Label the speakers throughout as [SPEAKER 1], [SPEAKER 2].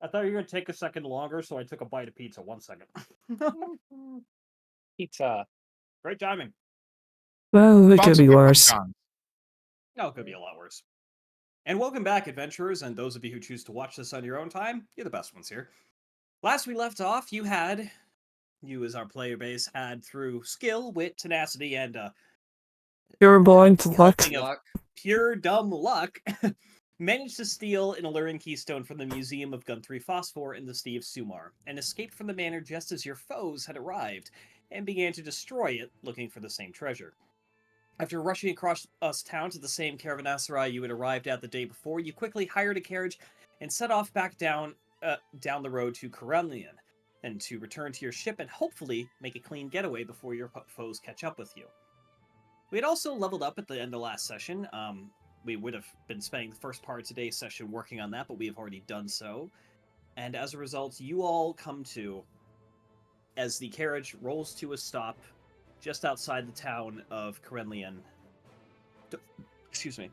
[SPEAKER 1] I thought you were going to take a second longer, so I took a bite of pizza. 1 second.
[SPEAKER 2] Pizza.
[SPEAKER 1] Great timing.
[SPEAKER 3] Well, it could
[SPEAKER 4] Thoughts
[SPEAKER 3] be
[SPEAKER 4] or
[SPEAKER 3] worse.
[SPEAKER 4] John?
[SPEAKER 1] No, it could be a lot worse. And welcome back, adventurers, and those of you who choose to watch this on your own time. You're the best ones here. Last we left off, you as our player base, had through skill, wit, tenacity, and
[SPEAKER 3] You're blind to
[SPEAKER 1] the
[SPEAKER 3] luck.
[SPEAKER 1] helping of pure dumb luck, managed to steal an alluring keystone from the Museum of Gunthry Phosphor in the city of Sumar, and escaped from the manor just as your foes had arrived, and began to destroy it, looking for the same treasure. After rushing across town to the same caravanserai you had arrived at the day before, you quickly hired a carriage and set off back down the road to Corellian, and to return to your ship and hopefully make a clean getaway before your foes catch up with you. We had also leveled up at the end of last session. We would have been spending the first part of today's session working on that, but we have already done so. And as a result, you all come to, as the carriage rolls to a stop just outside the town of Corellian. Excuse me.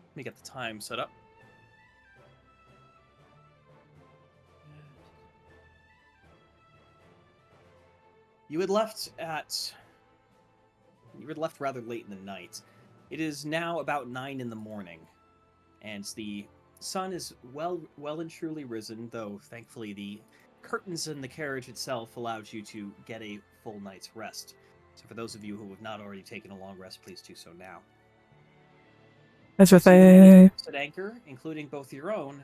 [SPEAKER 1] Let me get the time set up. You had left rather late in the night. It is now about 9 in the morning, and the sun is well and truly risen, though thankfully the curtains in the carriage itself allowed you to get a full night's rest. So for those of you who have not already taken a long rest, please do so now.
[SPEAKER 3] That's what
[SPEAKER 1] So you
[SPEAKER 3] they.
[SPEAKER 1] at anchor, including both your own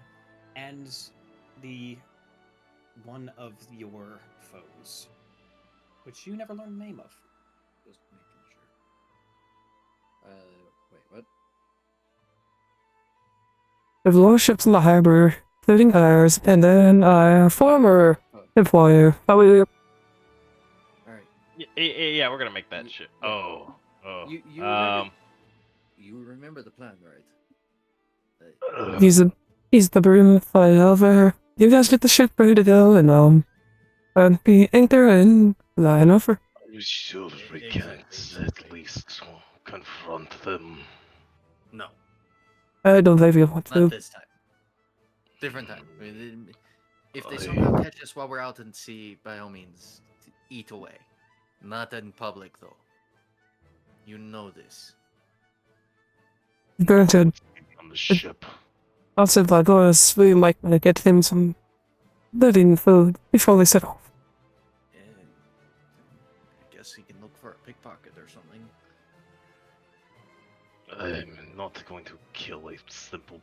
[SPEAKER 1] and the one of your foes, which you never learned the name of.
[SPEAKER 5] Just making sure. Wait, what?
[SPEAKER 3] There's a lot of ships in the harbor, including ours, and then a former employer.
[SPEAKER 5] Alright.
[SPEAKER 2] Yeah, we're gonna make that shit. Oh.
[SPEAKER 5] You remember the plan, right?
[SPEAKER 3] He's the broom fly over. You guys get the ship ready to go, and be anchor and line over.
[SPEAKER 6] Are you sure we can't at least confront them?
[SPEAKER 5] No,
[SPEAKER 3] I don't think we want
[SPEAKER 5] not
[SPEAKER 3] to.
[SPEAKER 5] this time. Different time. I mean, if they somehow catch us while we're out in sea, by all means, eat away. Not in public, though. You know this.
[SPEAKER 3] Granted,
[SPEAKER 6] On the ship.
[SPEAKER 3] outside by us, we might get him some living food before we set off.
[SPEAKER 5] And I guess he can look for a pickpocket or something.
[SPEAKER 6] I'm not going to kill a simple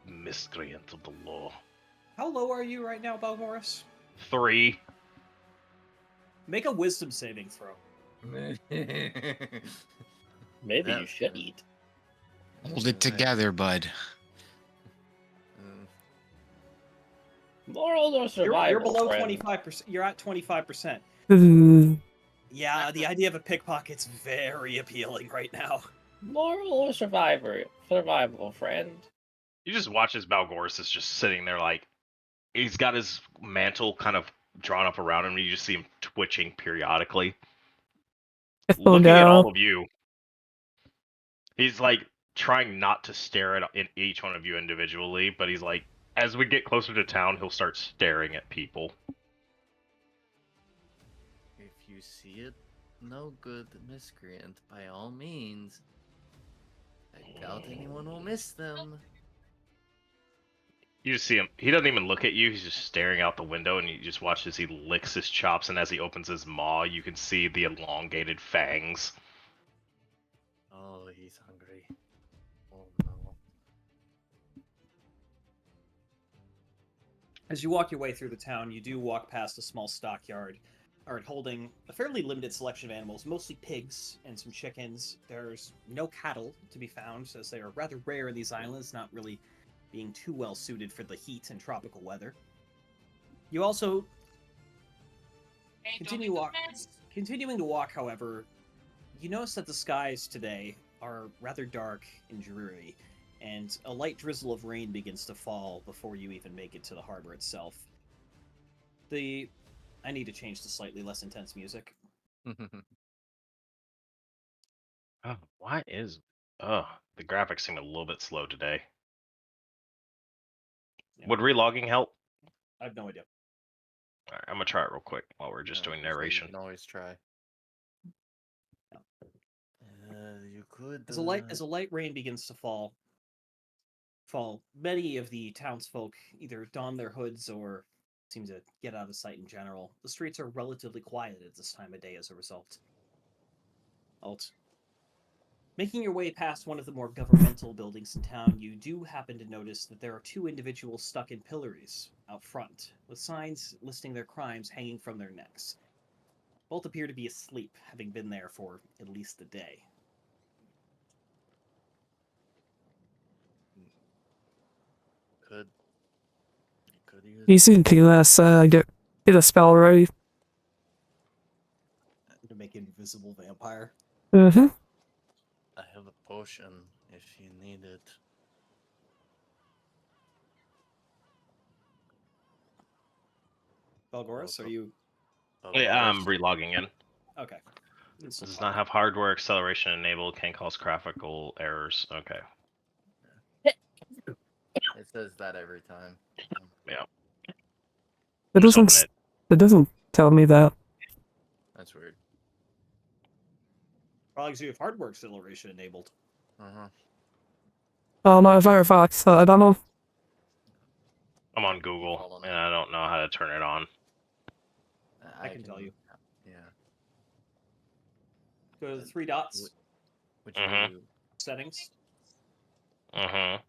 [SPEAKER 6] miscreant of the law.
[SPEAKER 1] How low are you right now, Balgoris?
[SPEAKER 2] 3.
[SPEAKER 1] Make a wisdom saving throw.
[SPEAKER 2] Maybe you should eat.
[SPEAKER 4] Hold it together, bud.
[SPEAKER 2] Moral or survival?
[SPEAKER 1] You're below
[SPEAKER 2] friend.
[SPEAKER 1] 25%. You're at 25%. Yeah, the idea of a pickpocket's very appealing right now.
[SPEAKER 2] Moral or survival, friend.
[SPEAKER 6] You just watch as Balgoris is just sitting there like, he's got his mantle kind of drawn up around him, and you just see him twitching periodically. Looking at all of you. He's like trying not to stare at each one of you individually, but he's like, as we get closer to town, he'll start staring at people.
[SPEAKER 5] If you see it, no good miscreant, by all means. I doubt anyone will miss them.
[SPEAKER 6] You just see him. He doesn't even look at you. He's just staring out the window, and you just watch as he licks his chops, and as he opens his maw, you can see the elongated fangs.
[SPEAKER 5] Oh, he's hungry. Oh no.
[SPEAKER 1] As you walk your way through the town, you do walk past a small stockyard, holding a fairly limited selection of animals, mostly pigs and some chickens. There's no cattle to be found, as they are rather rare in these islands, not really being too well suited for the heat and tropical weather. You also continuing to walk, however, you notice that the skies today are rather dark and dreary, and a light drizzle of rain begins to fall before you even make it to the harbor itself. I need to change to slightly less intense music.
[SPEAKER 6] Why is... the graphics seem a little bit slow today. Would relogging help?
[SPEAKER 1] I have no idea.
[SPEAKER 6] Alright, I'm gonna try it real quick while we're just doing
[SPEAKER 5] So you
[SPEAKER 6] narration.
[SPEAKER 5] can always try.
[SPEAKER 1] Yeah.
[SPEAKER 5] You could.
[SPEAKER 1] As a light rain begins to fall, many of the townsfolk either don their hoods or seem to get out of sight in general. The streets are relatively quiet at this time of day as a result. Making your way past one of the more governmental buildings in town, you do happen to notice that there are two individuals stuck in pillories out front, with signs listing their crimes hanging from their necks. Both appear to be asleep, having been there for at least a day.
[SPEAKER 5] Could use.
[SPEAKER 3] You seem to get a spell ready.
[SPEAKER 1] To make an invisible vampire.
[SPEAKER 3] Mm-hmm.
[SPEAKER 5] I have a potion if you need it.
[SPEAKER 1] Belgoris, are you
[SPEAKER 6] Yeah, I'm relogging in.
[SPEAKER 1] okay?
[SPEAKER 6] Does not have hardware acceleration enabled, can cause graphical errors. Okay.
[SPEAKER 5] It says that every time.
[SPEAKER 6] Yeah.
[SPEAKER 3] It
[SPEAKER 6] Just open
[SPEAKER 3] doesn't.
[SPEAKER 6] it.
[SPEAKER 3] It doesn't tell me that.
[SPEAKER 5] That's weird.
[SPEAKER 1] Probably because you have hardware acceleration enabled.
[SPEAKER 3] Oh, not Firefox. So I don't know.
[SPEAKER 6] I'm on Google, and I don't know how to turn it on.
[SPEAKER 1] I can tell you.
[SPEAKER 5] Yeah.
[SPEAKER 1] Go to the three dots.
[SPEAKER 5] Which
[SPEAKER 6] Mhm.
[SPEAKER 5] you
[SPEAKER 1] Settings.
[SPEAKER 6] Mm-hmm.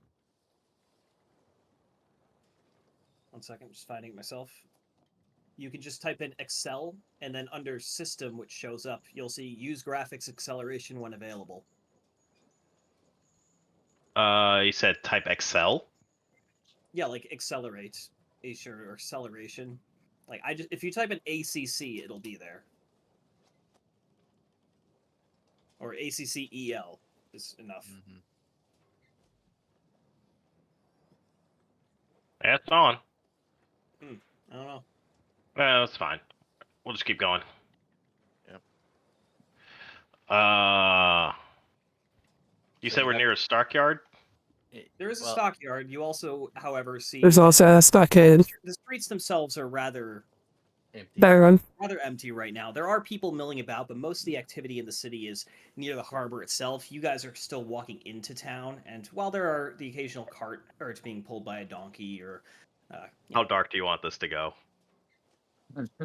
[SPEAKER 1] 1 second, just finding it myself. You can just type in Excel, and then under System, which shows up, you'll see Use Graphics Acceleration when available.
[SPEAKER 6] You said type Excel?
[SPEAKER 1] Yeah, like accelerate, or acceleration. Like if you type in ACC, it'll be there. Or ACCEL is enough.
[SPEAKER 6] Yeah, it's on.
[SPEAKER 1] I don't know.
[SPEAKER 6] That's fine. We'll just keep going.
[SPEAKER 5] Yep.
[SPEAKER 6] You
[SPEAKER 5] So
[SPEAKER 6] said
[SPEAKER 5] you
[SPEAKER 6] we're
[SPEAKER 5] have-
[SPEAKER 6] near a stockyard?
[SPEAKER 1] There is a stockyard. You also, however, see
[SPEAKER 3] There's also a stockade.
[SPEAKER 1] the streets themselves are rather
[SPEAKER 5] empty.
[SPEAKER 3] Barren.
[SPEAKER 1] empty right now. There are people milling about, but most of the activity in the city is near the harbor itself. You guys are still walking into town, and while there are the occasional cart, or it's being pulled by a donkey, or
[SPEAKER 6] How dark do you want this to go?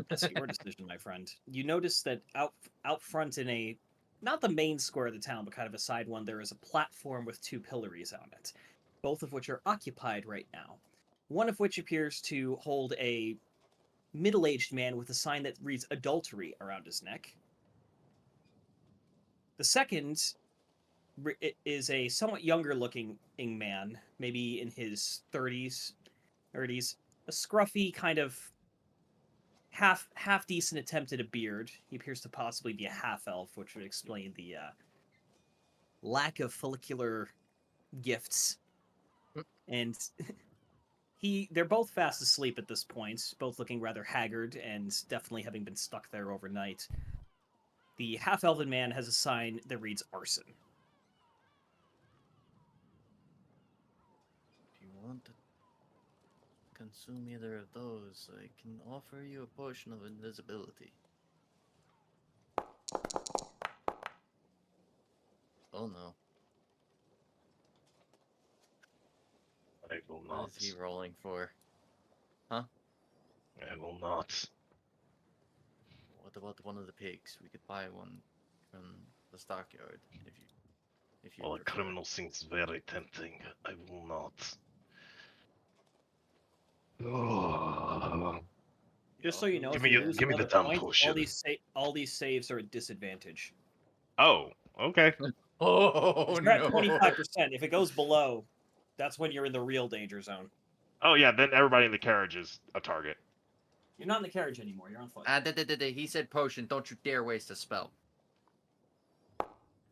[SPEAKER 1] that's your decision, my friend. You notice that out front in not the main square of the town, but kind of a side one, there is a platform with two pillories on it, both of which are occupied right now. One of which appears to hold a middle-aged man with a sign that reads adultery around his neck. The second is a somewhat younger-looking man, maybe in his 30s, a scruffy kind of half decent attempt at a beard. He appears to possibly be a half elf, which would explain the lack of follicular gifts. And they're both fast asleep at this point, both looking rather haggard and definitely having been stuck there overnight. The half-elven man has a sign that reads arson.
[SPEAKER 5] If you want to consume either of those, I can offer you a potion of invisibility. Oh no.
[SPEAKER 6] I will
[SPEAKER 5] What
[SPEAKER 6] not.
[SPEAKER 5] is he rolling for? Huh?
[SPEAKER 6] I will not.
[SPEAKER 5] What about one of the pigs? We could buy one from the stockyard if you
[SPEAKER 6] Well, a
[SPEAKER 5] prefer.
[SPEAKER 6] criminal seems very tempting. I will not. Oh.
[SPEAKER 1] Just so you know,
[SPEAKER 6] Give
[SPEAKER 1] if you
[SPEAKER 6] me
[SPEAKER 1] lose
[SPEAKER 6] the
[SPEAKER 1] another
[SPEAKER 6] damn
[SPEAKER 1] point,
[SPEAKER 6] potion.
[SPEAKER 1] all these saves are at disadvantage.
[SPEAKER 6] Oh, okay.
[SPEAKER 5] Oh
[SPEAKER 1] You're at
[SPEAKER 5] no!
[SPEAKER 1] 25%. If it goes below, that's when you're in the real danger zone.
[SPEAKER 6] Oh yeah, then everybody in the carriage is a target.
[SPEAKER 1] You're not in the carriage anymore. You're on foot.
[SPEAKER 5] He said potion. Don't you dare waste a spell.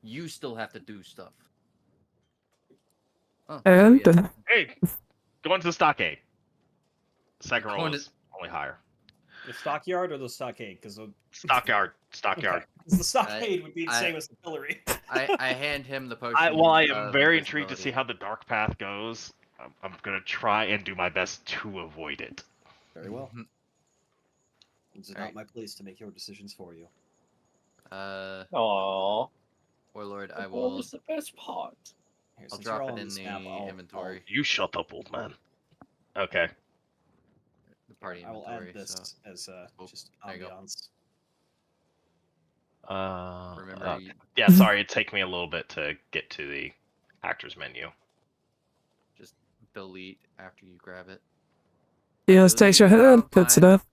[SPEAKER 5] You still have to do stuff. Oh,
[SPEAKER 3] And
[SPEAKER 5] so yeah.
[SPEAKER 6] Hey, go into the stockade. Second roll
[SPEAKER 5] Going
[SPEAKER 6] is only higher.
[SPEAKER 1] The stockyard or the stockade? Because
[SPEAKER 6] Stockyard.
[SPEAKER 1] the stockade would be the same as the pillory.
[SPEAKER 5] I hand him the potion.
[SPEAKER 6] I am very
[SPEAKER 5] of
[SPEAKER 6] intrigued to see
[SPEAKER 5] invisibility.
[SPEAKER 6] how the dark path goes. I'm gonna try and do my best to avoid it.
[SPEAKER 1] Very well. This is not
[SPEAKER 5] Alright.
[SPEAKER 1] my place to make your decisions for you.
[SPEAKER 2] Aww.
[SPEAKER 5] Warlord, I
[SPEAKER 2] What
[SPEAKER 5] will.
[SPEAKER 2] was the best part?
[SPEAKER 1] Here,
[SPEAKER 5] I'll
[SPEAKER 1] since you're
[SPEAKER 5] drop
[SPEAKER 1] all
[SPEAKER 5] it
[SPEAKER 1] on
[SPEAKER 5] in
[SPEAKER 1] this
[SPEAKER 5] the
[SPEAKER 1] map,
[SPEAKER 5] inventory.
[SPEAKER 6] You shut up, old man. Okay.
[SPEAKER 5] The party
[SPEAKER 1] I will
[SPEAKER 5] inventory.
[SPEAKER 1] add this
[SPEAKER 5] So
[SPEAKER 1] as
[SPEAKER 5] Oh,
[SPEAKER 1] just
[SPEAKER 5] there you go.
[SPEAKER 1] ambiance.
[SPEAKER 5] remember,
[SPEAKER 6] Yeah, sorry, it'd take me a little bit to get to the actors menu.
[SPEAKER 5] just delete after you grab it.
[SPEAKER 3] Yes, takes your
[SPEAKER 5] Delete,
[SPEAKER 3] head.
[SPEAKER 5] I'm
[SPEAKER 3] That's
[SPEAKER 5] fine.
[SPEAKER 3] enough.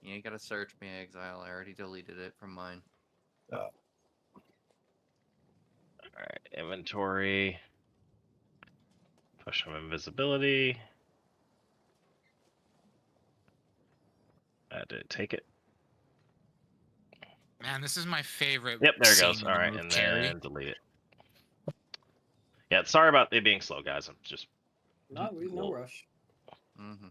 [SPEAKER 5] You ain't gotta search me, Exile. I already deleted it from mine.
[SPEAKER 6] Alright, inventory. Push some invisibility. Did it take it?
[SPEAKER 4] Man, this is my favorite.
[SPEAKER 6] Yep, there it
[SPEAKER 4] scene
[SPEAKER 6] goes.
[SPEAKER 4] in the
[SPEAKER 6] Alright,
[SPEAKER 4] move
[SPEAKER 6] and
[SPEAKER 4] Carrie.
[SPEAKER 6] then delete it. Yeah, sorry about it being slow, guys. I'm just.
[SPEAKER 1] No rush.
[SPEAKER 5] Mm-hmm.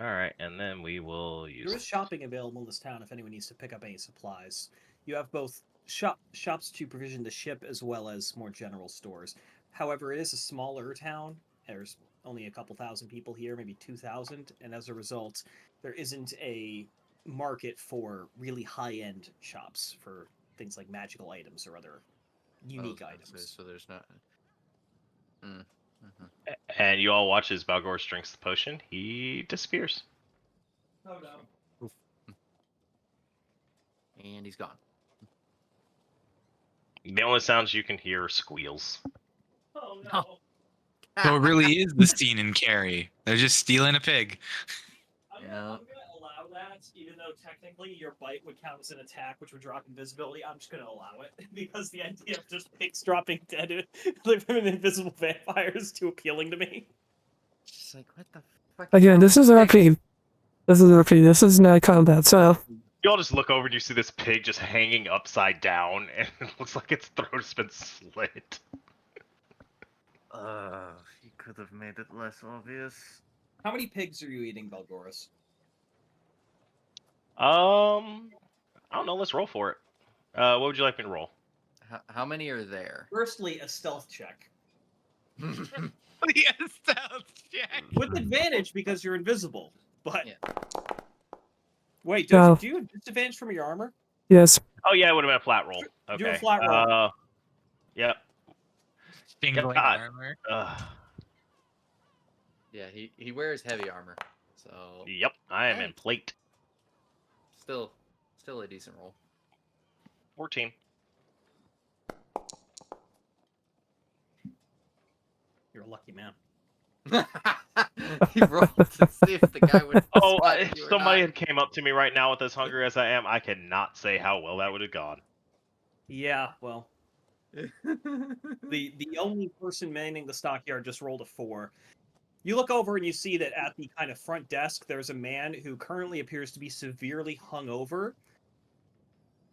[SPEAKER 6] Alright, and then we will
[SPEAKER 1] There
[SPEAKER 6] use.
[SPEAKER 1] is shopping available in this town if anyone needs to pick up any supplies. You have both shops to provision the ship as well as more general stores. However, it is a smaller town. There's only a couple thousand people here, maybe 2,000, and as a result, there isn't a market for really high-end shops for things like magical items or other unique items.
[SPEAKER 5] So there's not.
[SPEAKER 6] And you all watch as Balgor drinks the potion. He disappears.
[SPEAKER 1] Oh no.
[SPEAKER 5] And he's gone.
[SPEAKER 6] The only sounds you can hear are squeals.
[SPEAKER 1] Oh
[SPEAKER 4] no. So it really is the scene in Carrie. They're just stealing a pig.
[SPEAKER 1] I'm
[SPEAKER 5] Yeah.
[SPEAKER 1] gonna allow that, even though technically your bite would count as an attack, which would drop invisibility. I'm just gonna allow it because the idea of just pigs dropping dead, living invisible vampires, is too appealing to me.
[SPEAKER 5] Just like, what the fuck?
[SPEAKER 3] Again, this is RP. This is RP. This is not combat, so.
[SPEAKER 6] You all just look over and you see this pig just hanging upside down, and it looks like its throat has been slit.
[SPEAKER 5] He could have made it less obvious.
[SPEAKER 1] How many pigs are you eating, Belgoris?
[SPEAKER 6] I don't know. Let's roll for it. What would you like me to roll?
[SPEAKER 5] How many are there?
[SPEAKER 1] Firstly, a stealth check.
[SPEAKER 4] Yes, stealth check.
[SPEAKER 1] With advantage because you're invisible. But
[SPEAKER 5] Yeah.
[SPEAKER 1] wait,
[SPEAKER 3] No.
[SPEAKER 1] do you have disadvantage from your armor?
[SPEAKER 3] Yes.
[SPEAKER 6] Oh yeah, it would have been a flat roll. Okay.
[SPEAKER 1] Do a flat roll.
[SPEAKER 6] Yep.
[SPEAKER 4] Tingling
[SPEAKER 6] God.
[SPEAKER 4] armor.
[SPEAKER 5] Yeah, he wears heavy armor, so
[SPEAKER 6] Yep, I am in plate.
[SPEAKER 5] still a decent roll.
[SPEAKER 6] 14.
[SPEAKER 1] You're a lucky man.
[SPEAKER 5] He rolled to see if the guy would.
[SPEAKER 6] Oh,
[SPEAKER 5] spot
[SPEAKER 6] if
[SPEAKER 5] you or
[SPEAKER 6] somebody
[SPEAKER 5] not.
[SPEAKER 6] had came up to me right now with as hungry as I am, I cannot say how well that would have gone.
[SPEAKER 1] Yeah, well, the only person manning the stockyard just rolled a 4. You look over and you see that at the kind of front desk, there's a man who currently appears to be severely hungover,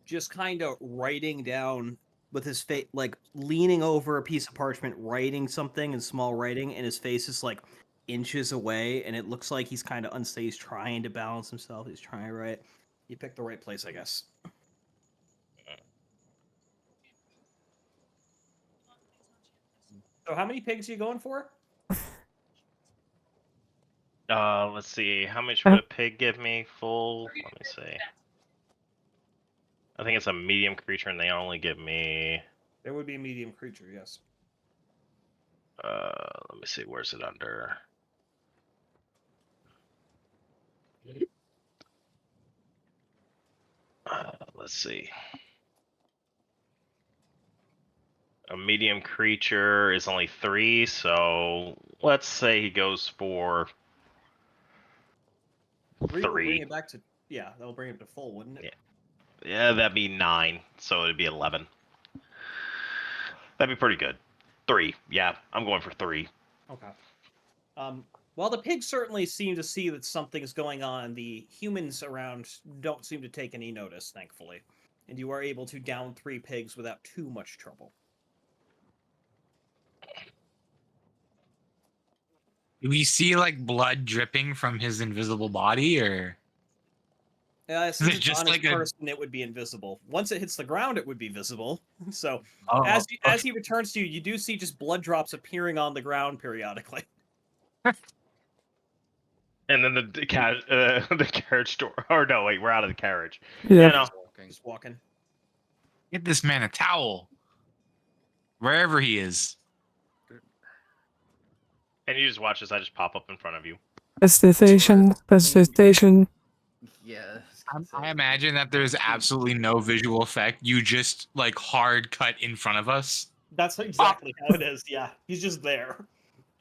[SPEAKER 1] just kind of writing down with his face, like leaning over a piece of parchment, writing something in small writing, and his face is like inches away, and it looks like he's kind of unsteady. He's trying to balance himself. He's trying to write. You picked the right place, I guess. So how many pigs are you going for?
[SPEAKER 6] Let's see. How much would a pig give me full? Let me see. I think it's a medium creature, and they only give me.
[SPEAKER 1] There would be a medium creature, yes.
[SPEAKER 6] Let me see. Where's it under? Let's see. A medium creature is only 3, so let's say he goes for
[SPEAKER 1] 3 will bring
[SPEAKER 6] 3.
[SPEAKER 1] it back to that'll bring it to full, wouldn't it?
[SPEAKER 6] Yeah, that'd be 9, so it'd be 11. That'd be pretty good. 3, yeah, I'm going for 3.
[SPEAKER 1] Okay. While the pigs certainly seem to see that something is going on, the humans around don't seem to take any notice, thankfully. And you are able to down 3 pigs without too much trouble.
[SPEAKER 4] Do we see like blood dripping from his invisible body, or?
[SPEAKER 1] Since
[SPEAKER 4] it
[SPEAKER 1] it's
[SPEAKER 4] just
[SPEAKER 1] on his
[SPEAKER 4] like a-
[SPEAKER 1] person, it would be invisible. Once it hits the ground, it would be visible. So
[SPEAKER 4] Oh,
[SPEAKER 1] as he returns to you, you do see just blood drops appearing on the ground periodically.
[SPEAKER 6] And then the carriage door. Or no, wait, we're out of the carriage.
[SPEAKER 3] Yeah.
[SPEAKER 6] Yeah, no.
[SPEAKER 1] Just walking.
[SPEAKER 4] get this man a towel. Wherever he is.
[SPEAKER 6] And you just watch as I just pop up in front of you.
[SPEAKER 3] Presentation. Presentation.
[SPEAKER 5] Yeah.
[SPEAKER 4] I imagine that there's absolutely no visual effect. You just like hard cut in front of us.
[SPEAKER 1] That's exactly how it is. Yeah, he's just there.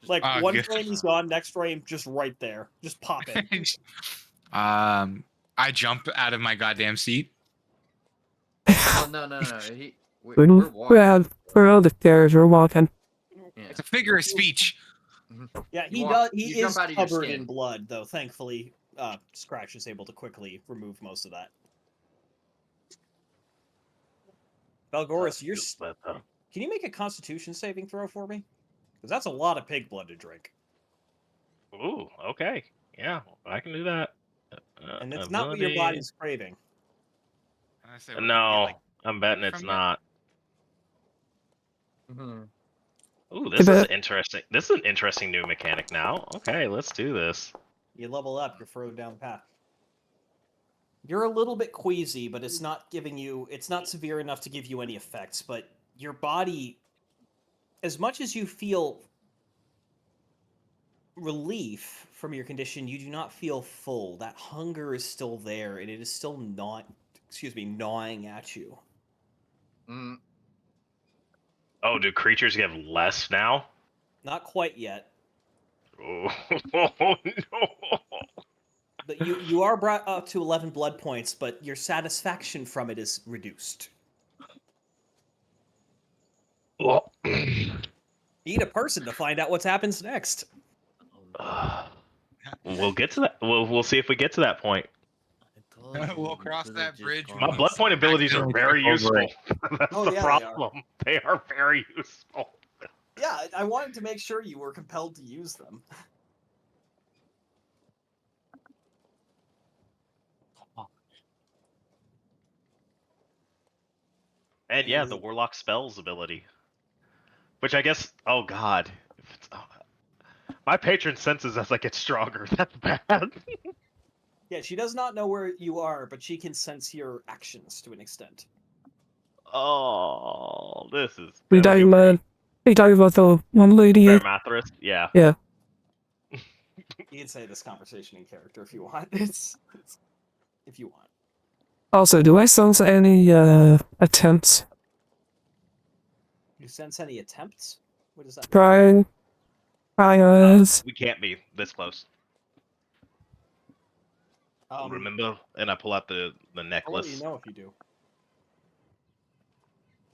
[SPEAKER 1] Like
[SPEAKER 4] Oh,
[SPEAKER 1] one
[SPEAKER 4] good.
[SPEAKER 1] frame he's gone, next frame just right there, just pop in.
[SPEAKER 4] I jump out of my goddamn seat.
[SPEAKER 5] Oh no. We're walking.
[SPEAKER 3] We're all the stairs. We're walking.
[SPEAKER 5] Yeah.
[SPEAKER 4] It's a figure of speech.
[SPEAKER 1] Yeah,
[SPEAKER 5] You
[SPEAKER 1] he
[SPEAKER 5] walk-
[SPEAKER 1] does.
[SPEAKER 5] you
[SPEAKER 1] He
[SPEAKER 5] jump
[SPEAKER 1] is
[SPEAKER 5] out of your
[SPEAKER 1] covered
[SPEAKER 5] skin.
[SPEAKER 1] in blood, though. Thankfully, Scratch is able to quickly remove most of that. Belgoris, you're. Can you make a Constitution saving throw for me? Because that's a lot of pig blood to drink,
[SPEAKER 6] Ooh, okay. Yeah, I can do that.
[SPEAKER 1] and it's not what your
[SPEAKER 6] Ability-
[SPEAKER 1] body's craving.
[SPEAKER 4] I said we're gonna
[SPEAKER 6] No,
[SPEAKER 4] get, like,
[SPEAKER 6] I'm betting it's
[SPEAKER 4] from you?
[SPEAKER 6] not.
[SPEAKER 5] Mhm.
[SPEAKER 6] Ooh,
[SPEAKER 3] Too
[SPEAKER 6] this is
[SPEAKER 3] bad.
[SPEAKER 6] interesting. This is an interesting new mechanic now. Okay, let's do this.
[SPEAKER 1] You level up, you're further down the path. You're a little bit queasy, but it's not giving you. It's not severe enough to give you any effects. But your body, as much as you feel relief from your condition, you do not feel full. That hunger is still there, and it is still not. Excuse me, gnawing at you.
[SPEAKER 5] Mm.
[SPEAKER 6] Oh, do creatures get less now?
[SPEAKER 1] Not quite yet,
[SPEAKER 6] Oh, no.
[SPEAKER 1] but you are brought up to 11 blood points, but your satisfaction from it is reduced.
[SPEAKER 6] Well,
[SPEAKER 1] Eat a person to find out what happens next.
[SPEAKER 6] we'll get to that. We'll see if we get to that point.
[SPEAKER 4] We'll cross that bridge when
[SPEAKER 6] My
[SPEAKER 4] we
[SPEAKER 6] blood point abilities are very
[SPEAKER 4] accidentally
[SPEAKER 6] useful.
[SPEAKER 4] trip over
[SPEAKER 6] That's
[SPEAKER 1] Oh,
[SPEAKER 6] the
[SPEAKER 1] yeah, they are.
[SPEAKER 6] problem. They are very useful.
[SPEAKER 1] Yeah, I wanted to make sure you were compelled to use them.
[SPEAKER 6] And yeah, the Warlock spells ability. Which I guess, oh god. If it's, my patron senses as I get stronger. That's bad.
[SPEAKER 1] Yeah, she does not know where you are, but she can sense your actions to an extent.
[SPEAKER 6] Oh, this is.
[SPEAKER 3] We
[SPEAKER 6] gonna
[SPEAKER 3] talking
[SPEAKER 6] be
[SPEAKER 3] about. We talking about the one lady.
[SPEAKER 6] Mathras? Yeah.
[SPEAKER 3] Yeah.
[SPEAKER 1] You can say this conversation in character if you want. It's if you want.
[SPEAKER 3] Also, do I sense any attempts
[SPEAKER 1] You sense any attempts? What is that?
[SPEAKER 3] trying?
[SPEAKER 6] We can't be this close. Remember? And I pull out the
[SPEAKER 1] I'll let
[SPEAKER 6] necklace.
[SPEAKER 1] you know if you do.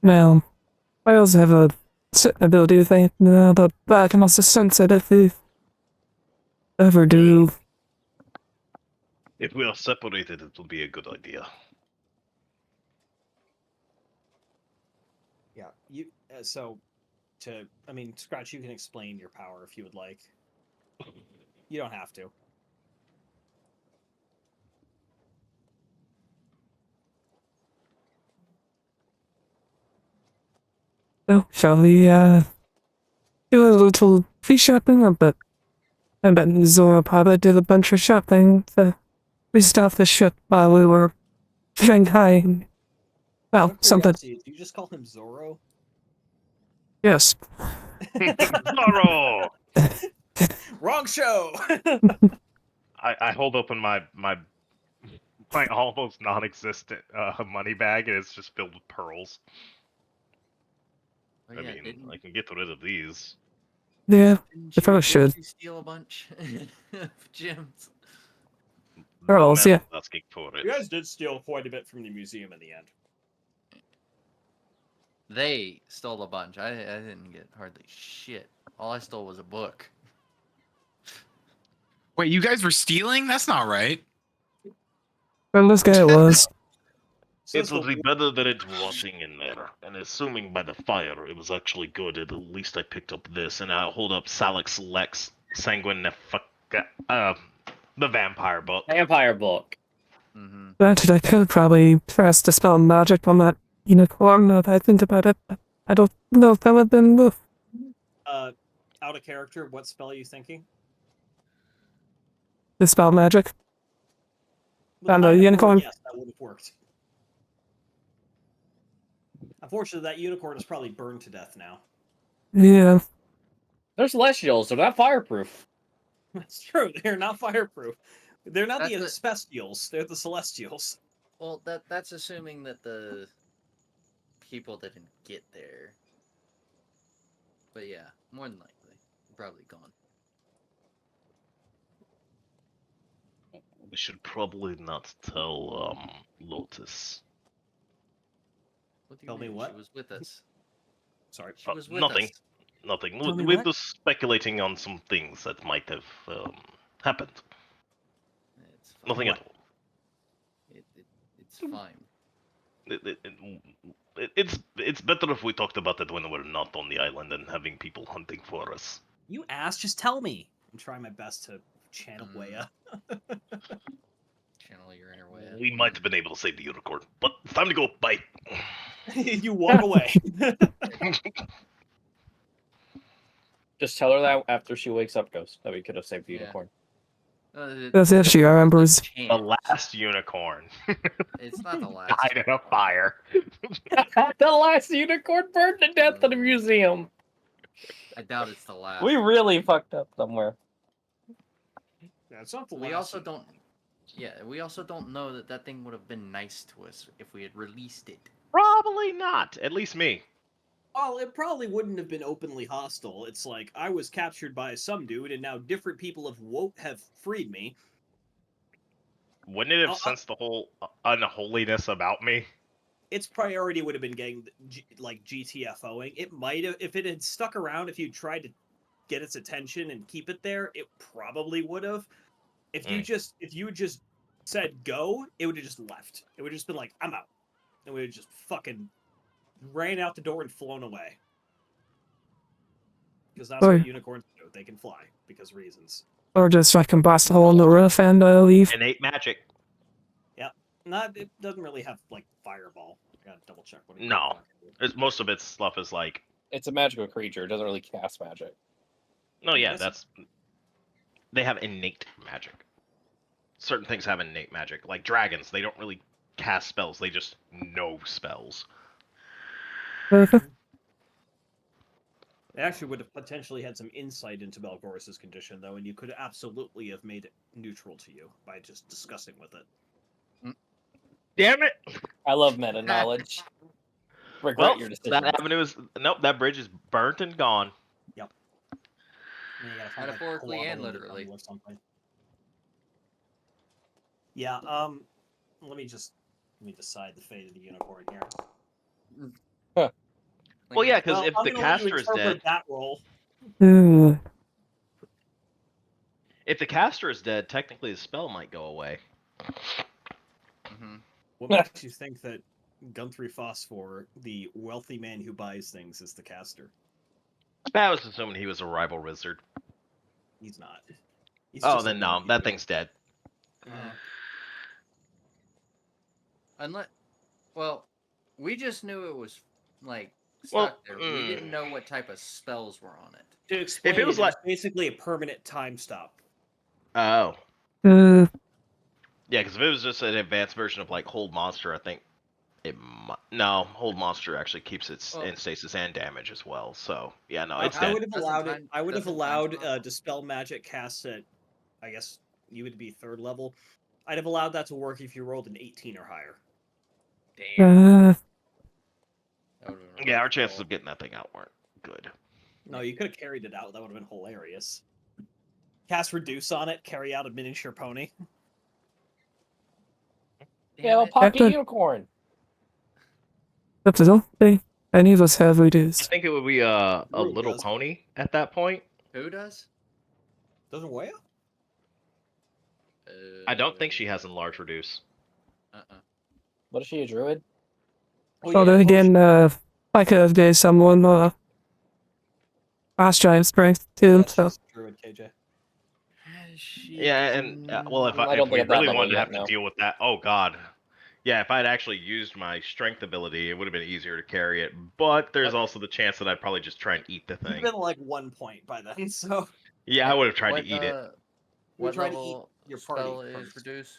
[SPEAKER 3] Now, I also have a certain ability thing that I can also sense it if you ever do.
[SPEAKER 6] If we are separated, it will be a good idea.
[SPEAKER 1] Yeah, you. So, I mean, Scratch, you can explain your power if you would like. You don't have to.
[SPEAKER 3] So, shall we do a little free shopping? I bet Zora probably did a bunch of shopping to restart the ship while we were Shanghai. Well,
[SPEAKER 1] Out of
[SPEAKER 3] something.
[SPEAKER 1] curiosity, do you just call him Zorro?
[SPEAKER 3] Yes.
[SPEAKER 6] Zorro!
[SPEAKER 1] Wrong show.
[SPEAKER 6] I hold open my almost non-existent money bag, and it's just filled with pearls.
[SPEAKER 5] Oh,
[SPEAKER 6] I
[SPEAKER 5] yeah,
[SPEAKER 6] mean,
[SPEAKER 5] didn't-
[SPEAKER 6] I can get rid of these.
[SPEAKER 3] Yeah.
[SPEAKER 5] didn't
[SPEAKER 3] if I
[SPEAKER 5] you-
[SPEAKER 3] should.
[SPEAKER 5] didn't you steal a bunch of gems?
[SPEAKER 3] Pearls,
[SPEAKER 6] No
[SPEAKER 3] yeah.
[SPEAKER 6] man was asking for it.
[SPEAKER 1] You guys did steal quite a bit from the museum in the end.
[SPEAKER 5] They stole a bunch. I didn't get hardly shit. All I stole was a book.
[SPEAKER 4] Wait, you guys were stealing? That's not right.
[SPEAKER 3] Well, this guy was.
[SPEAKER 6] It would be better than it rotting in there. And assuming by the fire it was actually good, at least I picked up this, and I'll hold up Salix Lex Sanguinifica, the vampire book.
[SPEAKER 2] Vampire book.
[SPEAKER 5] Mm-hmm.
[SPEAKER 3] Granted, I could probably press Dispel Magic on that unicorn now that I think about it, but I don't know if that would have been enough.
[SPEAKER 1] Out of character, what spell are you thinking?
[SPEAKER 3] Dispel Magic.
[SPEAKER 1] With
[SPEAKER 3] And the
[SPEAKER 1] Minotaur,
[SPEAKER 3] unicorn.
[SPEAKER 1] yes, that would have worked. Unfortunately, that unicorn is probably burned to death now.
[SPEAKER 3] Yeah.
[SPEAKER 2] They're celestials. They're not fireproof.
[SPEAKER 1] That's true. They're not fireproof. They're not
[SPEAKER 5] That's
[SPEAKER 1] the
[SPEAKER 5] the-
[SPEAKER 1] Celestials. They're the Celestials.
[SPEAKER 5] Well, that's assuming that the people didn't get there. But yeah, more than likely, probably gone.
[SPEAKER 6] We should probably not tell Lotus.
[SPEAKER 5] What do you
[SPEAKER 1] Tell me
[SPEAKER 5] mean?
[SPEAKER 1] what?
[SPEAKER 5] She was with us.
[SPEAKER 1] Sorry.
[SPEAKER 5] She was with
[SPEAKER 6] Nothing.
[SPEAKER 5] us.
[SPEAKER 6] Nothing.
[SPEAKER 1] Tell me
[SPEAKER 6] We're
[SPEAKER 1] what?
[SPEAKER 6] just speculating on some things that might have happened.
[SPEAKER 5] It's fine.
[SPEAKER 6] Nothing
[SPEAKER 1] What?
[SPEAKER 6] at all.
[SPEAKER 5] It's fine.
[SPEAKER 6] It's better if we talked about it when we're not on the island and having people hunting for us.
[SPEAKER 1] You asked, just tell me. I'm trying my best to channel Wea.
[SPEAKER 5] Channel your inner way.
[SPEAKER 6] We might have been able to save the unicorn, but it's time to go. Bye.
[SPEAKER 1] You walk away.
[SPEAKER 2] Just tell her that after she wakes up, Ghost, that we could have saved the
[SPEAKER 5] Yeah.
[SPEAKER 2] unicorn.
[SPEAKER 3] As if she remembers.
[SPEAKER 6] The last unicorn
[SPEAKER 5] It's not the last.
[SPEAKER 6] died in a fire.
[SPEAKER 2] The last unicorn burned to death in the museum.
[SPEAKER 5] I doubt it's the last.
[SPEAKER 2] We really fucked up somewhere.
[SPEAKER 1] Yeah, it's not the
[SPEAKER 5] We
[SPEAKER 1] last
[SPEAKER 5] also
[SPEAKER 1] one.
[SPEAKER 5] don't. Yeah, we also don't know that that thing would have been nice to us if we had released it.
[SPEAKER 6] Probably not. At least me.
[SPEAKER 1] Well, it probably wouldn't have been openly hostile. It's like I was captured by some dude, and now different people have freed me.
[SPEAKER 6] Wouldn't it have sensed the whole unholiness about me?
[SPEAKER 1] Its priority would have been getting like GTFOing. It might have, if it had stuck around, if you tried to get its attention and keep it there, it probably would have. If you had just said go, it would have just left. It would have just been like, I'm out. And we would have just fucking ran out the door and flown away. Because that's
[SPEAKER 3] Or-
[SPEAKER 1] what unicorns do. They can fly because reasons.
[SPEAKER 3] Or just fucking blast a hole in the roof and leave.
[SPEAKER 6] Innate magic.
[SPEAKER 1] It doesn't really have like fireball. I gotta double check what.
[SPEAKER 6] No. Most of its stuff is like,
[SPEAKER 2] It's a magical creature. It doesn't really cast magic.
[SPEAKER 6] no, yeah,
[SPEAKER 1] Yes.
[SPEAKER 6] they have innate magic. Certain things have innate magic, like dragons. They don't really cast spells; they just know spells.
[SPEAKER 1] They actually would have potentially had some insight into Belgoris's condition, though, and you could absolutely have made it neutral to you by just discussing with it.
[SPEAKER 6] Damn it!
[SPEAKER 2] I love meta knowledge. Regret
[SPEAKER 6] Well,
[SPEAKER 2] your decision.
[SPEAKER 6] that avenue is that bridge is burnt and gone.
[SPEAKER 1] And you gotta find,
[SPEAKER 5] Metaphorically
[SPEAKER 1] like,
[SPEAKER 5] and
[SPEAKER 1] koala in the
[SPEAKER 5] literally.
[SPEAKER 1] jungle or something. Yeah. Let me decide the fate of the unicorn here.
[SPEAKER 6] Well, yeah, because
[SPEAKER 1] Well,
[SPEAKER 6] if
[SPEAKER 1] I'm
[SPEAKER 6] the
[SPEAKER 1] gonna let you
[SPEAKER 6] caster is
[SPEAKER 1] interpret
[SPEAKER 6] dead,
[SPEAKER 1] that role.
[SPEAKER 6] if the caster is dead, technically the spell might go away.
[SPEAKER 5] Mm-hmm.
[SPEAKER 1] What makes you think that Guthrie Phosphor, the wealthy man who buys things, is the caster?
[SPEAKER 6] I was assuming he was a rival wizard.
[SPEAKER 1] He's not. He's
[SPEAKER 6] Oh,
[SPEAKER 1] just a
[SPEAKER 6] then no,
[SPEAKER 1] wealthy
[SPEAKER 6] that
[SPEAKER 1] dude.
[SPEAKER 6] thing's dead.
[SPEAKER 5] Unless, well, we just knew it was like
[SPEAKER 6] Well,
[SPEAKER 5] stuck there. We didn't know what type of spells were on it.
[SPEAKER 1] To explain,
[SPEAKER 6] it was like-
[SPEAKER 1] basically a permanent time stop.
[SPEAKER 6] Oh.
[SPEAKER 3] Uh,
[SPEAKER 6] Yeah, because if it was just an advanced version of like Hold Monster, I think it might. No, Hold Monster actually keeps its
[SPEAKER 5] Well-
[SPEAKER 6] in stasis and damage as well. So yeah, no,
[SPEAKER 1] I
[SPEAKER 6] it's dead.
[SPEAKER 1] would have
[SPEAKER 5] Doesn't
[SPEAKER 1] allowed it.
[SPEAKER 5] time-
[SPEAKER 1] I would have
[SPEAKER 5] doesn't time
[SPEAKER 1] allowed
[SPEAKER 5] stop?
[SPEAKER 1] Dispel Magic cast at, I guess you would be 3rd level. I'd have allowed that to work if you rolled an 18 or higher.
[SPEAKER 5] Damn.
[SPEAKER 3] uh,
[SPEAKER 5] That would've been
[SPEAKER 6] Yeah, our
[SPEAKER 5] rough
[SPEAKER 6] chances
[SPEAKER 5] call.
[SPEAKER 6] of getting that thing out weren't good.
[SPEAKER 1] No, you could have carried it out. That would have been hilarious. Cast Reduce on it. Carry out a miniature pony.
[SPEAKER 2] Yeah, well,
[SPEAKER 5] Damn it.
[SPEAKER 2] pocket
[SPEAKER 3] Captain.
[SPEAKER 2] unicorn.
[SPEAKER 3] that's all. Any of us have
[SPEAKER 6] I
[SPEAKER 3] reduced.
[SPEAKER 6] think it would be a
[SPEAKER 1] Ooh,
[SPEAKER 6] little
[SPEAKER 1] does.
[SPEAKER 6] pony at that point.
[SPEAKER 5] Who does?
[SPEAKER 1] Doesn't weigh?
[SPEAKER 6] I don't think she has enlarge reduce.
[SPEAKER 2] What is she, a druid?
[SPEAKER 3] Oh, then again, I could have gave someone, fast drive strength too, so.
[SPEAKER 1] Druid KJ.
[SPEAKER 6] Yeah, and well, if
[SPEAKER 2] I don't
[SPEAKER 6] we
[SPEAKER 2] think at that
[SPEAKER 6] really
[SPEAKER 2] level
[SPEAKER 6] wanted to
[SPEAKER 2] yet,
[SPEAKER 6] have
[SPEAKER 2] no.
[SPEAKER 6] to deal with that, oh god, yeah, if I'd actually used my strength ability, it would have been easier to carry it. But there's also the chance that I'd probably just try and eat the
[SPEAKER 1] You've
[SPEAKER 6] thing.
[SPEAKER 1] been like 1 point by then, so
[SPEAKER 6] Yeah, I would have tried to
[SPEAKER 5] What,
[SPEAKER 6] eat it.
[SPEAKER 5] What
[SPEAKER 1] try to eat
[SPEAKER 5] level
[SPEAKER 1] your party
[SPEAKER 5] spell is
[SPEAKER 1] first.
[SPEAKER 5] reduce?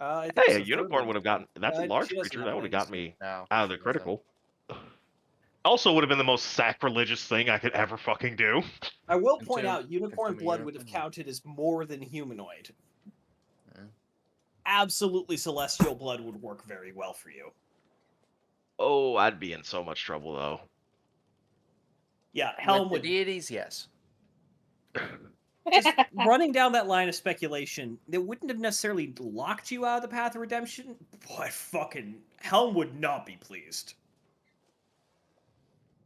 [SPEAKER 1] I think
[SPEAKER 6] Hey,
[SPEAKER 1] it's
[SPEAKER 6] a
[SPEAKER 1] the third
[SPEAKER 6] unicorn
[SPEAKER 1] one.
[SPEAKER 6] would have gotten. That's a large
[SPEAKER 1] She doesn't
[SPEAKER 6] creature.
[SPEAKER 1] have
[SPEAKER 6] That would have
[SPEAKER 1] wings.
[SPEAKER 6] got me
[SPEAKER 5] No.
[SPEAKER 6] out of the
[SPEAKER 5] she doesn't.
[SPEAKER 6] critical. Also, would have been the most sacrilegious thing I could ever fucking do.
[SPEAKER 1] I will point
[SPEAKER 5] Consume-
[SPEAKER 1] out, unicorn
[SPEAKER 5] consume a
[SPEAKER 1] blood would have
[SPEAKER 5] unicorn.
[SPEAKER 1] counted as more than humanoid.
[SPEAKER 5] Yeah.
[SPEAKER 1] Absolutely, celestial blood would work very well for you.
[SPEAKER 6] Oh, I'd be in so much trouble though.
[SPEAKER 1] Yeah, Helm
[SPEAKER 5] With the
[SPEAKER 1] would
[SPEAKER 5] deities, yes.
[SPEAKER 1] just running down that line of speculation. It wouldn't have necessarily locked you out of the path of redemption, but fucking Helm would not be pleased.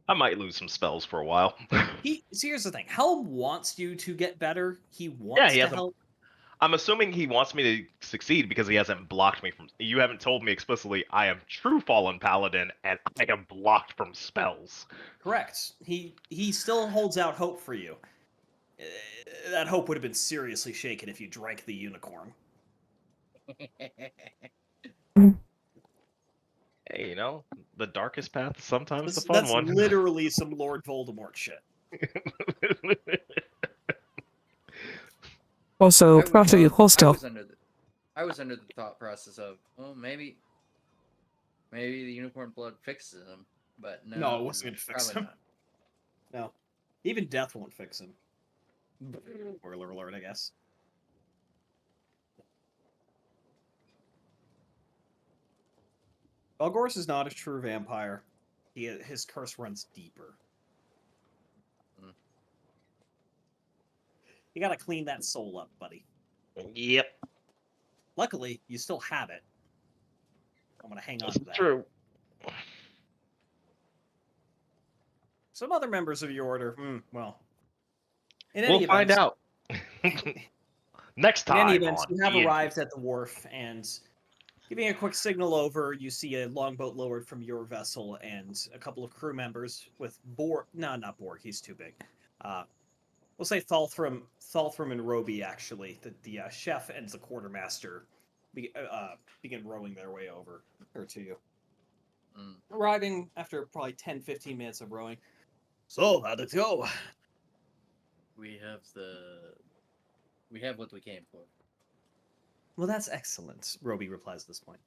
[SPEAKER 6] I might lose some spells for a while.
[SPEAKER 1] Here's the thing: Helm wants you to get better. He wants
[SPEAKER 6] Yeah, he
[SPEAKER 1] to
[SPEAKER 6] hasn't.
[SPEAKER 1] help.
[SPEAKER 6] I'm assuming he wants me to succeed because he hasn't blocked me from. You haven't told me explicitly I am true fallen paladin and I am blocked from spells.
[SPEAKER 1] Correct. He still holds out hope for you. That hope would have been seriously shaken if you drank the unicorn.
[SPEAKER 6] Hey, the darkest path is sometimes the fun
[SPEAKER 1] That's
[SPEAKER 6] one.
[SPEAKER 1] literally some Lord Voldemort shit.
[SPEAKER 3] Also,
[SPEAKER 5] I was,
[SPEAKER 3] property hostile.
[SPEAKER 5] I was under the thought process of, well, maybe the unicorn blood fixes him, but no,
[SPEAKER 1] No, it wasn't gonna fix
[SPEAKER 5] probably
[SPEAKER 1] him. No. Even death won't fix him. Spoiler alert, I guess. Belgorus is not a true vampire. His curse runs deeper.
[SPEAKER 5] Mm.
[SPEAKER 1] You gotta clean that soul up, buddy.
[SPEAKER 6] Yep,
[SPEAKER 1] Luckily, you still have it. I'm gonna hang on to that.
[SPEAKER 6] true.
[SPEAKER 1] Some other members of your order, well. In
[SPEAKER 6] We'll
[SPEAKER 1] any
[SPEAKER 6] find
[SPEAKER 1] event,
[SPEAKER 6] out. Next
[SPEAKER 1] In
[SPEAKER 6] time
[SPEAKER 1] any event,
[SPEAKER 6] on
[SPEAKER 1] you have
[SPEAKER 6] D&D.
[SPEAKER 1] arrived at the wharf, and giving a quick signal over, you see a longboat lowered from your vessel, and a couple of crew members with Borg. No, not Borg. He's too big. We'll say Thalthram and Roby, actually. The chef and the quartermaster begin rowing their way over or to you.
[SPEAKER 5] Mm.
[SPEAKER 1] Arriving after probably 10, 15 minutes of rowing. So, how'd it go?
[SPEAKER 5] We have what we came for.
[SPEAKER 1] Well, that's excellent, Roby replies at this point.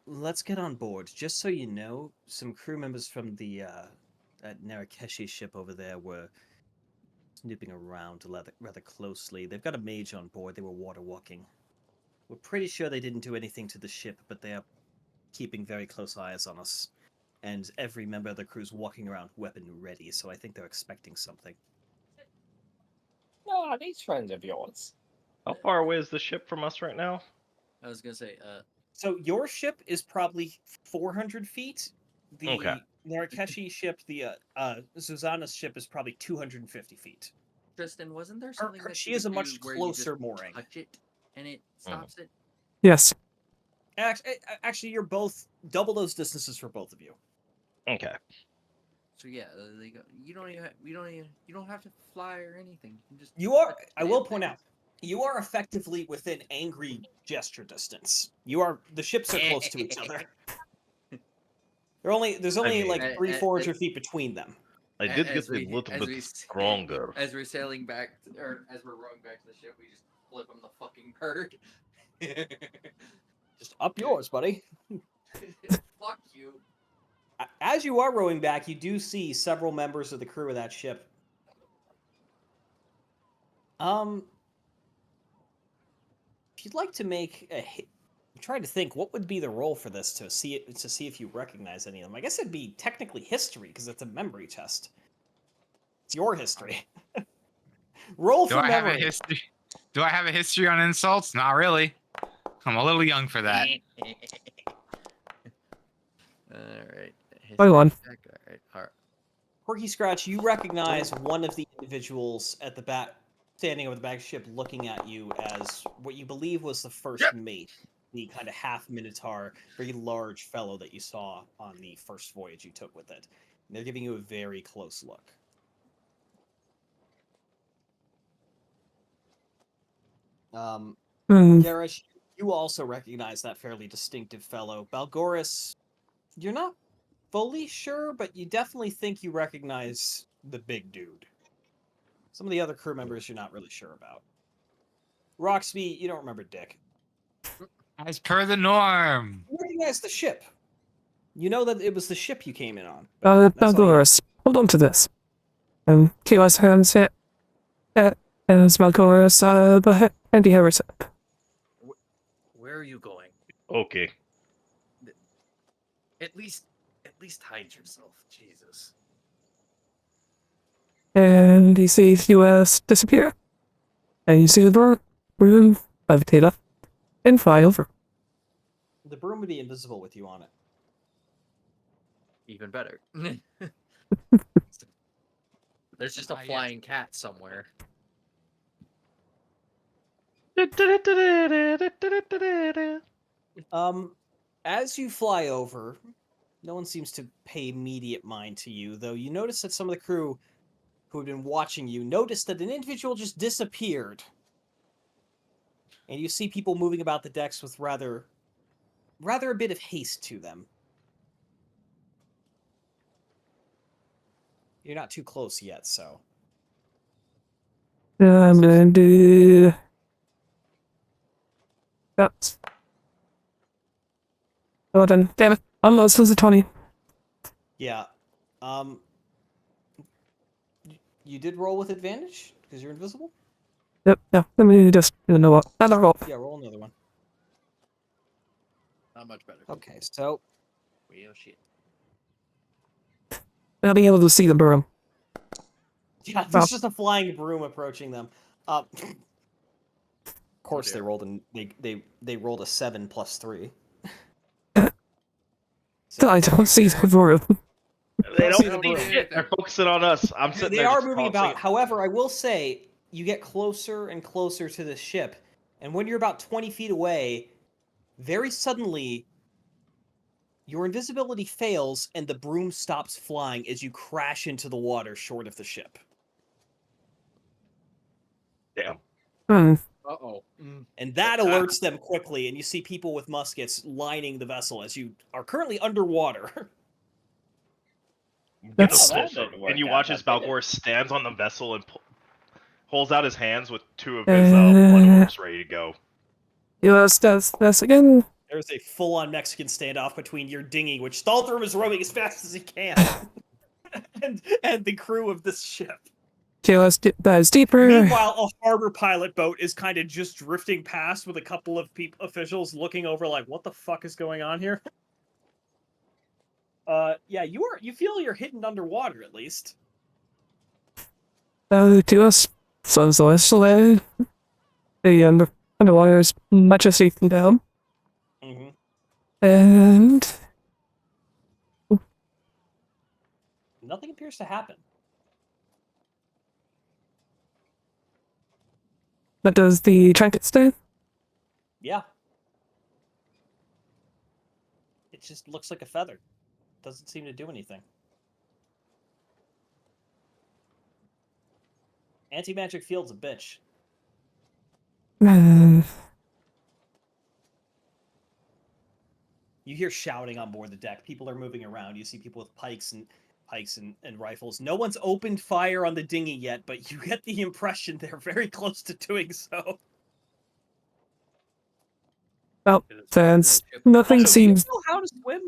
[SPEAKER 1] Let's get on board. Just so you know, some crew members from the Narakeshi ship over there were snooping around rather closely. They've got a mage on board. They were water walking. We're pretty sure they didn't do anything to the ship, but they are keeping very close eyes on us. And every member of the crew's walking around weapon ready, so I think they're expecting something.
[SPEAKER 2] No, these friends of yours.
[SPEAKER 6] How far away is the ship from us right now?
[SPEAKER 5] I was gonna say,
[SPEAKER 1] So your ship is probably 400 feet. The
[SPEAKER 6] Okay.
[SPEAKER 1] Narakeshi ship, the Susanna's ship, is probably 250 feet.
[SPEAKER 5] Tristan, wasn't there something that
[SPEAKER 1] She
[SPEAKER 5] you
[SPEAKER 1] is a
[SPEAKER 5] could
[SPEAKER 1] much
[SPEAKER 5] do where you just
[SPEAKER 1] closer mooring.
[SPEAKER 5] touch it and it stops it?
[SPEAKER 3] Yes.
[SPEAKER 1] Actually, you're both double those distances for both of you.
[SPEAKER 6] Okay.
[SPEAKER 5] So yeah, you don't have to fly or anything. You can just
[SPEAKER 1] You are.
[SPEAKER 5] touch the
[SPEAKER 1] I will
[SPEAKER 5] damn
[SPEAKER 1] point
[SPEAKER 5] thing.
[SPEAKER 1] out, you are effectively within angry gesture distance. You are. The ships are close to each other. There's only
[SPEAKER 6] mean-
[SPEAKER 1] like
[SPEAKER 5] I-
[SPEAKER 1] 400 feet between them.
[SPEAKER 6] I did
[SPEAKER 5] As
[SPEAKER 6] get a
[SPEAKER 5] we-
[SPEAKER 6] little
[SPEAKER 5] as
[SPEAKER 6] bit
[SPEAKER 5] we-
[SPEAKER 6] stronger.
[SPEAKER 5] As we're sailing back, or as we're rowing back to the ship, we just flip him the fucking bird.
[SPEAKER 1] Just up yours, buddy.
[SPEAKER 5] Fuck you.
[SPEAKER 1] As you are rowing back, you do see several members of the crew of that ship. If you'd like to make I'm trying to think what would be the role for this to see if you recognize any of them. I guess it'd be technically history because it's a memory test. It's your history. Roll
[SPEAKER 4] Do
[SPEAKER 1] for
[SPEAKER 4] I have a
[SPEAKER 1] memory.
[SPEAKER 4] history? Do I have a history on insults? Not really. I'm a little young for that.
[SPEAKER 5] Alright.
[SPEAKER 3] I won.
[SPEAKER 5] Alright.
[SPEAKER 1] Quirky Scratch, you recognize one of the individuals at the back, standing over the back of the ship, looking at you as what you believe was the first mate, the kind of half minotaur, very large fellow that you saw on the first voyage you took with it. And they're giving you a very close look. Garish, you also recognize that fairly distinctive fellow. Balgoris, you're not fully sure, but you definitely think you recognize the big dude. Some of the other crew members you're not really sure about. Roxby, you don't remember Dick.
[SPEAKER 4] As per the norm.
[SPEAKER 1] You recognize the ship. You know that it was the ship you came in on. That's all you know.
[SPEAKER 3] Balgoris, hold on to this. Kiwa's hands hit. As Balgoris, the handy Harris up.
[SPEAKER 5] Where are you going?
[SPEAKER 6] Okay.
[SPEAKER 5] At least hide yourself, Jesus.
[SPEAKER 3] And he sees US disappear. And you see the broom levitate up and fly over.
[SPEAKER 1] The broom would be invisible with you on it.
[SPEAKER 5] Even better. There's just a
[SPEAKER 4] Yes.
[SPEAKER 5] flying cat somewhere.
[SPEAKER 1] As you fly over, no one seems to pay immediate mind to you, though you notice that some of the crew who had been watching you noticed that an individual just disappeared. And you see people moving about the decks with rather a bit of haste to them. You're not too close yet, so.
[SPEAKER 3] I'm gonna do that. Well done. Damn it. I'm lost as a 20.
[SPEAKER 1] Yeah. You did roll with advantage because you're invisible?
[SPEAKER 3] Yep, yeah. Let me just, you know what? Another roll.
[SPEAKER 1] Yeah, roll another one.
[SPEAKER 5] Not much better.
[SPEAKER 1] Okay, so
[SPEAKER 5] Real shit.
[SPEAKER 3] I'll be able to see the broom.
[SPEAKER 1] yeah, there's just a flying broom approaching them. Of course, they rolled they rolled a 7 plus 3.
[SPEAKER 3] So I don't see the broom.
[SPEAKER 6] They
[SPEAKER 1] see
[SPEAKER 6] don't
[SPEAKER 1] the
[SPEAKER 6] see
[SPEAKER 1] broom.
[SPEAKER 6] shit. They're focusing on us. I'm sitting
[SPEAKER 1] They
[SPEAKER 6] there.
[SPEAKER 1] are
[SPEAKER 6] just
[SPEAKER 1] moving
[SPEAKER 6] tossing
[SPEAKER 1] about.
[SPEAKER 6] it.
[SPEAKER 1] However, I will say you get closer and closer to the ship, and when you're about 20 feet away, very suddenly your invisibility fails and the broom stops flying as you crash into the water short of the ship.
[SPEAKER 6] Damn.
[SPEAKER 5] Uh-oh.
[SPEAKER 1] And that alerts them quickly, and you see people with muskets lining the vessel as you are currently underwater.
[SPEAKER 6] Get
[SPEAKER 3] That's-
[SPEAKER 6] us closer. And you watch as Balgor stands on the vessel and holds out his hands with 2 of his blood orbs ready to go.
[SPEAKER 3] US does this again.
[SPEAKER 1] There's a full-on Mexican standoff between your dinghy, which Staltrum is rowing as fast as he can, and the crew of this ship.
[SPEAKER 3] US dives deeper.
[SPEAKER 1] Meanwhile, a harbor pilot boat is kind of just drifting past with a couple of officials looking over like, what the fuck is going on here? Yeah, you feel you're hidden underwater at least.
[SPEAKER 3] To us, so the underwater is much as safe down.
[SPEAKER 1] Mm-hmm.
[SPEAKER 3] And
[SPEAKER 1] Nothing appears to happen.
[SPEAKER 3] but does the trinket stay?
[SPEAKER 1] Yeah. It just looks like a feather. Doesn't seem to do anything. Anti-magic field's a bitch. You hear shouting on board the deck. People are moving around. You see people with pikes and rifles. No one's opened fire on the dinghy yet, but you get the impression they're very close to doing so.
[SPEAKER 3] Well, since nothing
[SPEAKER 1] Also,
[SPEAKER 3] seems,
[SPEAKER 1] do you know how to swim?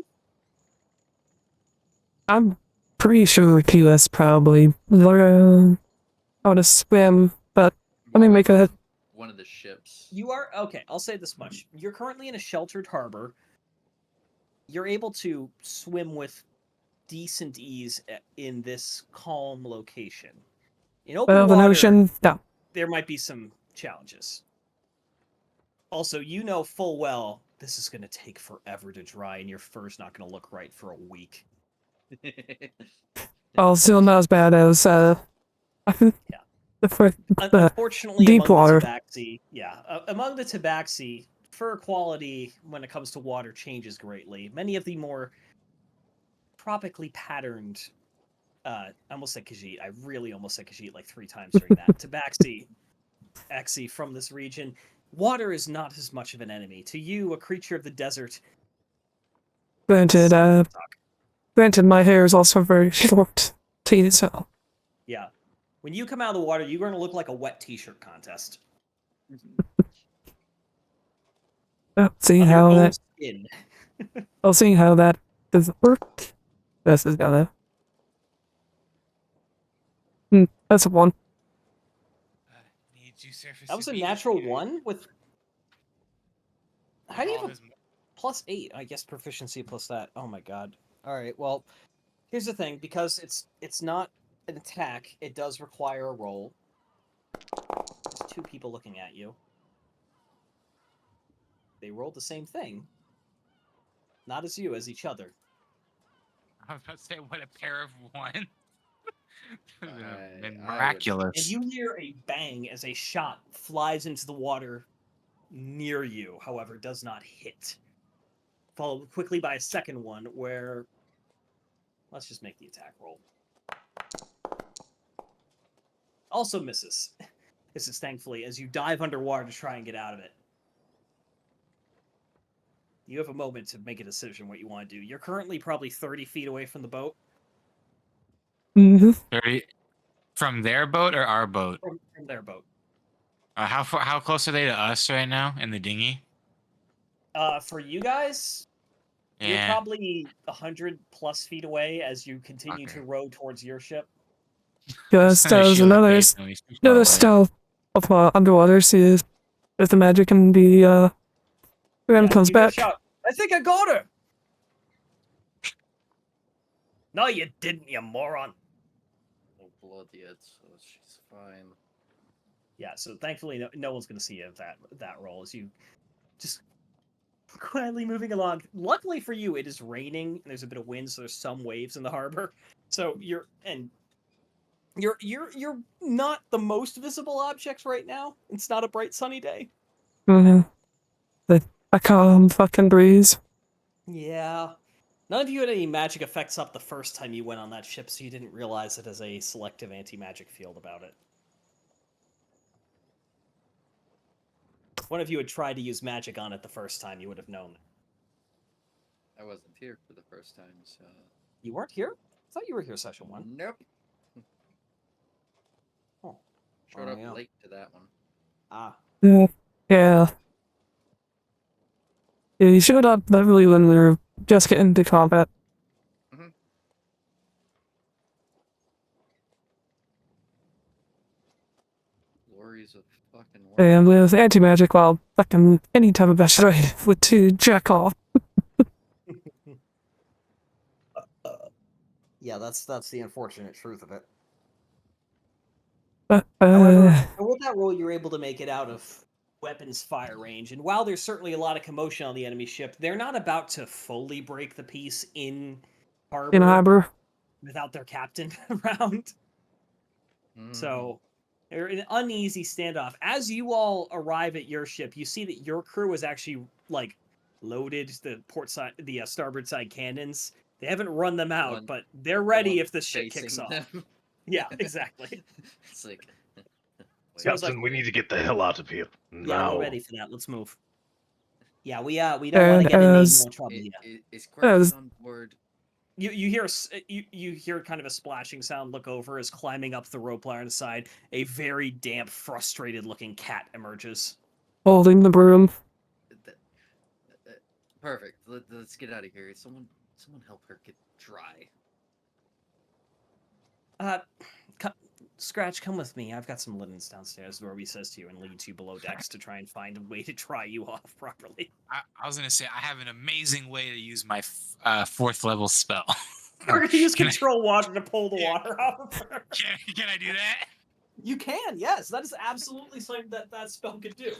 [SPEAKER 3] I'm pretty sure US probably learn how to swim, but let me make a.
[SPEAKER 5] One of the ships.
[SPEAKER 1] You are okay. I'll say this much: you're currently in a sheltered harbor. You're able to swim with decent ease in this calm location. In open
[SPEAKER 3] Well, the
[SPEAKER 1] water,
[SPEAKER 3] notion, no.
[SPEAKER 1] there might be some challenges. Also, you know full well this is going to take forever to dry, and your fur's not going to look right for a week.
[SPEAKER 3] Also not as bad as the
[SPEAKER 1] Unfortunately,
[SPEAKER 3] deep
[SPEAKER 1] among
[SPEAKER 3] water.
[SPEAKER 1] the Tabaxi, among the Tabaxi, fur quality when it comes to water changes greatly. Many of the more tropically patterned, I almost said Khajiit. I really almost said Khajiit like 3 times during that. Tabaxi from this region, water is not as much of an enemy. To you, a creature of the desert.
[SPEAKER 3] Granted,
[SPEAKER 1] some suck.
[SPEAKER 3] granted, my hair is also very short, too, so.
[SPEAKER 1] Yeah. When you come out of the water, you're going to look like a wet t-shirt contest.
[SPEAKER 3] See
[SPEAKER 1] Of your
[SPEAKER 3] how
[SPEAKER 1] own
[SPEAKER 3] that.
[SPEAKER 1] skin.
[SPEAKER 3] I'll see how that does work. This is gonna. That's a 1.
[SPEAKER 4] Need to surface
[SPEAKER 1] That was a
[SPEAKER 4] immediately.
[SPEAKER 1] natural 1 with... How do you
[SPEAKER 4] All
[SPEAKER 1] have a
[SPEAKER 4] his-
[SPEAKER 1] +8? I guess proficiency plus that. Oh my god. Alright, well, here's the thing. Because it's not an attack, it does require a roll. There's 2 people looking at you. They rolled the same thing. Not as you, as each other.
[SPEAKER 4] I was about to say, what a pair of one. Been
[SPEAKER 5] I would-
[SPEAKER 4] miraculous.
[SPEAKER 1] And you hear a bang as a shot flies into the water near you, however, does not hit. Followed quickly by a second one where... Let's just make the attack roll. Also misses. This is thankfully as you dive underwater to try and get out of it. You have a moment to make a decision what you want to do. You're currently probably 30 feet away from the boat.
[SPEAKER 3] Mm-hmm.
[SPEAKER 4] 30 from their boat or our boat?
[SPEAKER 1] From their boat.
[SPEAKER 4] How close are they to us right now in the dinghy?
[SPEAKER 1] For you guys, you're
[SPEAKER 4] Yeah.
[SPEAKER 1] probably 100 plus feet away as you continue
[SPEAKER 4] Okay.
[SPEAKER 1] to row towards your ship.
[SPEAKER 3] Just
[SPEAKER 4] Kinda
[SPEAKER 3] as
[SPEAKER 4] shield
[SPEAKER 3] another,
[SPEAKER 4] base, and we shoot
[SPEAKER 3] another
[SPEAKER 4] away.
[SPEAKER 3] style of underwater seas. If the magic can be, when
[SPEAKER 1] Yeah,
[SPEAKER 3] comes
[SPEAKER 1] you hear a
[SPEAKER 3] back.
[SPEAKER 1] shout, I think I got her! No, you didn't, you moron!
[SPEAKER 5] No blood yet, so she's fine.
[SPEAKER 1] Yeah, so thankfully no one's going to see you that roll as you just quietly moving along. Luckily for you, it is raining and there's a bit of wind, so there's some waves in the harbor. So you're not the most visible objects right now. It's not a bright sunny day.
[SPEAKER 3] Mm-hmm. A calm fucking breeze.
[SPEAKER 1] Yeah. None of you had any magic effects up the first time you went on that ship, so you didn't realize it has a selective anti-magic field about it. One of you had tried to use magic on it the first time, you would have known.
[SPEAKER 5] I wasn't here for the first time, so.
[SPEAKER 1] You weren't here? I thought you were here session 1.
[SPEAKER 5] Nope.
[SPEAKER 1] Oh.
[SPEAKER 5] Showed
[SPEAKER 1] Oh,
[SPEAKER 5] up
[SPEAKER 1] yeah.
[SPEAKER 5] late to that one.
[SPEAKER 1] Ah.
[SPEAKER 3] Yeah. Yeah, you showed up literally when we were just getting into combat.
[SPEAKER 5] Glories of fucking work.
[SPEAKER 3] And with anti-magic, well, fucking any type of extra would to jack off.
[SPEAKER 1] Yeah, that's the unfortunate truth of it.
[SPEAKER 3] But,
[SPEAKER 1] However, with that roll, you're able to make it out of weapons fire range. And while there's certainly a lot of commotion on the enemy ship, they're not about to fully break the peace in harbor,
[SPEAKER 3] in harbor.
[SPEAKER 1] without their captain around. So they're an uneasy standoff. As you all arrive at your ship, you see that your crew is actually like loaded the port side, the starboard side cannons. They haven't run them out,
[SPEAKER 5] One-
[SPEAKER 1] but they're ready
[SPEAKER 5] one
[SPEAKER 1] if the ship kicks
[SPEAKER 5] facing
[SPEAKER 1] off.
[SPEAKER 5] them.
[SPEAKER 1] Yeah, exactly.
[SPEAKER 5] It's like.
[SPEAKER 1] So it's
[SPEAKER 6] Captain, we need to get the hell out of here
[SPEAKER 1] Yeah,
[SPEAKER 6] now.
[SPEAKER 1] we're ready for that. Let's move. Yeah, we don't want to get into any more trouble yet.
[SPEAKER 5] Is Greg on board?
[SPEAKER 1] You hear you hear kind of a splashing sound. Look over as climbing up the rope ladder on the side, a very damp, frustrated-looking cat emerges.
[SPEAKER 3] Holding the broom.
[SPEAKER 5] Perfect. Let's get out of here. Someone help her get dry.
[SPEAKER 1] Scratch, come with me. I've got some linens downstairs. Dorby says to you and leads you below decks to try and find a way to dry you off properly.
[SPEAKER 4] I was gonna say I have an amazing way to use my 4th level spell.
[SPEAKER 1] You're gonna use
[SPEAKER 4] Can I-
[SPEAKER 1] control water to pull the water off of her.
[SPEAKER 4] Can I do that?
[SPEAKER 1] You can, yes. That is absolutely something that spell could do.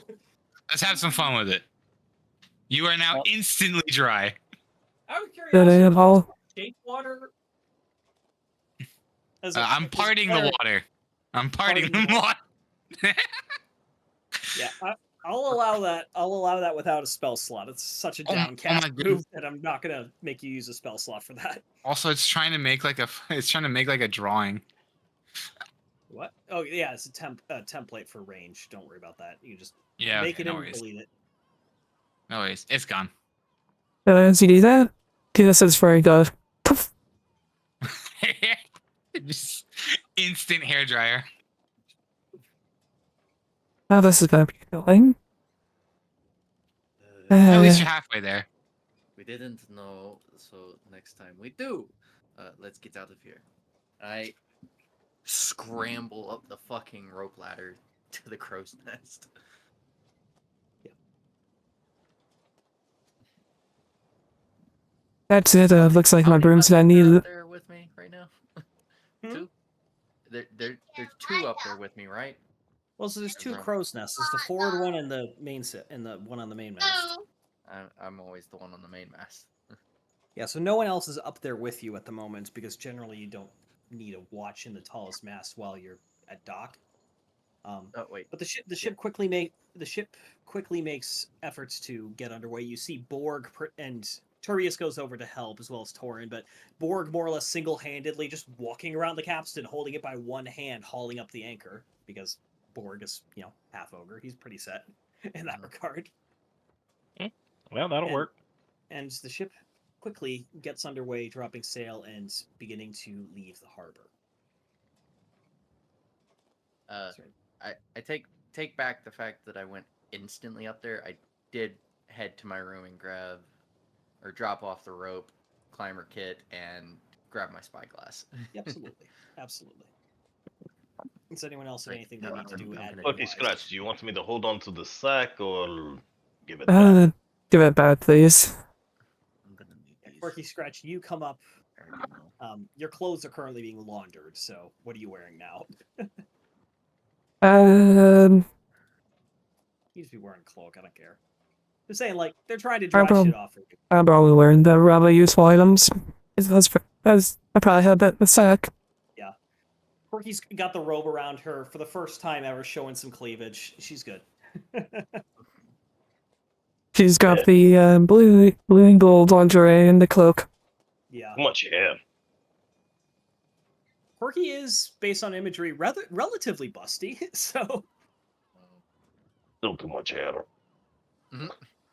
[SPEAKER 4] Let's have some fun with it. You are now instantly dry.
[SPEAKER 1] Out of
[SPEAKER 3] That
[SPEAKER 1] curiosity,
[SPEAKER 3] ain't all.
[SPEAKER 1] shake water.
[SPEAKER 4] I'm parting the water. I'm parting the water.
[SPEAKER 1] Yeah, I'll allow that. I'll allow that without a spell slot. It's such a downcast
[SPEAKER 4] my
[SPEAKER 1] move
[SPEAKER 4] goodness.
[SPEAKER 1] that I'm not gonna make you use a spell slot for that.
[SPEAKER 4] Also, it's trying to make like a drawing.
[SPEAKER 1] What? Oh yeah, it's a template for range. Don't worry about that. You just
[SPEAKER 4] Yeah,
[SPEAKER 1] Make
[SPEAKER 4] okay,
[SPEAKER 1] it
[SPEAKER 4] no
[SPEAKER 1] and
[SPEAKER 4] worries.
[SPEAKER 1] delete it.
[SPEAKER 4] No worries. It's gone.
[SPEAKER 3] As you do that, this is very good. Poof.
[SPEAKER 4] Just instant hair dryer.
[SPEAKER 3] Now this is gonna be going.
[SPEAKER 4] At least you're halfway there.
[SPEAKER 5] We didn't know, so next time we do. Let's get out of here. I scramble up the fucking rope ladder to the crow's nest.
[SPEAKER 3] That's it. Looks like
[SPEAKER 5] How
[SPEAKER 3] my
[SPEAKER 5] many
[SPEAKER 3] broom's
[SPEAKER 5] left
[SPEAKER 3] gonna
[SPEAKER 5] are
[SPEAKER 3] need.
[SPEAKER 5] out there with me right now?
[SPEAKER 1] Hmm?
[SPEAKER 5] Two. There's two up there with me, right?
[SPEAKER 1] Well, so there's two
[SPEAKER 5] No.
[SPEAKER 1] crow's nests. There's the forward one and the main and the one on the main mast.
[SPEAKER 5] I'm always the one on the main mast.
[SPEAKER 1] Yeah, so no one else is up there with you at the moment because generally you don't need a watch in the tallest mast while you're at dock.
[SPEAKER 5] Oh wait.
[SPEAKER 1] But the ship quickly makes efforts to get underway. You see Borg and Turius goes over to help as well as Torin, but Borg more or less single-handedly just walking around the capstan, holding it by one hand, hauling up the anchor because Borg is half ogre. He's pretty set in that regard.
[SPEAKER 6] Well, that'll work.
[SPEAKER 1] And the ship quickly gets underway, dropping sail and beginning to leave the harbor.
[SPEAKER 5] I take back the fact that I went instantly up there. I did head to my room and drop off the rope, climber kit, and grab my spyglass.
[SPEAKER 1] Absolutely, absolutely. Does anyone else have
[SPEAKER 5] Right,
[SPEAKER 1] anything they
[SPEAKER 5] no,
[SPEAKER 1] need to do?
[SPEAKER 5] I'm gonna
[SPEAKER 6] Okay,
[SPEAKER 5] wise.
[SPEAKER 6] Scratch, do you want me to hold on to the sack or give it back?
[SPEAKER 3] Give it back, please.
[SPEAKER 5] I'm gonna need these.
[SPEAKER 1] Quirky Scratch, you come up.
[SPEAKER 5] I already know.
[SPEAKER 1] Your clothes are currently being laundered, so what are you wearing now? You just be wearing a cloak, I don't care. Just saying, like, they're trying to dry shit off for you.
[SPEAKER 3] I'm probably wearing the rather useful items. As I probably had that in the sack.
[SPEAKER 1] Yeah. Quirky's got the robe around her for the first time ever, showing some cleavage. She's good.
[SPEAKER 3] She's got the blue and gold lingerie and the cloak.
[SPEAKER 1] Yeah.
[SPEAKER 6] How much hair?
[SPEAKER 1] Quirky is, based on imagery, relatively busty, so...
[SPEAKER 6] Still too much hair.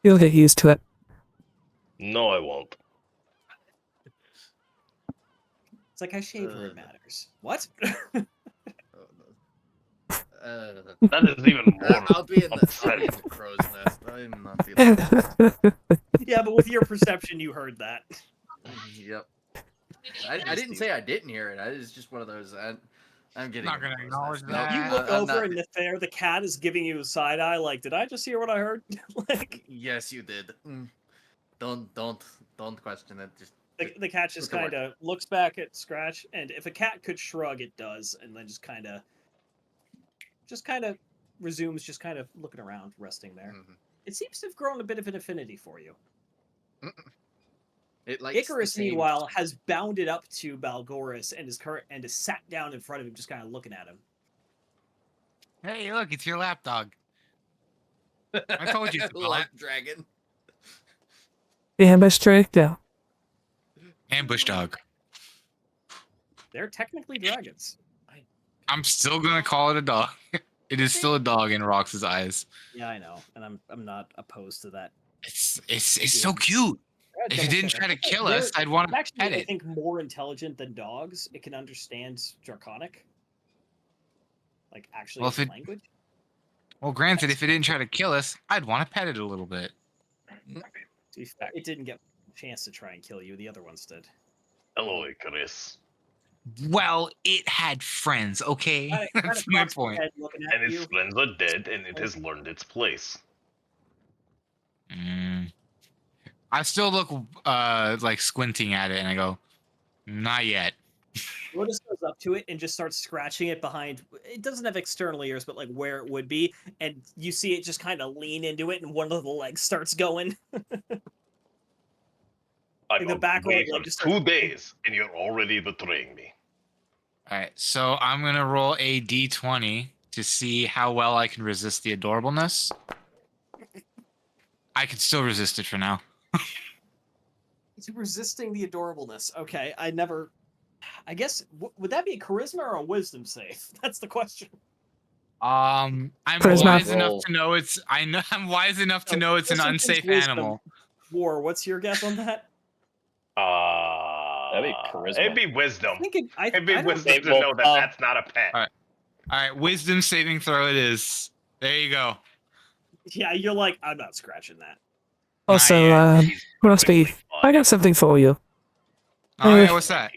[SPEAKER 3] You'll get used to it.
[SPEAKER 6] No, I won't.
[SPEAKER 1] It's like I shave where it matters. What?
[SPEAKER 6] That is even more.
[SPEAKER 5] I'll be in the crow's nest. I'm not feeling that.
[SPEAKER 1] Yeah, but with your perception, you heard that.
[SPEAKER 5] Yep. I didn't say I didn't hear it. It's just one of those. I'm getting.
[SPEAKER 4] Not gonna acknowledge
[SPEAKER 5] No,
[SPEAKER 4] that.
[SPEAKER 1] You look
[SPEAKER 5] I'm
[SPEAKER 1] over
[SPEAKER 5] not-
[SPEAKER 1] and the cat is giving you a side eye like, did I just hear what I heard? Like,
[SPEAKER 5] Yes, you did. Don't question it. Just
[SPEAKER 1] the cat just
[SPEAKER 5] Look at
[SPEAKER 1] kind of looks back at Scratch, and if a cat could shrug, it does, and then just kind of resumes just kind of looking around, resting there.
[SPEAKER 5] Mhm.
[SPEAKER 1] It seems to have grown a bit of an affinity for you.
[SPEAKER 5] It likes
[SPEAKER 1] Icarus,
[SPEAKER 5] the same-
[SPEAKER 1] meanwhile, has bounded up to Balgoris and is sat down in front of him, just kind of looking at him.
[SPEAKER 4] Hey, look, it's your lapdog. I told you to smell
[SPEAKER 5] Love
[SPEAKER 4] it.
[SPEAKER 5] dragon.
[SPEAKER 3] The ambush trick, yeah.
[SPEAKER 4] Ambush dog.
[SPEAKER 1] They're technically dragons.
[SPEAKER 4] I'm still gonna call it a dog. It is still a dog in Rox's eyes.
[SPEAKER 1] Yeah, I know, and I'm not opposed to that.
[SPEAKER 4] It's so cute. If it didn't try to kill us, I'd want to
[SPEAKER 1] Actually,
[SPEAKER 4] pet
[SPEAKER 1] I
[SPEAKER 4] it.
[SPEAKER 1] think more intelligent than dogs. It can understand Draconic, like actually
[SPEAKER 4] Well,
[SPEAKER 1] as
[SPEAKER 4] if
[SPEAKER 1] a language.
[SPEAKER 4] Well, granted, if it didn't try to kill us, I'd want to pet it a little bit.
[SPEAKER 1] To be fair, it didn't get a chance to try and kill you. The other ones did.
[SPEAKER 6] Hello, Icarus.
[SPEAKER 4] Well, it had friends, okay? That's my point.
[SPEAKER 1] Looking at
[SPEAKER 6] And its
[SPEAKER 1] you.
[SPEAKER 6] friends are dead, and it has learned its place.
[SPEAKER 4] I still look like squinting at it, and I go, "Not yet."
[SPEAKER 1] Lotus goes up to it and just starts scratching it behind. It doesn't have external ears, but like where it would be, and you see it just kind of lean into it, and one of the legs starts going.
[SPEAKER 6] I've
[SPEAKER 1] the back
[SPEAKER 6] been
[SPEAKER 1] leg
[SPEAKER 6] waiting
[SPEAKER 1] just
[SPEAKER 6] for
[SPEAKER 1] starts-
[SPEAKER 6] 2 days, and you're already betraying me.
[SPEAKER 4] All right, so I'm gonna roll a d20 to see how well I can resist the adorableness. I can still resist it for now.
[SPEAKER 1] It's resisting the adorableness. Okay, I guess would that be a charisma or a wisdom save? That's the question.
[SPEAKER 4] I'm
[SPEAKER 3] Charisma.
[SPEAKER 4] wise enough
[SPEAKER 2] Roll.
[SPEAKER 4] to know it's. I'm wise enough to
[SPEAKER 1] So,
[SPEAKER 4] know it's an
[SPEAKER 1] just in case
[SPEAKER 4] unsafe
[SPEAKER 1] wisdom-
[SPEAKER 4] animal.
[SPEAKER 1] War, what's your guess on that?
[SPEAKER 2] That'd be charisma.
[SPEAKER 6] It'd be
[SPEAKER 1] I
[SPEAKER 6] wisdom.
[SPEAKER 1] think
[SPEAKER 6] It'd be
[SPEAKER 1] I don't
[SPEAKER 6] wisdom
[SPEAKER 2] think-
[SPEAKER 6] to
[SPEAKER 2] well,
[SPEAKER 6] know that that's not a pet.
[SPEAKER 4] Alright. All right, wisdom saving throw it is. There you go.
[SPEAKER 1] Yeah, you're like, I'm not scratching that.
[SPEAKER 3] Also,
[SPEAKER 4] yeah.
[SPEAKER 6] She's
[SPEAKER 3] Rusty,
[SPEAKER 6] quickly
[SPEAKER 3] I got something for you.
[SPEAKER 4] Oh yeah, what's that?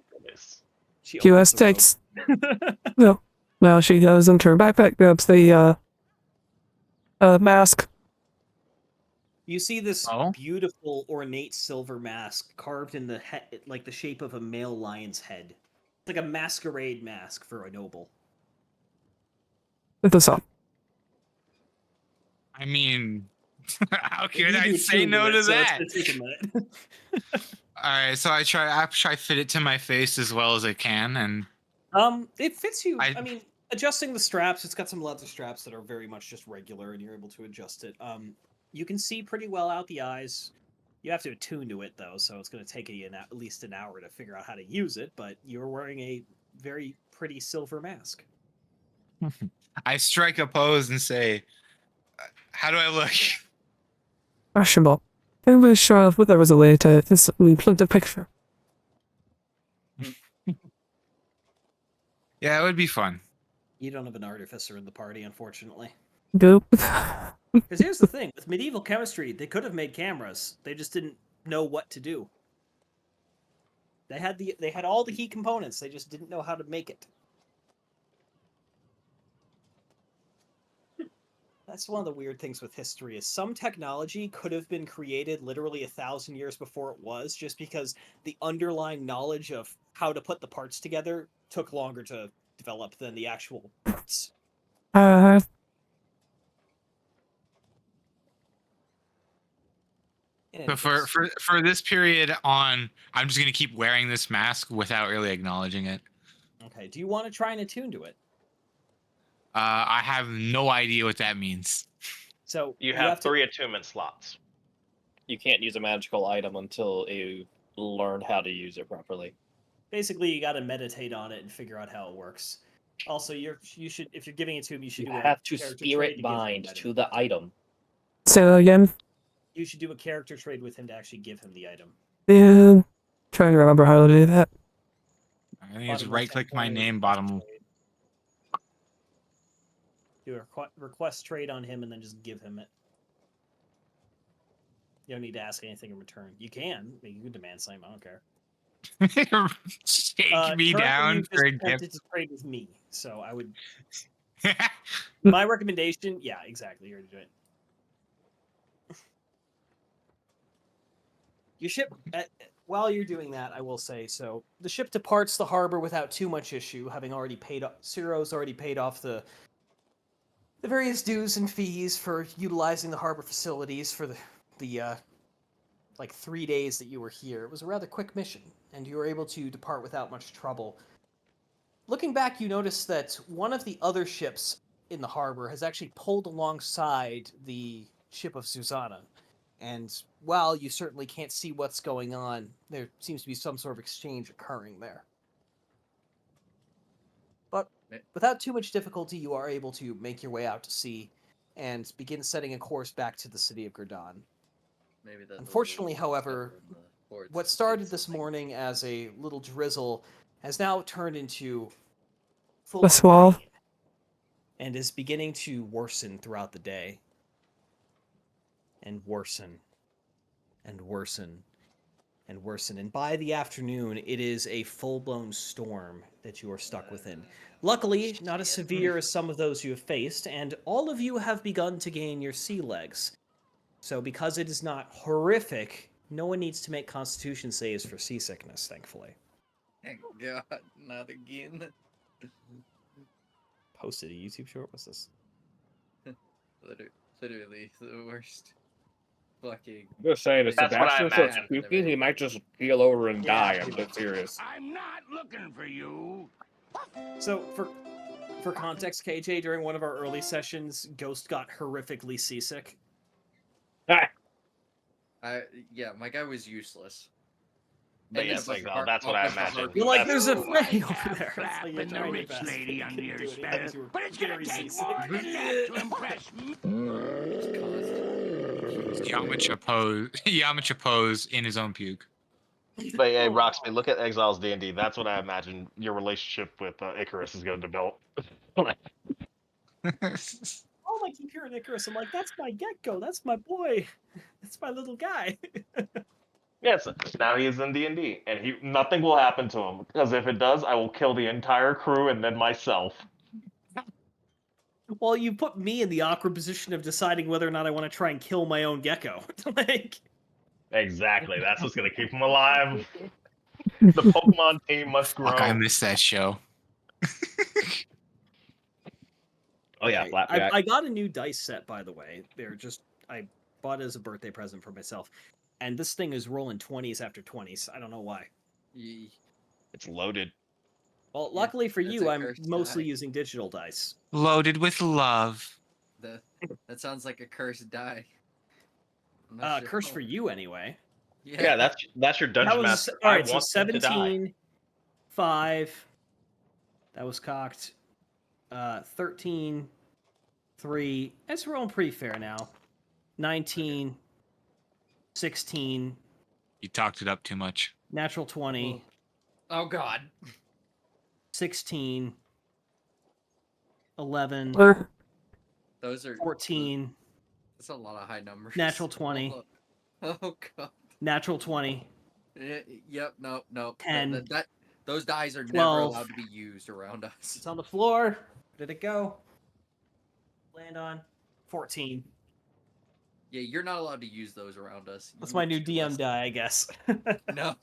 [SPEAKER 1] She
[SPEAKER 3] US
[SPEAKER 1] opens the robe.
[SPEAKER 3] takes. Well, she goes into her backpack, grabs the mask.
[SPEAKER 1] You see this
[SPEAKER 4] Oh?
[SPEAKER 1] beautiful, ornate silver mask carved in the like the shape of a male lion's head. It's like a masquerade mask for a noble.
[SPEAKER 3] With this up.
[SPEAKER 4] I mean, how
[SPEAKER 1] You
[SPEAKER 4] could I
[SPEAKER 1] do
[SPEAKER 4] say
[SPEAKER 1] attune
[SPEAKER 4] no
[SPEAKER 1] it,
[SPEAKER 4] to
[SPEAKER 1] so
[SPEAKER 4] that?
[SPEAKER 1] It's gonna take a minute.
[SPEAKER 4] All right, so I try to fit it to my face as well as I can, and
[SPEAKER 1] It fits you.
[SPEAKER 4] I-
[SPEAKER 1] I mean, adjusting the straps, it's got some leather straps that are very much just regular, and you're able to adjust it. You can see pretty well out the eyes. You have to attune to it though, so it's going to take you at least an hour to figure out how to use it. But you're wearing a very pretty silver mask.
[SPEAKER 4] I strike a pose and say, "How do I look?"
[SPEAKER 3] Fashionable. I was sure if there was a way to instantly print a picture.
[SPEAKER 4] Yeah, it would be fun.
[SPEAKER 1] You don't have an artificer in the party, unfortunately.
[SPEAKER 3] Nope.
[SPEAKER 1] Because here's the thing: with medieval chemistry, they could have made cameras. They just didn't know what to do. They had all the key components. They just didn't know how to make it. That's one of the weird things with history is some technology could have been created literally 1,000 years before it was, just because the underlying knowledge of how to put the parts together took longer to develop than the actual parts.
[SPEAKER 3] Uh,
[SPEAKER 1] In any
[SPEAKER 4] So for this period on, I'm just gonna keep wearing this mask without really acknowledging it.
[SPEAKER 1] okay, do you want to try and attune to it?
[SPEAKER 4] I have no idea what that means.
[SPEAKER 1] So
[SPEAKER 6] You have
[SPEAKER 1] to,
[SPEAKER 6] 3 attunement slots.
[SPEAKER 2] You can't use a magical item until you learn how to use it properly.
[SPEAKER 1] basically you got to meditate on it and figure out how it works. Also, you should if you're giving it to him, you should
[SPEAKER 2] You
[SPEAKER 1] do
[SPEAKER 2] have
[SPEAKER 1] a
[SPEAKER 2] to
[SPEAKER 1] character trade
[SPEAKER 2] spirit
[SPEAKER 1] to give him
[SPEAKER 2] bind
[SPEAKER 1] that
[SPEAKER 2] to
[SPEAKER 1] item.
[SPEAKER 2] the item.
[SPEAKER 3] say that again.
[SPEAKER 1] You should do a character trade with him to actually give him the item.
[SPEAKER 3] Yeah. Trying to remember how to do that.
[SPEAKER 4] I think it's
[SPEAKER 1] Bottom
[SPEAKER 4] right
[SPEAKER 1] left-hand
[SPEAKER 4] click my
[SPEAKER 1] corner,
[SPEAKER 4] name,
[SPEAKER 1] request
[SPEAKER 4] bottom.
[SPEAKER 1] trade. Do a request trade on him and then just give him it. You don't need to ask anything in return. You can. You can demand something. I don't care.
[SPEAKER 4] Shake
[SPEAKER 1] Currently
[SPEAKER 4] me down
[SPEAKER 1] you
[SPEAKER 4] for a
[SPEAKER 1] just
[SPEAKER 4] gift.
[SPEAKER 1] attempted to trade with me, so I would. My recommendation, yeah, exactly. You're doing it. Your ship. While you're doing that, I will say so. The ship departs the harbor without too much issue, having already paid off. Ciro's already paid off the various dues and fees for utilizing the harbor facilities for the like 3 days that you were here. It was a rather quick mission, and you were able to depart without much trouble. Looking back, you notice that one of the other ships in the harbor has actually pulled alongside the ship of Susanna. And while you certainly can't see what's going on, there seems to be some sort of exchange occurring there. But without too much difficulty, you are able to make your way out to sea and begin setting a course back to the city of Gerdon.
[SPEAKER 5] Maybe that's
[SPEAKER 1] Unfortunately, however, what started this morning as a little drizzle has now turned into full
[SPEAKER 3] A squall.
[SPEAKER 1] rain and is beginning to worsen throughout the day. And worsen. And worsen. And worsen. And by the afternoon, it is a full-blown storm that you are stuck within. Luckily, not as severe as some of those you have faced, and all of you have begun to gain your sea legs. So because it is not horrific, no one needs to make constitution saves for seasickness, thankfully.
[SPEAKER 5] Thank God, not again.
[SPEAKER 1] Posted a YouTube short? What's this?
[SPEAKER 5] Literally the worst. Fucking.
[SPEAKER 2] Just saying, if
[SPEAKER 6] That's what I
[SPEAKER 2] Sebastian starts
[SPEAKER 6] imagined.
[SPEAKER 2] puking, he might just keel over and
[SPEAKER 1] Yeah.
[SPEAKER 2] die. I'm dead serious.
[SPEAKER 7] I'm not looking for you.
[SPEAKER 1] So, for context, KJ, during one of our early sessions, Ghost got horrifically seasick.
[SPEAKER 2] Ah,
[SPEAKER 5] Yeah, my guy was useless.
[SPEAKER 6] But
[SPEAKER 5] And
[SPEAKER 6] yes,
[SPEAKER 5] then
[SPEAKER 6] Exile, that's what I imagine.
[SPEAKER 1] You're like,
[SPEAKER 6] That's-
[SPEAKER 1] there's a thing
[SPEAKER 7] I
[SPEAKER 1] over
[SPEAKER 7] have
[SPEAKER 1] there. It's like
[SPEAKER 7] slapping
[SPEAKER 1] you're
[SPEAKER 7] the
[SPEAKER 1] trying your
[SPEAKER 7] rich
[SPEAKER 1] best.
[SPEAKER 7] lady under your
[SPEAKER 1] Do it
[SPEAKER 7] spell,
[SPEAKER 1] because you were
[SPEAKER 7] but it's gonna
[SPEAKER 1] very
[SPEAKER 7] take
[SPEAKER 1] seasick.
[SPEAKER 7] more than that to impress me.
[SPEAKER 5] Just constant.
[SPEAKER 4] Yamcha pose in his own puke.
[SPEAKER 6] But hey, Roxby, look at Exile's D&D. That's what I imagine your relationship with Icarus is going to develop.
[SPEAKER 1] Oh, I keep hearing Icarus. I'm like, that's my gecko. That's my boy. That's my little guy.
[SPEAKER 6] Yes, now he is in D&D, and nothing will happen to him, because if it does, I will kill the entire crew and then myself.
[SPEAKER 1] Well, you put me in the awkward position of deciding whether or not I want to try and kill my own gecko. Like,
[SPEAKER 6] Exactly, that's what's going to keep him alive. The Pokemon team must grow.
[SPEAKER 4] Fuck, I missed that show.
[SPEAKER 6] Oh yeah,
[SPEAKER 1] okay,
[SPEAKER 6] Flapjack.
[SPEAKER 1] I got a new dice set, by the way. I bought it as a birthday present for myself, and this thing is rolling 20s after 20s. I don't know why.
[SPEAKER 6] It's loaded.
[SPEAKER 1] Well,
[SPEAKER 5] Yeah,
[SPEAKER 1] luckily for
[SPEAKER 5] it's
[SPEAKER 1] you,
[SPEAKER 5] a
[SPEAKER 1] I'm
[SPEAKER 5] cursed
[SPEAKER 1] mostly
[SPEAKER 5] die.
[SPEAKER 1] using digital dice.
[SPEAKER 4] Loaded with love.
[SPEAKER 5] That sounds like a cursed die. I'm not sure.
[SPEAKER 1] Curse for you anyway.
[SPEAKER 6] Yeah, that's your dungeon
[SPEAKER 1] That was
[SPEAKER 6] master.
[SPEAKER 1] all
[SPEAKER 6] I
[SPEAKER 1] right. So
[SPEAKER 6] want them to die.
[SPEAKER 1] 17, 5. That was cocked. 13, 3. It's rolling pretty fair now. 19, 16,
[SPEAKER 4] You talked it up too much.
[SPEAKER 1] natural 20,
[SPEAKER 5] Oh God.
[SPEAKER 1] 16, 11,
[SPEAKER 5] Those are
[SPEAKER 1] 14,
[SPEAKER 5] That's a lot of high numbers.
[SPEAKER 1] natural 20,
[SPEAKER 5] Oh God.
[SPEAKER 1] natural 20,
[SPEAKER 5] Yep. No. No.
[SPEAKER 1] 10,
[SPEAKER 5] Those dies are never
[SPEAKER 1] 12.
[SPEAKER 5] allowed to be used around us.
[SPEAKER 1] It's on the floor. Did it go? Land on 14.
[SPEAKER 5] Yeah, you're not allowed to use those around us.
[SPEAKER 1] That's
[SPEAKER 5] You
[SPEAKER 1] my
[SPEAKER 5] would
[SPEAKER 1] new
[SPEAKER 5] kill us.
[SPEAKER 1] DM die, I guess.
[SPEAKER 5] No,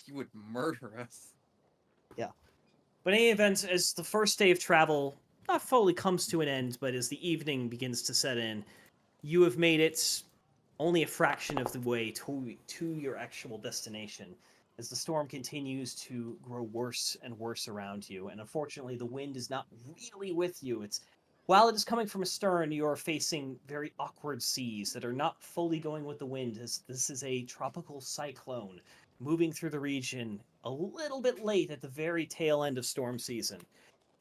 [SPEAKER 5] you would murder us.
[SPEAKER 1] But in any event, as the first day of travel not fully comes to an end, but as the evening begins to set in, you have made it only a fraction of the way to your actual destination, as the storm continues to grow worse and worse around you. And unfortunately, the wind is not really with you. While it is coming from astern, you are facing very awkward seas that are not fully going with the wind, as this is a tropical cyclone moving through the region a little bit late at the very tail end of storm season,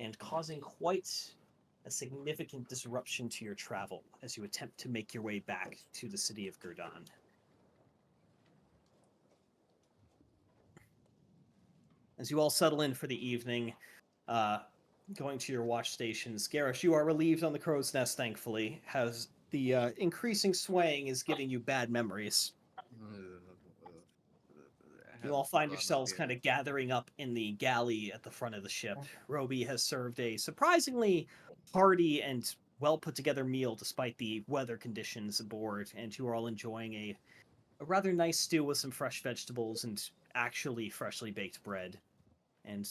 [SPEAKER 1] and causing quite a significant disruption to your travel as you attempt to make your way back to the city of Gurdon. As you all settle in for the evening, going to your watch stations, Garrosh, you are relieved on the crow's nest, thankfully, as the increasing swaying is giving you bad memories. You all find yourselves kind of gathering up in the galley at the front of the ship. Roby has served a surprisingly hearty and well put together meal despite the weather conditions aboard, and you are all enjoying a rather nice stew with some fresh vegetables and actually freshly baked bread. And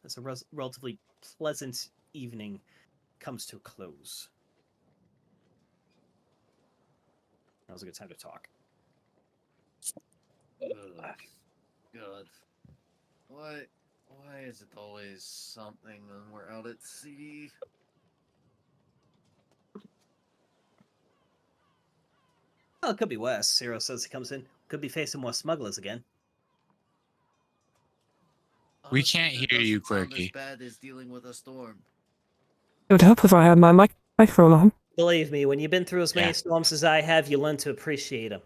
[SPEAKER 1] as a relatively pleasant evening comes to a close. That was a good time to talk.
[SPEAKER 5] God. Why is it always something when we're out at sea?
[SPEAKER 1] Well, it could be worse, Zero says he comes in. Could be facing more smugglers again.
[SPEAKER 4] We
[SPEAKER 5] Honestly,
[SPEAKER 4] can't
[SPEAKER 5] that
[SPEAKER 4] hear you,
[SPEAKER 5] doesn't sound
[SPEAKER 4] Quirky.
[SPEAKER 5] as bad as dealing with a storm.
[SPEAKER 3] It would help if I had my microphone on.
[SPEAKER 1] Believe me, when you've been through as many
[SPEAKER 4] Yeah.
[SPEAKER 1] storms as I have, you learn to appreciate them.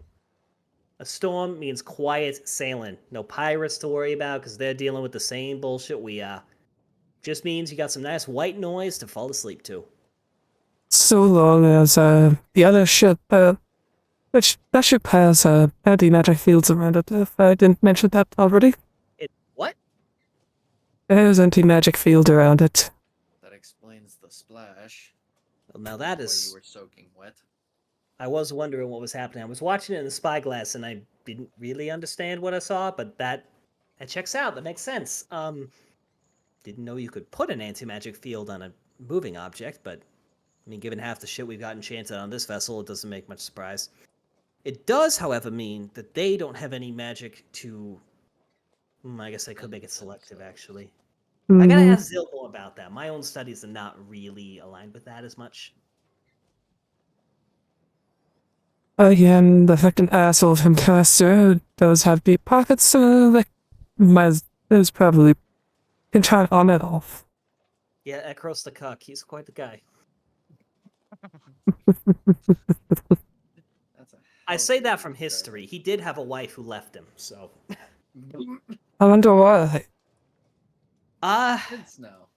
[SPEAKER 1] A storm means quiet sailing. No pirates to worry about because they're dealing with the same bullshit we are. Just means you got some nice white noise to fall asleep to.
[SPEAKER 3] So long as the other ship, that ship has anti-magic fields around it, if I didn't mention that already.
[SPEAKER 1] What?
[SPEAKER 3] There's anti-magic field around it.
[SPEAKER 5] That explains the splash.
[SPEAKER 1] Well, now that
[SPEAKER 5] Why
[SPEAKER 1] is...
[SPEAKER 5] you were soaking wet.
[SPEAKER 1] I was wondering what was happening. I was watching it in the spyglass and I didn't really understand what I saw, but that checks out. That makes sense. Didn't know you could put an anti-magic field on a moving object, but I mean, given half the shit we've got enchanted on this vessel, it doesn't make much surprise. It does, however, mean that they don't have any magic to... I guess I could make it selective, actually. I gotta ask Zilbo about that. My own studies are not really aligned with that as much.
[SPEAKER 3] Again, the fucking asshole from Caster does have deep pockets, that There's probably can try on it off.
[SPEAKER 1] Yeah, Ekros the Cuck. He's quite the guy.
[SPEAKER 5] That's a
[SPEAKER 1] I
[SPEAKER 5] hell
[SPEAKER 1] say
[SPEAKER 5] of a
[SPEAKER 1] that from
[SPEAKER 5] descriptor.
[SPEAKER 1] history. He did have a wife who left him, so.
[SPEAKER 3] I wonder why.
[SPEAKER 5] Kids now.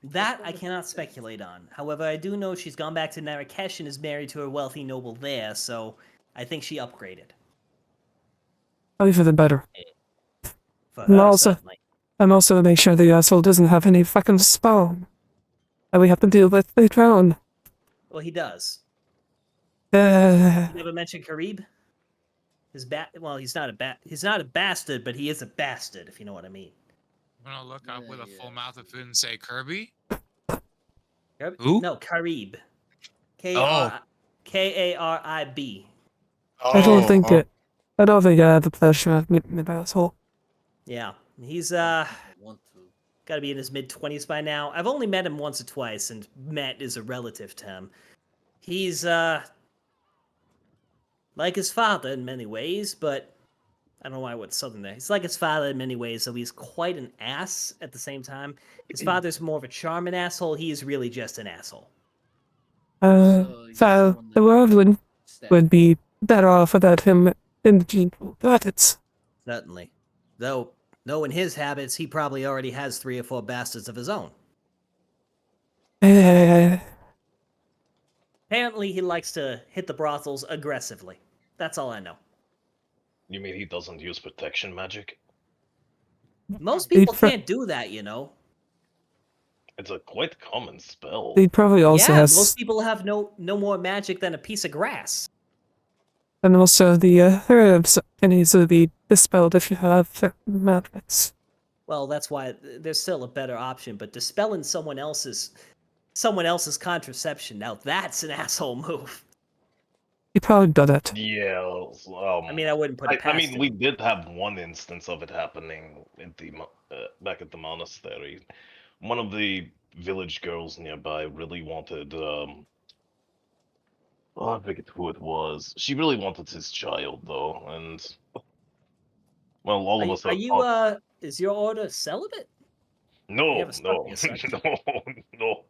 [SPEAKER 1] That I cannot speculate on. However, I do know she's gone back to Marrakesh and is married to a wealthy noble there, so I think she upgraded.
[SPEAKER 3] Probably for the better.
[SPEAKER 1] For
[SPEAKER 3] And
[SPEAKER 1] her,
[SPEAKER 3] also-
[SPEAKER 1] certainly.
[SPEAKER 3] And also make sure the asshole doesn't have any fucking spawn that we have to deal with later on.
[SPEAKER 1] Well, he does.
[SPEAKER 3] Uh,
[SPEAKER 1] You never mentioned Karib? Well, he's not a bastard, but he is a bastard, if you know what I mean.
[SPEAKER 4] I'm gonna look up with a
[SPEAKER 5] Yeah,
[SPEAKER 4] full
[SPEAKER 5] yeah.
[SPEAKER 4] mouth of food and say Kirby.
[SPEAKER 1] Karib?
[SPEAKER 4] Who?
[SPEAKER 1] No, Karib.
[SPEAKER 4] Oh.
[SPEAKER 1] Karib.
[SPEAKER 3] I don't
[SPEAKER 4] Oh,
[SPEAKER 3] think I have the pleasure of meeting the asshole.
[SPEAKER 1] Yeah, he's
[SPEAKER 5] I want to.
[SPEAKER 1] got to be in his mid-20s by now. I've only met him once or twice, and Matt is a relative to him. He's like his father in many ways, but I don't know why I went southern there. He's like his father in many ways, so he's quite an ass at the same time. His father's more of a charming asshole. He is really just an asshole.
[SPEAKER 5] So, he's
[SPEAKER 3] So
[SPEAKER 5] someone
[SPEAKER 3] the
[SPEAKER 5] that
[SPEAKER 3] world
[SPEAKER 5] stab.
[SPEAKER 3] would be better off without him in the gene pool. But it's
[SPEAKER 1] Certainly. Though, knowing his habits, he probably already has 3 or 4 bastards of his own.
[SPEAKER 3] uh,
[SPEAKER 1] Apparently, he likes to hit the brothels aggressively. That's all I know.
[SPEAKER 6] You mean he doesn't use protection magic?
[SPEAKER 1] Most
[SPEAKER 3] He'd
[SPEAKER 1] people
[SPEAKER 3] pro-
[SPEAKER 1] can't do that, you know.
[SPEAKER 6] It's a quite common spell.
[SPEAKER 3] he probably also
[SPEAKER 1] Yeah,
[SPEAKER 3] has,
[SPEAKER 1] most people have no more magic than a piece of grass.
[SPEAKER 3] and also the herbs can easily be dispelled if you have certain magics.
[SPEAKER 1] Well, that's why there's still a better option, but dispelling someone else's contraception, now that's an asshole move.
[SPEAKER 3] He probably did it.
[SPEAKER 6] Yeah.
[SPEAKER 1] I mean, I wouldn't put it past
[SPEAKER 6] I mean,
[SPEAKER 1] him.
[SPEAKER 6] we did have one instance of it happening at the back at the monastery. One of the village girls nearby really wanted. I forget who it was. She really wanted his child, though, and well, all of us
[SPEAKER 1] Are
[SPEAKER 6] are.
[SPEAKER 1] you is your order celibate? you
[SPEAKER 6] No,
[SPEAKER 1] have a
[SPEAKER 6] no,
[SPEAKER 1] stuffy sect?
[SPEAKER 6] no,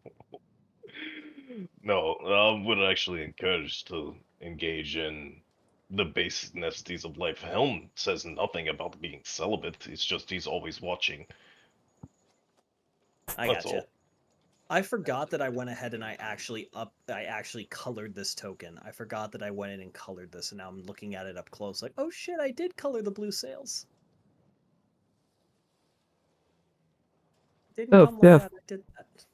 [SPEAKER 6] no, no. We're actually encouraged to engage in the basic necessities of life. Helm says nothing about being celibate. It's just he's always watching.
[SPEAKER 1] I
[SPEAKER 6] That's
[SPEAKER 1] gotcha.
[SPEAKER 6] all.
[SPEAKER 1] I forgot that I went ahead and I actually colored this token. I forgot that I went in and colored this, and now I'm looking at it up close like, oh shit, I did color the blue sails. Didn't
[SPEAKER 3] Oh,
[SPEAKER 1] come like
[SPEAKER 3] yeah.
[SPEAKER 1] that. I did that.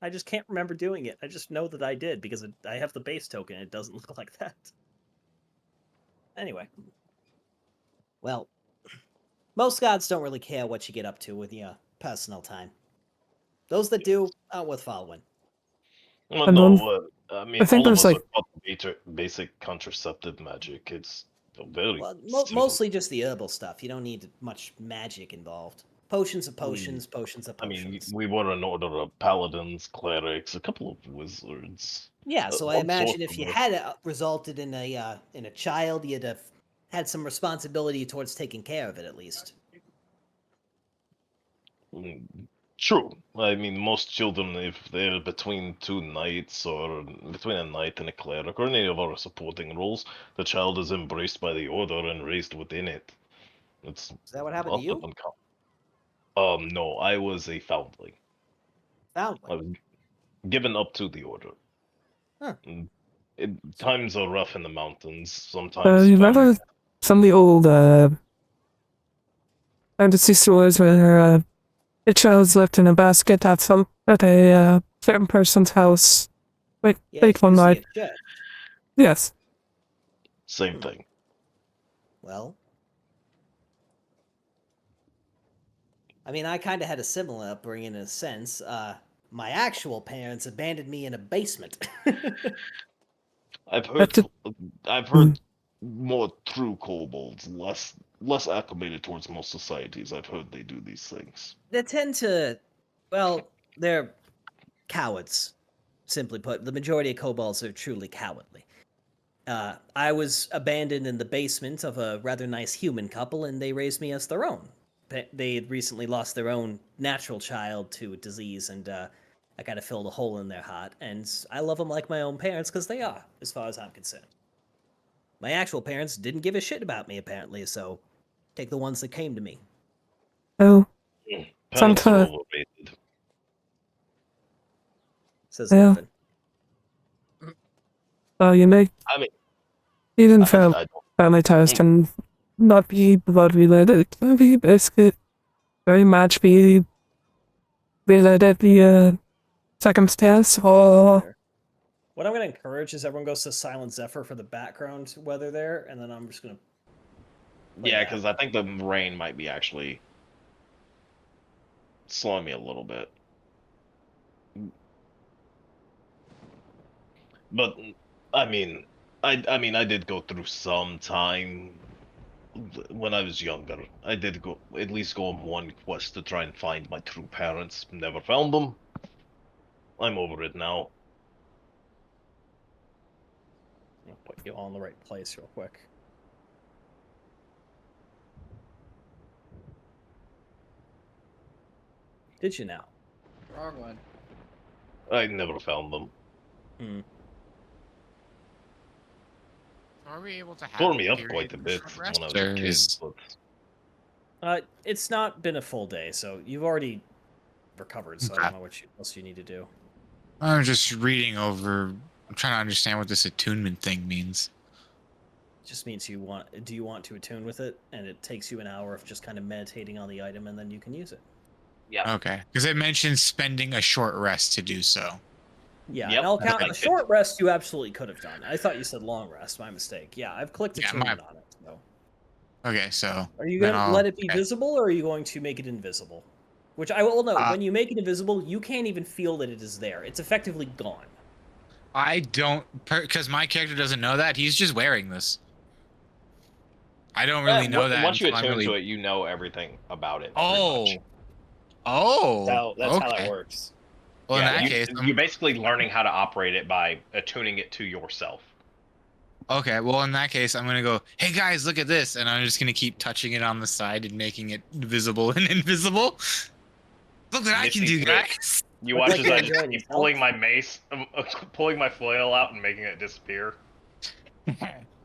[SPEAKER 1] I just can't remember doing it. I just know that I did because I have the base token. It doesn't look like that. Anyway. Well, most gods don't really care what you get up to with your personal time. Those that do aren't worth following.
[SPEAKER 6] Well,
[SPEAKER 3] And
[SPEAKER 6] no, I mean,
[SPEAKER 3] think
[SPEAKER 6] all of
[SPEAKER 3] there's,
[SPEAKER 6] us
[SPEAKER 3] like-
[SPEAKER 6] are taught basic contraceptive magic. It's a very
[SPEAKER 1] Well,
[SPEAKER 6] simple.
[SPEAKER 1] mostly just the herbal stuff. You don't need much magic involved. Potions of potions, potions of
[SPEAKER 6] I mean,
[SPEAKER 1] potions.
[SPEAKER 6] we were an order of paladins, clerics, a couple of wizards.
[SPEAKER 1] Yeah, so I
[SPEAKER 6] all
[SPEAKER 1] imagine
[SPEAKER 6] sorts
[SPEAKER 1] if
[SPEAKER 6] of
[SPEAKER 1] you
[SPEAKER 6] work.
[SPEAKER 1] had resulted in a child, you'd have had some responsibility towards taking care of it at least.
[SPEAKER 6] Mm, True. I mean, most children, if they're between two knights or between a knight and a cleric or any of our supporting roles, the child is embraced by the order and raised within it. It's
[SPEAKER 1] Is that what happened to
[SPEAKER 6] not
[SPEAKER 1] you?
[SPEAKER 6] uncommon. No, I was a foundling. I
[SPEAKER 1] Foundling.
[SPEAKER 6] was given up to the order.
[SPEAKER 1] Huh.
[SPEAKER 6] Mm, times are rough in the mountains. Sometimes
[SPEAKER 3] You
[SPEAKER 6] found-
[SPEAKER 3] remember some of the old fantasy stories where a child's left in a basket at a certain person's house? Wait,
[SPEAKER 1] Yeah,
[SPEAKER 3] wait
[SPEAKER 1] it's
[SPEAKER 3] one
[SPEAKER 1] usually
[SPEAKER 3] night.
[SPEAKER 1] a church.
[SPEAKER 3] Yes.
[SPEAKER 6] Same thing.
[SPEAKER 1] Well, I mean, I kind of had a similar upbringing in a sense. My actual parents abandoned me in a basement.
[SPEAKER 6] I've heard.
[SPEAKER 3] That's it.
[SPEAKER 6] I've heard more true kobolds, less acclimated towards most societies. I've heard they do these things.
[SPEAKER 1] They tend to, well, they're cowards. Simply put, the majority of kobolds are truly cowardly. I was abandoned in the basement of a rather nice human couple, and they raised me as their own. they had recently lost their own natural child to a disease, and I kind of filled a hole in their heart. And I love them like my own parents because they are, as far as I'm concerned. My actual parents didn't give a shit about me, apparently, so take the ones that came to me.
[SPEAKER 3] Oh,
[SPEAKER 6] Parents are
[SPEAKER 3] Sometimes-
[SPEAKER 6] overrated.
[SPEAKER 1] Says
[SPEAKER 3] Yeah.
[SPEAKER 1] nothing.
[SPEAKER 3] you make
[SPEAKER 6] I mean,
[SPEAKER 3] even
[SPEAKER 6] I
[SPEAKER 3] family
[SPEAKER 6] don't.
[SPEAKER 3] ties can not be blood related. It can be basically very much be related the circumstance or
[SPEAKER 1] Sure. What I'm going to encourage is everyone goes to Silent Zephyr for the background weather there, and then I'm just going to...
[SPEAKER 6] Yeah, because I think the rain might be actually slowing me a little bit. But I mean, I did go through some time when I was younger. I did go at least go on one quest to try and find my true parents. Never found them. I'm over it now.
[SPEAKER 1] I'll put you all in the right place real quick. Did you now?
[SPEAKER 5] Wrong one.
[SPEAKER 6] I never found them.
[SPEAKER 1] Hmm.
[SPEAKER 4] Are we able to have
[SPEAKER 6] Tore
[SPEAKER 4] a
[SPEAKER 6] me up
[SPEAKER 4] period
[SPEAKER 6] quite a
[SPEAKER 4] of
[SPEAKER 6] bit
[SPEAKER 4] short
[SPEAKER 6] when
[SPEAKER 4] rest,
[SPEAKER 6] I was a
[SPEAKER 4] or
[SPEAKER 6] kid.
[SPEAKER 4] is-
[SPEAKER 6] But
[SPEAKER 1] It's not been a full day, so you've already recovered, so I
[SPEAKER 4] Okay.
[SPEAKER 1] don't know what else you need to do.
[SPEAKER 4] I'm just reading over. I'm trying to understand what this attunement thing means.
[SPEAKER 1] It just means do you want to attune with it, and it takes you an hour of just kind of meditating on the item, and then you can use it.
[SPEAKER 6] yeah,
[SPEAKER 4] Okay, because it mentions spending a short rest to do so.
[SPEAKER 1] Yeah,
[SPEAKER 6] Yep,
[SPEAKER 1] and I'll
[SPEAKER 6] that's
[SPEAKER 1] count
[SPEAKER 6] like
[SPEAKER 1] a
[SPEAKER 6] it.
[SPEAKER 1] short rest you absolutely could have done. I thought you said long rest, my mistake. Yeah, I've clicked
[SPEAKER 4] Yeah,
[SPEAKER 1] attunement on it. So.
[SPEAKER 4] Okay, so
[SPEAKER 1] Are you
[SPEAKER 4] then
[SPEAKER 1] going to
[SPEAKER 4] I'll-
[SPEAKER 1] let it be
[SPEAKER 4] okay.
[SPEAKER 1] visible, or are you going to make it invisible? Which I will note,
[SPEAKER 4] Uh,
[SPEAKER 1] when you make it invisible, you can't even feel that it is there. It's effectively gone.
[SPEAKER 4] I don't, because my character doesn't know that. He's just wearing this. I don't really know that.
[SPEAKER 6] Once you
[SPEAKER 4] until I'm
[SPEAKER 6] attune
[SPEAKER 4] really...
[SPEAKER 6] to it, you know everything about it.
[SPEAKER 4] Oh, oh,
[SPEAKER 2] That's how
[SPEAKER 4] okay.
[SPEAKER 2] that works.
[SPEAKER 4] Well,
[SPEAKER 6] Yeah,
[SPEAKER 4] in that case,
[SPEAKER 6] you're basically learning how to operate it by attuning it to yourself.
[SPEAKER 4] okay. Well, in that case, I'm gonna go. Hey guys, look at this, and I'm just gonna keep touching it on the side and making it visible and invisible. Look what I can
[SPEAKER 6] Nifty
[SPEAKER 4] do,
[SPEAKER 6] trick.
[SPEAKER 4] guys.
[SPEAKER 6] You
[SPEAKER 1] Look
[SPEAKER 6] watch
[SPEAKER 1] like
[SPEAKER 6] as
[SPEAKER 1] you're
[SPEAKER 6] I just
[SPEAKER 1] enjoying
[SPEAKER 6] keep
[SPEAKER 1] yourself.
[SPEAKER 6] pulling my mace, pulling my flail out and making it disappear.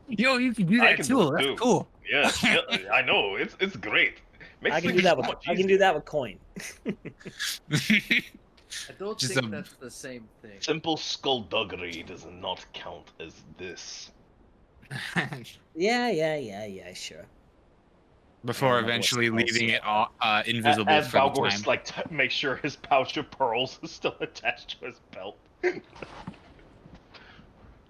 [SPEAKER 4] Yo, you can do
[SPEAKER 6] I
[SPEAKER 4] that
[SPEAKER 6] can
[SPEAKER 4] too.
[SPEAKER 6] do it
[SPEAKER 4] That's
[SPEAKER 6] too.
[SPEAKER 4] cool.
[SPEAKER 6] Yes, yeah, I know. It's great. Makes
[SPEAKER 1] I can
[SPEAKER 6] things
[SPEAKER 1] do that
[SPEAKER 6] so
[SPEAKER 1] with
[SPEAKER 6] much
[SPEAKER 1] I can do
[SPEAKER 6] easier.
[SPEAKER 1] that with coin.
[SPEAKER 5] I don't
[SPEAKER 4] Just
[SPEAKER 5] think
[SPEAKER 4] a-
[SPEAKER 5] that's the same thing.
[SPEAKER 6] Simple skullduggery does not count as this.
[SPEAKER 1] Yeah, sure.
[SPEAKER 4] Before
[SPEAKER 1] my voice
[SPEAKER 4] eventually
[SPEAKER 1] is
[SPEAKER 4] leaving it
[SPEAKER 1] also-
[SPEAKER 4] invisible
[SPEAKER 6] As
[SPEAKER 4] for the
[SPEAKER 6] Balgor's
[SPEAKER 4] time.
[SPEAKER 6] like make sure his pouch of pearls is still attached to his belt.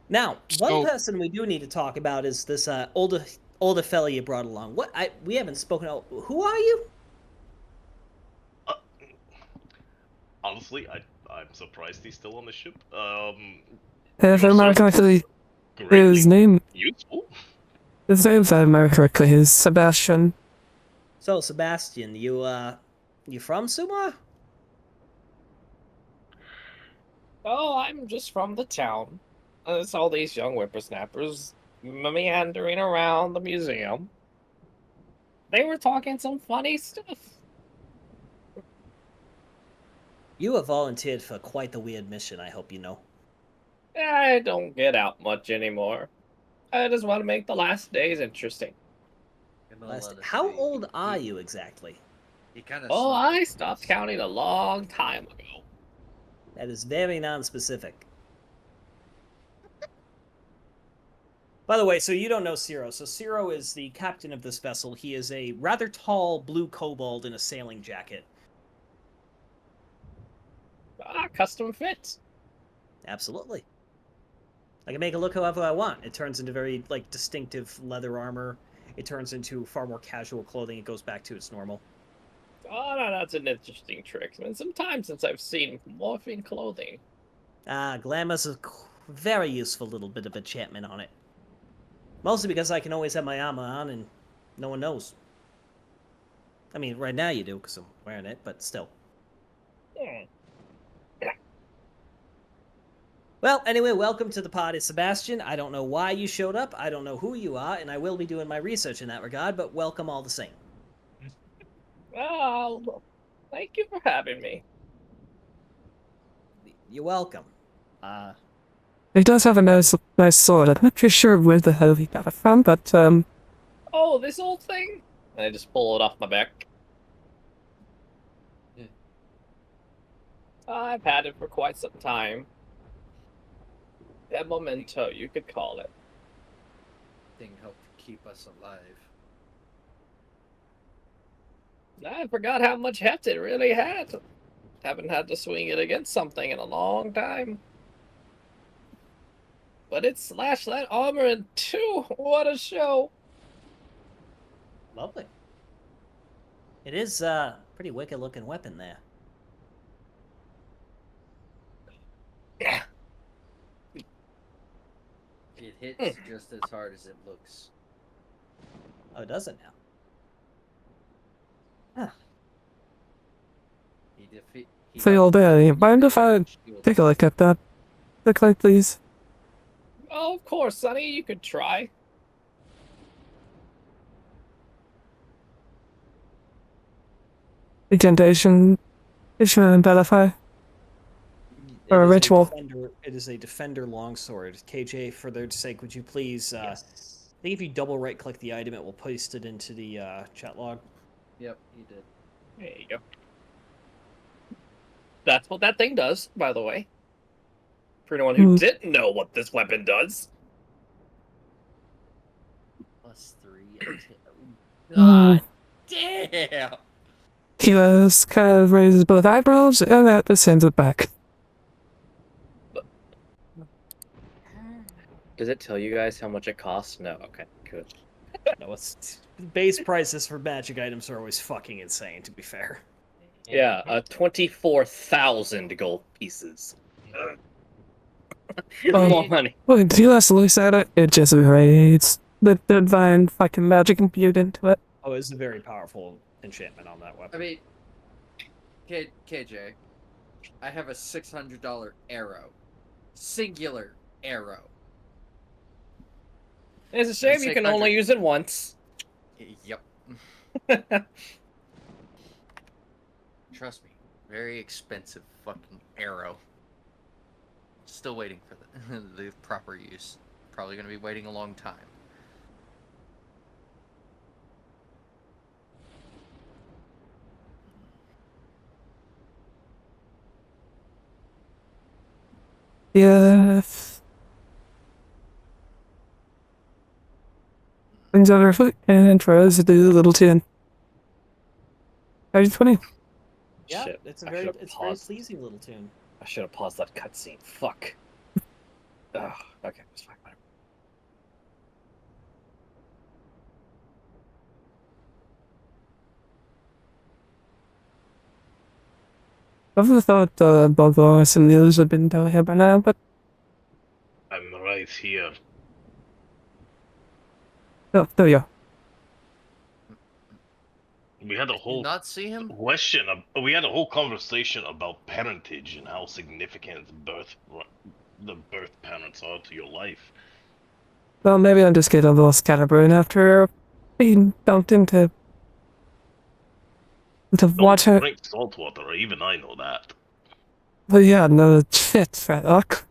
[SPEAKER 1] Now, one
[SPEAKER 4] So-
[SPEAKER 1] person we do need to talk about is this older fella you brought along. We haven't spoken out. Who are you?
[SPEAKER 6] Honestly, I'm surprised he's still on the ship.
[SPEAKER 3] if I
[SPEAKER 6] Your
[SPEAKER 3] remember
[SPEAKER 6] service
[SPEAKER 3] correctly,
[SPEAKER 6] is greatly
[SPEAKER 3] his name's
[SPEAKER 6] useful.
[SPEAKER 3] if I remember correctly is Sebastian.
[SPEAKER 1] So, Sebastian, you from Sumar?
[SPEAKER 2] Oh, I'm just from the town. It's all these young whippersnappers meandering around the museum. They were talking some funny stuff.
[SPEAKER 1] You have volunteered for quite the weird mission, I hope you know.
[SPEAKER 2] I don't get out much anymore. I just want to make the last days interesting.
[SPEAKER 5] In all
[SPEAKER 1] How
[SPEAKER 5] honesty,
[SPEAKER 1] old are you exactly?
[SPEAKER 5] He kind of.
[SPEAKER 2] Oh, I stopped counting a long time ago.
[SPEAKER 1] That is very non-specific. By the way, so you don't know Ciro. So Ciro is the captain of this vessel. He is a rather tall blue kobold in a sailing jacket.
[SPEAKER 2] Custom fit.
[SPEAKER 1] Absolutely. I can make it look however I want. It turns into very distinctive leather armor. It turns into far more casual clothing. It goes back to its normal.
[SPEAKER 2] Oh, no, that's an interesting trick. It's been some time since I've seen morphine clothing.
[SPEAKER 1] Glamour's a very useful little bit of enchantment on it. Mostly because I can always have my armor on and no one knows. I mean, right now you do because I'm wearing it, but still.
[SPEAKER 2] Hmm.
[SPEAKER 1] Well, anyway, welcome to the party, Sebastian. I don't know why you showed up. I don't know who you are, and I will be doing my research in that regard, but welcome all the same.
[SPEAKER 2] Well, thank you for having me.
[SPEAKER 1] You're welcome.
[SPEAKER 3] He does have a nice sword. I'm not too sure where the hell he got it from, but
[SPEAKER 2] Oh, this old thing? And I just pull it off my back. I've had it for quite some time. A memento, you could call it.
[SPEAKER 5] Thing helped keep us alive.
[SPEAKER 2] I forgot how much heft it really had. Haven't had to swing it against something in a long time. But it slashed that armor in two. What a show!
[SPEAKER 1] Lovely. It is pretty wicked looking weapon there.
[SPEAKER 2] Yeah.
[SPEAKER 5] It hits just as hard as it looks.
[SPEAKER 1] Oh, does it now? Huh.
[SPEAKER 3] say all day. Mind if I take a look at that? Look like these.
[SPEAKER 2] Oh, of course, Sonny, you could try.
[SPEAKER 3] Incantation. Issue and identify. Or a ritual.
[SPEAKER 1] It is a defender longsword. KJ, for their sake, would you please?
[SPEAKER 2] Yes.
[SPEAKER 1] I think if you double right click the item, it will paste it into the chat log.
[SPEAKER 5] Yep, he did.
[SPEAKER 2] There you go. That's what that thing does, by the way. For anyone who didn't know what this weapon does.
[SPEAKER 5] +3. God damn!
[SPEAKER 3] He was kind of raises both eyebrows and at the sends it back.
[SPEAKER 2] Does it tell you guys how much it costs? No. Okay, good.
[SPEAKER 1] No, it's base prices for magic items are always fucking insane. To be fair.
[SPEAKER 2] Yeah, 24,000 gold pieces.
[SPEAKER 3] Oh.
[SPEAKER 2] More money.
[SPEAKER 3] Well, if you last look at it, it just rates the divine fucking magic imbued into it.
[SPEAKER 1] Oh, it's a very powerful enchantment on that weapon.
[SPEAKER 5] I mean, KJ, I have a $600 arrow. Singular arrow.
[SPEAKER 2] It's a shame you can only use it once.
[SPEAKER 5] Yep. Trust me, very expensive fucking arrow. Still waiting for the proper use. Probably gonna be waiting a long time.
[SPEAKER 3] Yes. Things on her foot and tries to do the little tune. 20.
[SPEAKER 1] Yeah,
[SPEAKER 2] Shit.
[SPEAKER 1] it's a
[SPEAKER 2] I
[SPEAKER 1] very
[SPEAKER 2] should've paused.
[SPEAKER 1] pleasing little tune.
[SPEAKER 2] I should have paused that cutscene. Fuck. Ugh. Okay, it's fine. Whatever.
[SPEAKER 3] I would have thought Bob Ross and the others had been down here by now, but
[SPEAKER 6] I'm right here.
[SPEAKER 3] oh, there you are.
[SPEAKER 6] We had a
[SPEAKER 5] Did you
[SPEAKER 6] whole
[SPEAKER 5] not see him?
[SPEAKER 6] we had a whole conversation about parentage and how significant the birth parents are to your life.
[SPEAKER 3] Well, maybe I'm just getting a little scatterbrained after being dumped into
[SPEAKER 6] Don't
[SPEAKER 3] water.
[SPEAKER 6] drink salt water, even I know that.
[SPEAKER 3] But yeah, no shit, Sherlock.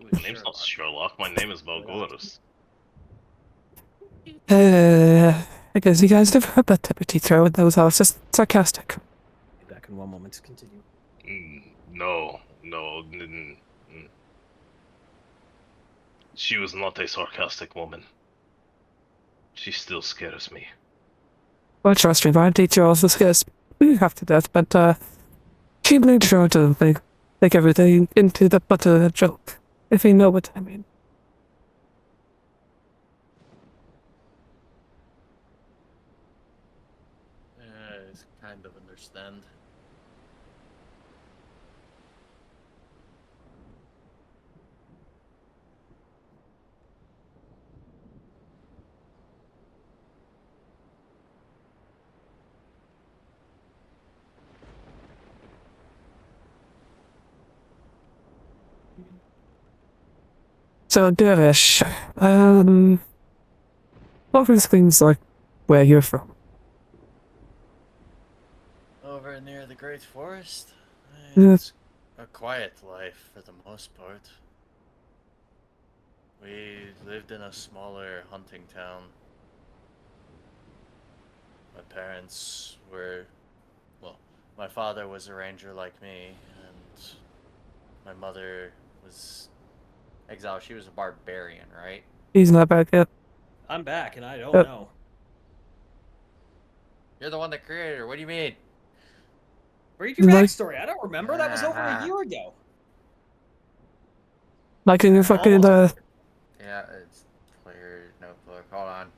[SPEAKER 6] My name's not Sherlock, my name is Valgoris.
[SPEAKER 3] I guess you guys never heard that type of teacher with those. I was just sarcastic.
[SPEAKER 1] Be back in one moment to continue.
[SPEAKER 6] No. She was not a sarcastic woman. She still scares me.
[SPEAKER 3] Well, trust me, my teacher also scares me half to death, but she made sure to make everything into the butt of a joke, if you know what I mean.
[SPEAKER 5] I kind of understand.
[SPEAKER 3] So, Dervish, what were things like where you're from?
[SPEAKER 5] Great Forest?
[SPEAKER 3] Yeah.
[SPEAKER 5] It's a quiet life for the most part. We lived in a smaller hunting town. My parents were, well, my father was a ranger like me, and my mother was exiled. She was a barbarian, right?
[SPEAKER 3] He's not back yet.
[SPEAKER 1] I'm back, and I don't
[SPEAKER 3] Yep.
[SPEAKER 1] know.
[SPEAKER 5] You're the one that created her. What do you mean?
[SPEAKER 1] Read your
[SPEAKER 3] Like-
[SPEAKER 1] backstory. I don't remember. That was over a year ago.
[SPEAKER 3] Like in your fucking,
[SPEAKER 1] Almost.
[SPEAKER 5] Yeah, it's player notebook. Hold on.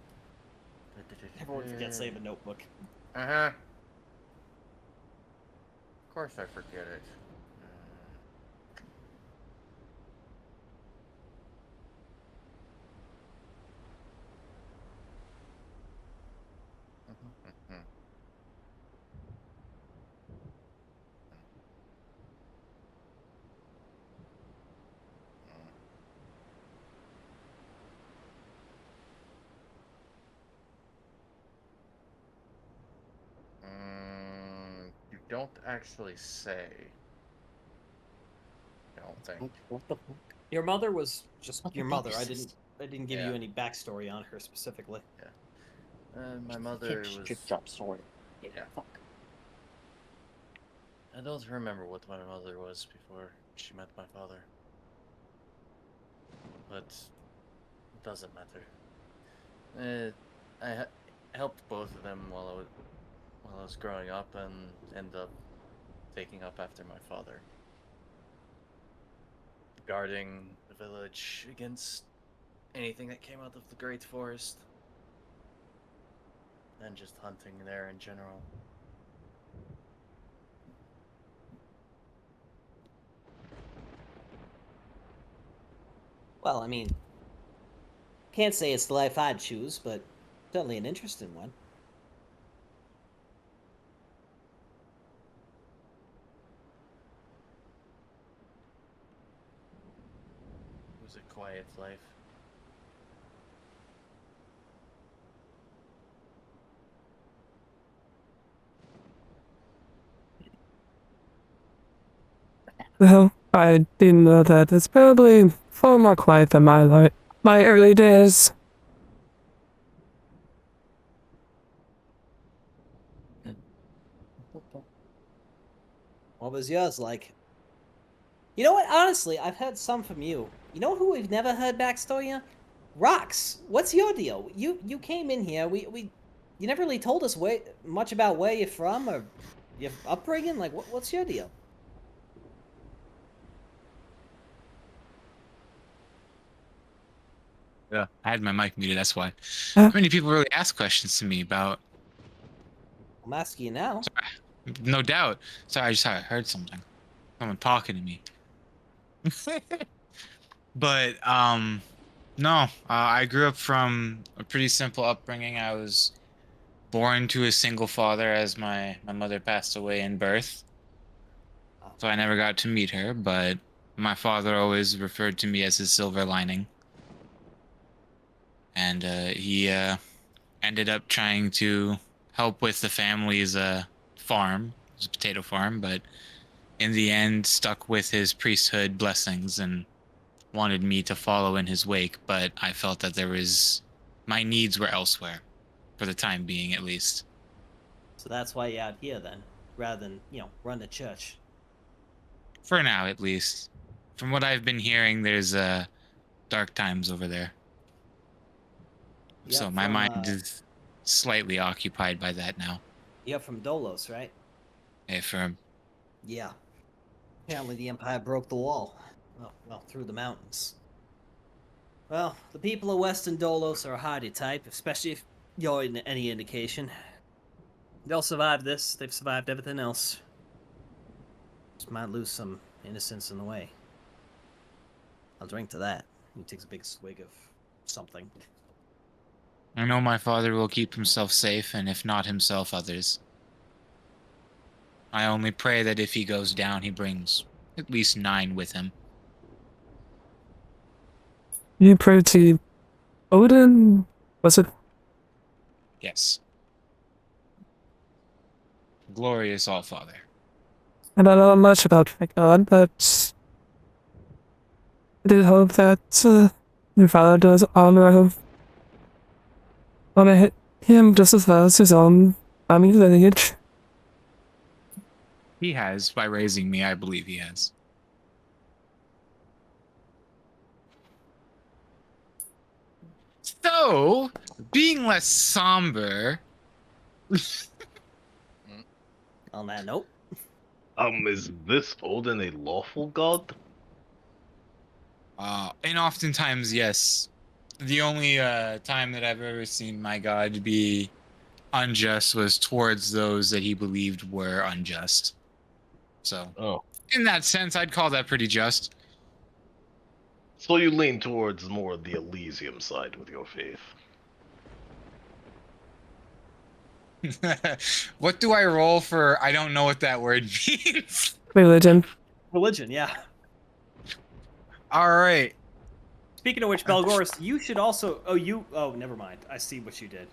[SPEAKER 1] Everyone forgets they have a notebook.
[SPEAKER 5] Uh-huh. Of course I forget it. You don't actually say. I don't think.
[SPEAKER 1] What the fuck? Your mother was just your mother. I didn't give you
[SPEAKER 5] Yeah.
[SPEAKER 1] any backstory on her specifically.
[SPEAKER 5] My mother was.
[SPEAKER 2] Drop story.
[SPEAKER 5] Yeah.
[SPEAKER 2] Fuck.
[SPEAKER 5] I don't remember what my mother was before she met my father. But it doesn't matter. Helped both of them while I was growing up and ended up taking up after my father. Guarding the village against anything that came out of the Great Forest. And just hunting there in general.
[SPEAKER 1] Well, I mean, can't say it's the life I'd choose, but certainly an interesting one.
[SPEAKER 5] It was a quiet life.
[SPEAKER 3] Well, I didn't know that. It's probably far more quiet than my early days.
[SPEAKER 1] What was yours like? You know what? Honestly, I've heard some from you. You know who we've never heard backstory on? Rox. What's your deal? You came in here. You never really told us much about where you're from or your upbringing. Like, what's your deal?
[SPEAKER 4] Yeah. I had my mic muted, that's why.
[SPEAKER 3] Huh?
[SPEAKER 4] How many people really ask questions to me about?
[SPEAKER 1] I'm asking you now.
[SPEAKER 4] No doubt. Sorry, I just heard something. Someone talking to me. But no, I grew up from a pretty simple upbringing. I was born to a single father as my mother passed away in birth. So I never got to meet her, but my father always referred to me as his silver lining. And he ended up trying to help with the family's farm. It was a potato farm, but in the end stuck with his priesthood blessings and wanted me to follow in his wake, but I felt that my needs were elsewhere, for the time being at least.
[SPEAKER 1] So that's why you're out here then, rather than, run the church.
[SPEAKER 4] For now, at least. From what I've been hearing, there's dark times over there. So my mind is slightly occupied by that now.
[SPEAKER 1] You're from Dolos, right?
[SPEAKER 4] From
[SPEAKER 1] Yeah. Apparently the Empire broke the wall. Well, through the mountains. Well, the people of Western Dolos are a hardy type, especially if you're any indication. They'll survive this. They've survived everything else. Just might lose some innocence in the way. I'll drink to that. He takes a big swig of something.
[SPEAKER 4] I know my father will keep himself safe, and if not himself, others. I only pray that if he goes down, he brings at least 9 with him.
[SPEAKER 3] You pray to Odin? Was it?
[SPEAKER 4] Yes. Glorious All-Father.
[SPEAKER 3] I don't know much about my god, but I do hope that your father does honor him just as well as his own family lineage.
[SPEAKER 4] He has, by raising me, I believe he has. So, being less somber,
[SPEAKER 1] On that note,
[SPEAKER 6] Is this Odin a lawful god?
[SPEAKER 4] and oftentimes, yes, the only time that I've ever seen my god be unjust was towards those that he believed were unjust. So,
[SPEAKER 6] Oh.
[SPEAKER 4] in that sense, I'd call that pretty just.
[SPEAKER 6] So you lean towards more the Elysium side with your faith.
[SPEAKER 4] What do I roll for? I don't know what that word means.
[SPEAKER 3] Religion.
[SPEAKER 1] religion, yeah.
[SPEAKER 4] All right.
[SPEAKER 1] Speaking of which, Belgoris, you should also. Oh, never mind. I see what you did.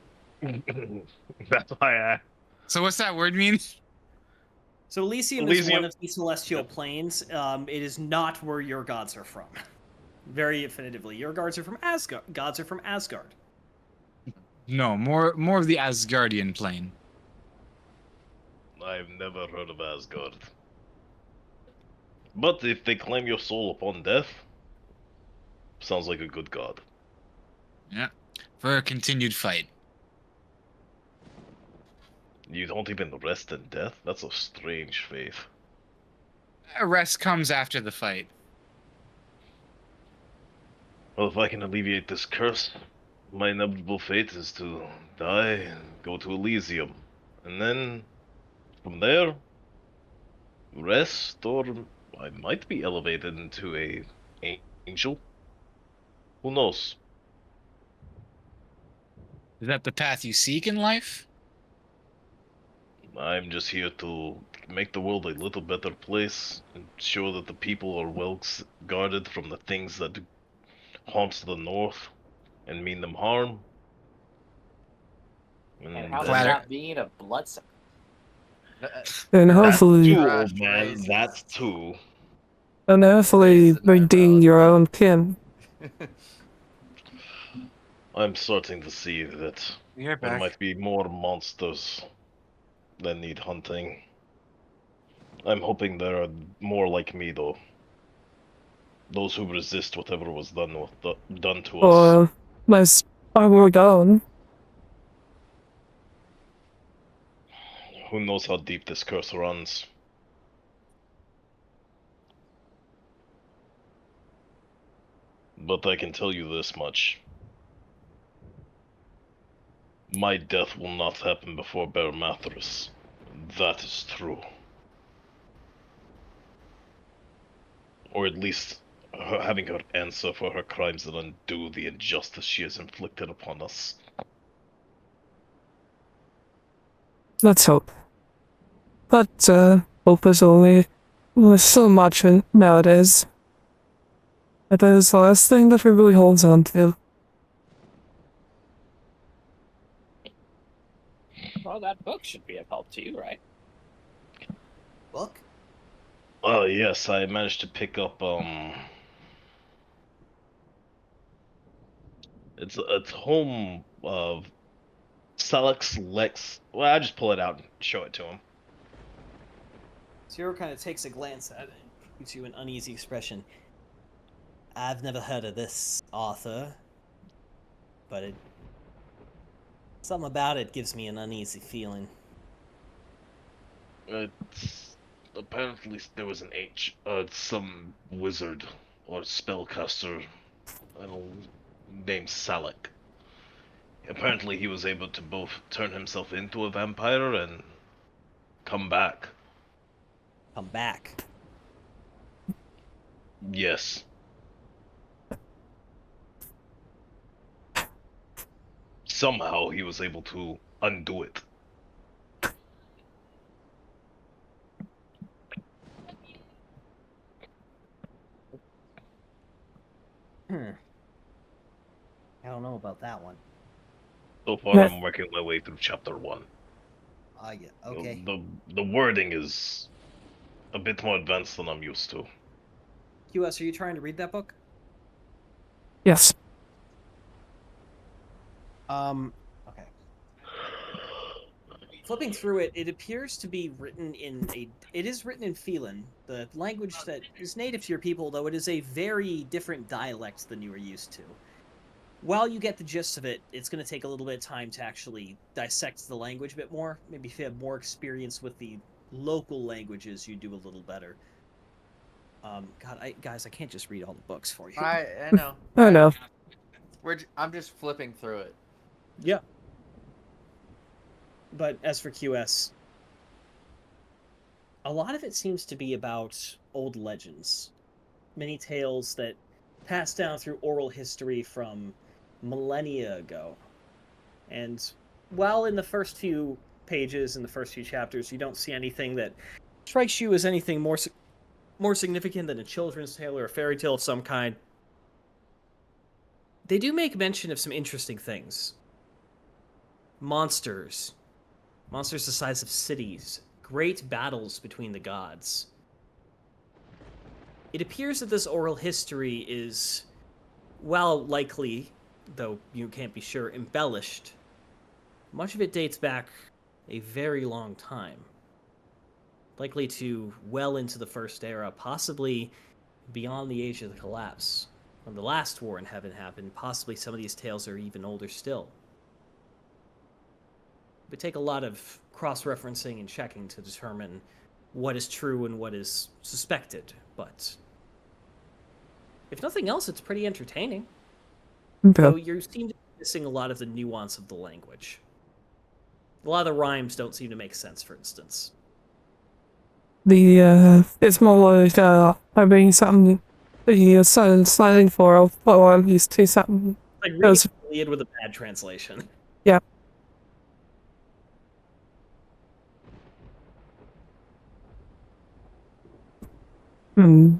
[SPEAKER 6] That's why I.
[SPEAKER 4] So what's that word mean?
[SPEAKER 1] So Elysium is one
[SPEAKER 6] Elysium.
[SPEAKER 1] of the celestial
[SPEAKER 6] Yep.
[SPEAKER 1] planes. It is not where your gods are from. Very definitively, your gods are from Asgard. Gods are from Asgard.
[SPEAKER 4] No, more of the Asgardian plane.
[SPEAKER 6] I've never heard of Asgard. But if they claim your soul upon death, sounds like a good god.
[SPEAKER 4] Yeah. For a continued fight.
[SPEAKER 6] You don't even rest in death? That's a strange faith.
[SPEAKER 4] A rest comes after the fight.
[SPEAKER 6] Well, if I can alleviate this curse, my inevitable fate is to die and go to Elysium. And then, from there, rest, or I might be elevated into a angel. Who knows?
[SPEAKER 4] Is that the path you seek in life?
[SPEAKER 6] I'm just here to make the world a little better place, ensure that the people are well guarded from the things that haunt the North and mean them harm.
[SPEAKER 2] And how does
[SPEAKER 4] Clatter.
[SPEAKER 2] that being a bloodsucker?
[SPEAKER 3] And
[SPEAKER 6] That's
[SPEAKER 3] hopefully,
[SPEAKER 6] too,
[SPEAKER 5] Trash
[SPEAKER 6] old man.
[SPEAKER 5] phrases.
[SPEAKER 6] That's too.
[SPEAKER 5] Raised in our
[SPEAKER 3] redeem your own kin.
[SPEAKER 6] I'm starting to see that
[SPEAKER 4] You're
[SPEAKER 6] there
[SPEAKER 4] back.
[SPEAKER 6] might be more monsters that need hunting. I'm hoping there are more like me, though. Those who resist whatever was done to us.
[SPEAKER 3] Or less we're gone.
[SPEAKER 6] Who knows how deep this curse runs? But I can tell you this much. My death will not happen before Bear Mathras. That is true. Or at least having her answer for her crimes and undo the injustice she has inflicted upon us.
[SPEAKER 3] Let's hope. But, hope is only with so much nowadays. That is the last thing that we really holds on to.
[SPEAKER 2] Well, that book should be of help to you, right?
[SPEAKER 1] Book?
[SPEAKER 6] Oh yes, I managed to pick up it's home of Salix Lex. Well, I just pull it out and show it to him.
[SPEAKER 1] Zero kind of takes a glance at it and gives you an uneasy expression. I've never heard of this author, but something about it gives me an uneasy feeling.
[SPEAKER 6] It's apparently there was some wizard or spellcaster, I don't named Salik. Apparently, he was able to both turn himself into a vampire and come back.
[SPEAKER 1] Come back.
[SPEAKER 6] Yes. Somehow he was able to undo it.
[SPEAKER 1] I don't know about that one.
[SPEAKER 6] So far,
[SPEAKER 3] Yes.
[SPEAKER 6] I'm working my way through chapter 1.
[SPEAKER 1] Yeah, okay.
[SPEAKER 6] The wording is a bit more advanced than I'm used to.
[SPEAKER 1] QS, are you trying to read that book?
[SPEAKER 3] Yes.
[SPEAKER 1] Okay. Flipping through it, it appears to be written in it is written in Phelan, the language that is native to your people, though it is a very different dialect than you are used to. While you get the gist of it, it's going to take a little bit of time to actually dissect the language a bit more. Maybe if you have more experience with the local languages, you do a little better. Guys, I can't just read all the books for you.
[SPEAKER 5] I know.
[SPEAKER 3] I know.
[SPEAKER 5] I'm just flipping through it.
[SPEAKER 1] Yeah. But as for QS, a lot of it seems to be about old legends. Many tales that pass down through oral history from millennia ago. And while in the first few pages, in the first few chapters, you don't see anything that strikes you as anything more significant than a children's tale or a fairy tale of some kind, they do make mention of some interesting things. Monsters the size of cities, great battles between the gods. It appears that this oral history is, while likely, though you can't be sure, embellished. Much of it dates back a very long time. Likely to well into the First Era, possibly beyond the Age of the Collapse. When the last war in heaven happened, possibly some of these tales are even older still. It would take a lot of cross-referencing and checking to determine what is true and what is suspected, but if nothing else, it's pretty entertaining. Though you seem to be missing a lot of the nuance of the language. A lot of the rhymes don't seem to make sense, for instance.
[SPEAKER 3] It's more like, having something that you're slightly for what I'm used to, something.
[SPEAKER 1] Like reading Iliad with a bad translation.
[SPEAKER 3] Yeah.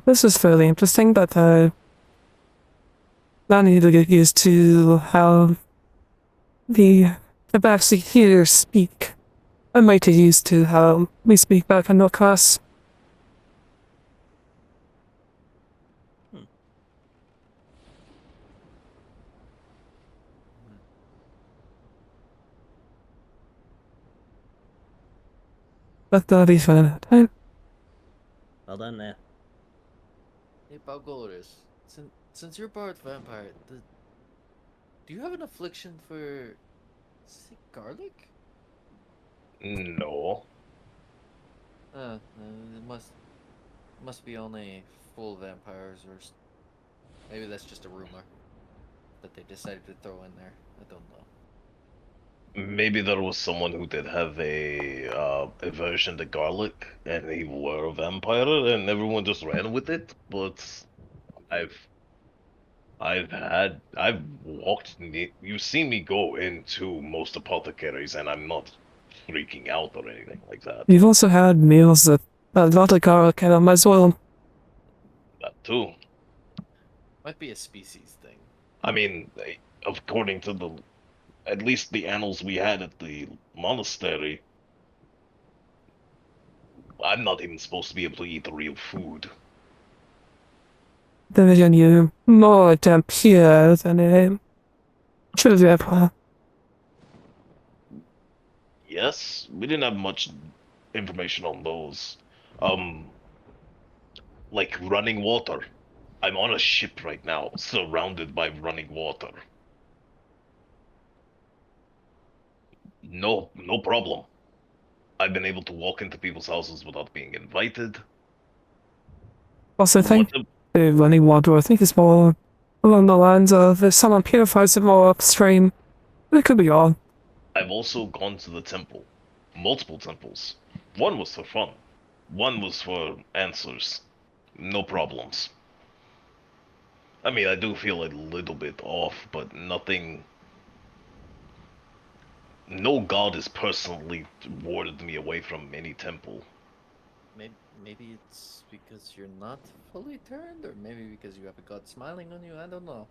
[SPEAKER 3] This is fairly interesting, but I need to get used to how the actually here speak. I might get used to how we speak back in our class. But that'll be fun.
[SPEAKER 1] Well done there.
[SPEAKER 5] Hey, Balgoris, since you're part vampire, do you have an affliction for, say, garlic?
[SPEAKER 6] No.
[SPEAKER 5] It must be only full vampires, or maybe that's just a rumor that they decided to throw in there. I don't know.
[SPEAKER 6] Maybe there was someone who did have a aversion to garlic, and he were a vampire, and everyone just ran with it. But I've walked. You've seen me go into most apothecaries, and I'm not freaking out or anything like that.
[SPEAKER 3] You've also had meals that a lot of garlic in them as well.
[SPEAKER 6] That too.
[SPEAKER 5] Might be a species thing.
[SPEAKER 6] I mean, according to at least the annals we had at the monastery, I'm not even supposed to be able to eat real food.
[SPEAKER 3] Then you're more damn pure than a vampire.
[SPEAKER 6] Yes, we didn't have much information on those. Like running water. I'm on a ship right now, surrounded by running water. No problem. I've been able to walk into people's houses without being invited.
[SPEAKER 3] Also, I think the running water, I think, is more along the lines of if someone purifies it more upstream. It could be all.
[SPEAKER 6] I've also gone to the temple. Multiple temples. One was for fun. One was for answers. No problems. I mean, I do feel a little bit off, but nothing... No god has personally warded me away from any temple.
[SPEAKER 5] Maybe it's because you're not fully turned, or maybe because you have a god smiling on you. I don't know.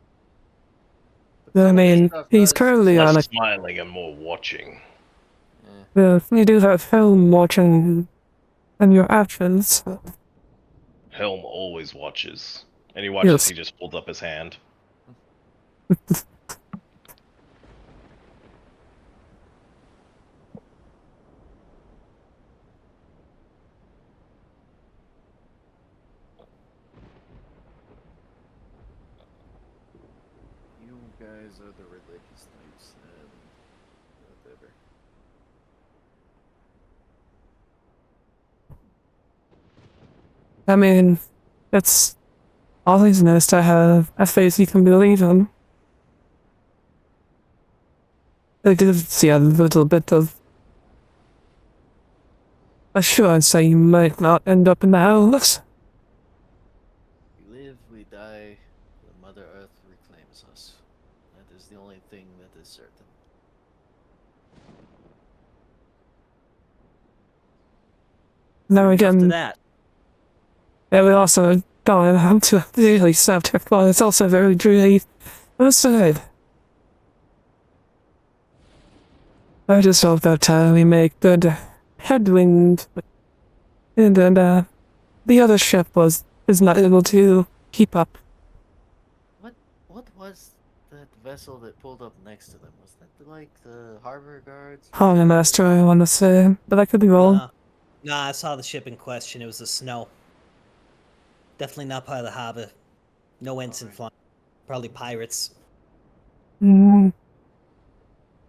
[SPEAKER 3] I mean, he's currently on a...
[SPEAKER 6] Less smiling and more watching.
[SPEAKER 3] You do that film watching and your actions.
[SPEAKER 6] Helm always watches. And he watches,
[SPEAKER 3] Yes.
[SPEAKER 6] he just holds up his hand.
[SPEAKER 5] You guys are the religious types, and whatever.
[SPEAKER 3] I mean, it's always nice to have a face you can believe in. I did see a little bit of assurance that you might not end up in the house.
[SPEAKER 5] We live, we die, the Mother Earth reclaims us. That is the only thing that is certain.
[SPEAKER 3] Now
[SPEAKER 1] After
[SPEAKER 3] again,
[SPEAKER 1] that,
[SPEAKER 3] yeah, we also don't have to really subject, but it's also very dreary. Outside. I just hope that we make good headwind, and then the other ship is not able to keep up.
[SPEAKER 5] What was that vessel that pulled up next to them? Was that like the harbor guards?
[SPEAKER 3] Harbor master, I want to say, but I could be wrong.
[SPEAKER 1] nah, I saw the ship in question. It was the Snow. Definitely not part of the harbor. No ensign
[SPEAKER 5] Alright.
[SPEAKER 1] flying. Probably pirates.
[SPEAKER 3] Mm,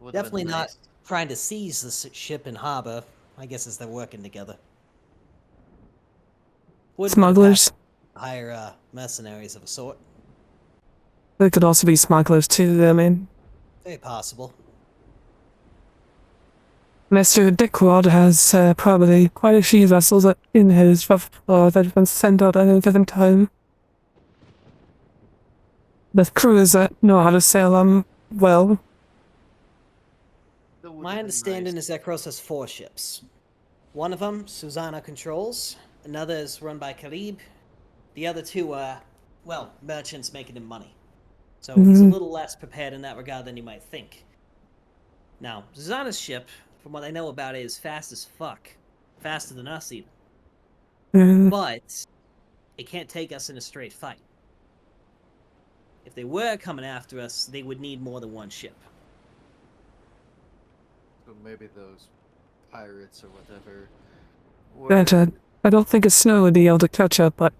[SPEAKER 5] Would've been
[SPEAKER 1] Definitely not
[SPEAKER 5] nice.
[SPEAKER 1] trying to seize the ship in harbor. I guess as they're working together. Wouldn't put it
[SPEAKER 3] smugglers.
[SPEAKER 1] past hire mercenaries of a sort.
[SPEAKER 3] They could also be smugglers too. I mean,
[SPEAKER 1] Very possible.
[SPEAKER 3] Mr. Dickwad has probably quite a few vessels in his repertoire that have been sent out at any given time. The crews that know how to sail them well.
[SPEAKER 5] That would've
[SPEAKER 1] My
[SPEAKER 5] been
[SPEAKER 1] understanding
[SPEAKER 5] nice.
[SPEAKER 1] is that Cross has 4 ships. One of them, Susanna controls. Another is run by Karib. The other 2 are, well, merchants making him money. So he's a
[SPEAKER 3] Mhm.
[SPEAKER 1] little less prepared in that regard than you might think. Now, Susanna's ship, from what I know about it, is fast as fuck. Faster than us, even.
[SPEAKER 3] Mm,
[SPEAKER 1] But it can't take us in a straight fight. If they were coming after us, they would need more than one ship.
[SPEAKER 5] So maybe those pirates or whatever.
[SPEAKER 3] Granted, I don't think a snow would be able to catch up, but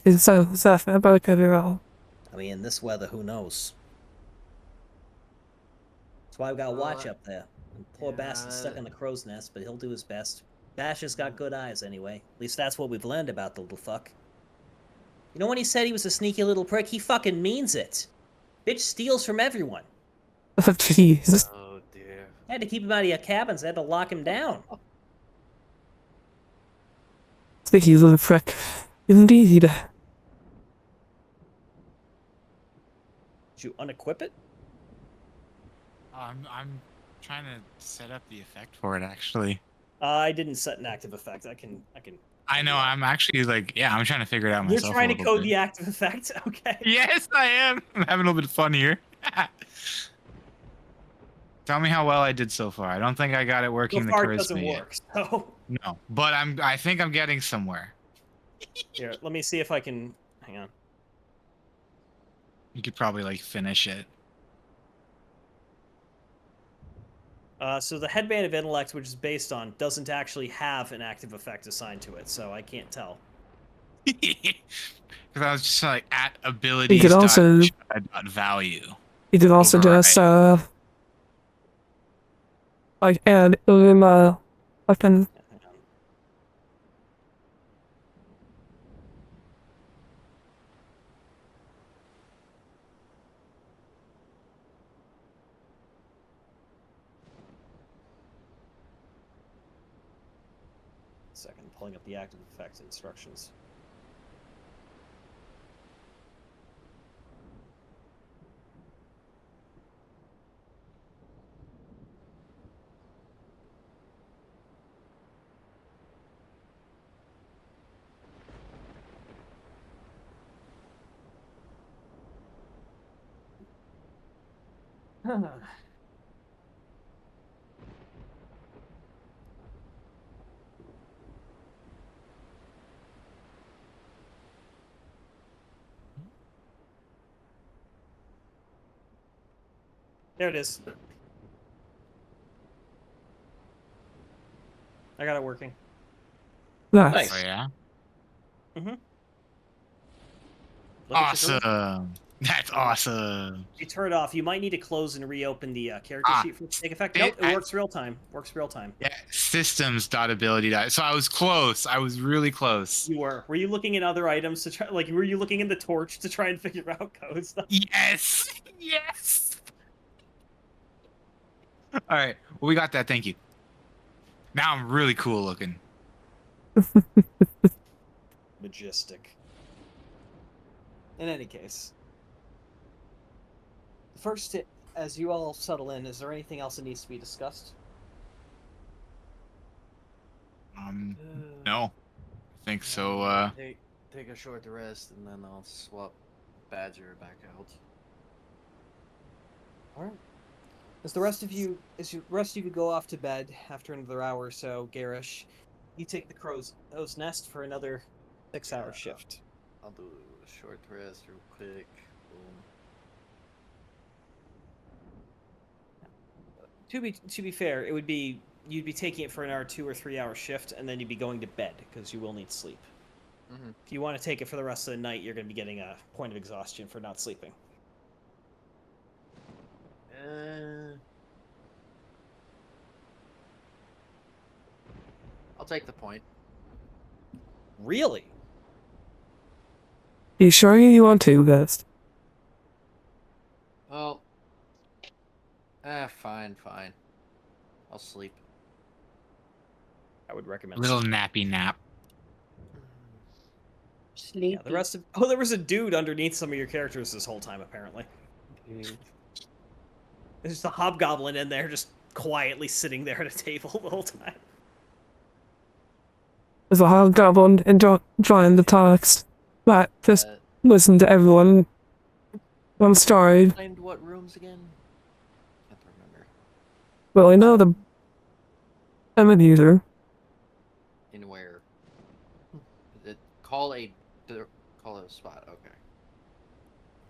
[SPEAKER 3] it's that about it all.
[SPEAKER 1] I mean, in this weather, who knows? That's why we got watch up there. And poor Bass is stuck
[SPEAKER 5] yeah.
[SPEAKER 1] on the crow's nest, but he'll do his best. Bash has got good eyes anyway. At least that's what we've learned about the little fuck. You know when he said he was a sneaky little prick? He fucking means it. Bitch steals from everyone.
[SPEAKER 3] Jeez.
[SPEAKER 5] Oh dear.
[SPEAKER 1] I had to keep him out of your cabins. I had to lock him down.
[SPEAKER 3] Sticky little prick. Indeed.
[SPEAKER 1] Did you unequip it?
[SPEAKER 4] I'm trying to set up the effect for it actually.
[SPEAKER 1] I didn't set an active effect. I can.
[SPEAKER 4] I know. I'm actually like, yeah, I'm trying to figure it out
[SPEAKER 1] You're
[SPEAKER 4] myself.
[SPEAKER 1] trying
[SPEAKER 4] a
[SPEAKER 1] to
[SPEAKER 4] little
[SPEAKER 1] code
[SPEAKER 4] bit.
[SPEAKER 1] the active effect? Okay.
[SPEAKER 4] Yes, I am. I'm having a little bit of fun here. Tell me how well I did so far. I don't think I got it working
[SPEAKER 1] So
[SPEAKER 4] the
[SPEAKER 1] far, it doesn't
[SPEAKER 4] charisma yet.
[SPEAKER 1] work. So
[SPEAKER 4] No, but I think I'm getting somewhere.
[SPEAKER 1] here, let me see if I can. Hang on.
[SPEAKER 4] You could probably like finish it.
[SPEAKER 1] So the headband of intellect, which is based on, doesn't actually have an active effect assigned to it, so I can't tell.
[SPEAKER 4] Because I was just like at abilities.
[SPEAKER 3] You could also
[SPEAKER 4] value.
[SPEAKER 3] You could also
[SPEAKER 4] Override.
[SPEAKER 3] just like add weapon.
[SPEAKER 1] Hang on. Second, pulling up the active effect instructions. There it is. I got it working.
[SPEAKER 3] Nice.
[SPEAKER 2] Nice.
[SPEAKER 4] Oh yeah.
[SPEAKER 1] Look at your charisma.
[SPEAKER 4] Awesome. That's awesome.
[SPEAKER 1] You turn it off. You might need to close and reopen the character
[SPEAKER 4] Ah,
[SPEAKER 1] sheet for it to take effect.
[SPEAKER 4] it-
[SPEAKER 1] Nope, it
[SPEAKER 4] I-
[SPEAKER 1] works real time. Works real time.
[SPEAKER 4] Yeah, systems.ability. So I was close. I was really close.
[SPEAKER 1] You were. Were you looking at other items to try? Like, were you looking in the torch to try and figure out code stuff?
[SPEAKER 4] Yes. Yes. All right. Well, we got that. Thank you. Now I'm really cool looking.
[SPEAKER 1] Majestic. In any case, first, as you all settle in, is there anything else that needs to be discussed?
[SPEAKER 4] No. I think so.
[SPEAKER 5] Take a short rest, and then I'll swap Badger back out.
[SPEAKER 1] All right. As the rest of you go off to bed after another hour or so, Garish, you take the crow's nest for another 6-hour shift.
[SPEAKER 5] I'll do a short rest real quick. Boom.
[SPEAKER 1] To be fair, you'd be taking it for an hour, 2 or 3 hour shift, and then you'd be going to bed because you will need sleep.
[SPEAKER 5] Mhm.
[SPEAKER 1] If you want to take it for the rest of the night, you're going to be getting a point of exhaustion for not sleeping.
[SPEAKER 5] I'll take the point.
[SPEAKER 1] Really?
[SPEAKER 3] You sure you want to, Ghost?
[SPEAKER 5] Well, fine. I'll sleep.
[SPEAKER 1] I would recommend.
[SPEAKER 4] Little nappy nap.
[SPEAKER 2] Sleepy.
[SPEAKER 1] Yeah, the rest of there was a dude underneath some of your characters this whole time apparently. There's just a hobgoblin in there, just quietly sitting there at a table the whole time.
[SPEAKER 3] There's a hobgoblin enjoying the talks. But just
[SPEAKER 5] Uh,
[SPEAKER 3] listen to everyone. I'm sorry.
[SPEAKER 5] Claimed what rooms again? Can't remember.
[SPEAKER 3] Well, I know the... I'm an user.
[SPEAKER 5] In where? Call a spot. Okay.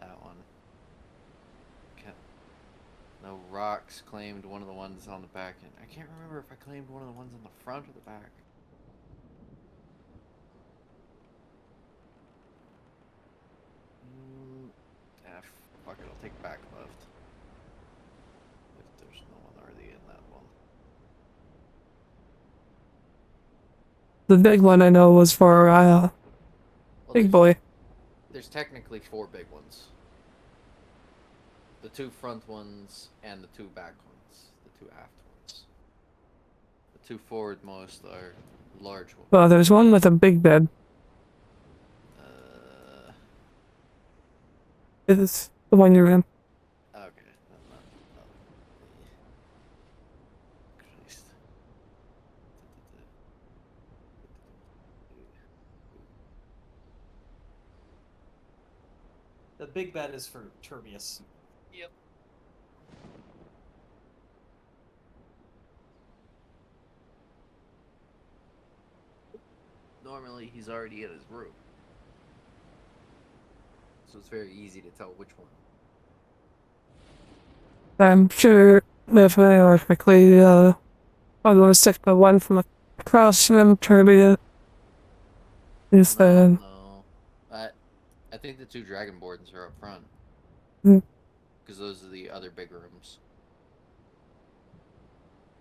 [SPEAKER 5] That one. Okay. No, Rocks claimed one of the ones on the back end. I can't remember if I claimed one of the ones on the front or the back. Fuck it, I'll take back left. If there's no one already in that one.
[SPEAKER 3] The big one I know was for,
[SPEAKER 5] Well,
[SPEAKER 3] big boy.
[SPEAKER 5] There's technically 4 big ones. The 2 front ones and the 2 back ones. The 2 aft ones. The 2 forwardmost are large ones.
[SPEAKER 3] Well, there's one with a big bed. It's the one you're in.
[SPEAKER 5] Okay. Christ.
[SPEAKER 1] The big bed is for Turbius.
[SPEAKER 5] Yep. Normally, he's already in his room. So it's very easy to tell which one.
[SPEAKER 3] I'm sure if I are quickly, I'm gonna stick the one from across from Turbia. Is the...
[SPEAKER 5] No. I think the 2 dragonborns are up front.
[SPEAKER 3] Hmm.
[SPEAKER 5] Because those are the other big rooms.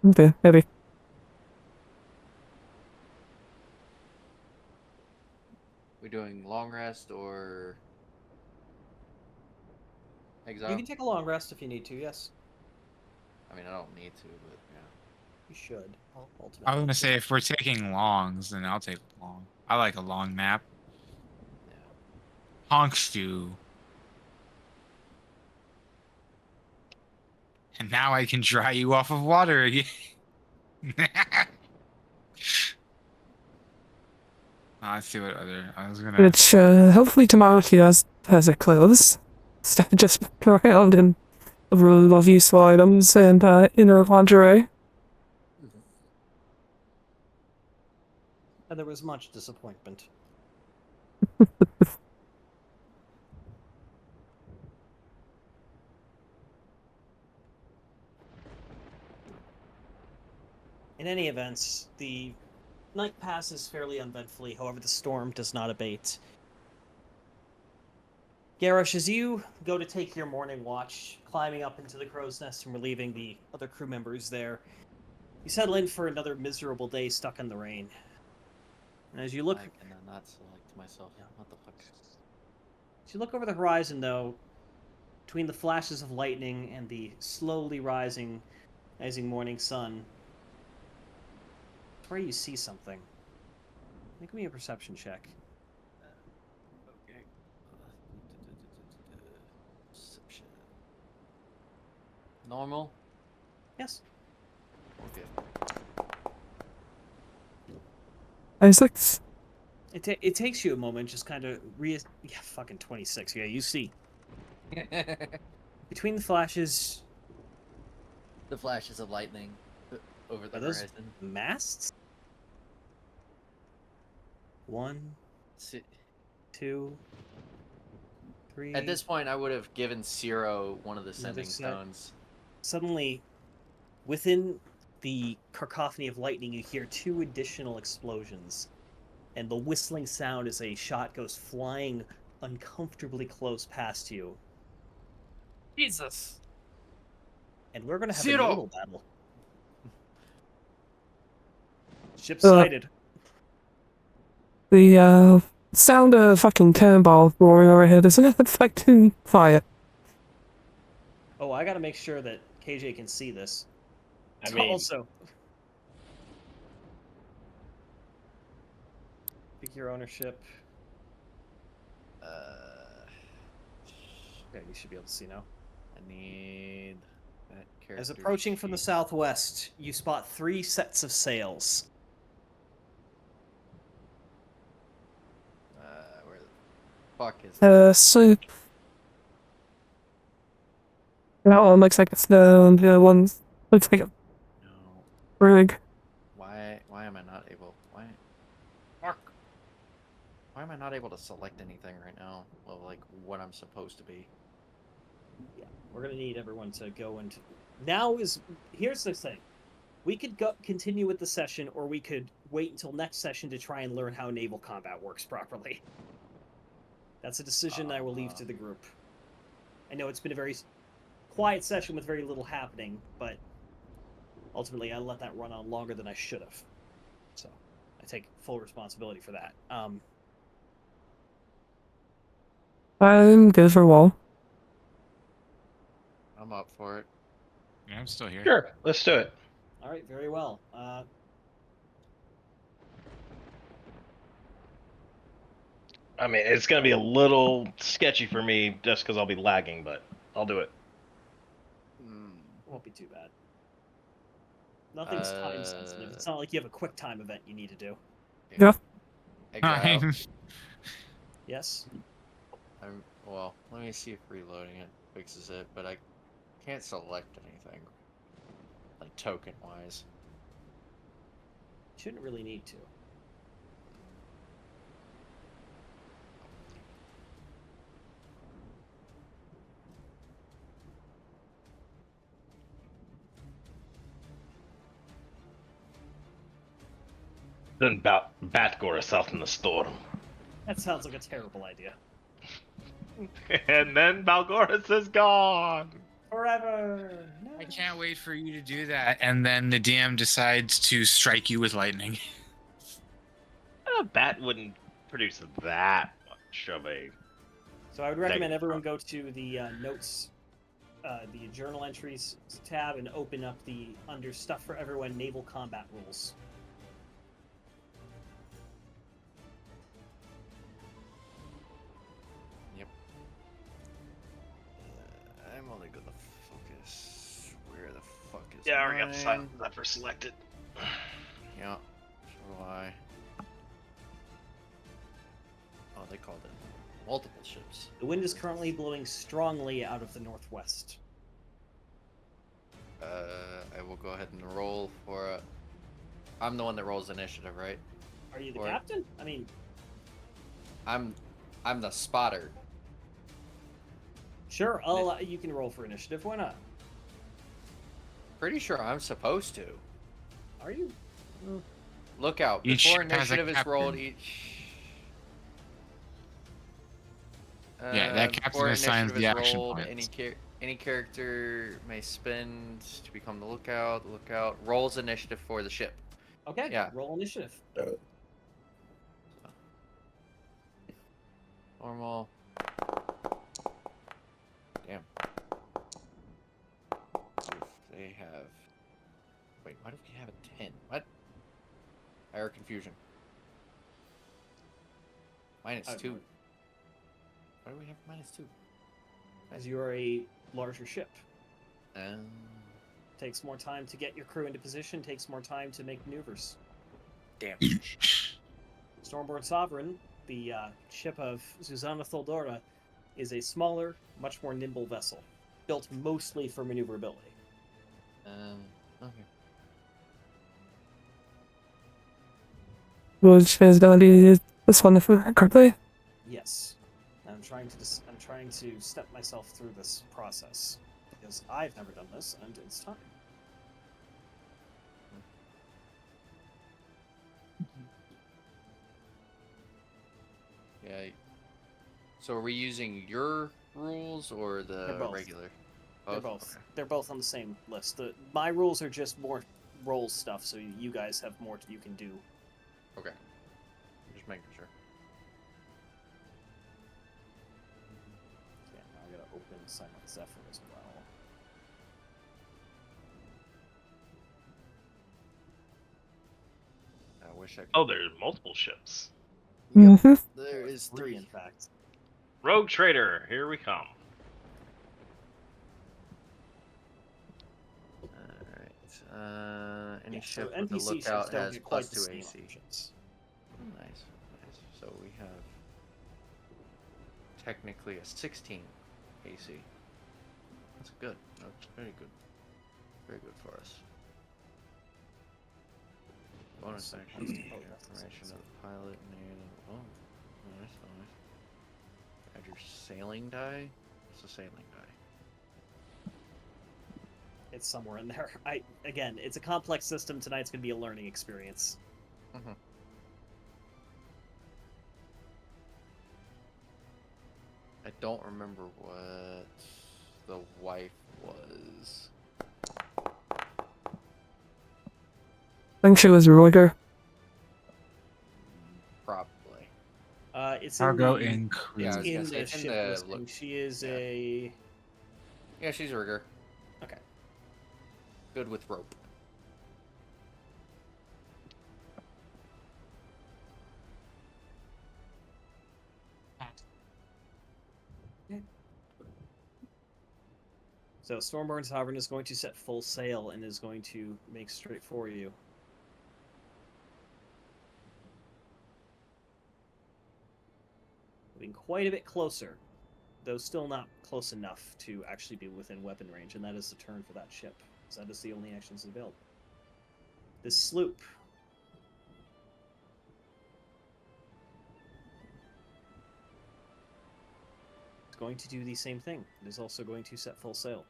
[SPEAKER 3] Okay, maybe.
[SPEAKER 5] We doing long rest or exile?
[SPEAKER 1] You can take a long rest if you need to, yes.
[SPEAKER 5] I mean, I don't need to, but yeah.
[SPEAKER 1] You should. Ultimately.
[SPEAKER 4] I was gonna say if we're taking longs, then I'll take long. I like a long nap.
[SPEAKER 5] Yeah.
[SPEAKER 4] Honk stew. And now I can dry you off of water again. Let's see what other. I was gonna.
[SPEAKER 3] Which, hopefully tomorrow he has it closed. Instead of just around in a room of useful items and, inner lingerie.
[SPEAKER 1] And there was much disappointment. In any event, the night passes fairly uneventfully. However, the storm does not abate. Garrosh, as you go to take your morning watch, climbing up into the crow's nest and relieving the other crew members there, you settle in for another miserable day stuck in the rain. And as you look,
[SPEAKER 5] I cannot not select myself. What the fuck?
[SPEAKER 1] as you look over the horizon, though, between the flashes of lightning and the slowly rising morning sun, where you see something. Make me a perception check.
[SPEAKER 5] Okay. Perception. Normal.
[SPEAKER 1] Yes.
[SPEAKER 5] Okay.
[SPEAKER 3] Isaacs?
[SPEAKER 1] It takes you a moment, just kind of fucking 26. Yeah, you see. Between the flashes,
[SPEAKER 5] The flashes of lightning over the
[SPEAKER 1] are those
[SPEAKER 5] horizon.
[SPEAKER 1] masts? 1,
[SPEAKER 5] Si-
[SPEAKER 1] 2, 3.
[SPEAKER 5] At this point, I would have given Ciro one of the
[SPEAKER 1] Another
[SPEAKER 5] sending
[SPEAKER 1] set.
[SPEAKER 5] stones.
[SPEAKER 1] Suddenly, within the cacophony of lightning, you hear 2 additional explosions. And the whistling sound as a shot goes flying uncomfortably close past you.
[SPEAKER 2] Jesus.
[SPEAKER 1] And we're going to have
[SPEAKER 5] Zero.
[SPEAKER 1] a naval battle. Ship
[SPEAKER 3] Uh,
[SPEAKER 1] sighted.
[SPEAKER 3] The sound of fucking cannonball roaring overhead isn't it affecting fire?
[SPEAKER 1] Oh, I got to make sure that KJ can see this.
[SPEAKER 2] I mean,
[SPEAKER 1] Also, pick your ownership. Yeah, you should be able to see now.
[SPEAKER 5] I need that character.
[SPEAKER 1] As approaching from the
[SPEAKER 5] sheet.
[SPEAKER 1] southwest, you spot 3 sets of sails.
[SPEAKER 5] Where the fuck is it?
[SPEAKER 3] Soup. That one looks like it's the other one looks like a
[SPEAKER 5] No.
[SPEAKER 3] rig.
[SPEAKER 5] Why am I not able?
[SPEAKER 2] Mark.
[SPEAKER 5] Why am I not able to select anything right now? Well, like what I'm supposed to be.
[SPEAKER 1] Yeah, we're gonna need everyone to go into. Here's the thing. We could continue with the session, or we could wait until next session to try and learn how naval combat works properly. That's a decision I will leave to the group. I know it's been a very quiet session with very little happening, but ultimately I let that run on longer than I should have. So I take full responsibility for that.
[SPEAKER 3] I'm good for wall.
[SPEAKER 5] I'm up for it.
[SPEAKER 4] Yeah, I'm still here.
[SPEAKER 6] Sure, let's do it.
[SPEAKER 1] All right, very well.
[SPEAKER 6] I mean, it's gonna be a little sketchy for me just because I'll be lagging, but I'll do it.
[SPEAKER 1] It won't be too bad. Nothing's time sensitive. It's not like you have a quick time event you need to do.
[SPEAKER 3] Yeah.
[SPEAKER 5] Hey, Grau,
[SPEAKER 1] Yes?
[SPEAKER 5] well, let me see if reloading it fixes it, but I can't select anything. Like token wise.
[SPEAKER 1] Shouldn't really need to.
[SPEAKER 6] Then bat Gorus out in the storm.
[SPEAKER 1] That sounds like a terrible idea.
[SPEAKER 6] And then Balgoris is gone.
[SPEAKER 1] Forever! No.
[SPEAKER 4] I can't wait for you to do that, and then the DM decides to strike you with lightning.
[SPEAKER 6] A bat wouldn't produce that much of a.
[SPEAKER 1] So I would recommend
[SPEAKER 6] Negative.
[SPEAKER 1] everyone go to the notes, the journal entries tab, and open up the under stuff for everyone naval combat rules.
[SPEAKER 5] Yep. I'm only gonna focus. Where the fuck is
[SPEAKER 6] Yeah, I already got the
[SPEAKER 5] mine?
[SPEAKER 6] silent lever selected.
[SPEAKER 5] Yeah, so do I. Oh, they called it multiple ships.
[SPEAKER 1] The wind is currently blowing strongly out of the northwest.
[SPEAKER 5] I will go ahead and roll for. I'm the one that rolls initiative, right?
[SPEAKER 1] Are you the
[SPEAKER 5] Or-
[SPEAKER 1] captain? I mean,
[SPEAKER 5] I'm the spotter.
[SPEAKER 1] sure. You can roll for initiative. Why not?
[SPEAKER 5] Pretty sure I'm supposed to.
[SPEAKER 1] All Are you?
[SPEAKER 5] Lookout.
[SPEAKER 4] Each
[SPEAKER 5] Before
[SPEAKER 4] ship has a
[SPEAKER 5] initiative is rolled,
[SPEAKER 4] captain. Yeah, that captain
[SPEAKER 5] before
[SPEAKER 4] assigns
[SPEAKER 5] initiative
[SPEAKER 4] the
[SPEAKER 5] is
[SPEAKER 4] action
[SPEAKER 5] rolled,
[SPEAKER 4] points.
[SPEAKER 5] any character may spend to become the lookout. The lookout rolls initiative for the ship.
[SPEAKER 1] Okay.
[SPEAKER 5] Yeah.
[SPEAKER 1] Roll initiative.
[SPEAKER 5] Normal. Damn. If they have. Wait, why do we have a 10? What? Error confusion. -2. Why do we have -2?
[SPEAKER 1] As you are a larger ship.
[SPEAKER 5] Um,
[SPEAKER 1] Takes more time to get your crew into position, takes more time to make maneuvers.
[SPEAKER 5] damn.
[SPEAKER 1] Stormborn Sovereign, the ship of Susanna Tholdora, is a smaller, much more nimble vessel, built mostly for maneuverability.
[SPEAKER 5] Okay.
[SPEAKER 3] Was visibility this one correctly?
[SPEAKER 1] Yes. I'm trying to step myself through this process because I've never done this and it's time.
[SPEAKER 5] Yeah. So are we using your rules or
[SPEAKER 1] They're
[SPEAKER 5] the
[SPEAKER 1] both.
[SPEAKER 5] regular?
[SPEAKER 1] They're both.
[SPEAKER 5] Okay.
[SPEAKER 1] They're both on the same list. My rules are just more roll stuff, so you guys have more you can do.
[SPEAKER 5] Okay. Just making sure.
[SPEAKER 1] Yeah, now I gotta open Silent Zephyr as well.
[SPEAKER 5] I wish I could.
[SPEAKER 6] Oh, there's multiple ships.
[SPEAKER 5] Yep.
[SPEAKER 3] Mm-hmm.
[SPEAKER 5] There is
[SPEAKER 1] Three, in fact.
[SPEAKER 6] Rogue Trader, here we come.
[SPEAKER 5] Alright. Any
[SPEAKER 1] Yeah, so
[SPEAKER 5] ship with a
[SPEAKER 1] NPC ships
[SPEAKER 5] lookout
[SPEAKER 1] don't
[SPEAKER 5] has
[SPEAKER 1] get quite the
[SPEAKER 5] +2
[SPEAKER 1] same
[SPEAKER 5] AC.
[SPEAKER 1] options.
[SPEAKER 5] Oh, nice. So we have technically a 16 AC. That's good. That's very good. Very good for us. Bonus
[SPEAKER 1] So
[SPEAKER 5] action.
[SPEAKER 1] close to
[SPEAKER 5] Information of the pilot name. Oh, nice. Add your sailing die. What's a sailing die?
[SPEAKER 1] It's somewhere in there. Again, it's a complex system. Tonight's gonna be a learning experience.
[SPEAKER 5] Mm-hmm. I don't remember what the wife was.
[SPEAKER 3] I think she was Roger.
[SPEAKER 5] Probably.
[SPEAKER 1] It's
[SPEAKER 4] Cargo
[SPEAKER 1] in the,
[SPEAKER 4] and crew.
[SPEAKER 5] Yeah, I
[SPEAKER 1] it's
[SPEAKER 5] was
[SPEAKER 1] in
[SPEAKER 5] gonna say,
[SPEAKER 1] the
[SPEAKER 5] it's in
[SPEAKER 1] ship
[SPEAKER 5] the
[SPEAKER 1] listing.
[SPEAKER 5] look-
[SPEAKER 1] She is
[SPEAKER 5] yeah.
[SPEAKER 1] a.
[SPEAKER 5] Yeah, she's a rigger.
[SPEAKER 1] Okay.
[SPEAKER 5] Good with rope.
[SPEAKER 1] So Stormborn Sovereign is going to set full sail and is going to make straight for you. Moving quite a bit closer, though still not close enough to actually be within weapon range, and that is the turn for that ship. So that is the only actions available. This sloop. Is going to do the same thing. It is also going to set full sail.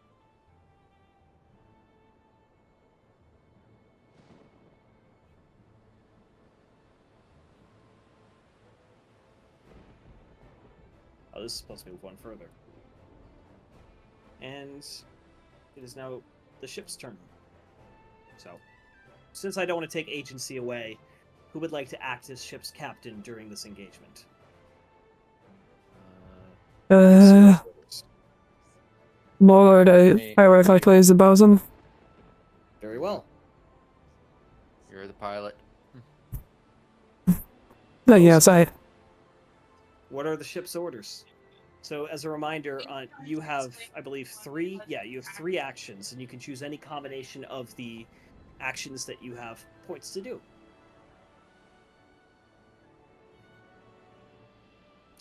[SPEAKER 1] Oh, this is supposed to move one further. And it is now the ship's turn. So, since I don't want to take agency away, who would like to act as ship's captain during this engagement?
[SPEAKER 3] Lord, I would like to play as the bosun.
[SPEAKER 1] Very well.
[SPEAKER 5] You're the pilot.
[SPEAKER 3] But yes,
[SPEAKER 1] What are the ship's orders? So, as a reminder, you have, I believe, three. Yeah, you have 3 actions, and you can choose any combination of the actions that you have points to do,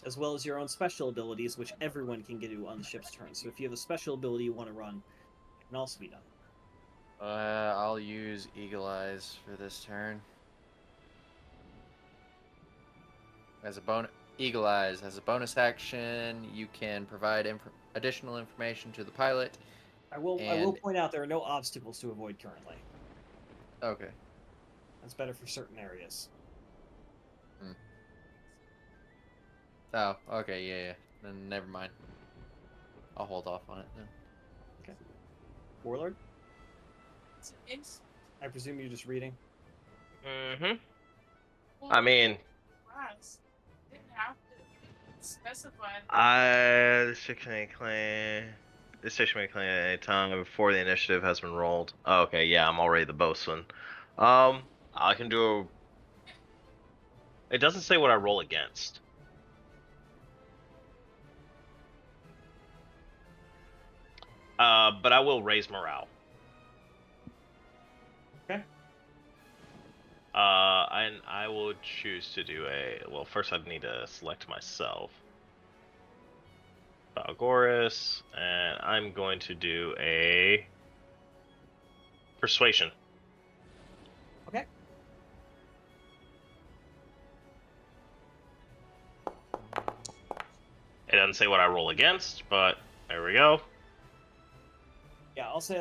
[SPEAKER 1] as well as your own special abilities, which everyone can do on the ship's turn. So, if you have a special ability you want to run, it can also be done.
[SPEAKER 5] I'll use Eagle Eyes for this turn. As a bonus, Eagle Eyes as a bonus action, you can provide additional information to the pilot.
[SPEAKER 1] I will point out there are no obstacles to avoid currently.
[SPEAKER 5] Okay.
[SPEAKER 1] That's better for certain areas.
[SPEAKER 5] Oh, okay, yeah. Then never mind. I'll hold off on it then.
[SPEAKER 1] Okay. Warlord? I presume you're just reading?
[SPEAKER 6] Mm-hmm. I mean, this section may claim a time before the initiative has been rolled. Oh, okay, yeah, I'm already the bosun. I can do. It doesn't say what I roll against. But I will raise morale.
[SPEAKER 1] Okay.
[SPEAKER 6] And I will choose to do a. Well, first I'd need to select myself. Balgoris, and I'm going to do a persuasion.
[SPEAKER 1] Okay.
[SPEAKER 6] It doesn't say what I roll against, but there we go.
[SPEAKER 1] Yeah, I'll say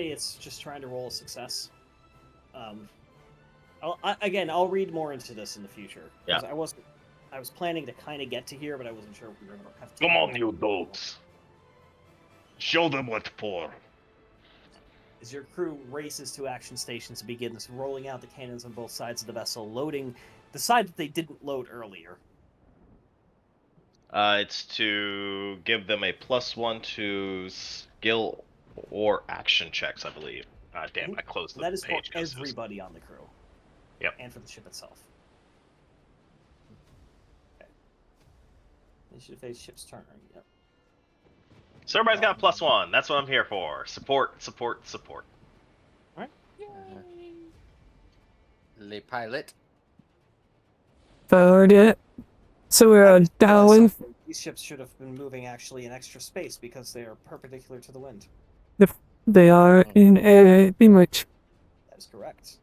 [SPEAKER 1] it's just trying to roll a success. I'll read more into this in the future.
[SPEAKER 6] Yeah.
[SPEAKER 1] I was planning to kind of get to here, but I wasn't sure if we were going to have to.
[SPEAKER 6] Come on, you adults. Show them what for.
[SPEAKER 1] As your crew races to action stations and begins rolling out the cannons on both sides of the vessel, loading the side that they didn't load earlier.
[SPEAKER 6] It's to give them a +1 to skill or action checks, I believe. Damn, I closed the
[SPEAKER 1] That is for
[SPEAKER 6] page.
[SPEAKER 1] everybody on the crew.
[SPEAKER 6] Yep.
[SPEAKER 1] And for the ship itself. Okay. Initiative phase ship's turn. Yep.
[SPEAKER 6] So everybody's got a +1. That's what I'm here for. Support, support, support.
[SPEAKER 1] Alright.
[SPEAKER 5] Le pilot.
[SPEAKER 3] Forward it. So we're downwind.
[SPEAKER 1] These ships should have been moving actually in extra space because they are perpendicular to the wind.
[SPEAKER 3] They are in a beam reach.
[SPEAKER 1] That is correct.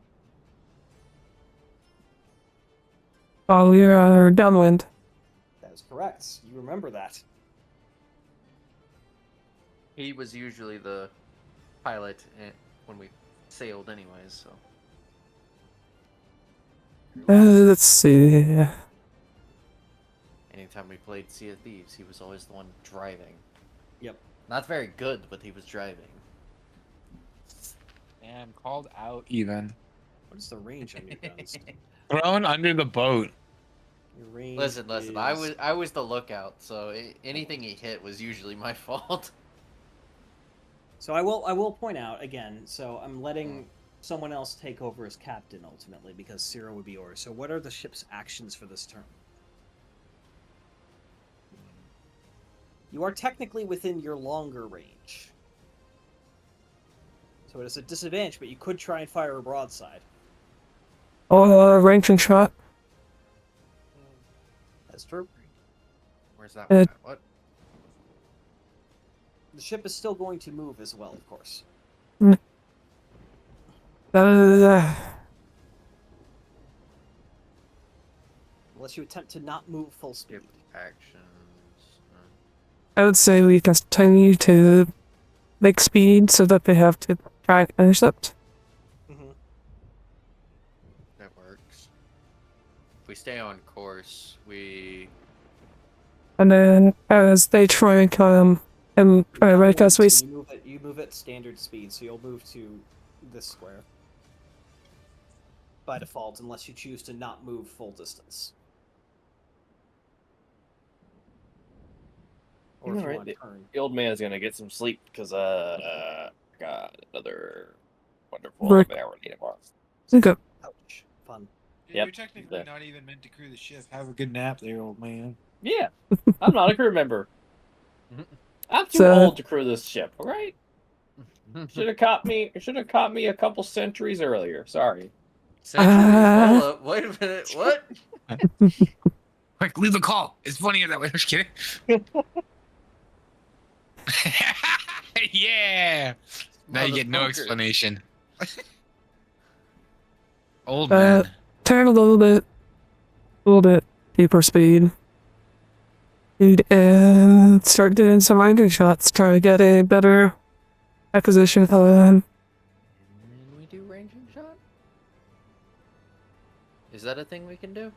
[SPEAKER 3] While we are downwind.
[SPEAKER 1] That is correct. You remember that.
[SPEAKER 5] He was usually the pilot when we sailed anyways, so.
[SPEAKER 3] Let's see.
[SPEAKER 5] Anytime we played Sea of Thieves, he was always the one driving.
[SPEAKER 1] Yep.
[SPEAKER 5] Not very good, but he was driving.
[SPEAKER 4] And called out even.
[SPEAKER 1] What is the range on your guns?
[SPEAKER 4] Thrown under the boat.
[SPEAKER 1] Your range
[SPEAKER 5] Listen.
[SPEAKER 1] is...
[SPEAKER 5] I was the lookout, so anything he hit was usually my fault.
[SPEAKER 1] So I will point out again. So I'm letting someone else take over as captain ultimately because Cyril would be yours. So what are the ship's actions for this turn? You are technically within your longer range. So it is a disadvantage, but you could try and fire a broadside.
[SPEAKER 3] Or ranging shot.
[SPEAKER 1] That's true.
[SPEAKER 5] Where's that one at? What?
[SPEAKER 1] The ship is still going to move as well, of course. Unless you attempt to not move full speed.
[SPEAKER 5] Actions.
[SPEAKER 3] I would say we continue to make speed so that they have to try and intercept.
[SPEAKER 5] That works. If we stay on course, we...
[SPEAKER 3] And then as they try and come and try to make us, we...
[SPEAKER 1] You move at standard speed, so you'll move to this square. By default, unless you choose to not move full distance. Or if you want to turn.
[SPEAKER 2] The old man's gonna get some sleep because I got another wonderful
[SPEAKER 3] Right.
[SPEAKER 2] hour tomorrow.
[SPEAKER 3] Okay.
[SPEAKER 1] Ouch. Fun.
[SPEAKER 2] Yep.
[SPEAKER 8] You're technically not even meant to crew the ship. Have a good nap there, old man.
[SPEAKER 2] Yeah, I'm not a crew member. I'm too
[SPEAKER 3] So-
[SPEAKER 2] old to crew this ship. All right. Should have caught me. Should have caught me a couple centuries earlier. Sorry.
[SPEAKER 5] Centuries? Hold up. Wait a minute. What?
[SPEAKER 4] Quick, leave the call. It's funnier that way. I'm just kidding. Yeah. Now you get no
[SPEAKER 5] Motherfucker.
[SPEAKER 4] explanation. Old
[SPEAKER 3] Uh,
[SPEAKER 4] man.
[SPEAKER 3] Turn a little bit deeper speed. And start doing some ranging shots, try to get a better acquisition of them.
[SPEAKER 5] Can we do ranging shot? Is that a thing we can do?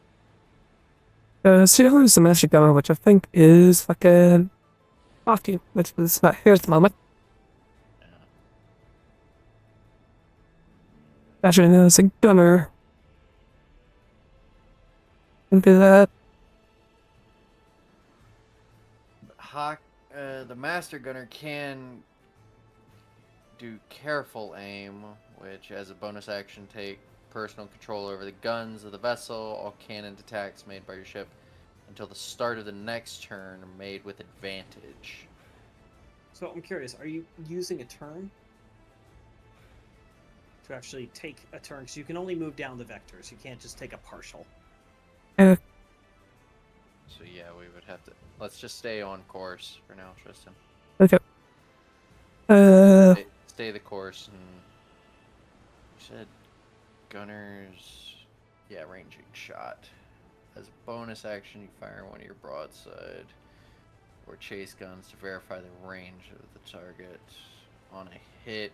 [SPEAKER 3] Sailor is the magic gunner, which I think is like a hockey, which is not here at the moment. Imagine as a gunner. Can do that.
[SPEAKER 5] The master gunner can do careful aim, which as a bonus action take personal control over the guns of the vessel. All cannon attacks made by your ship until the start of the next turn are made with advantage.
[SPEAKER 1] So I'm curious, are you using a turn to actually take a turn? Because you can only move down the vectors. You can't just take a partial.
[SPEAKER 3] Uh,
[SPEAKER 5] So yeah, we would have to. Let's just stay on course for now, Tristan.
[SPEAKER 3] okay.
[SPEAKER 5] Stay the course, and you said gunners. Yeah, ranging shot. As a bonus action, you fire one of your broadside or chase guns to verify the range of the target. On a hit,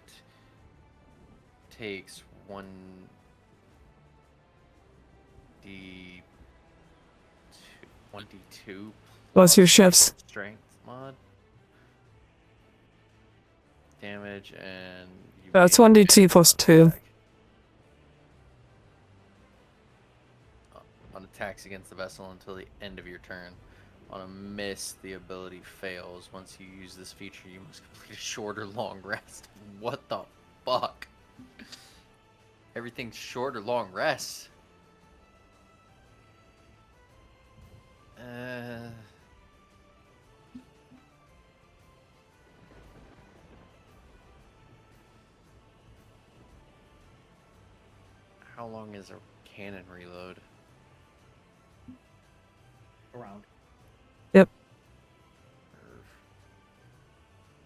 [SPEAKER 5] takes 1d2
[SPEAKER 3] Plus your shifts.
[SPEAKER 5] strength mod damage, and you
[SPEAKER 3] It's
[SPEAKER 5] make
[SPEAKER 3] 1d2 plus 2.
[SPEAKER 5] attack. On attacks against the vessel until the end of your turn. On a miss, the ability fails. Once you use this feature, you must complete a short or long rest. What the fuck? Everything's short or long rest. How long is a cannon reload?
[SPEAKER 1] Around.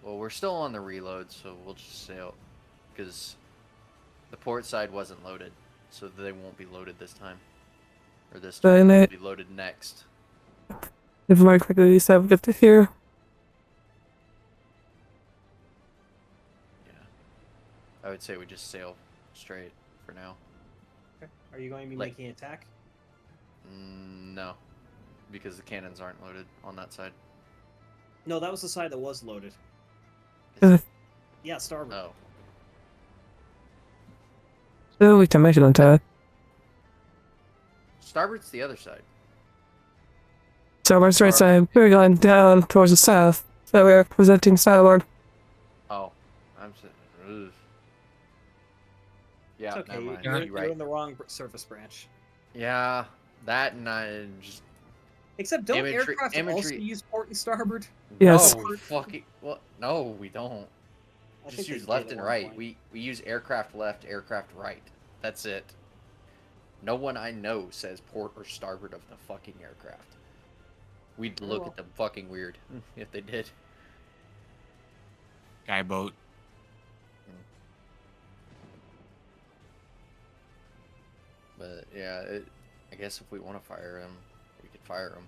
[SPEAKER 5] Well, we're still on the reload, so we'll just sail, because the port side wasn't loaded, so they won't be loaded this time. Or this turn, they'll be loaded next.
[SPEAKER 3] If more quickly, so good to hear.
[SPEAKER 5] Yeah. I would say we just sail straight for now.
[SPEAKER 1] Okay. Are you going to be making an attack?
[SPEAKER 5] No. Because the cannons aren't loaded on that side.
[SPEAKER 1] No, that was the side that was loaded. Yeah, starboard.
[SPEAKER 5] Oh.
[SPEAKER 3] So we can make it on time.
[SPEAKER 5] Starboard's the other side.
[SPEAKER 3] Starboard's right side. We're going down towards the south. So we're presenting starboard.
[SPEAKER 5] Oh. Ugh. Yeah,
[SPEAKER 1] It's okay.
[SPEAKER 5] never mind.
[SPEAKER 1] You're
[SPEAKER 5] You're
[SPEAKER 1] in the wrong surface branch.
[SPEAKER 5] Yeah, that and I just...
[SPEAKER 1] Except don't
[SPEAKER 5] Imagery-
[SPEAKER 1] aircraft also
[SPEAKER 5] imagery-
[SPEAKER 1] use port and starboard?
[SPEAKER 3] Yes.
[SPEAKER 5] No, fucking... What? No, we don't.
[SPEAKER 1] I
[SPEAKER 5] Just
[SPEAKER 1] think they
[SPEAKER 5] use
[SPEAKER 1] did
[SPEAKER 5] left
[SPEAKER 1] at
[SPEAKER 5] and
[SPEAKER 1] one
[SPEAKER 5] right.
[SPEAKER 1] point.
[SPEAKER 5] We use aircraft left, aircraft right. That's it. No one I know says port or starboard of the fucking aircraft. We'd look at them fucking weird if they did.
[SPEAKER 4] Guy boat.
[SPEAKER 5] But yeah, I guess if we want to fire him, we could fire him.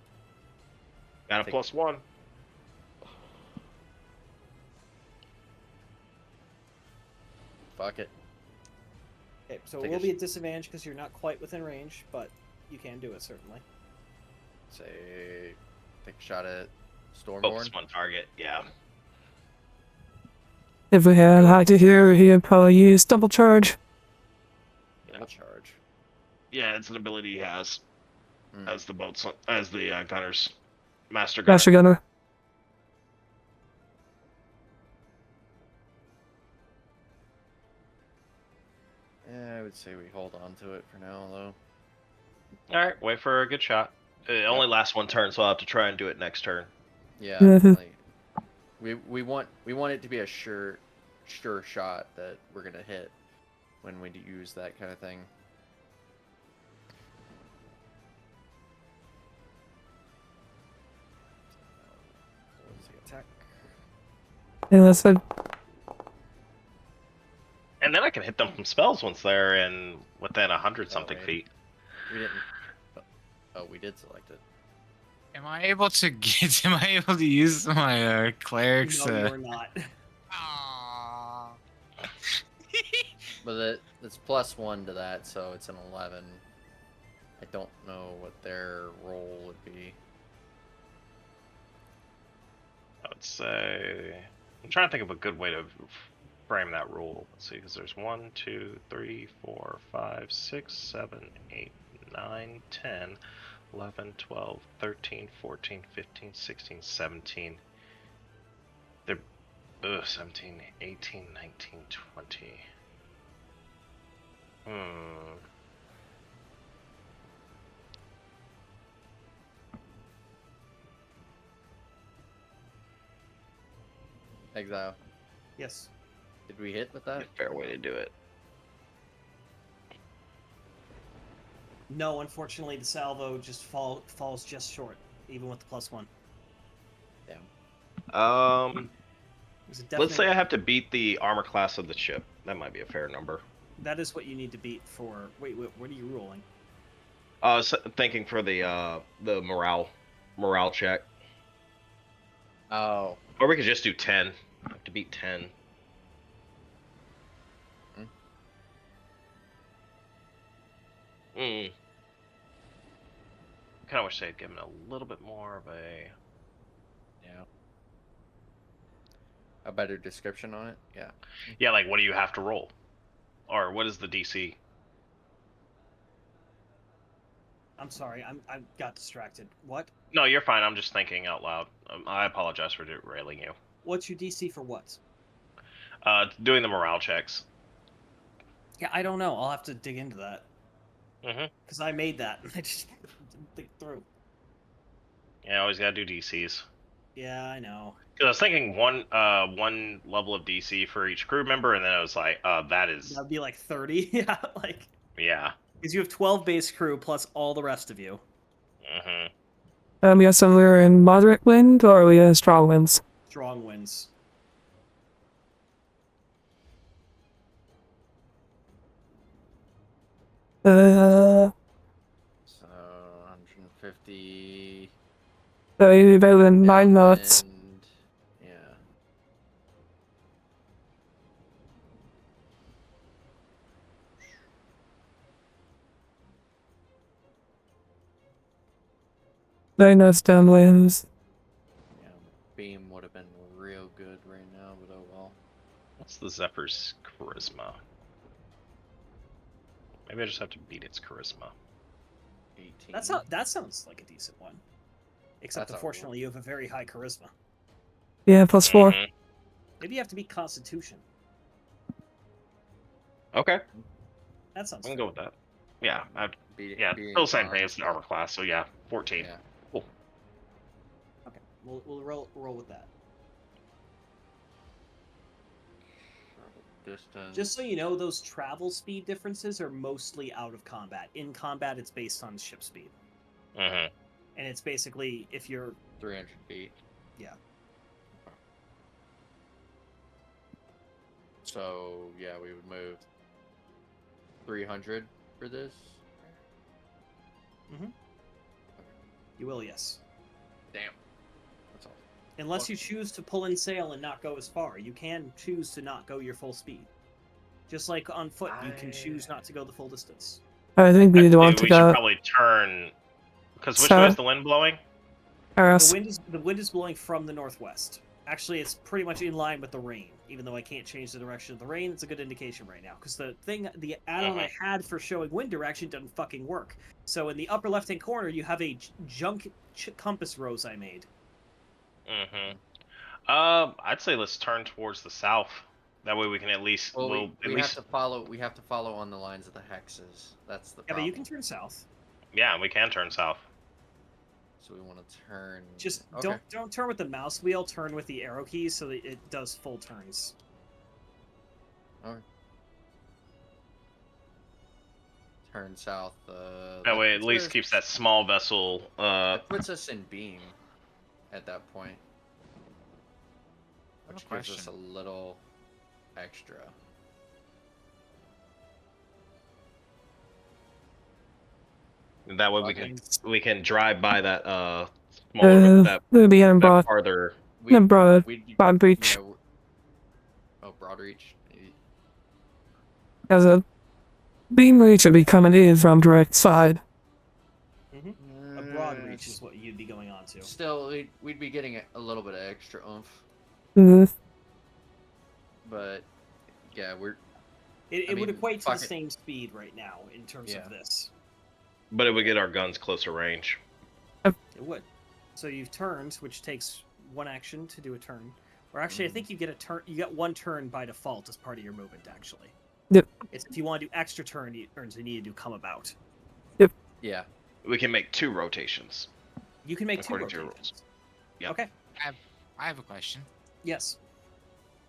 [SPEAKER 6] Got a +1.
[SPEAKER 5] Fuck it.
[SPEAKER 1] Okay, so
[SPEAKER 5] Take
[SPEAKER 1] it will
[SPEAKER 5] a
[SPEAKER 1] be at disadvantage because you're not quite within range, but you can do it certainly.
[SPEAKER 5] Say, take a shot at Stormborn.
[SPEAKER 6] Focus one target, yeah.
[SPEAKER 3] If we had high to here, he'd probably use double charge.
[SPEAKER 5] Double charge.
[SPEAKER 6] Yeah, it's an ability he has
[SPEAKER 5] Mm.
[SPEAKER 6] as the boats, as the gunners, master gunner.
[SPEAKER 3] Master gunner.
[SPEAKER 5] Yeah, I would say we hold on to it for now, though.
[SPEAKER 6] All right, wait for a good shot. It only lasts one turn, so I'll have to try and do it next turn.
[SPEAKER 5] Yeah,
[SPEAKER 3] Mhm.
[SPEAKER 5] like, we want it to be a sure shot that we're gonna hit when we use that kind of thing. What's the attack?
[SPEAKER 3] Yeah, that's it.
[SPEAKER 6] And then I can hit them from spells once they're in within 100-something
[SPEAKER 5] right.
[SPEAKER 6] feet.
[SPEAKER 5] We didn't. Oh, we did select it.
[SPEAKER 4] Am I able to get? Am I able to use my clerics?
[SPEAKER 1] No, you're not.
[SPEAKER 4] Aww.
[SPEAKER 5] But it's +1 to that, so it's an 11. I don't know what their role would be.
[SPEAKER 6] I would say I'm trying to think of a good way to frame that rule. Let's see, because there's 1, 2, 3, 4, 5, 6, 7, 8, 9, 10, 11, 12, 13, 14, 15, 16, 17. They're 17, 18, 19, 20.
[SPEAKER 5] Exile.
[SPEAKER 1] Yes.
[SPEAKER 5] Did we hit with that?
[SPEAKER 6] Fair way to do it.
[SPEAKER 1] No, unfortunately, the salvo just falls just short, even with the +1.
[SPEAKER 5] Damn.
[SPEAKER 1] It was a
[SPEAKER 6] Let's say
[SPEAKER 1] definite-
[SPEAKER 6] I have to beat the armor class of the ship. That might be a fair number.
[SPEAKER 1] That is what you need to beat for. Wait, what are you ruling?
[SPEAKER 6] I was thinking for the morale check,
[SPEAKER 5] Oh.
[SPEAKER 6] or we could just do 10. I have to beat 10. Kind of wish they'd given a little bit more of a.
[SPEAKER 5] Yeah. A better description on it? Yeah.
[SPEAKER 6] Yeah, like what do you have to roll, or what is the DC?
[SPEAKER 1] I'm sorry, I got distracted. What?
[SPEAKER 6] No, you're fine. I'm just thinking out loud. I apologize for derailing you.
[SPEAKER 1] What's your DC for what?
[SPEAKER 6] Doing the morale checks.
[SPEAKER 1] Yeah, I don't know. I'll have to dig into that.
[SPEAKER 6] Mm-hmm.
[SPEAKER 1] Because I made that. I just didn't think through.
[SPEAKER 6] Yeah, always gotta do DCs.
[SPEAKER 1] Yeah, I know.
[SPEAKER 6] Because I was thinking one level of DC for each crew member, and then I was like, that is.
[SPEAKER 1] That'd be like 30. Yeah, like.
[SPEAKER 6] Yeah.
[SPEAKER 1] Because you have 12 base crew plus all the rest of you.
[SPEAKER 6] Mm-hmm.
[SPEAKER 3] Yes, and we're in moderate wind, or are we in strong winds?
[SPEAKER 1] Strong winds.
[SPEAKER 3] So
[SPEAKER 5] So 150.
[SPEAKER 3] about 9 knots.
[SPEAKER 5] And yeah.
[SPEAKER 3] Nine knots downwinds.
[SPEAKER 5] Yeah. Beam would have been real good right now, but oh well.
[SPEAKER 6] What's the Zephyr's charisma? Maybe I just have to beat its charisma.
[SPEAKER 5] 18.
[SPEAKER 1] That sounds like a decent one. Except
[SPEAKER 5] That's a-
[SPEAKER 1] unfortunately, you have a very high charisma.
[SPEAKER 3] Yeah, +4.
[SPEAKER 6] Mhm.
[SPEAKER 1] Maybe you have to beat Constitution.
[SPEAKER 6] Okay,
[SPEAKER 1] That sounds.
[SPEAKER 6] I can go with that. Yeah,
[SPEAKER 5] Beat-
[SPEAKER 6] yeah,
[SPEAKER 5] beating
[SPEAKER 6] still the same
[SPEAKER 5] armor
[SPEAKER 6] thing as the armor class. So yeah, 14.
[SPEAKER 5] Yeah.
[SPEAKER 6] Cool.
[SPEAKER 1] Okay, we'll roll with that.
[SPEAKER 5] Distance.
[SPEAKER 1] Just so you know, those travel speed differences are mostly out of combat. In combat, it's based on ship speed,
[SPEAKER 6] Mm-hmm.
[SPEAKER 1] and it's basically if you're
[SPEAKER 5] 300 feet.
[SPEAKER 1] Yeah.
[SPEAKER 5] So yeah, we would move 300 for this.
[SPEAKER 1] you will yes.
[SPEAKER 5] Damn. That's all.
[SPEAKER 1] Unless you choose to pull in sail and not go as far, you can choose to not go your full speed. Just like on foot, you can choose not to go the full distance.
[SPEAKER 3] I think we'd want to
[SPEAKER 6] We should
[SPEAKER 3] go
[SPEAKER 6] probably turn. Because which
[SPEAKER 3] So-
[SPEAKER 6] way is the wind blowing?
[SPEAKER 3] Eros.
[SPEAKER 1] The wind is blowing from the northwest. Actually, it's pretty much in line with the rain. Even though I can't change the direction of the rain, it's a good indication right now. Because the add-on I had for showing wind direction doesn't fucking work. So in the upper left-hand corner, you have a junk compass rose I made.
[SPEAKER 6] Mm-hmm. I'd say let's turn towards the south. That way we can at least.
[SPEAKER 5] Well,
[SPEAKER 6] we'll
[SPEAKER 5] we
[SPEAKER 6] at least.
[SPEAKER 5] have to follow. We have to follow on the lines of the hexes. That's the
[SPEAKER 1] Yeah,
[SPEAKER 5] problem.
[SPEAKER 1] but you can turn south.
[SPEAKER 6] Yeah, we can turn south.
[SPEAKER 5] So we want to turn.
[SPEAKER 1] Just
[SPEAKER 5] Okay.
[SPEAKER 1] don't turn with the mouse wheel. Turn with the arrow keys so that it does full turns.
[SPEAKER 5] Turn south.
[SPEAKER 6] That way, at
[SPEAKER 5] puts
[SPEAKER 6] least
[SPEAKER 5] us-
[SPEAKER 6] keeps that small vessel.
[SPEAKER 5] That puts us in beam. At that point.
[SPEAKER 4] I have a
[SPEAKER 5] Which gives us a
[SPEAKER 4] question.
[SPEAKER 5] little extra.
[SPEAKER 6] That way we can drive by that
[SPEAKER 3] Uh,
[SPEAKER 6] that
[SPEAKER 3] we'll be in broad,
[SPEAKER 6] farther.
[SPEAKER 3] in broad,
[SPEAKER 5] we'd-
[SPEAKER 3] broad breach.
[SPEAKER 5] you know, oh, broad reach.
[SPEAKER 3] As a beam reach would be coming in from direct side.
[SPEAKER 1] breach is what you'd be going on to.
[SPEAKER 5] Still, we'd be getting a little bit of extra oomph,
[SPEAKER 3] Mm-hmm.
[SPEAKER 5] but yeah,
[SPEAKER 1] It would
[SPEAKER 5] mean,
[SPEAKER 1] equate to the
[SPEAKER 5] fuck it.
[SPEAKER 1] same speed right now in terms
[SPEAKER 5] Yeah.
[SPEAKER 1] of this.
[SPEAKER 6] But it would get our guns closer range.
[SPEAKER 1] It would. So you've turned, which takes one action to do a turn. Or actually, I think you get a turn. You get one turn by default as part of your movement. Actually.
[SPEAKER 3] Yep.
[SPEAKER 1] It's if you want to do extra turns, you need to do come about.
[SPEAKER 5] Yeah.
[SPEAKER 6] We can make 2 rotations.
[SPEAKER 1] You can make 2
[SPEAKER 6] According to your
[SPEAKER 1] rotations.
[SPEAKER 6] Yep.
[SPEAKER 1] Okay.
[SPEAKER 4] I have a question.
[SPEAKER 1] Yes.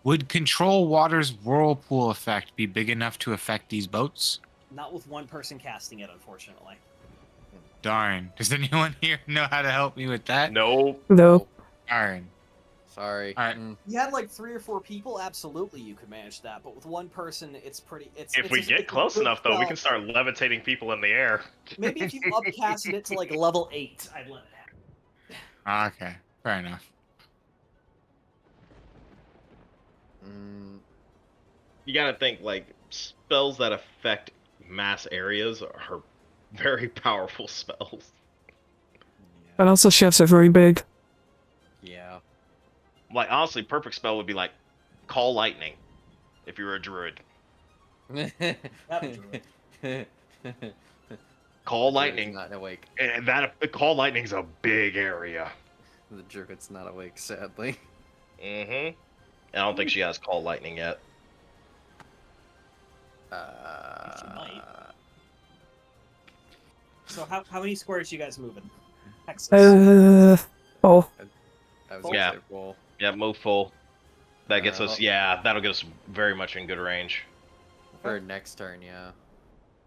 [SPEAKER 4] Would Control Water's whirlpool effect be big enough to affect these boats?
[SPEAKER 1] Not with one person casting it, unfortunately.
[SPEAKER 4] Darn. Does anyone here know how to help me with that?
[SPEAKER 6] Nope.
[SPEAKER 3] No.
[SPEAKER 4] Darn.
[SPEAKER 5] Sorry.
[SPEAKER 4] All right.
[SPEAKER 1] You had like 3 or 4 people, absolutely you could manage that. But with one person, it's pretty.
[SPEAKER 6] If we get close enough, though, we can start levitating people in the air.
[SPEAKER 1] Maybe if you upcasted it to like level 8, I'd let it happen.
[SPEAKER 4] Okay. Fair enough.
[SPEAKER 6] You gotta think, like, spells that affect mass areas are very powerful spells.
[SPEAKER 3] But also ships are very big.
[SPEAKER 5] Yeah.
[SPEAKER 6] Like, honestly, perfect spell would be like Call Lightning if you were a druid.
[SPEAKER 1] That'd be
[SPEAKER 6] Call
[SPEAKER 5] The druid's
[SPEAKER 6] Lightning.
[SPEAKER 5] not awake.
[SPEAKER 6] And Call Lightning's a big area.
[SPEAKER 5] The druid's not awake, sadly.
[SPEAKER 6] Mm-hmm. I don't think she has Call Lightning yet.
[SPEAKER 1] She might. So how many squares you guys moving? Texas.
[SPEAKER 3] Oh.
[SPEAKER 5] I was
[SPEAKER 6] Yeah.
[SPEAKER 5] gonna say roll.
[SPEAKER 6] Yeah, move full. That gets us,
[SPEAKER 5] Oh.
[SPEAKER 6] yeah, that'll get us very much in good range.
[SPEAKER 5] For next turn, yeah.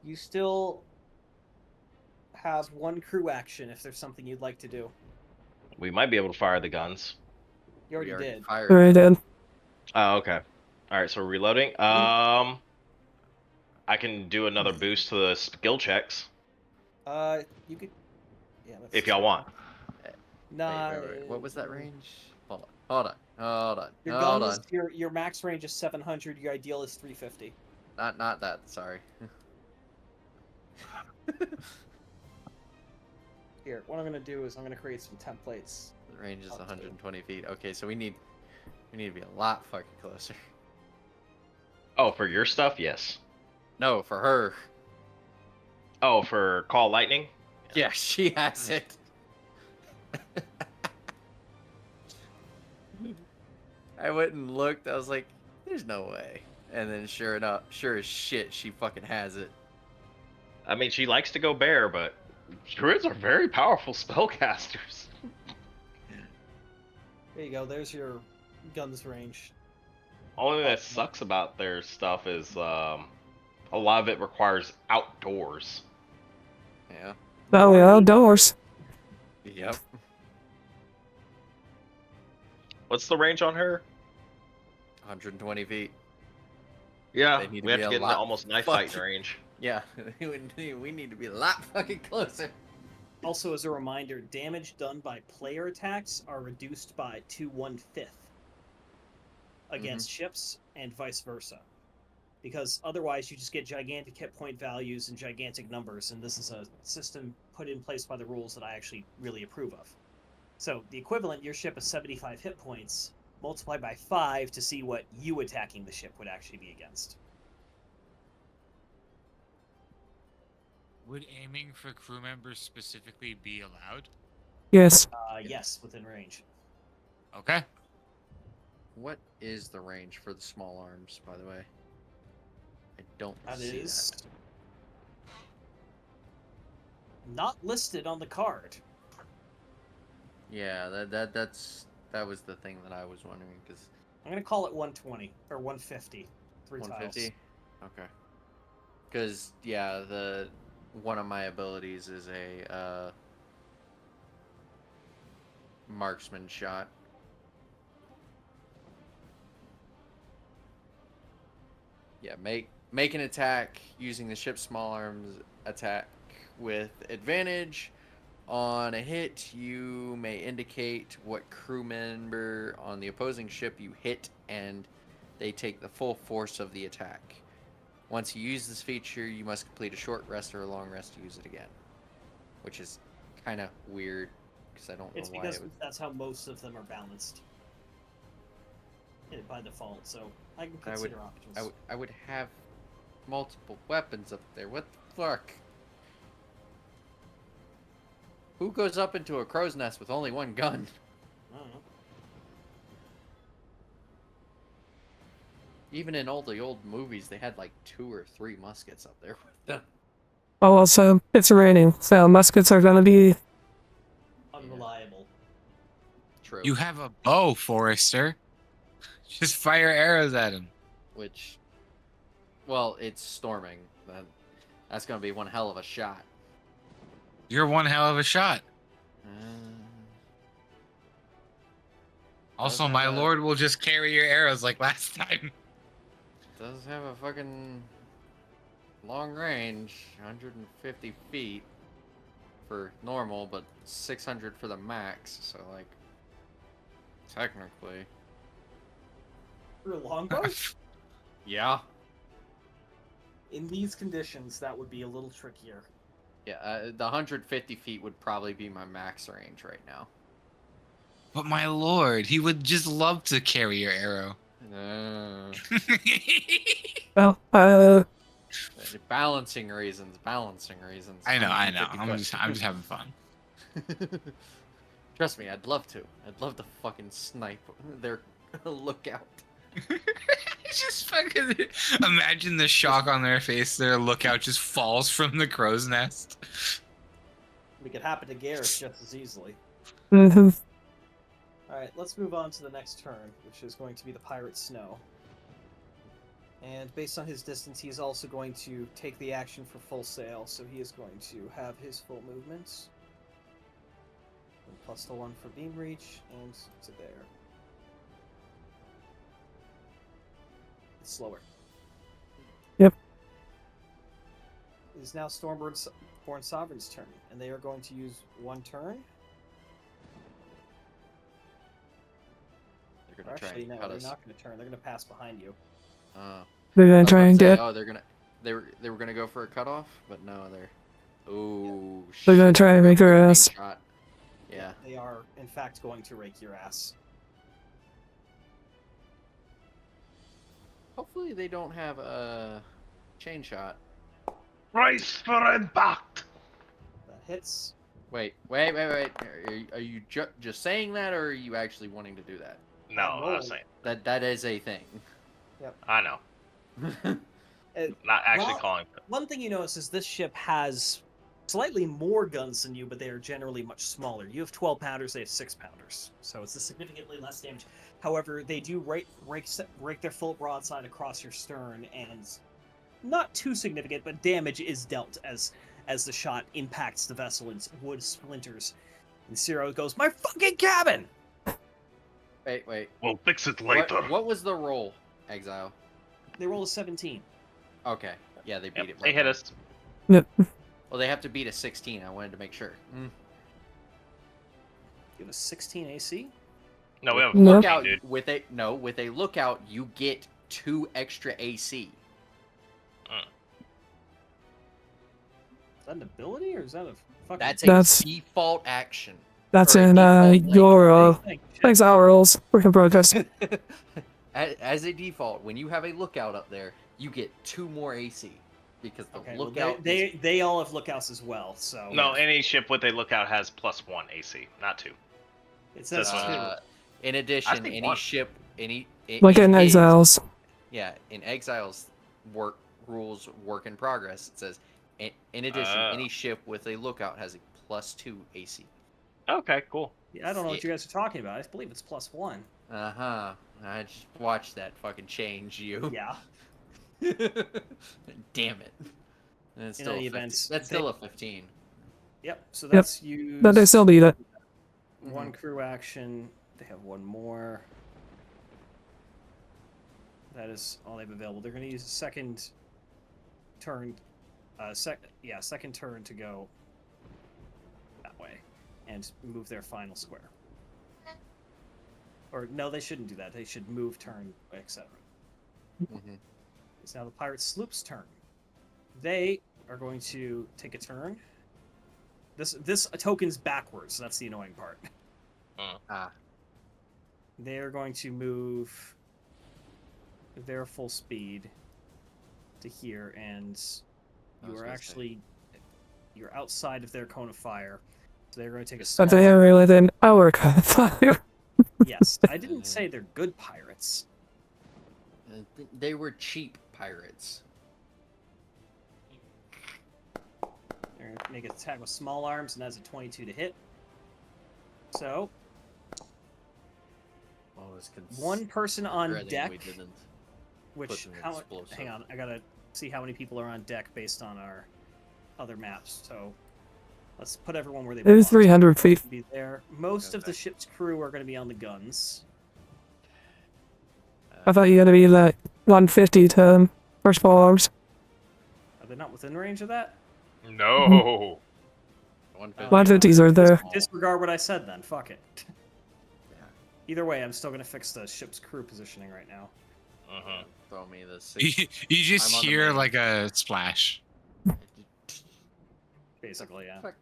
[SPEAKER 1] You still have 1 crew action if there's something you'd like to do.
[SPEAKER 6] We might be able to fire the guns.
[SPEAKER 1] You already did.
[SPEAKER 5] Fired.
[SPEAKER 3] Alright then.
[SPEAKER 6] Oh, okay. Alright, so we're reloading. I can do another boost to the skill checks
[SPEAKER 1] You could. Yeah. Let's
[SPEAKER 6] if y'all want.
[SPEAKER 1] Nah.
[SPEAKER 5] Wait. What was that range? Hold on.
[SPEAKER 1] Your gun is your max range is 700. Your ideal is 350.
[SPEAKER 5] Not that. Sorry.
[SPEAKER 1] Here, what I'm gonna do is I'm gonna create some templates.
[SPEAKER 5] The range is 120 feet. Okay, so we need to be a lot fucking closer.
[SPEAKER 6] Oh, for your stuff, yes.
[SPEAKER 5] No, for her.
[SPEAKER 6] Oh, for Call Lightning?
[SPEAKER 5] Yeah, she has it. I went and looked. I was like, "There's no way." And then, sure as shit, she fucking has it.
[SPEAKER 6] I mean, she likes to go bear, but druids are very powerful spellcasters.
[SPEAKER 1] There you go. There's your guns range.
[SPEAKER 6] Only thing that sucks about their stuff is a lot of it requires outdoors.
[SPEAKER 5] Yeah.
[SPEAKER 3] Oh, yeah, outdoors.
[SPEAKER 5] Yep.
[SPEAKER 6] What's the range on her?
[SPEAKER 5] 120 feet.
[SPEAKER 6] Yeah,
[SPEAKER 5] They need to
[SPEAKER 6] we have
[SPEAKER 5] be
[SPEAKER 6] to
[SPEAKER 5] a
[SPEAKER 6] get into
[SPEAKER 5] lot
[SPEAKER 6] almost knife
[SPEAKER 5] fucking-
[SPEAKER 6] fighting range.
[SPEAKER 5] Yeah, we need to be a lot fucking closer.
[SPEAKER 1] Also, as a reminder, damage done by player attacks are reduced by 1/5 against ships and vice versa. Because otherwise, you just get gigantic hit point values and gigantic numbers, and this is a system put in place by the rules that I actually really approve of. So the equivalent, your ship is 75 hit points, multiply by 5 to see what you attacking the ship would actually be against.
[SPEAKER 4] Would aiming for crew members specifically be allowed?
[SPEAKER 3] Yes.
[SPEAKER 1] Yes, within range.
[SPEAKER 4] Okay.
[SPEAKER 5] What is the range for the small arms, by the way? I don't
[SPEAKER 1] That
[SPEAKER 5] see
[SPEAKER 1] is not listed on the card.
[SPEAKER 5] Yeah, that was the thing that I was wondering, because
[SPEAKER 1] I'm gonna call it 120 or 150. 3 tiles.
[SPEAKER 5] 150. Okay. Because yeah, one of my abilities is a marksman shot. Yeah, make an attack using the ship's small arms attack with advantage. On a hit, you may indicate what crew member on the opposing ship you hit, and they take the full force of the attack. Once you use this feature, you must complete a short rest or a long rest to use it again, which is
[SPEAKER 2] kind of weird because I don't know
[SPEAKER 1] It's
[SPEAKER 2] why
[SPEAKER 1] because
[SPEAKER 2] it would.
[SPEAKER 1] that's how most of them are balanced by default. So I can
[SPEAKER 2] I would,
[SPEAKER 1] consider options.
[SPEAKER 2] I would have multiple weapons up there. What the fuck? Who goes up into a crow's nest with only one gun?
[SPEAKER 1] I don't know.
[SPEAKER 2] Even in all the old movies, they had like 2 or 3 muskets up there with them.
[SPEAKER 3] Oh, also, it's raining, so muskets are gonna be.
[SPEAKER 1] Unreliable.
[SPEAKER 2] True.
[SPEAKER 4] You have a bow, Forrester. Just fire arrows at him.
[SPEAKER 2] Which, well, it's storming. That's gonna be one hell of a shot.
[SPEAKER 4] You're one hell of a shot.
[SPEAKER 2] Uh,
[SPEAKER 4] Also,
[SPEAKER 2] Does
[SPEAKER 4] my
[SPEAKER 2] have a-
[SPEAKER 4] lord will just carry your arrows like last time.
[SPEAKER 2] Does have a fucking long range, 150 feet for normal, but 600 for the max. So like, technically,
[SPEAKER 1] For a longbow,
[SPEAKER 2] yeah,
[SPEAKER 1] in these conditions, that would be a little trickier.
[SPEAKER 2] yeah. The 150 feet would probably be my max range right now.
[SPEAKER 4] But my lord, he would just love to carry your arrow.
[SPEAKER 3] Well,
[SPEAKER 2] Balancing reasons. Balancing reasons.
[SPEAKER 4] I know.
[SPEAKER 2] 150
[SPEAKER 4] I'm just having fun.
[SPEAKER 2] Trust me, I'd love to. I'd love to fucking snipe their lookout.
[SPEAKER 4] Just fucking imagine the shock on their face. Their lookout just falls from the crow's nest.
[SPEAKER 1] It could happen to Garrus just as easily.
[SPEAKER 3] mhm.
[SPEAKER 1] Alright, let's move on to the next turn, which is going to be the Pirate Snow. And based on his distance, he is also going to take the action for full sail, so he is going to have his full movement. And plus the 1 for beam reach, and to there. It's slower.
[SPEAKER 3] Yep.
[SPEAKER 1] It is now Stormborn Sovereign's turn, and they are going to use 1 turn.
[SPEAKER 2] They're
[SPEAKER 1] Or
[SPEAKER 2] gonna try
[SPEAKER 1] actually,
[SPEAKER 2] and
[SPEAKER 1] no,
[SPEAKER 2] cut
[SPEAKER 1] they're
[SPEAKER 2] us.
[SPEAKER 1] not going to turn. They're going to pass behind you.
[SPEAKER 3] They're
[SPEAKER 2] I
[SPEAKER 3] gonna
[SPEAKER 2] was
[SPEAKER 3] try
[SPEAKER 2] about
[SPEAKER 3] and
[SPEAKER 2] to say,
[SPEAKER 3] get.
[SPEAKER 2] oh, they were gonna go for a cutoff, but no, they're. Oh shit.
[SPEAKER 3] They're gonna try and make their
[SPEAKER 2] Range
[SPEAKER 3] ass.
[SPEAKER 2] shot. Yeah.
[SPEAKER 1] They are, in fact, going to rake your ass.
[SPEAKER 2] Hopefully they don't have a chain shot.
[SPEAKER 6] Brace for impact.
[SPEAKER 1] That hits.
[SPEAKER 2] Wait. Are you just saying that, or are you actually wanting to do that?
[SPEAKER 6] No, I
[SPEAKER 1] roll.
[SPEAKER 6] was saying.
[SPEAKER 2] That is a thing.
[SPEAKER 6] I know.
[SPEAKER 1] Uh,
[SPEAKER 6] Not actually
[SPEAKER 1] well,
[SPEAKER 6] calling.
[SPEAKER 1] One thing you notice is this ship has slightly more guns than you, but they are generally much smaller. You have 12 pounders, they have 6 pounders, so it's a significantly less damage. However, they do rake their full broadside across your stern, and not too significant, but damage is dealt as the shot impacts the vessel and wood splinters. And Ciro goes, "My fucking cabin!"
[SPEAKER 2] Wait.
[SPEAKER 6] We'll fix it later.
[SPEAKER 2] What was the roll, Exile?
[SPEAKER 1] They roll a 17.
[SPEAKER 2] Okay. Yeah, they beat
[SPEAKER 6] Yep,
[SPEAKER 2] it.
[SPEAKER 6] they
[SPEAKER 2] right
[SPEAKER 6] hit
[SPEAKER 2] then.
[SPEAKER 6] us.
[SPEAKER 2] Well, they have to beat a 16. I wanted to make sure.
[SPEAKER 1] You have a 16 AC?
[SPEAKER 6] No, we have a
[SPEAKER 3] No.
[SPEAKER 6] 14,
[SPEAKER 2] Lookout
[SPEAKER 6] dude.
[SPEAKER 2] with a lookout, you get 2 extra AC.
[SPEAKER 1] Is that an ability or is that a fucking?
[SPEAKER 2] That's a
[SPEAKER 3] That's-
[SPEAKER 2] default action.
[SPEAKER 3] That's
[SPEAKER 2] Or a
[SPEAKER 3] in
[SPEAKER 2] default link.
[SPEAKER 3] your
[SPEAKER 1] Thing. Shit.
[SPEAKER 3] exile rules. We can protest.
[SPEAKER 2] As a default, when you have a lookout up there, you get 2 more AC because the
[SPEAKER 1] Okay, well,
[SPEAKER 2] lookout.
[SPEAKER 1] they all have lookouts as well, so
[SPEAKER 6] No, any ship with a lookout has +1 AC, not 2.
[SPEAKER 1] it says
[SPEAKER 6] that's
[SPEAKER 1] two.
[SPEAKER 2] In addition,
[SPEAKER 6] think
[SPEAKER 2] any
[SPEAKER 6] one.
[SPEAKER 2] ship,
[SPEAKER 3] Like in
[SPEAKER 2] his-
[SPEAKER 3] exiles.
[SPEAKER 2] Yeah, in Exiles rules work in progress. It says, in addition, any ship with a lookout has a +2 AC.
[SPEAKER 6] Okay, cool.
[SPEAKER 1] Yeah, I don't know what you guys are talking about. I believe it's +1.
[SPEAKER 2] I just watched that fucking change you.
[SPEAKER 1] Yeah.
[SPEAKER 2] Damn it. And it's
[SPEAKER 1] In
[SPEAKER 2] still
[SPEAKER 1] any
[SPEAKER 2] a 15.
[SPEAKER 1] event,
[SPEAKER 2] That's still a 15.
[SPEAKER 1] Yep. So that's used.
[SPEAKER 3] But they still beat it.
[SPEAKER 1] One crew action. They have one more. That is all they have available. They're going to use a second turn. Second turn to go that way and move their final square. Or no, they shouldn't do that. They should move turn, etc.
[SPEAKER 2] Mhm.
[SPEAKER 1] It's now the pirate sloop's turn. They are going to take a turn This token's backwards, so that's the annoying part.
[SPEAKER 5] Ah.
[SPEAKER 1] They're going to move their full speed to here, and
[SPEAKER 5] I
[SPEAKER 1] you
[SPEAKER 5] was
[SPEAKER 1] are
[SPEAKER 5] gonna
[SPEAKER 1] actually you're outside of their cone of fire. So they're going to take a
[SPEAKER 3] But
[SPEAKER 1] small.
[SPEAKER 3] they are within our kind of fire.
[SPEAKER 1] Yes, I didn't say they're good pirates.
[SPEAKER 5] They were cheap pirates.
[SPEAKER 1] They're going to make an attack with small arms, and that's a 22 to hit. So
[SPEAKER 5] What was
[SPEAKER 1] one person on
[SPEAKER 5] concerning
[SPEAKER 1] deck,
[SPEAKER 5] we didn't
[SPEAKER 1] which
[SPEAKER 5] put an
[SPEAKER 1] how?
[SPEAKER 5] explosive.
[SPEAKER 1] Hang on, I gotta see how many people are on deck based on our other maps. So let's put everyone where they
[SPEAKER 3] It is
[SPEAKER 1] belong.
[SPEAKER 3] 300 feet.
[SPEAKER 1] Be there. Most of the
[SPEAKER 5] Okay.
[SPEAKER 1] ship's crew are going to be on the guns.
[SPEAKER 3] I thought you were gonna be like 150 to first ball arms.
[SPEAKER 1] Are they not within range of that?
[SPEAKER 6] No.
[SPEAKER 3] 150s are there.
[SPEAKER 1] Disregard what I said then. Fuck it.
[SPEAKER 5] Yeah.
[SPEAKER 1] Either way, I'm still going to fix the ship's crew positioning right now.
[SPEAKER 6] Uh-huh.
[SPEAKER 5] Throw me the
[SPEAKER 4] You,
[SPEAKER 5] 6.
[SPEAKER 4] you just
[SPEAKER 5] I'm on the
[SPEAKER 4] hear
[SPEAKER 5] main.
[SPEAKER 4] like a splash.
[SPEAKER 1] Basically, yeah.
[SPEAKER 5] Fuck.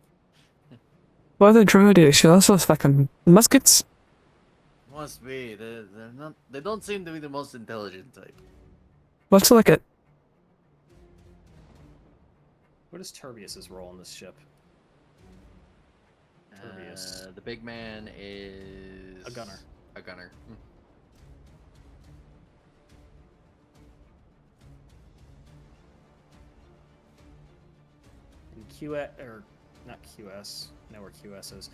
[SPEAKER 3] What are they trying to do? Should also fucking muskets?
[SPEAKER 5] Must be. They're not. They don't seem to be the most intelligent type.
[SPEAKER 3] Let's look at.
[SPEAKER 1] What is Turbius's role in this ship? Turbius.
[SPEAKER 5] The big man is
[SPEAKER 1] A gunner.
[SPEAKER 5] A gunner.
[SPEAKER 1] And QS, or not QS, know where QS is.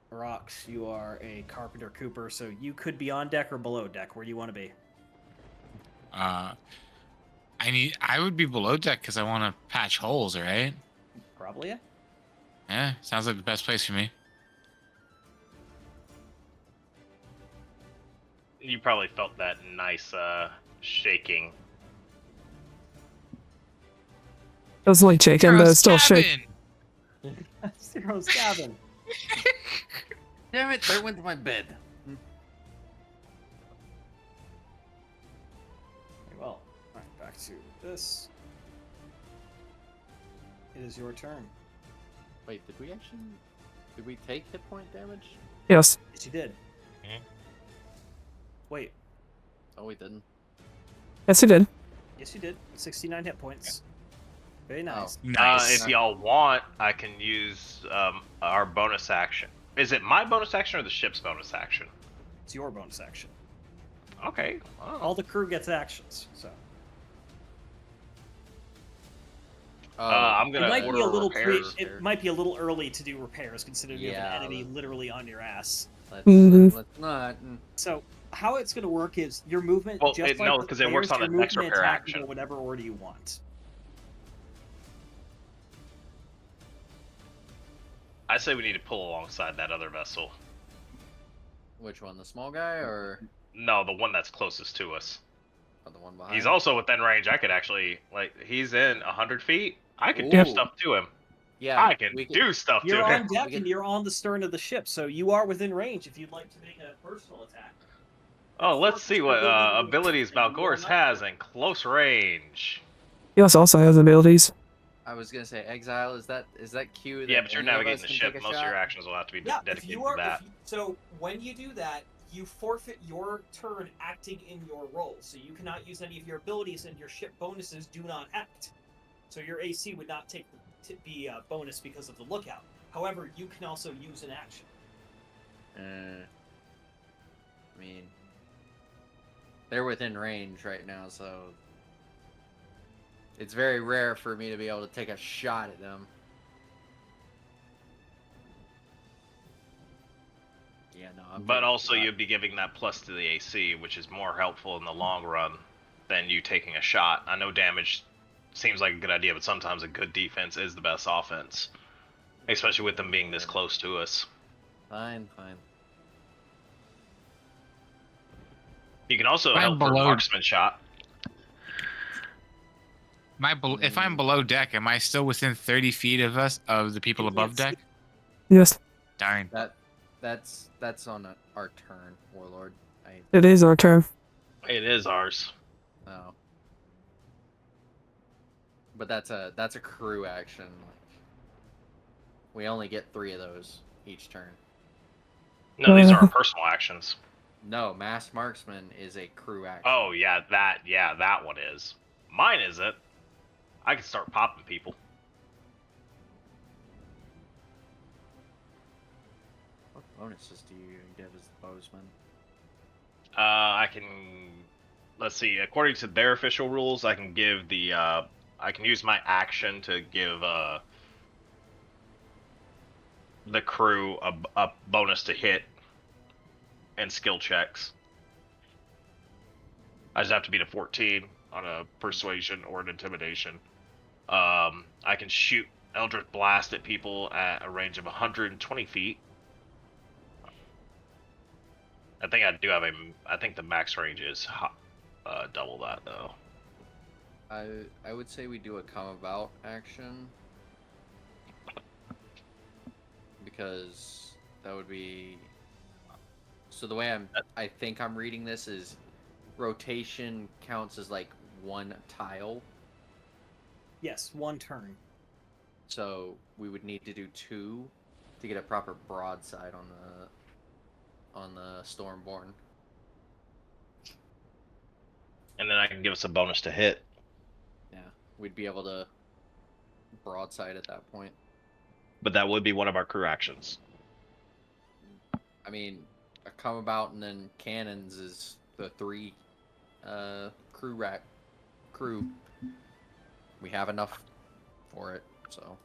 [SPEAKER 1] Rox, you are a carpenter cooper, so you could be on deck or below deck. Where do you want to be?
[SPEAKER 4] I would be below deck because I want to patch holes, right?
[SPEAKER 1] Probably, yeah.
[SPEAKER 4] Yeah, sounds like the best place for me.
[SPEAKER 6] You probably felt that nice shaking.
[SPEAKER 3] It was like shaking, but it's still shake.
[SPEAKER 1] Zero's cabin.
[SPEAKER 5] Damn it! There went to my bed.
[SPEAKER 1] Very well. Alright, back to this. It is your turn.
[SPEAKER 5] Wait, did we take hit point damage?
[SPEAKER 3] Yes.
[SPEAKER 1] Yes, you did.
[SPEAKER 6] Mhm.
[SPEAKER 1] Wait,
[SPEAKER 5] Oh, we didn't.
[SPEAKER 3] Yes, it did.
[SPEAKER 1] yes, you did. 69 hit points. Very nice.
[SPEAKER 4] Nice.
[SPEAKER 6] If y'all want, I can use our bonus action. Is it my bonus action or the ship's bonus action?
[SPEAKER 1] It's your bonus action.
[SPEAKER 6] Okay.
[SPEAKER 1] All the crew gets actions, so.
[SPEAKER 6] I'm
[SPEAKER 1] It
[SPEAKER 6] gonna
[SPEAKER 1] might be
[SPEAKER 6] order
[SPEAKER 1] a little
[SPEAKER 6] repairs.
[SPEAKER 1] it might be a little early to do repairs, considering you have
[SPEAKER 5] Yeah,
[SPEAKER 1] an enemy
[SPEAKER 5] let's-
[SPEAKER 1] literally on your ass.
[SPEAKER 3] Mhm.
[SPEAKER 5] Let's not.
[SPEAKER 1] So how it's going to work is your movement.
[SPEAKER 6] Well,
[SPEAKER 1] just like
[SPEAKER 6] no,
[SPEAKER 1] the
[SPEAKER 6] 'cause it works
[SPEAKER 1] players,
[SPEAKER 6] on
[SPEAKER 1] your
[SPEAKER 6] the next
[SPEAKER 1] movement
[SPEAKER 6] repair
[SPEAKER 1] attack can
[SPEAKER 6] action.
[SPEAKER 1] go whatever order you want.
[SPEAKER 6] I say we need to pull alongside that other vessel.
[SPEAKER 5] Which one? The small guy or
[SPEAKER 6] No, the one that's closest to us.
[SPEAKER 5] the one behind?
[SPEAKER 6] He's also within range. I could actually, he's in 100 feet. I could do
[SPEAKER 5] Ooh.
[SPEAKER 6] stuff to him.
[SPEAKER 5] Yeah,
[SPEAKER 6] I can
[SPEAKER 5] we could-
[SPEAKER 6] do stuff
[SPEAKER 1] You're
[SPEAKER 6] to
[SPEAKER 1] on
[SPEAKER 6] him.
[SPEAKER 1] deck and you're on the stern of the ship, so you are within range if you'd like to make a personal attack.
[SPEAKER 6] Oh, let's see what abilities
[SPEAKER 1] And you are
[SPEAKER 6] Balgoris
[SPEAKER 1] not-
[SPEAKER 6] has in close range.
[SPEAKER 3] He also has abilities.
[SPEAKER 5] I was gonna say exile. Is that Q?
[SPEAKER 6] Yeah, but you're
[SPEAKER 5] any of
[SPEAKER 6] navigating
[SPEAKER 5] us
[SPEAKER 6] the
[SPEAKER 5] can
[SPEAKER 6] ship.
[SPEAKER 5] take a
[SPEAKER 6] Most of
[SPEAKER 5] shot?
[SPEAKER 6] your actions will have to be
[SPEAKER 1] Yeah, if
[SPEAKER 6] dedicated
[SPEAKER 1] you
[SPEAKER 6] to
[SPEAKER 1] are.
[SPEAKER 6] that.
[SPEAKER 1] So when you do that, you forfeit your turn acting in your role. So you cannot use any of your abilities, and your ship bonuses do not act. So your AC would not be a bonus because of the lookout. However, you can also use an action.
[SPEAKER 5] I mean, they're within range right now, so it's very rare for me to be able to take a shot at them. Yeah, no. I'm
[SPEAKER 6] But
[SPEAKER 5] taking a
[SPEAKER 6] also,
[SPEAKER 5] shot.
[SPEAKER 6] you'd be giving that plus to the AC, which is more helpful in the long run than you taking a shot. I know damage seems like a good idea, but sometimes a good defense is the best offense, especially with them being this close to us.
[SPEAKER 5] Fine.
[SPEAKER 6] You can also
[SPEAKER 4] I'm
[SPEAKER 6] help for a
[SPEAKER 4] below-
[SPEAKER 6] marksman shot.
[SPEAKER 4] If I'm below deck, am I still within 30 feet of us, of the people above
[SPEAKER 1] Yes.
[SPEAKER 4] deck?
[SPEAKER 3] Yes,
[SPEAKER 4] Darn.
[SPEAKER 5] That's on our turn, Warlord.
[SPEAKER 3] it is our turn.
[SPEAKER 6] It is ours.
[SPEAKER 5] No. But that's a crew action. We only get 3 of those each turn.
[SPEAKER 6] No, these are our personal actions.
[SPEAKER 5] No, mass marksman is a crew action.
[SPEAKER 6] Oh yeah, that one is. Mine isn't. I can start popping people.
[SPEAKER 5] What bonuses do you get as the bowsman?
[SPEAKER 6] I can. Let's see. According to their official rules, I can give the. I can use my action to give the crew a bonus to hit and skill checks. I just have to beat a 14 on a persuasion or an intimidation. I can shoot Eldritch Blast at people at a range of 120 feet. I think I do have I think the max range is double that though.
[SPEAKER 5] I would say we do a come about action. Because that would be. So the way I think I'm reading this is rotation counts as like 1 tile.
[SPEAKER 1] Yes, 1 turn.
[SPEAKER 5] So we would need to do 2 to get a proper broadside on the Stormborn.
[SPEAKER 6] And then I can give us a bonus to hit.
[SPEAKER 5] Yeah, we'd be able to broadside at that point.
[SPEAKER 6] But that would be one of our crew actions.
[SPEAKER 5] I mean, a come about and then cannons is the 3 crew. We have enough for it, so.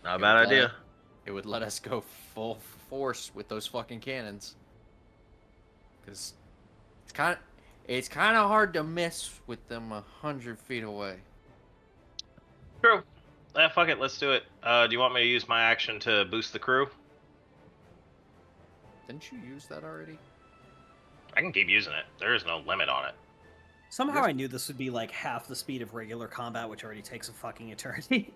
[SPEAKER 6] Not a bad idea.
[SPEAKER 5] It would let us go full force with those fucking cannons. Because it's kind of hard to miss with them 100 feet away.
[SPEAKER 6] True. Fuck it, let's do it. Do you want me to use my action to boost the crew?
[SPEAKER 5] Didn't you use that already?
[SPEAKER 6] I can keep using it. There is no limit on it.
[SPEAKER 1] Somehow I knew this would be like half the speed of regular combat, which already takes a fucking eternity.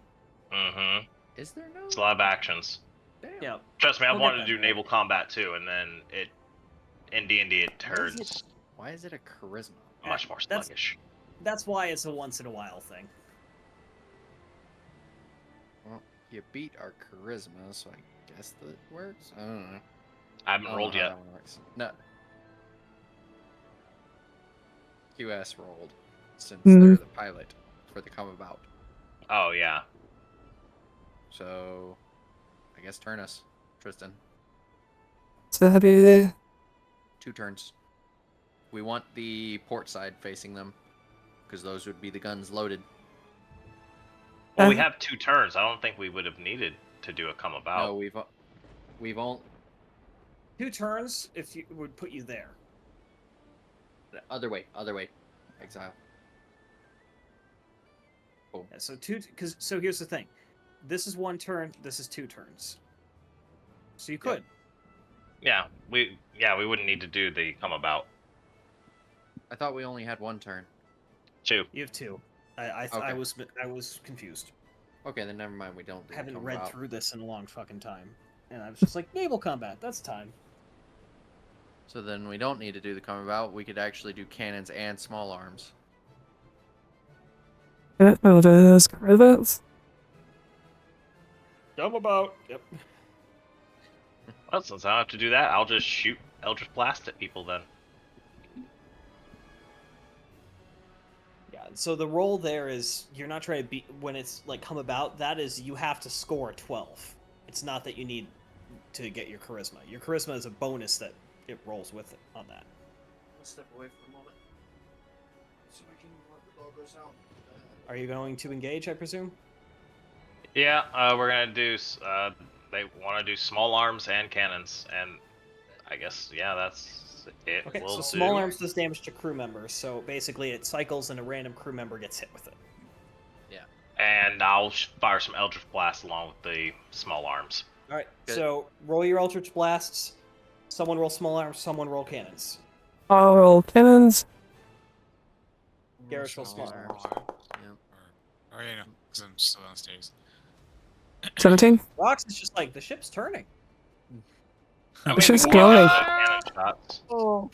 [SPEAKER 6] Mm-hmm.
[SPEAKER 5] Is there no?
[SPEAKER 6] It's a lot of actions.
[SPEAKER 5] Damn.
[SPEAKER 1] Yeah.
[SPEAKER 6] Trust me, I
[SPEAKER 1] We'll
[SPEAKER 6] wanted
[SPEAKER 1] get
[SPEAKER 6] to do
[SPEAKER 1] that.
[SPEAKER 6] naval combat too, and then in D&D it turns
[SPEAKER 5] Why is it a charisma?
[SPEAKER 6] much more
[SPEAKER 1] That's-
[SPEAKER 6] sluggish.
[SPEAKER 1] That's why it's a once in a while thing.
[SPEAKER 5] Well, you beat our charisma, so I guess that works. I don't know.
[SPEAKER 6] I haven't
[SPEAKER 5] I don't
[SPEAKER 6] rolled
[SPEAKER 5] know how
[SPEAKER 6] yet.
[SPEAKER 5] that one works. No. QS rolled, since they're the pilot for the come about.
[SPEAKER 6] Oh yeah.
[SPEAKER 5] So, I guess turn us, Tristan.
[SPEAKER 3] So happy there.
[SPEAKER 5] 2 turns. We want the port side facing them, because those would be the guns loaded.
[SPEAKER 6] Well, we have 2 turns. I don't think we would have needed to do a come about.
[SPEAKER 5] No, we've all
[SPEAKER 1] 2 turns if you would put you there.
[SPEAKER 5] other way, exile. Cool.
[SPEAKER 1] Yeah, so here's the thing. This is 1 turn, this is 2 turns. So you could.
[SPEAKER 6] Yeah, we wouldn't need to do the come about.
[SPEAKER 5] I thought we only had 1 turn.
[SPEAKER 6] 2.
[SPEAKER 1] You have 2. I
[SPEAKER 5] Okay.
[SPEAKER 1] was confused.
[SPEAKER 5] Okay, then never mind. We don't. Do
[SPEAKER 1] I haven't
[SPEAKER 5] come
[SPEAKER 1] read
[SPEAKER 5] about.
[SPEAKER 1] through this in a long fucking time. And I was just like, naval combat, that's time.
[SPEAKER 5] So then we don't need to do the come about. We could actually do cannons and small arms.
[SPEAKER 3] Will do those credits.
[SPEAKER 1] Come about. Yep.
[SPEAKER 6] Well, since I don't have to do that, I'll just shoot Eldritch Blast at people then.
[SPEAKER 1] Yeah, so the roll there is you're not trying to beat when it's like come about, that is you have to score a 12. It's not that you need to get your charisma. Your charisma is a bonus that it rolls with it on that.
[SPEAKER 5] Let's step away for a moment. So I can work the logos out.
[SPEAKER 1] Are you going to engage, I presume?
[SPEAKER 6] Yeah, we're gonna do. They want to do small arms and cannons, and I guess that's it.
[SPEAKER 1] Okay,
[SPEAKER 6] We'll
[SPEAKER 1] so small
[SPEAKER 6] do.
[SPEAKER 1] arms does damage to crew members, so basically it cycles and a random crew member gets hit with it.
[SPEAKER 6] And I'll fire some Eldritch Blast along with the small arms.
[SPEAKER 1] Alright,
[SPEAKER 5] Good.
[SPEAKER 1] so roll your Eldritch Blasts. Someone roll small arms, someone roll cannons.
[SPEAKER 3] I'll roll cannons.
[SPEAKER 1] Garrett roll small arms.
[SPEAKER 4] Oh yeah, no, because I'm still downstairs.
[SPEAKER 3] 17.
[SPEAKER 1] Rox is just like, the ship's turning.
[SPEAKER 6] I mean,
[SPEAKER 3] It's just
[SPEAKER 6] we can
[SPEAKER 3] going.
[SPEAKER 6] get cannon shots.
[SPEAKER 1] Oh.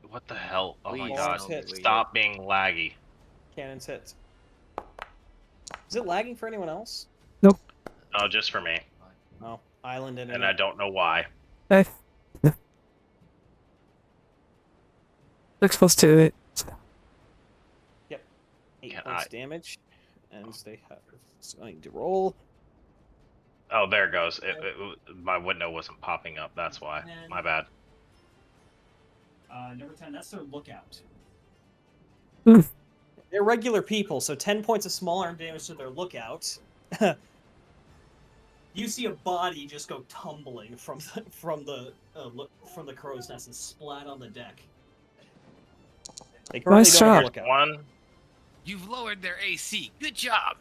[SPEAKER 6] What the hell? Oh my
[SPEAKER 5] Please
[SPEAKER 6] god!
[SPEAKER 1] don't
[SPEAKER 5] hit.
[SPEAKER 6] Stop being laggy.
[SPEAKER 1] Cannons hits. Is it lagging for anyone else?
[SPEAKER 6] Oh, just for me,
[SPEAKER 1] Oh, island
[SPEAKER 6] and
[SPEAKER 1] internet.
[SPEAKER 6] I don't know why.
[SPEAKER 3] Hey. 6 plus 2, 8.
[SPEAKER 1] 8
[SPEAKER 6] Can
[SPEAKER 1] points
[SPEAKER 6] I-
[SPEAKER 1] damage, and they have going to roll.
[SPEAKER 6] Oh, there it goes. My window wasn't popping up. That's why. My bad.
[SPEAKER 1] Number 10, that's their lookout.
[SPEAKER 3] Hmm.
[SPEAKER 1] They're regular people, so 10 points of small arm damage to their lookout. You see a body just go tumbling from the crow's nest and splat on the deck. They currently
[SPEAKER 3] Nice
[SPEAKER 1] don't have a
[SPEAKER 3] shot.
[SPEAKER 1] lookout.
[SPEAKER 6] One.
[SPEAKER 4] You've lowered their AC. Good job.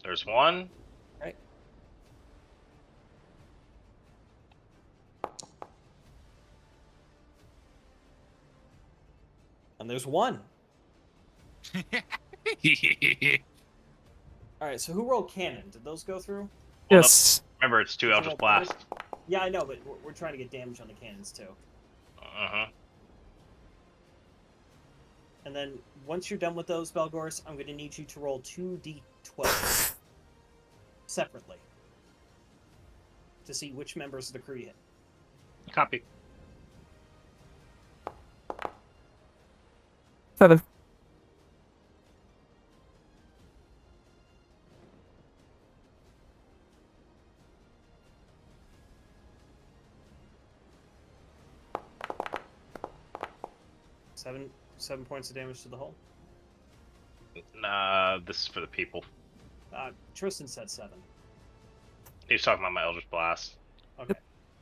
[SPEAKER 6] There's one.
[SPEAKER 1] Right. And there's one. All right, so who rolled cannon? Did those go through?
[SPEAKER 6] Well,
[SPEAKER 3] Yes.
[SPEAKER 6] Remember, it's 2
[SPEAKER 1] Did you
[SPEAKER 6] Eldritch
[SPEAKER 1] roll damage?
[SPEAKER 6] Blast.
[SPEAKER 1] Yeah, I know, but we're trying to get damage on the cannons too.
[SPEAKER 6] Uh-huh.
[SPEAKER 1] And then once you're done with those, Belgors, I'm going to need you to roll 2d12 separately to see which members of the crew you hit.
[SPEAKER 6] Copy.
[SPEAKER 3] 7.
[SPEAKER 1] Seven points of damage to the hull.
[SPEAKER 6] Nah, this is for the people.
[SPEAKER 1] Tristan said 7.
[SPEAKER 6] He was talking about my Eldritch Blast.
[SPEAKER 1] Okay.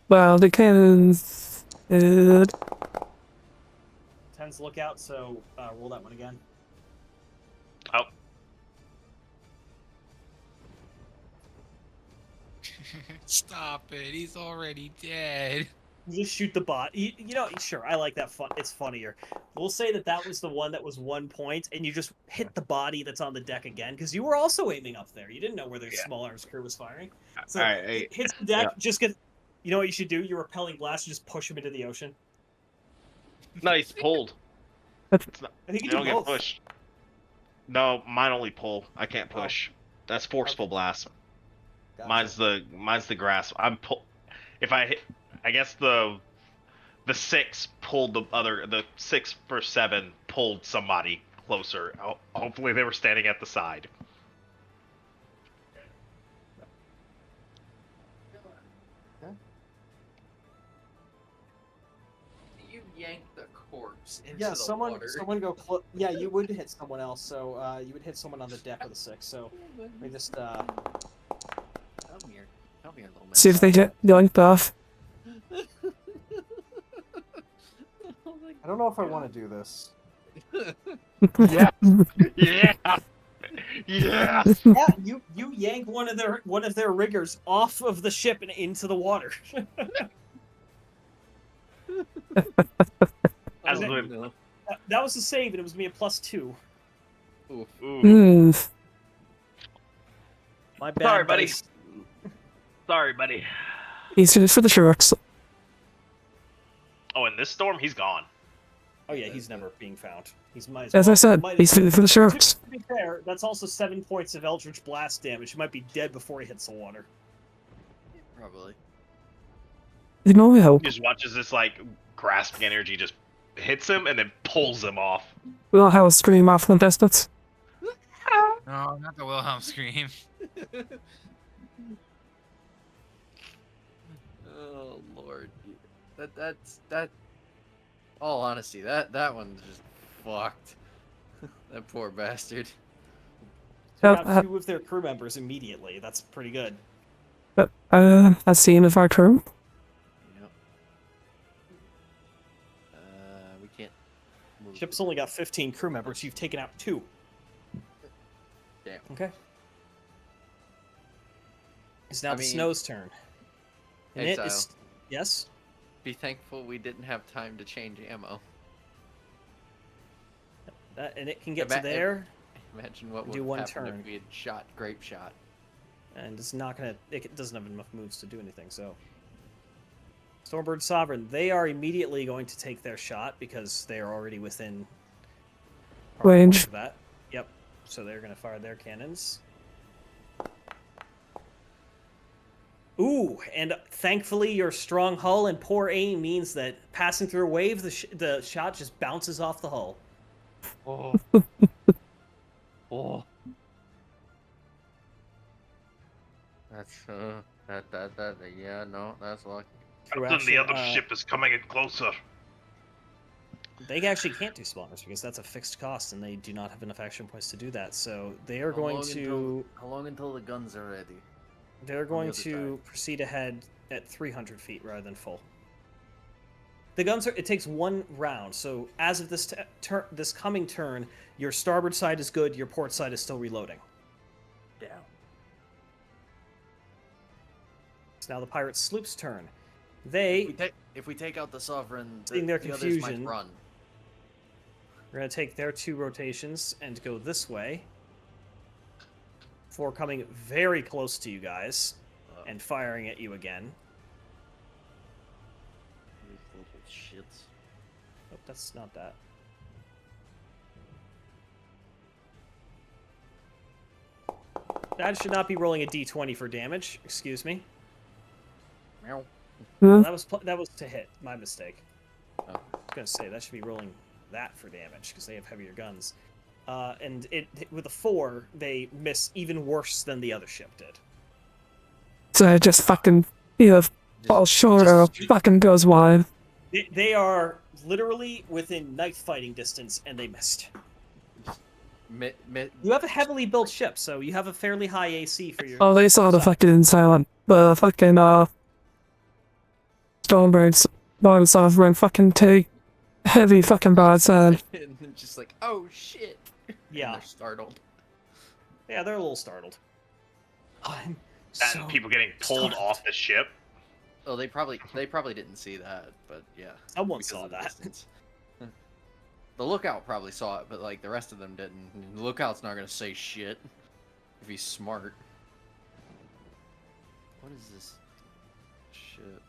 [SPEAKER 3] Well, the cannons.
[SPEAKER 1] 10's lookout, so roll that one again.
[SPEAKER 6] Oh,
[SPEAKER 4] Stop it. He's already dead.
[SPEAKER 1] You just shoot the bot. You know, sure, I like that. It's funnier. We'll say that was the one that was 1 point, and you just hit the body that's on the deck again, because you were also aiming up there. You didn't know where their small arms crew was firing. So
[SPEAKER 6] Alright,
[SPEAKER 1] it hits the deck, just get... You know what you should do? Your repelling blast, you just push him into the ocean.
[SPEAKER 6] nice pulled.
[SPEAKER 1] I think
[SPEAKER 6] You
[SPEAKER 1] you do
[SPEAKER 6] don't get
[SPEAKER 1] both.
[SPEAKER 6] pushed. No, mine only pull. I can't push. That's forceful blast.
[SPEAKER 1] Gotcha.
[SPEAKER 6] Mine's the grasp. I'm pull. If I hit, I guess the 6 pulled the 6 for 7 pulled somebody closer. Hopefully they were standing at the side.
[SPEAKER 5] You yanked the corpse into
[SPEAKER 1] Yeah,
[SPEAKER 5] the
[SPEAKER 1] someone
[SPEAKER 5] water.
[SPEAKER 1] go close. Yeah, you would hit someone else, so you would hit someone on the deck with a 6. So let me just
[SPEAKER 5] Come here, little man.
[SPEAKER 3] See if they get yoinked off.
[SPEAKER 1] I don't know if I want to do this.
[SPEAKER 6] Yeah. Yeah. Yeah.
[SPEAKER 1] Yeah, you yank one of their riggers off of the ship and into the water.
[SPEAKER 6] As
[SPEAKER 1] Okay.
[SPEAKER 6] the,
[SPEAKER 1] That was a save, and it was me a +2.
[SPEAKER 5] Oof.
[SPEAKER 6] ooh.
[SPEAKER 1] My bad.
[SPEAKER 6] Sorry, buddy.
[SPEAKER 1] dice.
[SPEAKER 6] Sorry, buddy.
[SPEAKER 3] Easy for the sharks.
[SPEAKER 6] Oh, in this storm, he's gone.
[SPEAKER 1] Oh yeah, he's never being found. He's might as
[SPEAKER 3] As I
[SPEAKER 1] well-
[SPEAKER 3] said,
[SPEAKER 1] might-
[SPEAKER 3] easy for the sharks.
[SPEAKER 1] To be fair, that's also 7 points of Eldritch Blast damage. He might be dead before he hits the water.
[SPEAKER 5] Probably.
[SPEAKER 3] You know we hope.
[SPEAKER 6] He just watches this like grasping energy just hits him and then pulls him off.
[SPEAKER 3] We all have a scream off in the distance.
[SPEAKER 4] No, not the Wilhelm scream.
[SPEAKER 5] Oh Lord, that. All honesty, that one's just fucked. That poor bastard.
[SPEAKER 1] To have 2 of their crew members immediately. That's pretty good.
[SPEAKER 3] But, a scene of our crew.
[SPEAKER 5] Yep. We can't move.
[SPEAKER 1] Ship's only got 15 crew members. You've taken out 2.
[SPEAKER 5] Damn.
[SPEAKER 1] Okay. It's now
[SPEAKER 5] I
[SPEAKER 1] the
[SPEAKER 5] mean-
[SPEAKER 1] Snow's turn. And it
[SPEAKER 5] Exile.
[SPEAKER 1] is... Yes?
[SPEAKER 5] Be thankful we didn't have time to change ammo.
[SPEAKER 1] And it can get to
[SPEAKER 5] Ima-
[SPEAKER 1] there,
[SPEAKER 5] Imagine what
[SPEAKER 1] Do
[SPEAKER 5] would
[SPEAKER 1] one
[SPEAKER 5] have happened
[SPEAKER 1] turn.
[SPEAKER 5] if we had shot grape shot.
[SPEAKER 1] and it's not gonna... It doesn't have enough moves to do anything, so... Stormbird Sovereign, they are immediately going to take their shot because they are already within...
[SPEAKER 3] Range.
[SPEAKER 1] of that. Yep. So they're going to fire their cannons. Ooh, and thankfully your strong hull and poor aim means that passing through a wave, the shot just bounces off the hull.
[SPEAKER 2] Oh. Oh. That's yeah, no, that's lucky.
[SPEAKER 1] Through
[SPEAKER 6] Captain, the
[SPEAKER 1] action,
[SPEAKER 6] other ship is coming in closer.
[SPEAKER 1] They actually can't do spawners because that's a fixed cost, and they do not have enough action points to do that. So they are going to.
[SPEAKER 5] How long until the guns are ready?
[SPEAKER 1] They're going to proceed ahead at 300 feet rather than full. The guns are. It takes 1 round. So as of this this coming turn, your starboard side is good. Your port side is still reloading.
[SPEAKER 5] Down.
[SPEAKER 1] It's now the pirate sloop's turn.
[SPEAKER 5] If we take out the Sovereign,
[SPEAKER 1] Seeing their
[SPEAKER 5] the others
[SPEAKER 1] confusion.
[SPEAKER 5] might run.
[SPEAKER 1] We're going to take their 2 rotations and go this way. Before coming very close to you guys and firing at you again.
[SPEAKER 5] These little shits.
[SPEAKER 1] Oh, that's not that. That should not be rolling a d20 for damage. Excuse me.
[SPEAKER 5] Meow.
[SPEAKER 1] Well, that was to hit. My mistake.
[SPEAKER 5] Oh.
[SPEAKER 1] I was gonna say that should be rolling that for damage because they have heavier guns. And with a 4, they miss even worse than the other ship did.
[SPEAKER 3] So it just fucking falls short or fucking goes wide.
[SPEAKER 1] They are literally within knife fighting distance, and they missed. You have a heavily built ship, so you have a fairly high AC for your.
[SPEAKER 3] Oh, they saw the fucking silent, the fucking Stormbirds, Sovereign fucking take heavy fucking broadside.
[SPEAKER 5] And then just like, oh shit.
[SPEAKER 1] Yeah.
[SPEAKER 5] And they're startled.
[SPEAKER 1] Yeah, they're a little startled. I'm
[SPEAKER 6] And people getting pulled off the ship.
[SPEAKER 5] Oh, they probably didn't see that, but yeah.
[SPEAKER 1] Someone
[SPEAKER 5] because
[SPEAKER 1] saw
[SPEAKER 5] of the
[SPEAKER 1] that.
[SPEAKER 5] distance. The lookout probably saw it, but like the rest of them didn't. The lookout's not gonna say shit if he's smart. What is this shit?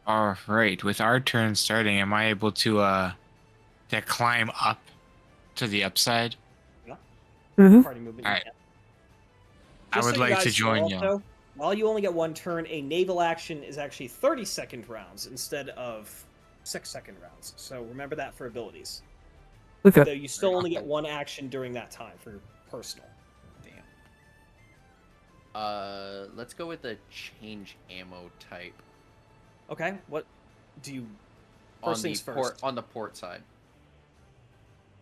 [SPEAKER 4] All right, with our turn starting, am I able to climb up to the upside?
[SPEAKER 3] Mm-hmm.
[SPEAKER 1] Party movement.
[SPEAKER 4] All right.
[SPEAKER 1] Yeah.
[SPEAKER 4] I
[SPEAKER 1] Just
[SPEAKER 4] would
[SPEAKER 1] so you
[SPEAKER 4] like
[SPEAKER 1] guys
[SPEAKER 4] to join
[SPEAKER 1] know
[SPEAKER 4] you.
[SPEAKER 1] also, while you only get 1 turn, a naval action is actually 30-second rounds instead of 6-second rounds. So remember that for abilities.
[SPEAKER 3] Okay.
[SPEAKER 1] Though you still only get 1 action during that time for personal.
[SPEAKER 5] Damn. Let's go with the change ammo type.
[SPEAKER 1] Okay, what do you... First things first.
[SPEAKER 5] On the port side.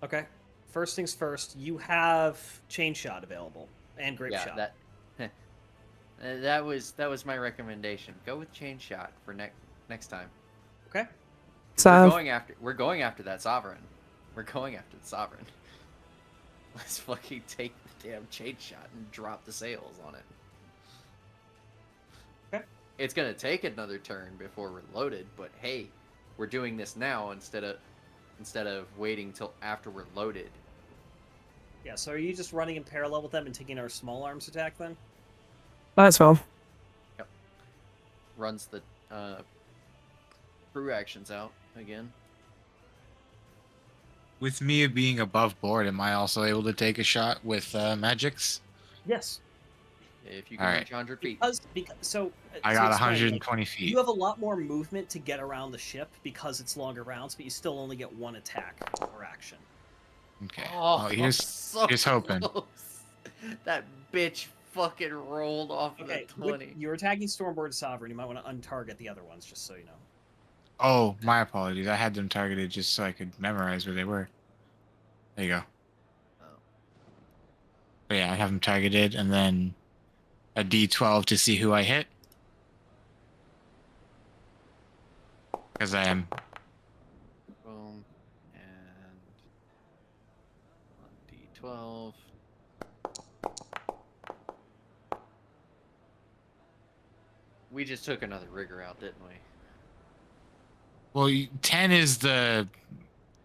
[SPEAKER 1] Okay. First things first, you have chain shot available and grape shot.
[SPEAKER 5] That was my recommendation. Go with chain shot for next time.
[SPEAKER 1] Okay.
[SPEAKER 3] So
[SPEAKER 5] We're going after that Sovereign. We're going after the Sovereign. Let's fucking take the damn chain shot and drop the sails on it.
[SPEAKER 1] Okay.
[SPEAKER 5] It's gonna take another turn before we're loaded, but hey, we're doing this now instead of waiting till after we're loaded.
[SPEAKER 1] Yeah, so are you just running in parallel with them and taking our small arms attack then?
[SPEAKER 3] might as well.
[SPEAKER 5] Yep. Runs the crew actions out again.
[SPEAKER 4] With me being above board, am I also able to take a shot with magics?
[SPEAKER 1] Yes.
[SPEAKER 5] If you can reach 100 feet.
[SPEAKER 1] So
[SPEAKER 4] I
[SPEAKER 1] to
[SPEAKER 4] got
[SPEAKER 1] explain,
[SPEAKER 4] 120 feet.
[SPEAKER 1] You have a lot more movement to get around the ship because it's longer rounds, but you still only get 1 attack or action.
[SPEAKER 4] Okay.
[SPEAKER 5] Oh,
[SPEAKER 4] Well, here's hoping.
[SPEAKER 5] close. That bitch fucking rolled off of
[SPEAKER 1] Okay,
[SPEAKER 5] the 20.
[SPEAKER 1] you're attacking Stormbird Sovereign. You might want to untarget the other ones, just so you know.
[SPEAKER 4] Oh, my apologies. I had them targeted just so I could memorize where they were. There you go.
[SPEAKER 5] Oh.
[SPEAKER 4] But yeah, I have them targeted, and then a D12 to see who I hit. Because I am.
[SPEAKER 5] Boom. And on D12. We just took another rigger out, didn't we?
[SPEAKER 4] Well, 10 is the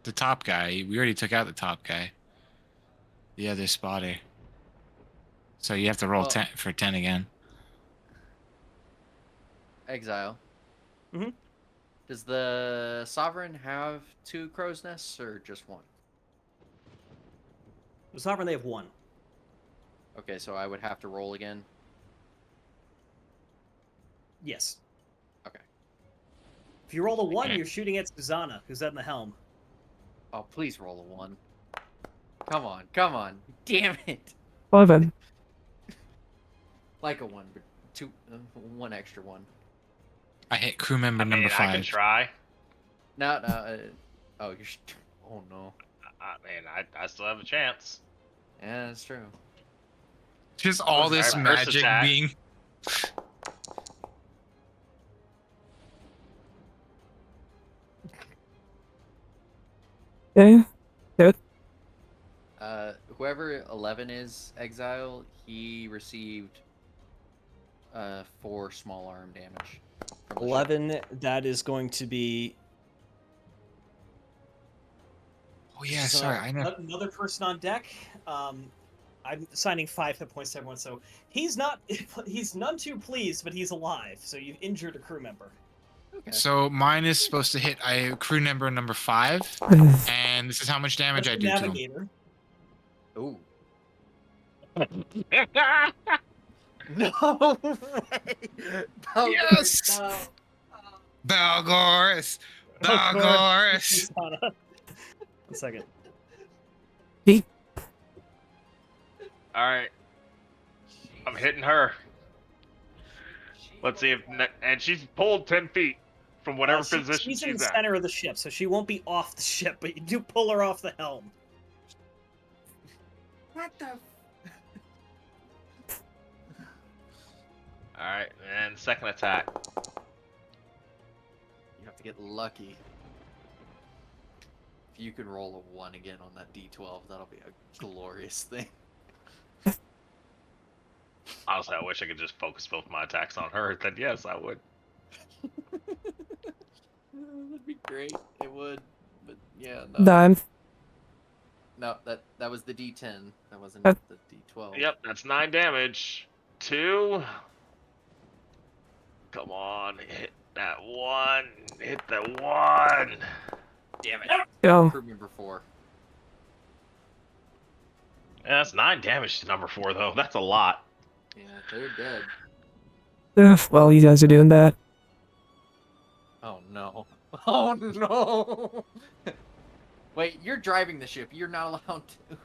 [SPEAKER 4] top guy. We already took out the top guy. The other spotter. So you have to roll 10 for 10 again.
[SPEAKER 5] Exile.
[SPEAKER 1] Mm-hmm.
[SPEAKER 5] Does the Sovereign have 2 crow's nests or just 1?
[SPEAKER 1] The Sovereign, they have 1.
[SPEAKER 5] Okay, so I would have to roll again.
[SPEAKER 1] Yes.
[SPEAKER 5] Okay.
[SPEAKER 1] If you roll a 1,
[SPEAKER 4] Okay.
[SPEAKER 1] you're shooting at Susanna, who's at the helm.
[SPEAKER 5] Oh, please roll a 1. Come on, come on. Damn it.
[SPEAKER 3] 11.
[SPEAKER 5] Like a 1, but 1 extra 1.
[SPEAKER 4] I hit crew member
[SPEAKER 6] I mean,
[SPEAKER 4] number
[SPEAKER 6] I can
[SPEAKER 4] 5.
[SPEAKER 6] try.
[SPEAKER 5] No, oh, you're. Oh no.
[SPEAKER 6] I still have a chance.
[SPEAKER 5] Yeah, that's true.
[SPEAKER 4] Just all this
[SPEAKER 6] Alright, first
[SPEAKER 4] magic
[SPEAKER 6] attack.
[SPEAKER 4] being.
[SPEAKER 3] Okay. Good.
[SPEAKER 5] Whoever 11 is, Exile, he received 4 small arm damage. from the shot.
[SPEAKER 1] 11, that is going to be...
[SPEAKER 4] Oh yeah,
[SPEAKER 1] So,
[SPEAKER 4] sorry. I know.
[SPEAKER 1] Another person on deck. I'm assigning 5 hit points to everyone, so he's none too pleased, but he's alive. So you've injured a crew member.
[SPEAKER 5] Okay.
[SPEAKER 4] So mine is supposed to hit crew member number 5, and this is how much damage
[SPEAKER 1] That's
[SPEAKER 4] I
[SPEAKER 1] the
[SPEAKER 4] do to him.
[SPEAKER 1] navigator.
[SPEAKER 5] Ooh. No way!
[SPEAKER 4] Yes!
[SPEAKER 5] No.
[SPEAKER 4] Balgoris!
[SPEAKER 1] Of course.
[SPEAKER 4] Balgoris!
[SPEAKER 1] Susanna. 1 second.
[SPEAKER 6] All right, I'm hitting her. Let's see if and she's pulled 10 feet from whatever position
[SPEAKER 1] she's in the
[SPEAKER 6] she's at.
[SPEAKER 1] center of the ship, so she won't be off the ship, but you do pull her off the helm.
[SPEAKER 5] What the?
[SPEAKER 6] All right, and second attack.
[SPEAKER 5] You have to get lucky. If you could roll a 1 again on that D12, that'll be a glorious thing.
[SPEAKER 6] Honestly, I wish I could just focus both my attacks on her. Then yes, I would.
[SPEAKER 5] That'd be great. It would. But yeah, no.
[SPEAKER 3] 9.
[SPEAKER 5] No, that was the D10. That wasn't
[SPEAKER 3] Uh,
[SPEAKER 5] the D12.
[SPEAKER 6] Yep, that's 9 damage. 2. Come on, hit that 1. Hit the 1. Damn it.
[SPEAKER 3] Go.
[SPEAKER 5] Crew member 4.
[SPEAKER 6] Yeah, that's 9 damage to number 4, though. That's a lot.
[SPEAKER 5] Yeah, they're dead.
[SPEAKER 3] Well, you guys are doing that.
[SPEAKER 5] Oh no. Oh no! Wait, you're driving the ship. You're not allowed to.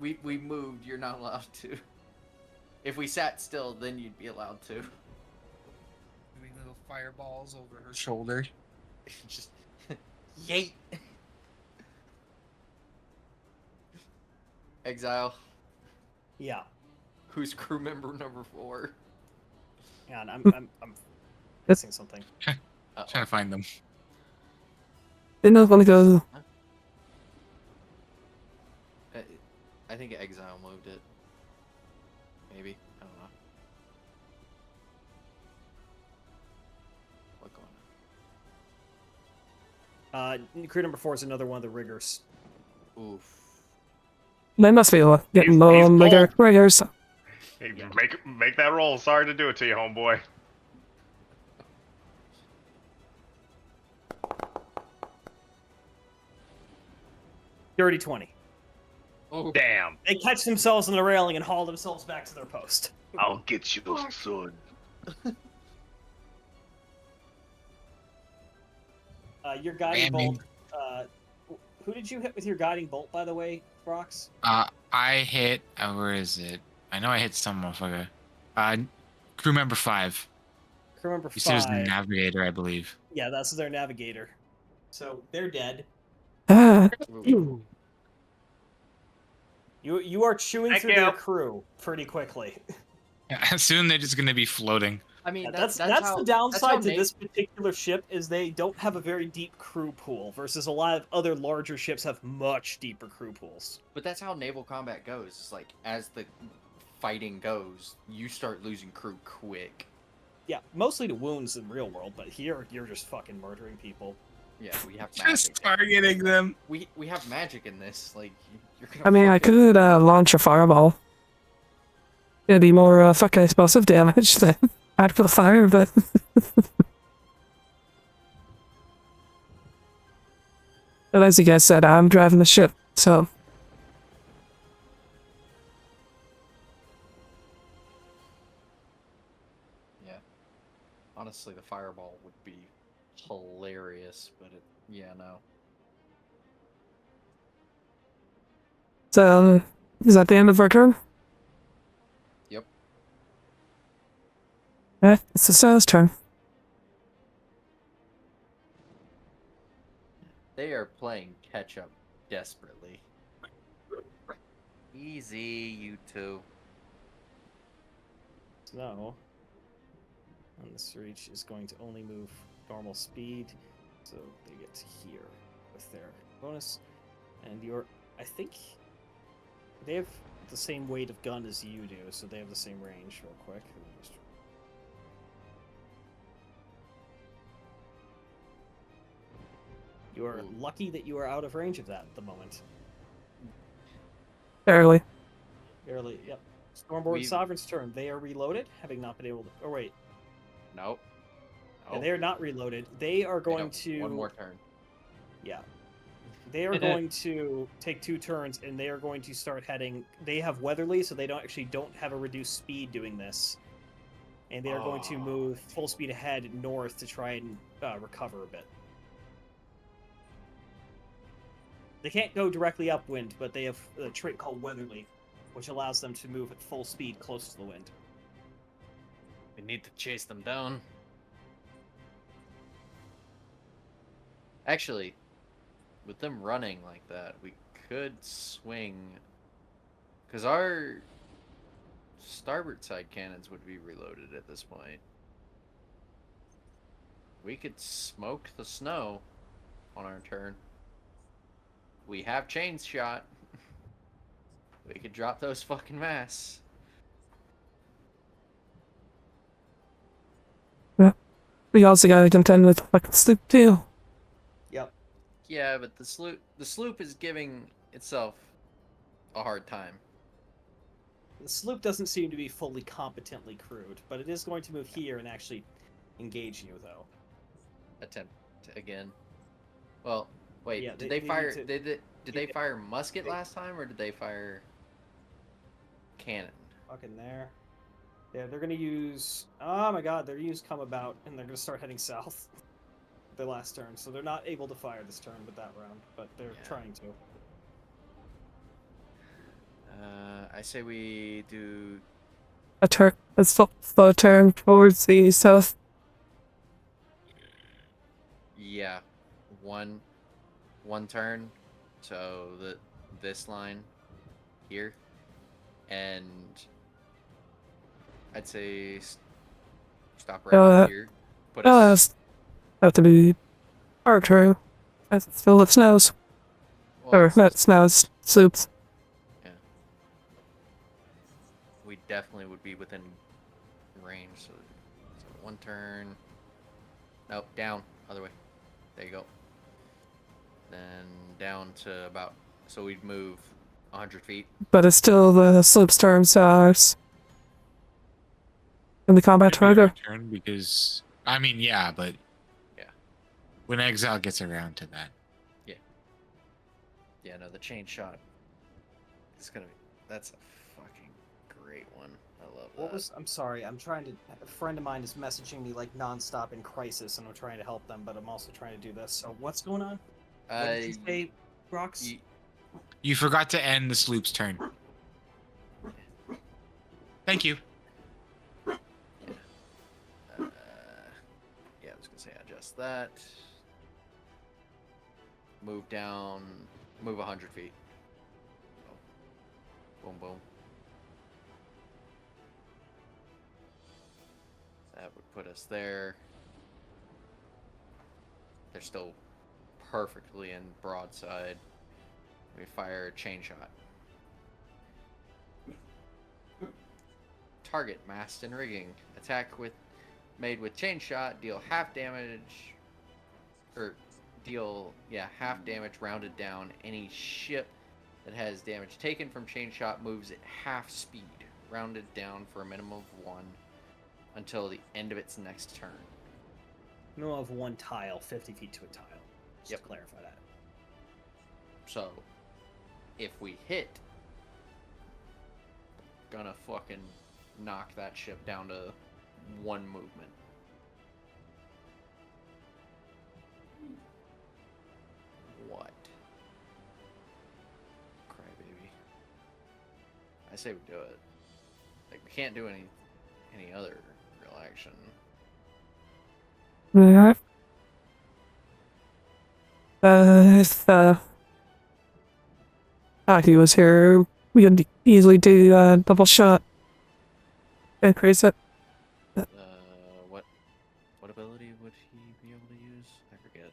[SPEAKER 5] We moved. You're not allowed to. If we sat still, then you'd be allowed to.
[SPEAKER 8] Doing little fireballs over her shoulder.
[SPEAKER 5] Just yeet. Exile.
[SPEAKER 1] Yeah.
[SPEAKER 5] Who's crew member number 4?
[SPEAKER 1] Yeah, and I'm missing something.
[SPEAKER 5] Uh-oh.
[SPEAKER 4] Trying to find them.
[SPEAKER 3] Didn't know when to go.
[SPEAKER 5] I think Exile moved it. Maybe. I don't know. What going
[SPEAKER 1] Crew number 4 is another one of the riggers.
[SPEAKER 5] on? Oof.
[SPEAKER 3] They must be getting
[SPEAKER 6] He's
[SPEAKER 3] low on bigger
[SPEAKER 6] cold.
[SPEAKER 3] riggers.
[SPEAKER 6] Hey, make that roll. Sorry to do it to you, homeboy.
[SPEAKER 1] Dirty 20.
[SPEAKER 5] Oh,
[SPEAKER 6] Damn.
[SPEAKER 1] They catch themselves on the railing and haul themselves back to their post.
[SPEAKER 6] I'll get you, son.
[SPEAKER 1] Your guiding
[SPEAKER 4] Ramming.
[SPEAKER 1] bolt. Who did you hit with your guiding bolt, by the way, Brox?
[SPEAKER 4] I hit. Where is it? I know I hit some motherfucker. Crew member 5.
[SPEAKER 1] Crew member
[SPEAKER 4] You said it was
[SPEAKER 1] 5.
[SPEAKER 4] navigator, I believe.
[SPEAKER 1] Yeah, that's their navigator. So they're dead.
[SPEAKER 3] Ah,
[SPEAKER 5] ooh.
[SPEAKER 1] You are chewing
[SPEAKER 6] Thank
[SPEAKER 1] through
[SPEAKER 6] you.
[SPEAKER 1] their crew pretty quickly.
[SPEAKER 4] Soon they're just gonna be floating.
[SPEAKER 5] I mean,
[SPEAKER 1] That's
[SPEAKER 5] how,
[SPEAKER 1] the downside to
[SPEAKER 5] Nate-
[SPEAKER 1] this particular ship is they don't have a very deep crew pool versus a lot of other larger ships have much deeper crew pools.
[SPEAKER 5] But that's how naval combat goes. It's like as the fighting goes, you start losing crew quick.
[SPEAKER 1] Yeah, mostly to wounds in real world, but here you're just fucking murdering people.
[SPEAKER 5] Yeah, we have
[SPEAKER 4] Just
[SPEAKER 5] magic.
[SPEAKER 4] targeting them.
[SPEAKER 5] We have magic in this. Like you're gonna.
[SPEAKER 3] I mean, I
[SPEAKER 5] fucking-
[SPEAKER 3] could launch a fireball. It'd be more fucking explosive damage than actual fire, but but as you guys said, I'm driving the ship, so
[SPEAKER 5] honestly, the fireball would be hilarious, but yeah, no.
[SPEAKER 3] So, is that the end of our turn?
[SPEAKER 5] Yep.
[SPEAKER 3] Yeah, it's the Stars' turn.
[SPEAKER 5] They are playing catch up desperately. Easy, you two.
[SPEAKER 1] Snow on this reach is going to only move normal speed, so they get to here with their bonus. And I think they have the same weight of gun as you do, so they have the same range. Real quick, let me just... You are lucky that you are out of range of that at the moment.
[SPEAKER 3] Barely.
[SPEAKER 1] Barely, yep. Stormborn Sovereign's turn. They are reloaded, having not been able to... Oh, wait.
[SPEAKER 5] Nope.
[SPEAKER 1] Yeah, they are not reloaded. They are going to...
[SPEAKER 5] One more turn.
[SPEAKER 1] Yeah. They are going to take 2 turns, and they are going to start heading... They have Weatherly, so they don't have a reduced speed doing this. And they are going to move full speed ahead north to try and recover a bit. They can't go directly upwind, but they have a trait called Weatherly, which allows them to move at full speed close to the wind.
[SPEAKER 5] We need to chase them down. Actually, with them running like that, we could swing... Because our starboard side cannons would be reloaded at this point. We could smoke the snow on our turn. We have chain shot. We could drop those fucking masts.
[SPEAKER 3] Yeah. We also gotta contend with fucking sloop too.
[SPEAKER 1] Yep.
[SPEAKER 5] Yeah, but the sloop is giving itself a hard time.
[SPEAKER 1] The sloop doesn't seem to be fully competently crewed, but it is going to move here and actually engage you, though.
[SPEAKER 5] Attempt again. Well, wait.
[SPEAKER 1] Yeah,
[SPEAKER 5] did
[SPEAKER 1] they
[SPEAKER 5] they fire?
[SPEAKER 1] need to-
[SPEAKER 5] Did they fire musket last time, or did they fire cannon?
[SPEAKER 1] Fucking there. Yeah, they're gonna use... Oh my god, they're use come about, and they're gonna start heading south. Their last turn, so they're not able to fire this turn with that round, but they're trying to.
[SPEAKER 5] I say we do.
[SPEAKER 3] A slow turn towards the south.
[SPEAKER 5] Yeah, one turn. So this line here, and I'd say stop right here. Put us.
[SPEAKER 3] Have to be our turn. As it still it snows.
[SPEAKER 5] Well,
[SPEAKER 3] Or not snows, sloops.
[SPEAKER 5] Yeah. We definitely would be within range. So one turn. Nope, down. Other way. There you go. Then down to about... So we'd move 100 feet.
[SPEAKER 3] But it's still the sloop's turn, so ours. In the combat
[SPEAKER 4] It'd be our
[SPEAKER 3] further.
[SPEAKER 4] turn because I mean, yeah, but
[SPEAKER 5] Yeah.
[SPEAKER 4] when Exile gets around to that,
[SPEAKER 5] Yeah, no, the chain shot. It's gonna be... That's a fucking great one. I love that.
[SPEAKER 1] I'm sorry, I'm trying to... A friend of mine is messaging me like nonstop in Crisis, and I'm trying to help them, but I'm also trying to do this. So what's going on? What did you say, Rox?
[SPEAKER 4] you forgot to end the sloop's turn. Thank you.
[SPEAKER 5] Yeah, I was gonna say adjust that. Move down, move 100 feet. Boom, boom. That would put us there. They're still perfectly in broadside. We fire a chain shot. Target mast and rigging. Attack made with chain shot. Deal half damage. Half damage rounded down. Any ship that has damage taken from chain shot moves at half speed, rounded down for a minimum of 1 until the end of its next turn.
[SPEAKER 1] Minimum of 1 tile, 50 feet to a tile. Just to clarify that.
[SPEAKER 5] So, if we hit, gonna fucking knock that ship down to 1 movement. say we do it. Like we can't do any other real action.
[SPEAKER 3] Yeah. If Aki was here, we could easily do double shot. Increase it.
[SPEAKER 5] What ability would he be able to use? I forget.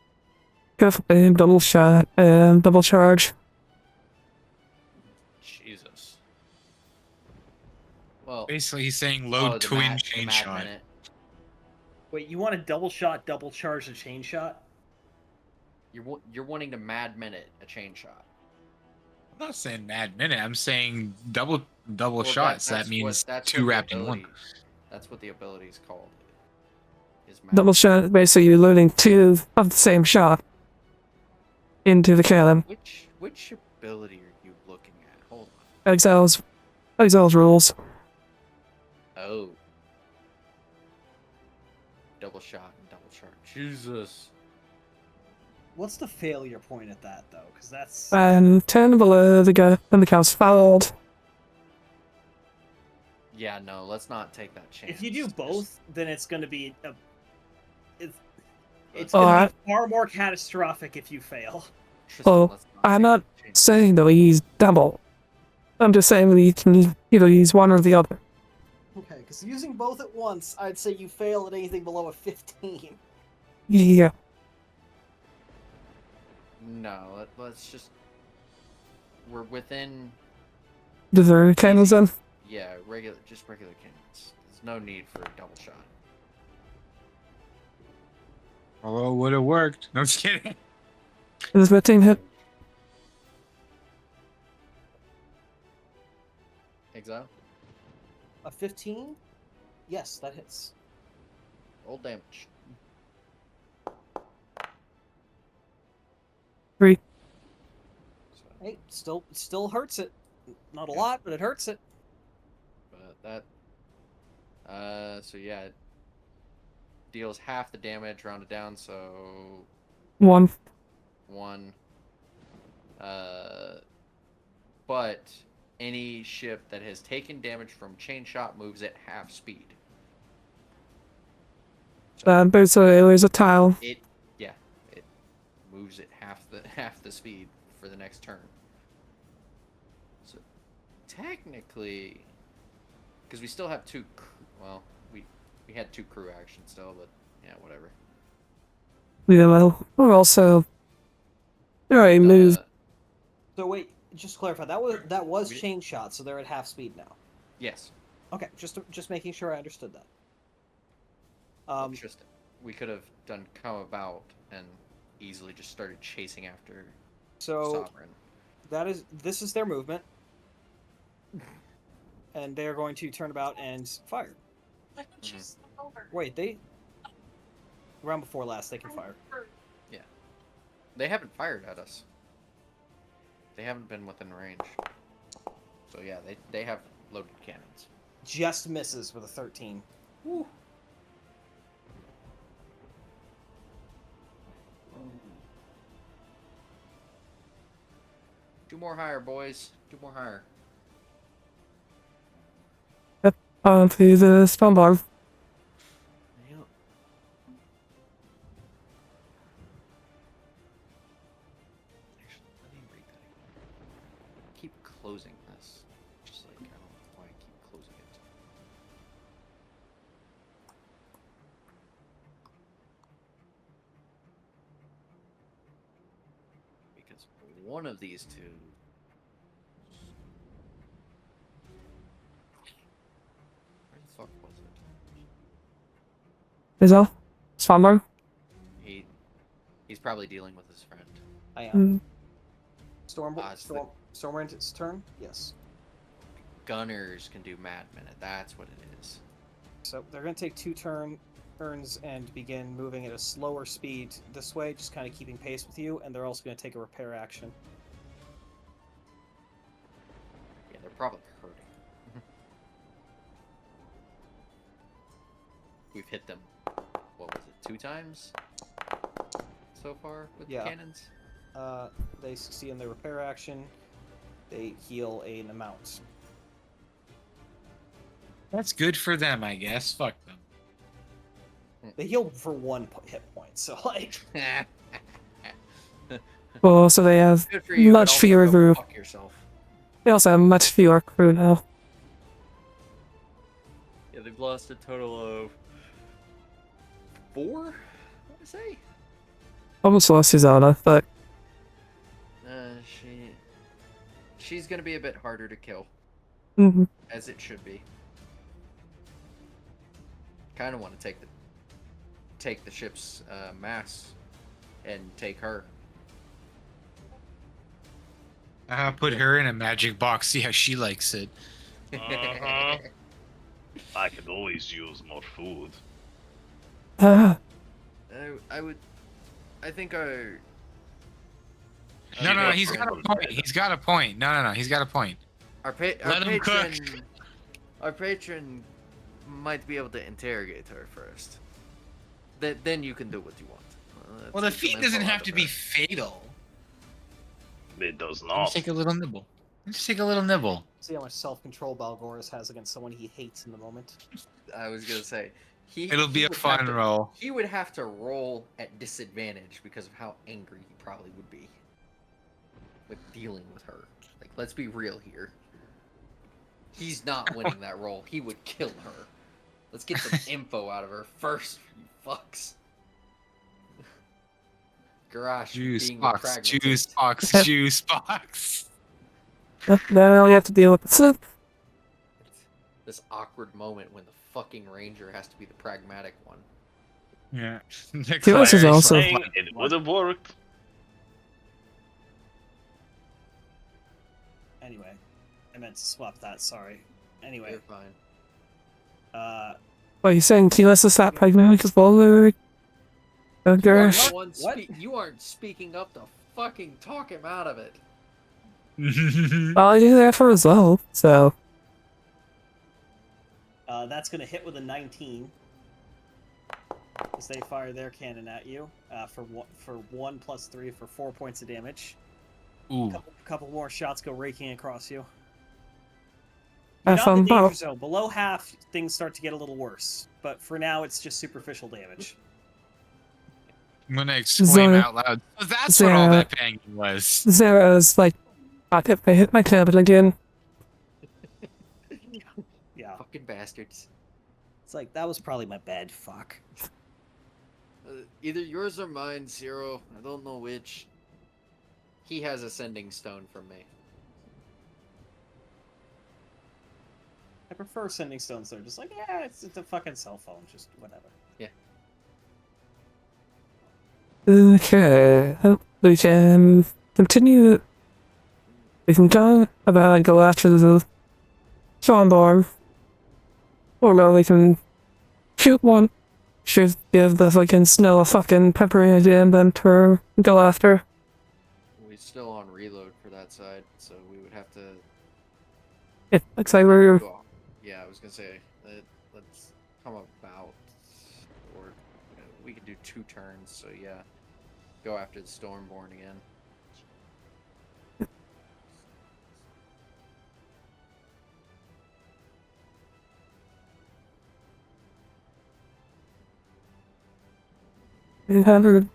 [SPEAKER 3] Definitely double shot and double charge.
[SPEAKER 5] Jesus. Well,
[SPEAKER 4] Basically, he's saying load
[SPEAKER 5] the
[SPEAKER 4] twin
[SPEAKER 5] mad- the
[SPEAKER 4] chain
[SPEAKER 5] mad
[SPEAKER 4] shot.
[SPEAKER 5] minute.
[SPEAKER 1] Wait, you want a double shot, double charge, and chain shot?
[SPEAKER 5] You're wanting to mad minute a chain shot.
[SPEAKER 4] I'm not saying mad minute. I'm saying double
[SPEAKER 5] Well,
[SPEAKER 4] shots. That
[SPEAKER 5] that's
[SPEAKER 4] means
[SPEAKER 5] that's
[SPEAKER 4] two
[SPEAKER 5] what the
[SPEAKER 4] wrapped in one.
[SPEAKER 5] ability- That's what the ability is called. Is mad
[SPEAKER 3] Double shot, basically you're loading two of the same shot into the cannon.
[SPEAKER 5] Which ability are you looking at? Hold on.
[SPEAKER 3] Exiles rules.
[SPEAKER 5] Oh. Double shot and double charge. Jesus.
[SPEAKER 1] What's the failure point at that, though? Because that's...
[SPEAKER 3] And 10 below the guy and the count's fouled.
[SPEAKER 5] Yeah, no, let's not take that chance.
[SPEAKER 1] If you do
[SPEAKER 5] Just-
[SPEAKER 1] both, then it's going to be... It's
[SPEAKER 5] let's-
[SPEAKER 1] going to
[SPEAKER 3] Alright.
[SPEAKER 1] be far more catastrophic if you fail.
[SPEAKER 5] Tristan,
[SPEAKER 3] Oh,
[SPEAKER 5] let's
[SPEAKER 3] I'm
[SPEAKER 5] take
[SPEAKER 3] not
[SPEAKER 5] that chance.
[SPEAKER 3] saying that he's double. I'm just saying that he can either use one or the other.
[SPEAKER 1] Okay, because using both at once, I'd say you fail at anything below a 15.
[SPEAKER 3] Yeah.
[SPEAKER 5] No, let's just. We're within.
[SPEAKER 3] Does there any cannons then?
[SPEAKER 5] Yeah, just regular cannons. There's no need for a double shot.
[SPEAKER 4] Although it would have worked. No, just kidding.
[SPEAKER 3] Does 15 hit?
[SPEAKER 5] Exile.
[SPEAKER 1] A 15? Yes, that hits.
[SPEAKER 5] Roll damage.
[SPEAKER 3] 3.
[SPEAKER 1] Hey, still hurts it. Not a lot, but it hurts it.
[SPEAKER 5] But that. So yeah, it deals half the damage, rounded down, so
[SPEAKER 3] 1.
[SPEAKER 5] 1. But any ship that has taken damage from chain shot moves at half speed.
[SPEAKER 3] Basically there's a tile.
[SPEAKER 5] It moves at half the speed for the next turn. So technically, because we still have two. Well, we had 2 crew actions still, but yeah, whatever.
[SPEAKER 3] Yeah, well, we're also... Alright, move.
[SPEAKER 1] So wait, just to clarify, that was
[SPEAKER 5] We-
[SPEAKER 1] chain shot, so they're at half speed now.
[SPEAKER 5] Yes.
[SPEAKER 1] Okay, just making sure I understood that.
[SPEAKER 5] Interesting. We could have done come about and easily just started chasing after
[SPEAKER 1] So
[SPEAKER 5] Sovereign.
[SPEAKER 1] this is their movement, and they are going to turn about and fire. Wait, round before last they can fire.
[SPEAKER 5] They haven't fired at us. They haven't been within range. So yeah, they have loaded cannons.
[SPEAKER 1] Just misses with a 13.
[SPEAKER 5] Woo. Two more higher, boys. 2 more higher.
[SPEAKER 3] Onto the spawn bar.
[SPEAKER 5] Yep. Actually, let me read that again. I keep closing this. Just like, I don't know why I keep closing it. Because one of these two. Where the fuck was it?
[SPEAKER 3] Is that? Spawn bar?
[SPEAKER 5] He's probably dealing with his friend.
[SPEAKER 1] I am.
[SPEAKER 3] Mm.
[SPEAKER 1] Stormwind's turn? Yes.
[SPEAKER 5] Gunners can do Mad Minute. That's what it is.
[SPEAKER 1] So they're going to take 2 turns and begin moving at a slower speed this way, just kind of keeping pace with you, and they're also going to take a repair action.
[SPEAKER 5] Yeah, they're probably hurting. We've hit them, what was it, 2 times so far with
[SPEAKER 1] Yeah.
[SPEAKER 5] the cannons?
[SPEAKER 1] They succeed in their repair action. They heal an amount.
[SPEAKER 4] That's good for them, I guess. Fuck them.
[SPEAKER 1] They heal for 1 hit point, so like.
[SPEAKER 3] Well, so they have
[SPEAKER 5] Good for you, but
[SPEAKER 3] much
[SPEAKER 5] also
[SPEAKER 3] fewer
[SPEAKER 5] go
[SPEAKER 3] crew.
[SPEAKER 5] fuck yourself.
[SPEAKER 3] They also have much fewer crew now.
[SPEAKER 5] Yeah, they've lost a total of 4, I want to say.
[SPEAKER 3] Almost lost Susanna, but
[SPEAKER 5] She's gonna be a bit harder to kill,
[SPEAKER 3] mhm.
[SPEAKER 5] as it should be. Kind of want to take the ship's mass and take her.
[SPEAKER 4] Put her in a magic box. See how she likes it.
[SPEAKER 6] Uh-huh. I could always use more food.
[SPEAKER 3] Ah,
[SPEAKER 5] I think our.
[SPEAKER 4] No, he's got a point. He's got a point. No, he's got a point. Let him cook.
[SPEAKER 5] Our patron might be able to interrogate her first. Then you can do what you want.
[SPEAKER 4] Well, the feed doesn't have to be fatal.
[SPEAKER 6] It does
[SPEAKER 4] Just
[SPEAKER 6] not.
[SPEAKER 4] take a little nibble. Just take a little nibble.
[SPEAKER 1] See how much self-control Balgoris has against someone he hates in the moment.
[SPEAKER 5] I was gonna say
[SPEAKER 4] It'll be a
[SPEAKER 5] would have
[SPEAKER 4] fun
[SPEAKER 5] to-
[SPEAKER 4] roll.
[SPEAKER 5] He would have to roll at disadvantage because of how angry he probably would be with dealing with her. Like, let's be real here. He's not winning that roll. He would kill her. Let's get some info out of her first, you fucks. Garage
[SPEAKER 4] Juice
[SPEAKER 5] being
[SPEAKER 4] box,
[SPEAKER 5] the
[SPEAKER 4] juice
[SPEAKER 5] pragmatist.
[SPEAKER 4] box, juice box.
[SPEAKER 3] now we have to deal with this.
[SPEAKER 5] This awkward moment when the fucking ranger has to be the pragmatic one.
[SPEAKER 4] Yeah.
[SPEAKER 3] This is also-
[SPEAKER 6] It would have worked.
[SPEAKER 1] Anyway, I meant to swap that. Sorry. Anyway,
[SPEAKER 5] You're fine.
[SPEAKER 3] What are you saying? Keyless is that pragmatic as well, Luke? Oh,
[SPEAKER 5] You, are
[SPEAKER 3] gosh.
[SPEAKER 5] the one you aren't speaking up to fucking talk him out of it.
[SPEAKER 3] Well, I do that for as well, so.
[SPEAKER 1] that's gonna hit with a 19. As they fire their cannon at you for 1 plus 3 for 4 points of damage.
[SPEAKER 4] Ooh.
[SPEAKER 1] Couple more shots go raking across you.
[SPEAKER 3] Have
[SPEAKER 1] Not
[SPEAKER 3] fun,
[SPEAKER 1] the danger
[SPEAKER 3] Bob.
[SPEAKER 1] zone. Below half, things start to get a little worse. But for now, it's just superficial damage.
[SPEAKER 4] I'm gonna exclaim
[SPEAKER 3] Zara-
[SPEAKER 4] out loud. So that's what all
[SPEAKER 3] Zara-
[SPEAKER 4] that banging was.
[SPEAKER 3] Zara's like, fuck if I hit my cabin again.
[SPEAKER 1] Yeah.
[SPEAKER 5] Fucking bastards.
[SPEAKER 1] It's like, that was probably my bad. Fuck.
[SPEAKER 5] Either yours or mine, Zero. I don't know which. He has a sending stone from me.
[SPEAKER 1] I prefer sending stones. They're just like, yeah, it's a fucking cell phone. Just whatever.
[SPEAKER 3] Okay, we can continue. We can go about and go after the Seanborn. Or no, we can shoot one. Should give the fucking snow a fucking peppery idea and then go after.
[SPEAKER 5] We're still on reload for that side, so we would have to
[SPEAKER 3] It looks like we're.
[SPEAKER 5] go. Yeah, I was gonna say let's come about, or we could do 2 turns. So yeah, go after the Stormborn again.
[SPEAKER 3] We have a-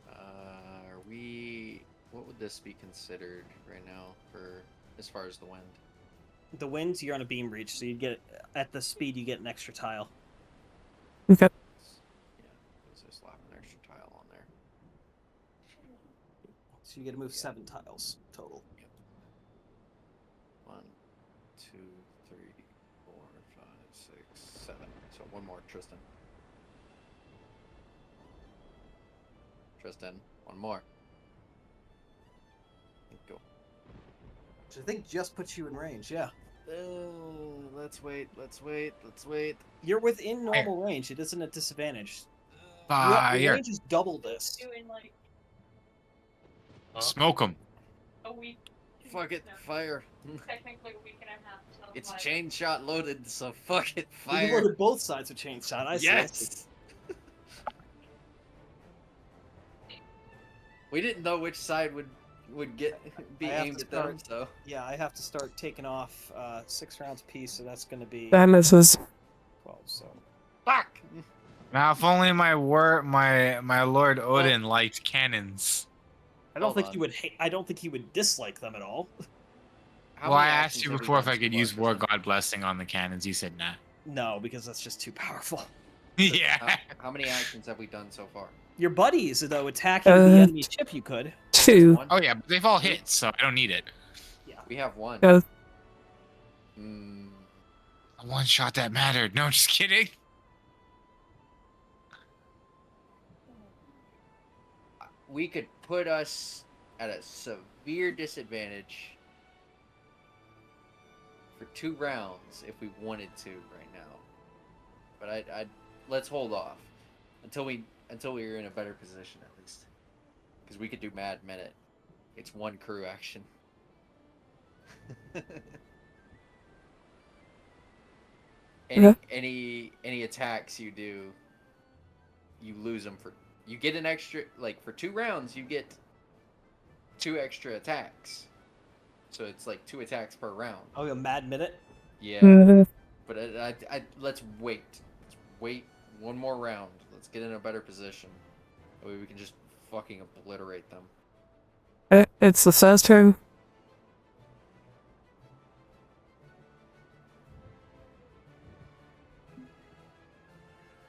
[SPEAKER 5] Are we? What would this be considered right now for as far as the wind?
[SPEAKER 1] The winds, you're on a beam reach, so you get at the speed you get an extra tile.
[SPEAKER 3] Okay.
[SPEAKER 5] Yeah, let's just slap an extra tile on there.
[SPEAKER 1] So you get to move 7 tiles total.
[SPEAKER 5] 1, 2, 3, 4, 5, 6, 7. So one more, Tristan. Tristan, one more. Go.
[SPEAKER 1] Which I think just puts you in range, yeah.
[SPEAKER 5] Let's wait. Let's wait. Let's wait.
[SPEAKER 1] You're within normal range. It isn't a disadvantage. Your
[SPEAKER 4] Fire.
[SPEAKER 1] range is double this.
[SPEAKER 9] Doing like
[SPEAKER 4] Smoke them.
[SPEAKER 9] a week.
[SPEAKER 5] Fuck it, fire.
[SPEAKER 9] Technically a week and a half. So
[SPEAKER 5] It's
[SPEAKER 9] like,
[SPEAKER 5] chain shot loaded, so fuck it,
[SPEAKER 1] You
[SPEAKER 5] fire.
[SPEAKER 1] loaded both sides with chain shot. I see.
[SPEAKER 5] Yes. We didn't know which side would would be
[SPEAKER 1] I have
[SPEAKER 5] aimed
[SPEAKER 1] to
[SPEAKER 5] at them.
[SPEAKER 1] start-
[SPEAKER 5] So
[SPEAKER 1] Yeah, I have to start taking off 6 rounds apiece, so that's going to be
[SPEAKER 3] That misses.
[SPEAKER 1] 12. So
[SPEAKER 5] fuck.
[SPEAKER 10] Now, if only my Lord Odin liked cannons.
[SPEAKER 1] I don't
[SPEAKER 5] Hold
[SPEAKER 1] think
[SPEAKER 5] on.
[SPEAKER 1] you would. I don't think he would dislike them at all.
[SPEAKER 5] How
[SPEAKER 10] Well, I
[SPEAKER 5] many
[SPEAKER 10] asked
[SPEAKER 5] actions
[SPEAKER 10] you
[SPEAKER 5] have we
[SPEAKER 10] before if
[SPEAKER 5] done
[SPEAKER 10] I
[SPEAKER 5] so
[SPEAKER 10] could
[SPEAKER 5] far,
[SPEAKER 10] use War
[SPEAKER 5] Kristen?
[SPEAKER 10] God Blessing on the cannons. You said nah.
[SPEAKER 1] No, because that's just too powerful.
[SPEAKER 10] Yeah.
[SPEAKER 5] How many actions have we done so far?
[SPEAKER 1] Your buddies, though, attacking the
[SPEAKER 3] Uh,
[SPEAKER 1] enemy ship, you could.
[SPEAKER 5] Just
[SPEAKER 3] 2.
[SPEAKER 5] one?
[SPEAKER 10] Oh yeah, but they've all hit, so I don't need it.
[SPEAKER 5] We have one.
[SPEAKER 3] Yeah.
[SPEAKER 5] Mm,
[SPEAKER 10] The one shot that mattered. No, just kidding.
[SPEAKER 5] we could put us at a severe disadvantage for 2 rounds if we wanted to right now. But I let's hold off until we're in a better position at least, because we could do Mad Minute. It's one crew action. Any attacks you do, you lose them for. You get an extra, like for 2 rounds, you get 2 extra attacks. So it's like 2 attacks per round.
[SPEAKER 1] Oh, a mad minute.
[SPEAKER 5] Yeah.
[SPEAKER 3] Mhm.
[SPEAKER 5] But let's wait. Let's wait one more round. Let's get in a better position. That way we can just fucking obliterate them.
[SPEAKER 3] It's the first turn.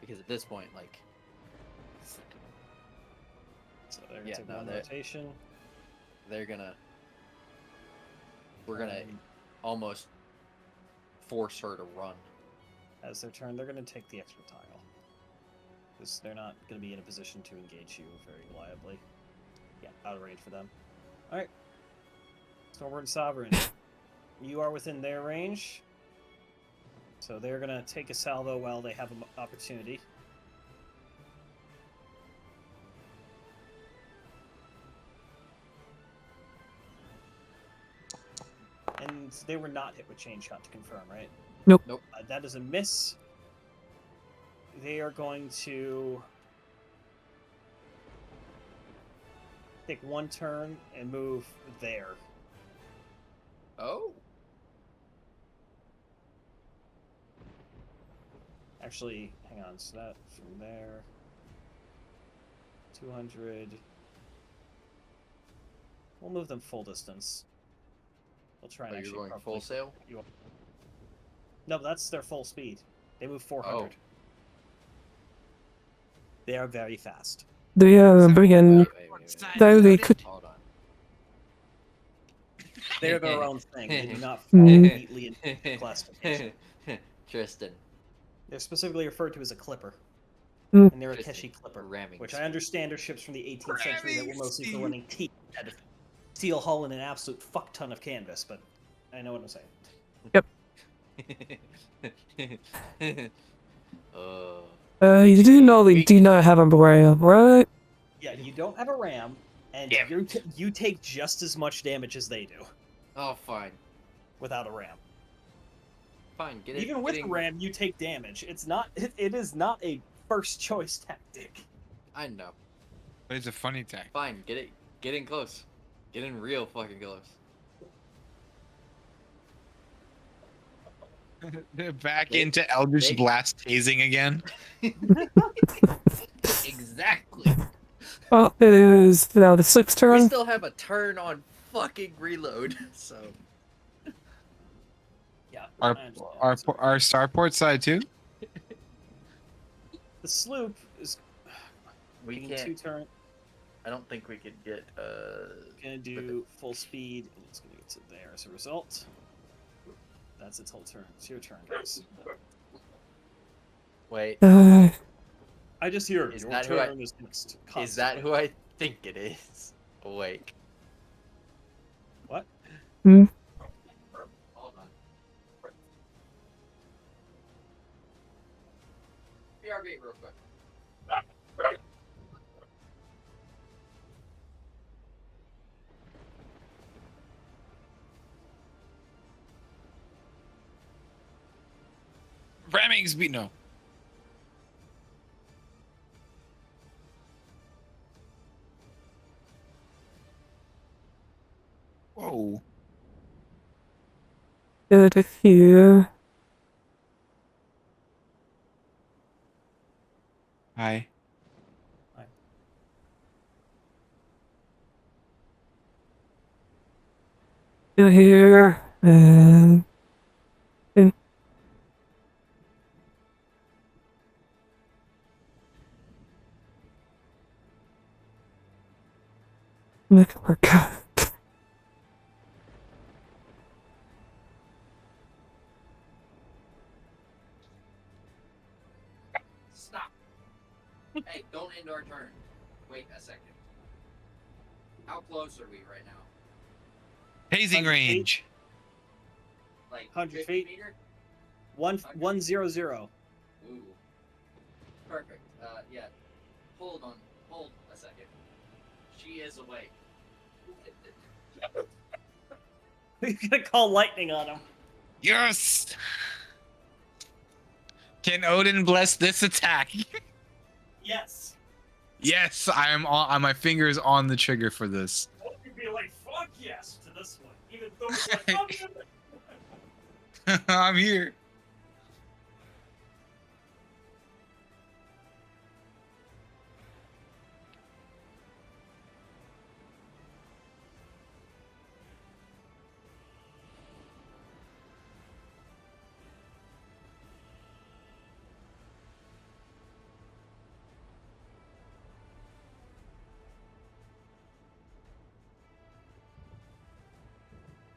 [SPEAKER 5] Because at this point, like,
[SPEAKER 1] So they're gonna
[SPEAKER 5] Yeah,
[SPEAKER 1] take
[SPEAKER 5] no,
[SPEAKER 1] one
[SPEAKER 5] that-
[SPEAKER 1] rotation.
[SPEAKER 5] we're gonna almost force her to run.
[SPEAKER 1] As their turn, they're gonna take the extra tile. Because they're not gonna be in a position to engage you very reliably. Yeah, out of range for them. Alright. Stormbird Sovereign. You are within their range. So they're gonna take a salvo while they have an opportunity. And they were not hit with chain shot to confirm, right?
[SPEAKER 3] Nope.
[SPEAKER 1] That is a miss. They are going to take 1 turn and move there.
[SPEAKER 5] Oh.
[SPEAKER 1] Actually, hang on. So that from there, 200. We'll move them full distance. We'll try and
[SPEAKER 5] Are you
[SPEAKER 1] actually
[SPEAKER 5] going
[SPEAKER 1] properly-
[SPEAKER 5] full sail?
[SPEAKER 1] No, that's their full speed. They move 400.
[SPEAKER 5] Oh.
[SPEAKER 1] They are very fast.
[SPEAKER 3] They bring in.
[SPEAKER 5] Wait.
[SPEAKER 3] Though they could.
[SPEAKER 5] Hold on.
[SPEAKER 1] They're their own thing. They do not fall
[SPEAKER 3] Mm.
[SPEAKER 1] neatly into classification.
[SPEAKER 5] Tristan.
[SPEAKER 1] They're specifically referred to as a clipper.
[SPEAKER 3] Mm.
[SPEAKER 1] And they're a
[SPEAKER 5] Tristan,
[SPEAKER 1] Keshi clipper.
[SPEAKER 5] ramming
[SPEAKER 1] Which
[SPEAKER 5] speed.
[SPEAKER 1] I understand are ships from the 18th century that were
[SPEAKER 10] Ramming
[SPEAKER 1] mostly for
[SPEAKER 10] speed.
[SPEAKER 1] running teeth at a steel hull and an absolute fuck ton of canvas, but I know what I'm saying.
[SPEAKER 3] You do know they do not have a ram, right?
[SPEAKER 1] Yeah, you don't have a ram, and
[SPEAKER 6] Yeah.
[SPEAKER 1] you take just as much damage as they do
[SPEAKER 5] Oh, fine.
[SPEAKER 1] without a ram.
[SPEAKER 5] Fine, get it.
[SPEAKER 1] Even with a ram, you take damage. It's not. It is not a first choice tactic.
[SPEAKER 5] I know.
[SPEAKER 10] But it's a funny tag.
[SPEAKER 5] Fine, get it. Get in close. Get in real fucking close.
[SPEAKER 10] Back
[SPEAKER 5] They-
[SPEAKER 10] into Eldritch
[SPEAKER 5] they-
[SPEAKER 10] Blast tasing again.
[SPEAKER 5] Exactly.
[SPEAKER 3] Well, it is now the 6th
[SPEAKER 5] We
[SPEAKER 3] turn.
[SPEAKER 5] still have a turn on fucking reload, so.
[SPEAKER 1] Yeah.
[SPEAKER 10] Our
[SPEAKER 1] I understand.
[SPEAKER 10] our our starport side too.
[SPEAKER 1] The sloop is
[SPEAKER 5] We
[SPEAKER 1] taking
[SPEAKER 5] can't.
[SPEAKER 1] 2 turn.
[SPEAKER 5] I don't think we could get.
[SPEAKER 1] Gonna do full speed, and it's gonna get to there as a result. That's its whole turn. It's your turn, guys.
[SPEAKER 5] Wait.
[SPEAKER 1] I just hear
[SPEAKER 5] Is
[SPEAKER 1] your
[SPEAKER 5] that who I-
[SPEAKER 1] turn is next.
[SPEAKER 5] Is that who I think it is? Awake.
[SPEAKER 1] What?
[SPEAKER 3] Hmm.
[SPEAKER 5] Hold on. BRB real quick.
[SPEAKER 10] Ramming speed. No.
[SPEAKER 4] Whoa.
[SPEAKER 3] Go to here.
[SPEAKER 4] Hi.
[SPEAKER 3] Go here. And make it work out.
[SPEAKER 5] Stop. Hey, don't end our turn. Wait a second. How close are we right now?
[SPEAKER 4] Hazing
[SPEAKER 1] 100 feet?
[SPEAKER 4] range.
[SPEAKER 5] Like
[SPEAKER 1] 100
[SPEAKER 5] 50
[SPEAKER 1] feet?
[SPEAKER 5] meter?
[SPEAKER 1] 100.
[SPEAKER 5] Ooh. Perfect. Yeah. Hold a second. She is awake.
[SPEAKER 1] We're gonna call lightning on him.
[SPEAKER 4] Yes. Can Odin bless this attack?
[SPEAKER 1] Yes.
[SPEAKER 4] Yes, I am on. My finger is on the trigger for this.
[SPEAKER 1] What would be like, fuck yes to this one? Even though it's like,
[SPEAKER 4] I'm here.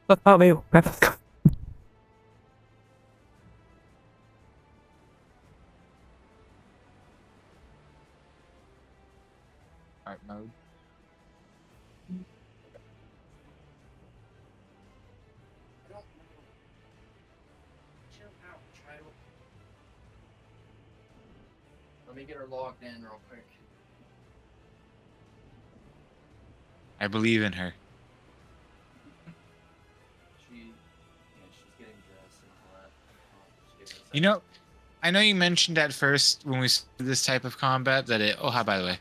[SPEAKER 3] But I'll be right back.
[SPEAKER 4] Art mode.
[SPEAKER 5] Chill out, child. Let me get her logged in real quick.
[SPEAKER 4] I believe in her.
[SPEAKER 5] She's getting dressed and all that. Just give her a
[SPEAKER 4] You
[SPEAKER 5] second.
[SPEAKER 4] know, I know you mentioned at first when we started this type of combat that it. Oh, hi, by the way.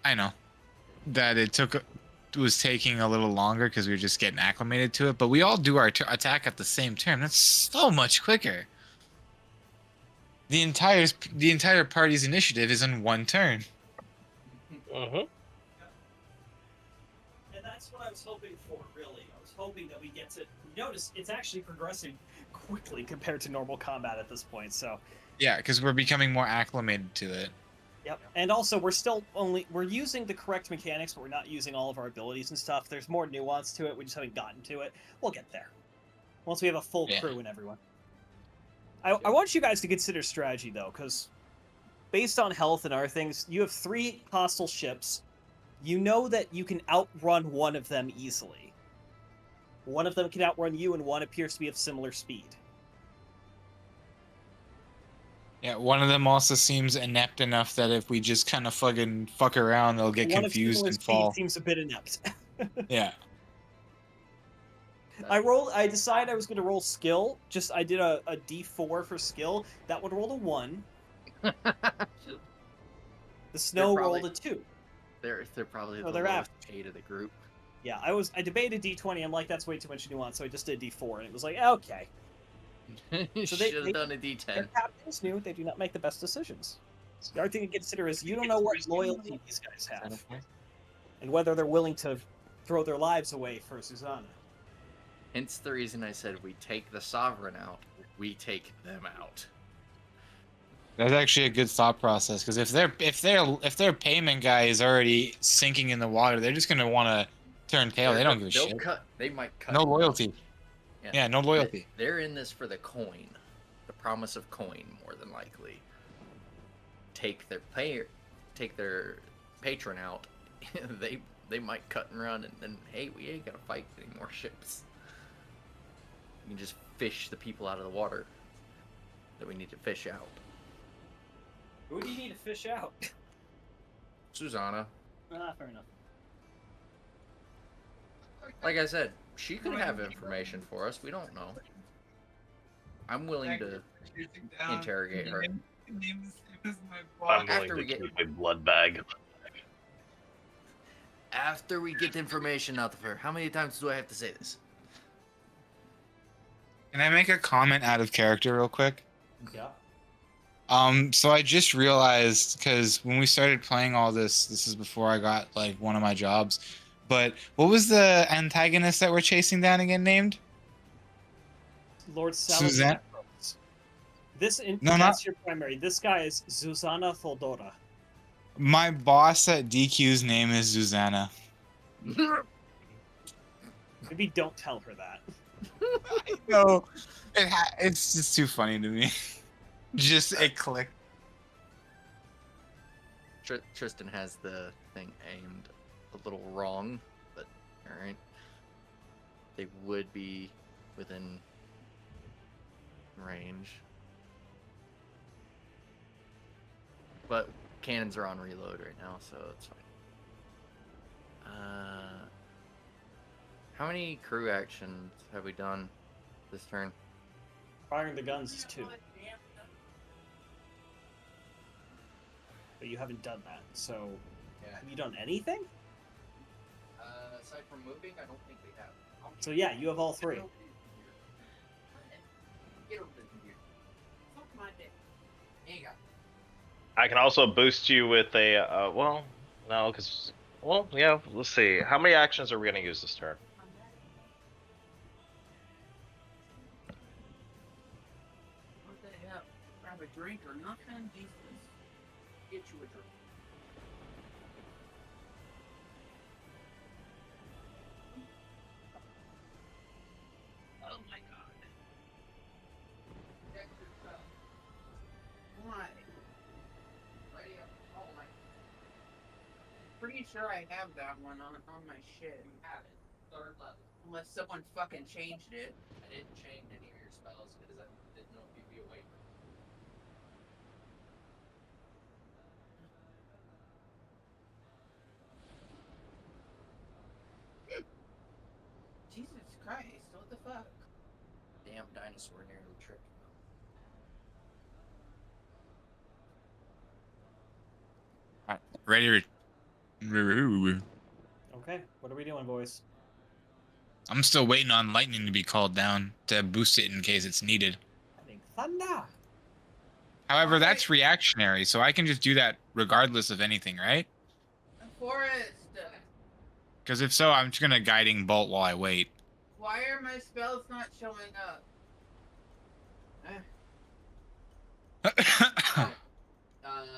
[SPEAKER 4] I know that it was taking a little longer because we were just getting acclimated to it. But we all do our attack at the same turn. That's so much quicker. The entire party's initiative is in one turn.
[SPEAKER 2] Mm-hmm.
[SPEAKER 1] And that's what I was hoping for, really. I was hoping that we get to notice it's actually progressing quickly compared to normal combat at this point. So,
[SPEAKER 4] Yeah, because we're becoming more acclimated to it.
[SPEAKER 1] yep. And also, we're using the correct mechanics, but we're not using all of our abilities and stuff. There's more nuance to it. We just haven't gotten to it. We'll get there once we have a full
[SPEAKER 4] Yeah.
[SPEAKER 1] crew and everyone. I want you guys to consider strategy though, because based on health and other things, you have 3 hostile ships. You know that you can outrun one of them easily. One of them can outrun you, and one appears to be of similar speed.
[SPEAKER 4] Yeah, one of them also seems inept enough that if we just kind of fucking fuck around, they'll get
[SPEAKER 1] One of
[SPEAKER 4] confused
[SPEAKER 1] similar
[SPEAKER 4] and
[SPEAKER 1] speed
[SPEAKER 4] fall.
[SPEAKER 1] seems a bit inept.
[SPEAKER 4] Yeah.
[SPEAKER 1] I decided I was going to roll skill. I did a d4 for skill. That would roll a 1. The snow rolled a 2.
[SPEAKER 5] They're probably
[SPEAKER 1] Oh,
[SPEAKER 5] the
[SPEAKER 1] they're
[SPEAKER 5] lowest paid of the group.
[SPEAKER 1] Yeah, I debated d20. I'm like, that's way too much nuance, so I just did d4, and it was like, okay.
[SPEAKER 5] You
[SPEAKER 1] So
[SPEAKER 5] should have done a
[SPEAKER 1] their
[SPEAKER 5] D10.
[SPEAKER 1] captains knew they do not make the best decisions. The other thing to consider is you don't know what loyalty these guys have, and whether they're willing to throw their lives away for Susanna.
[SPEAKER 5] Hence the reason I said we take the sovereign out, we take them out.
[SPEAKER 4] That's actually a good thought process because if their payment guy is already sinking in the water, they're just gonna want to turn tail. They don't give a
[SPEAKER 5] They'll
[SPEAKER 4] shit.
[SPEAKER 5] They might cut.
[SPEAKER 4] No loyalty. Yeah, no loyalty.
[SPEAKER 5] They're in this for the coin, the promise of coin, more than likely. Take their patron out. they might cut and run, and then hey, we ain't gonna fight any more ships. You can just fish the people out of the water that we need to fish out.
[SPEAKER 1] Who do you need to fish out?
[SPEAKER 5] Susanna.
[SPEAKER 1] Fair enough.
[SPEAKER 5] Like I said, she could have information for us. We don't know. I'm willing to interrogate her.
[SPEAKER 6] I'm
[SPEAKER 5] After
[SPEAKER 6] willing
[SPEAKER 5] we
[SPEAKER 6] to
[SPEAKER 5] get-
[SPEAKER 6] keep a blood bag.
[SPEAKER 5] After we get the information out of her, how many times do I have to say this?
[SPEAKER 10] Can I make a comment out of character real quick?
[SPEAKER 1] Yeah.
[SPEAKER 10] So I just realized, because when we started playing all this is before I got like one of my jobs, but what was the antagonist that we're chasing down again named?
[SPEAKER 1] Lord
[SPEAKER 10] Suzanne?
[SPEAKER 1] Salazar.
[SPEAKER 10] No, not
[SPEAKER 1] That's your primary. This guy is Zuzana Foldora.
[SPEAKER 10] my boss at DQ's name is Susanna.
[SPEAKER 1] Maybe don't tell her that.
[SPEAKER 10] No, it's just too funny to me. Just it clicked.
[SPEAKER 5] Tristan has the thing aimed a little wrong, but alright. They would be within range. But cannons are on reload right now, so it's fine. How many crew actions have we done this turn?
[SPEAKER 1] Firing the guns is 2. But you haven't done that, so have you done anything?
[SPEAKER 5] Aside from moving, I don't think we have.
[SPEAKER 1] So yeah, you have all 3.
[SPEAKER 5] Get over here. Fuck my dick. There you go.
[SPEAKER 6] I can also boost you with a well, no, because yeah. Let's see. How many actions are we gonna use this turn?
[SPEAKER 7] What the hell? Grab a drink or nothing? Jesus. Get you a drink. Oh my god. Why? Oh my. Pretty sure I have that one on my shit. You have it. 3rd level. Unless someone fucking changed it. I didn't change any of your spells because I didn't know if you'd be awake. Jesus Christ, what the fuck?
[SPEAKER 5] Damn dinosaur nearly tripped me.
[SPEAKER 10] Alright, ready to...
[SPEAKER 1] Okay, what are we doing, boys?
[SPEAKER 10] I'm still waiting on lightning to be called down to boost it in case it's needed.
[SPEAKER 1] Having thunder.
[SPEAKER 10] However, that's reactionary, so I can just do that regardless of anything, right?
[SPEAKER 7] Forest!
[SPEAKER 10] Because if so, I'm just gonna guiding bolt while I wait.
[SPEAKER 7] Why are my spells not showing up?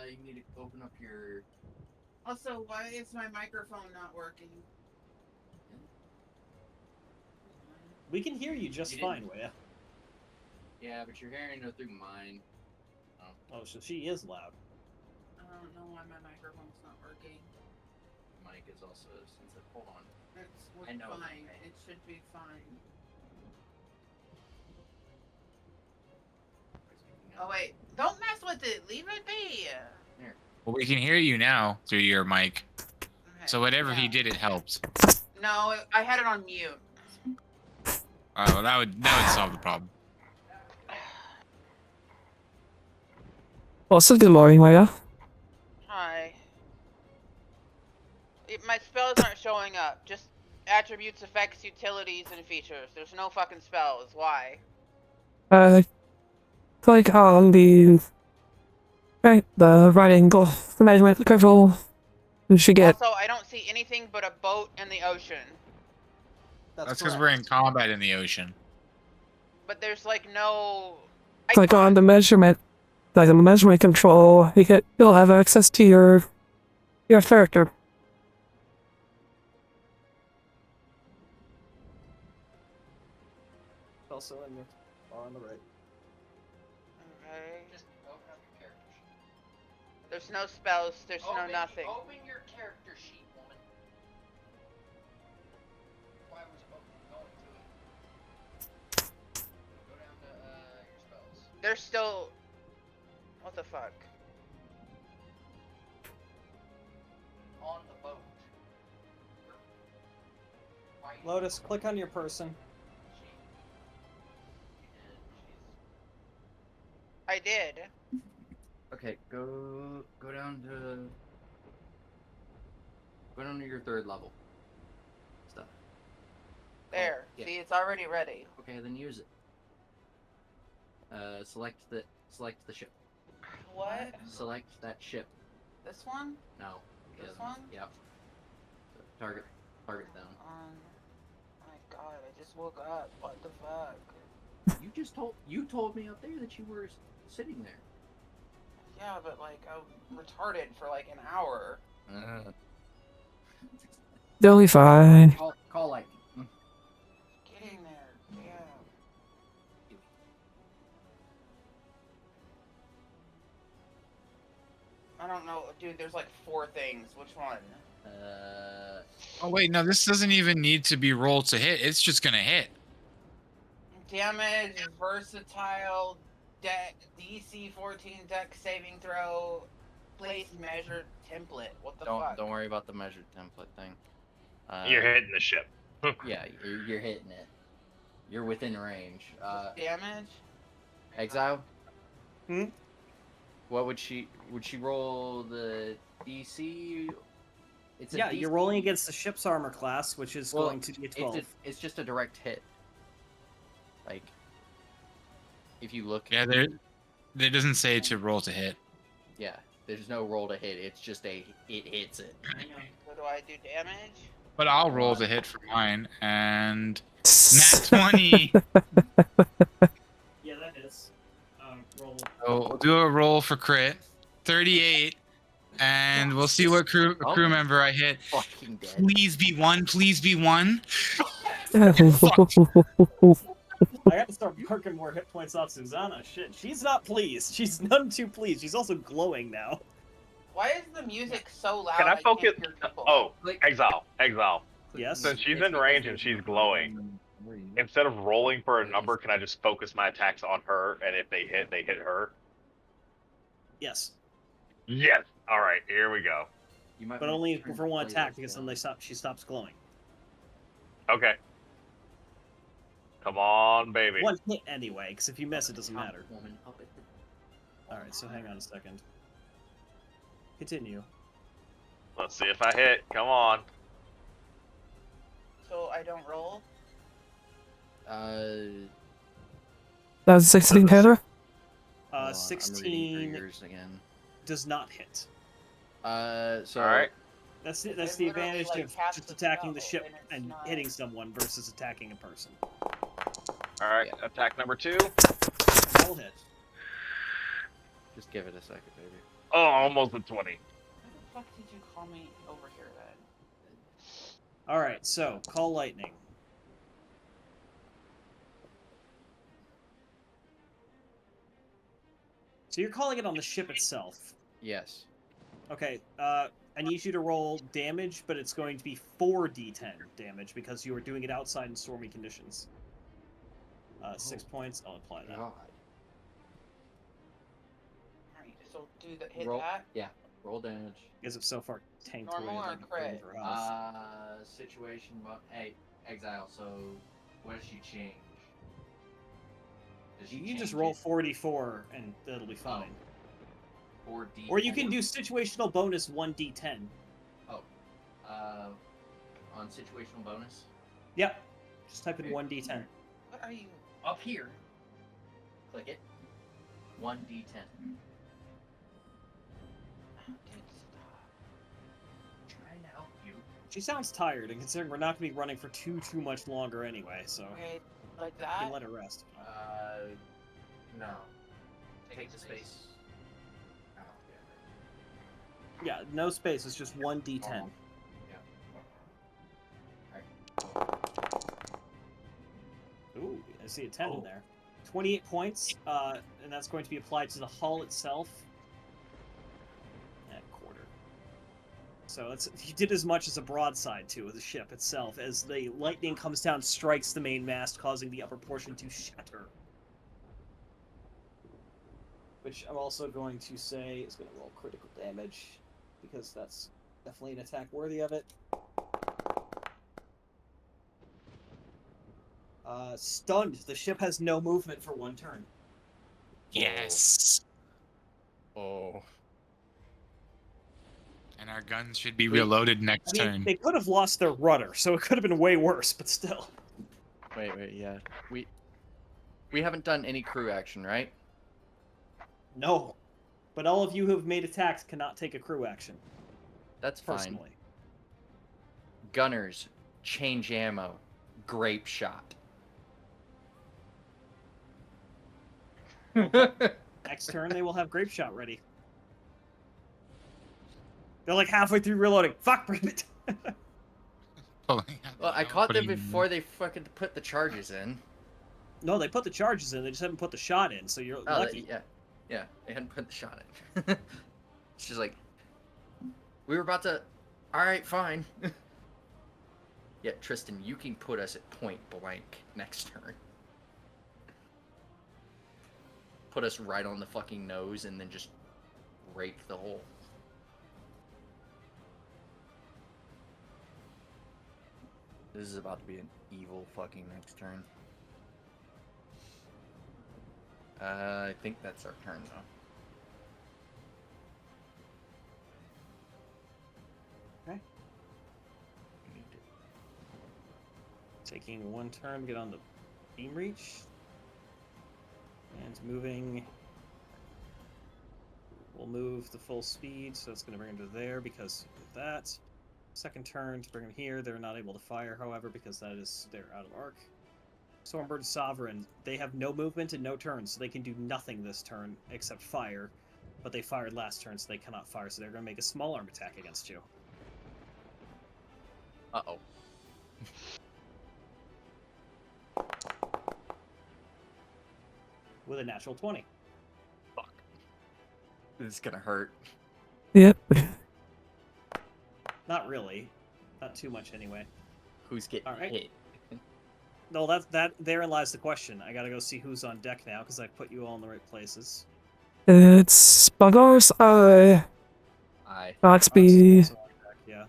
[SPEAKER 5] You need to open up your...
[SPEAKER 7] Also, why is my microphone not working?
[SPEAKER 1] We can hear you just
[SPEAKER 5] You
[SPEAKER 1] fine,
[SPEAKER 5] didn't-
[SPEAKER 1] Wea.
[SPEAKER 5] Yeah, but you're hearing her through mine.
[SPEAKER 1] Oh, so she is loud.
[SPEAKER 7] I don't know why my microphone's not working.
[SPEAKER 5] Mike is also sensitive. Hold on.
[SPEAKER 7] It's
[SPEAKER 5] I know,
[SPEAKER 7] fine.
[SPEAKER 5] okay.
[SPEAKER 7] It should be fine. Oh wait, don't mess with it. Leave it be.
[SPEAKER 10] Well, we can hear you now through your mic.
[SPEAKER 7] Okay.
[SPEAKER 10] So whatever he
[SPEAKER 7] Yeah.
[SPEAKER 10] did, it helped.
[SPEAKER 7] No, I had it on mute.
[SPEAKER 10] Well, that would solve the problem.
[SPEAKER 3] Also, good morning, Maya.
[SPEAKER 11] Hi. My spells aren't showing up. Just attributes, effects, utilities, and features. There's no fucking spells. Why?
[SPEAKER 3] Click on the right angle, the measurement control. You should get.
[SPEAKER 11] Also, I don't see anything but a boat in the ocean.
[SPEAKER 10] That's because we're in combat in the ocean.
[SPEAKER 11] But there's like no.
[SPEAKER 3] Click on the measurement, like the measurement control. You'll have access to your character.
[SPEAKER 1] Also in the bar on the right.
[SPEAKER 11] Okay.
[SPEAKER 5] Just open up your character sheet.
[SPEAKER 11] There's no spells. There's no nothing.
[SPEAKER 5] Open your character sheet, woman. Why was going to it? Go down to your spells.
[SPEAKER 11] There's still. What the fuck?
[SPEAKER 5] On the boat.
[SPEAKER 1] Lotus, click on your person.
[SPEAKER 11] I did.
[SPEAKER 5] Okay, go down to under your 3rd level stuff.
[SPEAKER 11] There.
[SPEAKER 5] Yeah.
[SPEAKER 11] See, it's already ready.
[SPEAKER 5] Okay, then use it. Select the ship.
[SPEAKER 11] What?
[SPEAKER 5] Select that ship.
[SPEAKER 11] This one?
[SPEAKER 5] No.
[SPEAKER 11] This
[SPEAKER 5] yeah,
[SPEAKER 11] one?
[SPEAKER 5] Yep. Target them.
[SPEAKER 11] My God, I just woke up. What the fuck?
[SPEAKER 5] You told me up there that you were sitting there.
[SPEAKER 11] Yeah, but like I'm retarded for like an hour.
[SPEAKER 3] They'll be fine.
[SPEAKER 5] Call lightning.
[SPEAKER 11] Getting there. Damn. I don't know, dude. There's like 4 things. Which one?
[SPEAKER 10] Oh wait, no, this doesn't even need to be rolled to hit. It's just gonna hit.
[SPEAKER 11] Damage, versatile, DC 14 deck saving throw, place measured template. What the fuck?
[SPEAKER 5] Don't worry about the measured template thing.
[SPEAKER 6] You're hitting the ship.
[SPEAKER 5] Yeah, you're hitting it. You're within range.
[SPEAKER 11] Damage?
[SPEAKER 5] Exile.
[SPEAKER 1] Hmm?
[SPEAKER 5] What would she roll the DC? It's a
[SPEAKER 1] Yeah,
[SPEAKER 5] DC.
[SPEAKER 1] you're rolling against the ship's armor class, which is going to be a 12.
[SPEAKER 5] It's just a direct hit. Like, if you look.
[SPEAKER 10] Yeah, there doesn't say to roll to hit.
[SPEAKER 5] Yeah, there's no roll to hit. It's just it hits it.
[SPEAKER 11] So do I do damage?
[SPEAKER 10] But I'll roll to hit for mine, and nat 20.
[SPEAKER 1] Yeah, that is. Roll.
[SPEAKER 10] So we'll do a roll for crit. 38. And we'll see what crew member I hit.
[SPEAKER 5] Fucking dead.
[SPEAKER 10] Please be 1. Please be 1.
[SPEAKER 3] Oh,
[SPEAKER 1] I got to start marking more hit points off Susanna. Shit, she's not pleased. She's none too pleased. She's also glowing now.
[SPEAKER 11] Why is the music so loud?
[SPEAKER 6] Can I focus?
[SPEAKER 11] Can't hear people?
[SPEAKER 6] Oh,
[SPEAKER 5] Like-
[SPEAKER 6] exile.
[SPEAKER 1] Yes.
[SPEAKER 6] Since she's in range and she's glowing, instead of rolling for a number, can I just focus my attacks on her? And if they hit her.
[SPEAKER 1] Yes.
[SPEAKER 6] Yes. All right. Here we go.
[SPEAKER 5] You might
[SPEAKER 1] But
[SPEAKER 5] wanna
[SPEAKER 1] only
[SPEAKER 5] turn
[SPEAKER 1] for
[SPEAKER 5] the
[SPEAKER 1] one attack,
[SPEAKER 5] playlist
[SPEAKER 1] because
[SPEAKER 5] down.
[SPEAKER 1] then she stops glowing.
[SPEAKER 6] Okay. Come on, baby.
[SPEAKER 1] One hit anyway, because if you miss, it doesn't matter.
[SPEAKER 5] Woman puppet.
[SPEAKER 1] Alright, so hang on a second. Continue.
[SPEAKER 6] Let's see if I hit. Come on.
[SPEAKER 11] So I don't roll?
[SPEAKER 3] that's 16 hitter.
[SPEAKER 5] hold on, I'm reading
[SPEAKER 1] 16
[SPEAKER 5] through yours again.
[SPEAKER 1] does not hit.
[SPEAKER 5] So.
[SPEAKER 6] All right.
[SPEAKER 1] That's the
[SPEAKER 11] It literally,
[SPEAKER 1] advantage
[SPEAKER 11] like,
[SPEAKER 1] of
[SPEAKER 11] casts
[SPEAKER 1] just
[SPEAKER 11] a
[SPEAKER 1] attacking the
[SPEAKER 11] spell,
[SPEAKER 1] ship
[SPEAKER 11] and it's
[SPEAKER 1] and
[SPEAKER 11] not-
[SPEAKER 1] hitting someone versus attacking a person.
[SPEAKER 6] All right. Attack number 2.
[SPEAKER 1] That'll hit.
[SPEAKER 5] Just give it a second, baby.
[SPEAKER 6] Oh, almost a 20.
[SPEAKER 11] Why the fuck did you call me over here then?
[SPEAKER 1] Alright, so call lightning. So you're calling it on the ship itself.
[SPEAKER 5] Yes.
[SPEAKER 1] Okay, I need you to roll damage, but it's going to be 4d10 damage because you are doing it outside in stormy conditions. 6 points, I'll apply that.
[SPEAKER 5] God.
[SPEAKER 11] Alright, so hit
[SPEAKER 5] Roll.
[SPEAKER 11] that?
[SPEAKER 5] Yeah. Roll damage.
[SPEAKER 1] Because it's so far tanked
[SPEAKER 11] Normal
[SPEAKER 1] away.
[SPEAKER 11] or
[SPEAKER 1] that
[SPEAKER 11] crit?
[SPEAKER 1] for health.
[SPEAKER 5] Situation. Hey, exile. So, what does she change? Does she
[SPEAKER 1] You
[SPEAKER 5] change
[SPEAKER 1] just roll
[SPEAKER 5] it?
[SPEAKER 1] 44 and that'll be fine.
[SPEAKER 5] 4D.
[SPEAKER 1] Or you can do situational bonus 1d10.
[SPEAKER 5] On situational bonus.
[SPEAKER 1] Yep. Just type in 1d10.
[SPEAKER 11] What are you?
[SPEAKER 5] Up here. Click it. 1d10.
[SPEAKER 11] Dude, stop.
[SPEAKER 5] Trying to help you.
[SPEAKER 1] She sounds tired, and considering we're not going to be running for too much longer anyway, so
[SPEAKER 11] Okay, like
[SPEAKER 1] you
[SPEAKER 11] that?
[SPEAKER 1] can let her rest.
[SPEAKER 5] No. Take the space. Oh,
[SPEAKER 1] Yeah, no space, it's just 1d10.
[SPEAKER 5] Normal.
[SPEAKER 1] Ooh, I see a 10 in there. 28 points, and that's going to be applied to the hull itself. At quarter. So you did as much as a broadside to the ship itself, as the lightning comes down, strikes the main mast, causing the upper portion to shatter. Which I'm also going to say is going to roll critical damage, because that's definitely an attack worthy of it. Stunned. The ship has no movement for 1 turn.
[SPEAKER 10] Yes.
[SPEAKER 5] Oh.
[SPEAKER 10] And our guns should be
[SPEAKER 1] Wait,
[SPEAKER 10] reloaded next
[SPEAKER 1] I mean,
[SPEAKER 10] turn.
[SPEAKER 1] they could have lost their rudder, so it could have been way worse, but still.
[SPEAKER 5] Wait, yeah. We haven't done any crew action, right?
[SPEAKER 1] No. But all of you who have made attacks cannot take a crew action.
[SPEAKER 5] That's fine.
[SPEAKER 1] Personally.
[SPEAKER 5] Gunners, change ammo, grape shot.
[SPEAKER 1] Next turn, they will have grape shot ready. They're like halfway through reloading. Fuck, bring it.
[SPEAKER 5] Well, I caught them before they fucking put the charges in.
[SPEAKER 1] No, they put the charges in. They just haven't put the shot in, so you're lucky.
[SPEAKER 5] Yeah, they hadn't put the shot in. She's like, we were about to. All right, fine. Yeah, Tristan, you can put us at point blank next turn. Put us right on the fucking nose and then just rake the hole. This is about to be an evil fucking next turn. I think that's our turn though.
[SPEAKER 1] Okay. Taking one turn to get on the beam reach. And moving. We'll move the full speed, so it's going to bring him to there because of that. Second turn to bring him here. They're not able to fire, however, because they're out of arc. Stormbird Sovereign, they have no movement and no turns, so they can do nothing this turn except fire. But they fired last turn, so they cannot fire, so they're going to make a small arm attack against you.
[SPEAKER 5] Uh-oh.
[SPEAKER 1] With a natural 20.
[SPEAKER 5] Fuck. This is gonna hurt.
[SPEAKER 3] Yep.
[SPEAKER 1] Not really. Not too much anyway.
[SPEAKER 5] Who's getting
[SPEAKER 1] Alright.
[SPEAKER 5] hit?
[SPEAKER 1] No, therein lies the question. I gotta go see who's on deck now, because I put you all in the right places.
[SPEAKER 3] It's Buggles, Roxby,
[SPEAKER 1] Also on deck, yeah.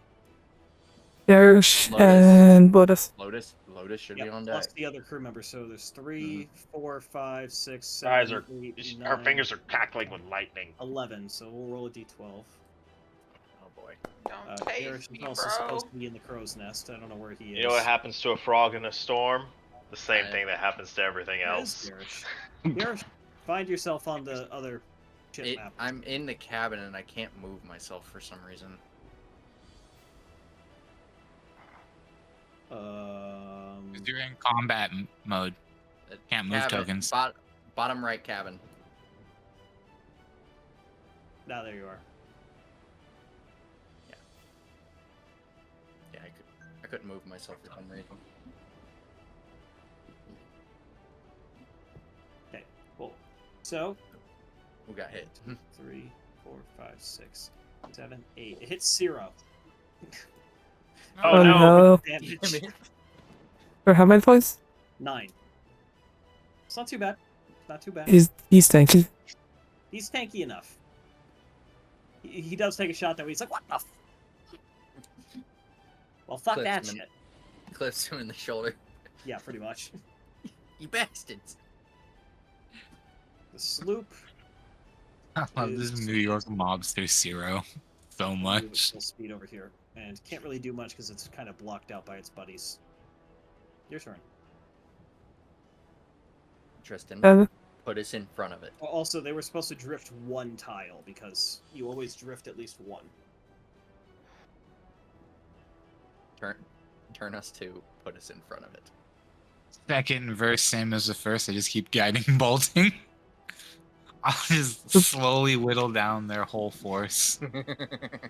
[SPEAKER 3] Dersh,
[SPEAKER 5] Lotus.
[SPEAKER 3] and Lotus.
[SPEAKER 5] Lotus should
[SPEAKER 1] Yep,
[SPEAKER 5] be on
[SPEAKER 1] plus
[SPEAKER 5] deck.
[SPEAKER 1] the other crew members. So there's 3, 4, 5, 6,
[SPEAKER 6] Our
[SPEAKER 1] 7,
[SPEAKER 6] eyes are,
[SPEAKER 1] 8,
[SPEAKER 6] our
[SPEAKER 1] 9,
[SPEAKER 6] fingers are cackling with lightning.
[SPEAKER 1] 11. So we'll roll a d12.
[SPEAKER 5] Oh boy.
[SPEAKER 11] Don't taste
[SPEAKER 1] Garrish
[SPEAKER 11] me,
[SPEAKER 1] is also
[SPEAKER 11] bro.
[SPEAKER 1] supposed to be in the crow's nest. I don't know where he is.
[SPEAKER 6] You know what happens to a frog in a storm? The same
[SPEAKER 5] Right.
[SPEAKER 6] thing that happens to everything
[SPEAKER 1] That is
[SPEAKER 6] else.
[SPEAKER 1] Garrish. Garrish, find yourself on the other ship map.
[SPEAKER 5] I'm in the cabin and I can't move myself for some reason.
[SPEAKER 10] Because you're in combat mode. Can't move tokens.
[SPEAKER 5] Bottom right cabin.
[SPEAKER 1] Now there you are.
[SPEAKER 5] Yeah, I couldn't move myself for some reason.
[SPEAKER 1] Okay, cool. So,
[SPEAKER 5] Who got hit?
[SPEAKER 1] 3, 4, 5, 6, 7, 8. It hits 0.
[SPEAKER 6] Oh, no.
[SPEAKER 3] no.
[SPEAKER 1] Damage.
[SPEAKER 3] For how many points?
[SPEAKER 1] 9. It's not too bad. Not too bad.
[SPEAKER 3] He's tanky.
[SPEAKER 1] He's tanky enough. He does take a shot though. He's like, what the f-? Well, fuck
[SPEAKER 5] Clips
[SPEAKER 1] that
[SPEAKER 5] him in-
[SPEAKER 1] shit.
[SPEAKER 5] Clips him in the shoulder.
[SPEAKER 1] Yeah, pretty much.
[SPEAKER 5] You bastards!
[SPEAKER 1] The sloop.
[SPEAKER 10] I love this New York mobster Zero so
[SPEAKER 1] Move at
[SPEAKER 10] much.
[SPEAKER 1] full speed over here. And can't really do much because it's kind of blocked out by its buddies. Your turn.
[SPEAKER 5] Tristan, put us in front of it.
[SPEAKER 1] Also, they were supposed to drift one tile because you always drift at least one.
[SPEAKER 5] Turn us to put us in front of it.
[SPEAKER 10] Second verse, same as the first. I just keep guiding bolting. I'll just slowly whittle down their whole force.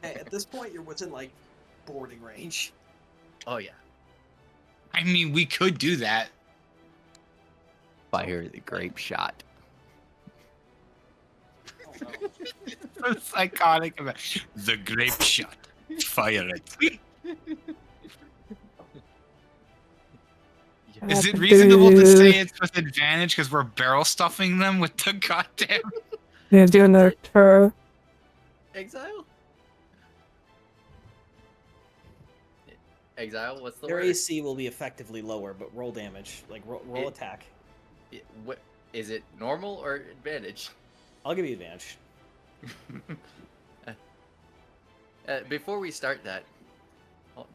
[SPEAKER 1] Hey, at this point, you're within like boarding range.
[SPEAKER 5] Oh yeah.
[SPEAKER 10] I mean, we could do that.
[SPEAKER 5] Fire the grape shot.
[SPEAKER 1] Oh, no.
[SPEAKER 10] What's iconic about the grape shot? Fire it. Is it reasonable to say it's with advantage because we're barrel stuffing them with the goddamn?
[SPEAKER 3] Yeah, do another turn.
[SPEAKER 5] Exile? Exile, what's the
[SPEAKER 1] Their
[SPEAKER 5] word?
[SPEAKER 1] AC will be effectively lower, but roll damage. Like, roll attack.
[SPEAKER 5] What is it, normal or advantage?
[SPEAKER 1] I'll give you advantage.
[SPEAKER 5] Before we start that,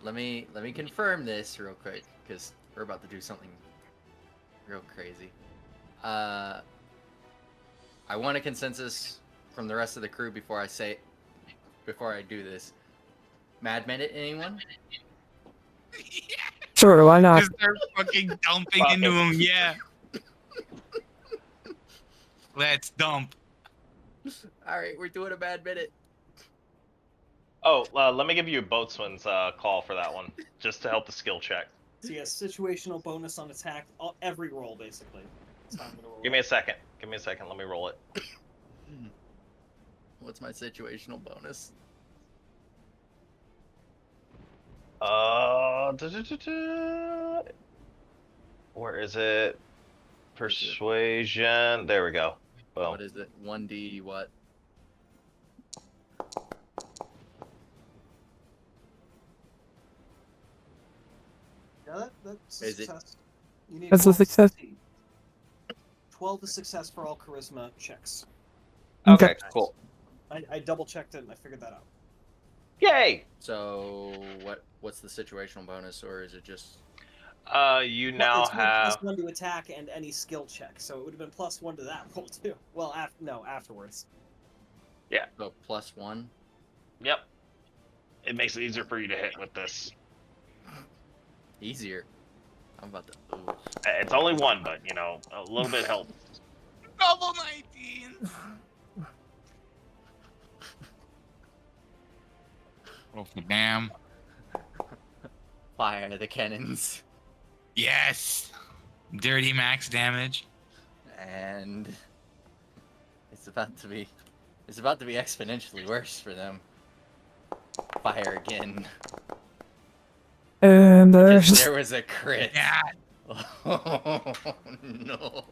[SPEAKER 5] let me confirm this real quick because we're about to do something real crazy. I want a consensus from the rest of the crew before I do this. Mad Minute, anyone?
[SPEAKER 3] Sure, why not?
[SPEAKER 10] Just start fucking dumping into him. Yeah. Let's dump.
[SPEAKER 5] All right, we're doing a Mad Minute.
[SPEAKER 6] Oh, let me give you a boatswain's call for that one, just to help the skill check.
[SPEAKER 1] So yeah, situational bonus on attack, every roll basically. That's how I'm gonna roll.
[SPEAKER 6] Give me a second. Let me roll it.
[SPEAKER 5] What's my situational bonus?
[SPEAKER 6] Where is it? Persuasion. There we go. Boom.
[SPEAKER 5] What is it? 1d what?
[SPEAKER 1] Yeah, that's a
[SPEAKER 5] Is it-
[SPEAKER 1] success. You need
[SPEAKER 3] That's a
[SPEAKER 1] 12 to
[SPEAKER 3] success.
[SPEAKER 1] succeed. 12 is success for all charisma checks.
[SPEAKER 6] Okay, cool.
[SPEAKER 1] I double checked it and I figured that out.
[SPEAKER 6] Yay!
[SPEAKER 5] So what's the situational bonus, or is it just?
[SPEAKER 6] You now
[SPEAKER 1] It's
[SPEAKER 6] have.
[SPEAKER 1] +1 to attack and any skill check, so it would have been +1 to that roll too. Well, afterwards.
[SPEAKER 5] So +1.
[SPEAKER 6] Yep. It makes it easier for you to hit with this.
[SPEAKER 5] Easier. I'm about to. Ooh.
[SPEAKER 6] It's only one, but you know, a little bit helps.
[SPEAKER 10] Double 19. Roll for damn.
[SPEAKER 5] Fire the cannons.
[SPEAKER 10] Yes. Dirty max damage.
[SPEAKER 5] And it's about to be exponentially worse for them. Fire again.
[SPEAKER 3] And
[SPEAKER 5] There was a crit.
[SPEAKER 10] Yeah.
[SPEAKER 5] Oh no.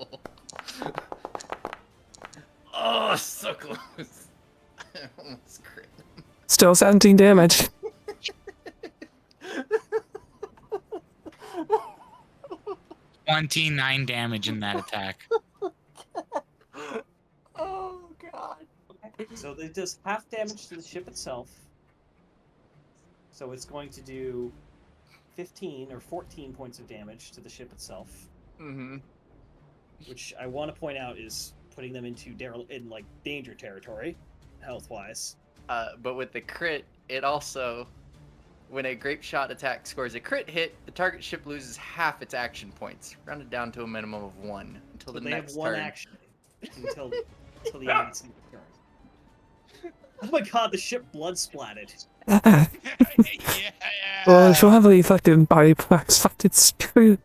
[SPEAKER 5] Oh, so close. I almost crit.
[SPEAKER 3] still 17 damage.
[SPEAKER 10] 29 damage in that attack.
[SPEAKER 5] Oh god.
[SPEAKER 1] So it does half damage to the ship itself. So it's going to do 15 or 14 points of damage to the ship itself.
[SPEAKER 5] Mm-hmm.
[SPEAKER 1] Which I want to point out is putting them into danger territory, health-wise.
[SPEAKER 5] But with the crit, it also, when a grape shot attack scores a crit hit, the target ship loses half its action points, rounded down to a minimum of 1 until
[SPEAKER 1] So
[SPEAKER 5] the
[SPEAKER 1] they
[SPEAKER 5] next
[SPEAKER 1] have one
[SPEAKER 5] turn.
[SPEAKER 1] action until the end of its turn. Oh my god, the ship blood splatted.
[SPEAKER 10] Yeah.
[SPEAKER 3] Well, she'll have the effective body flex. Fuck, it's true.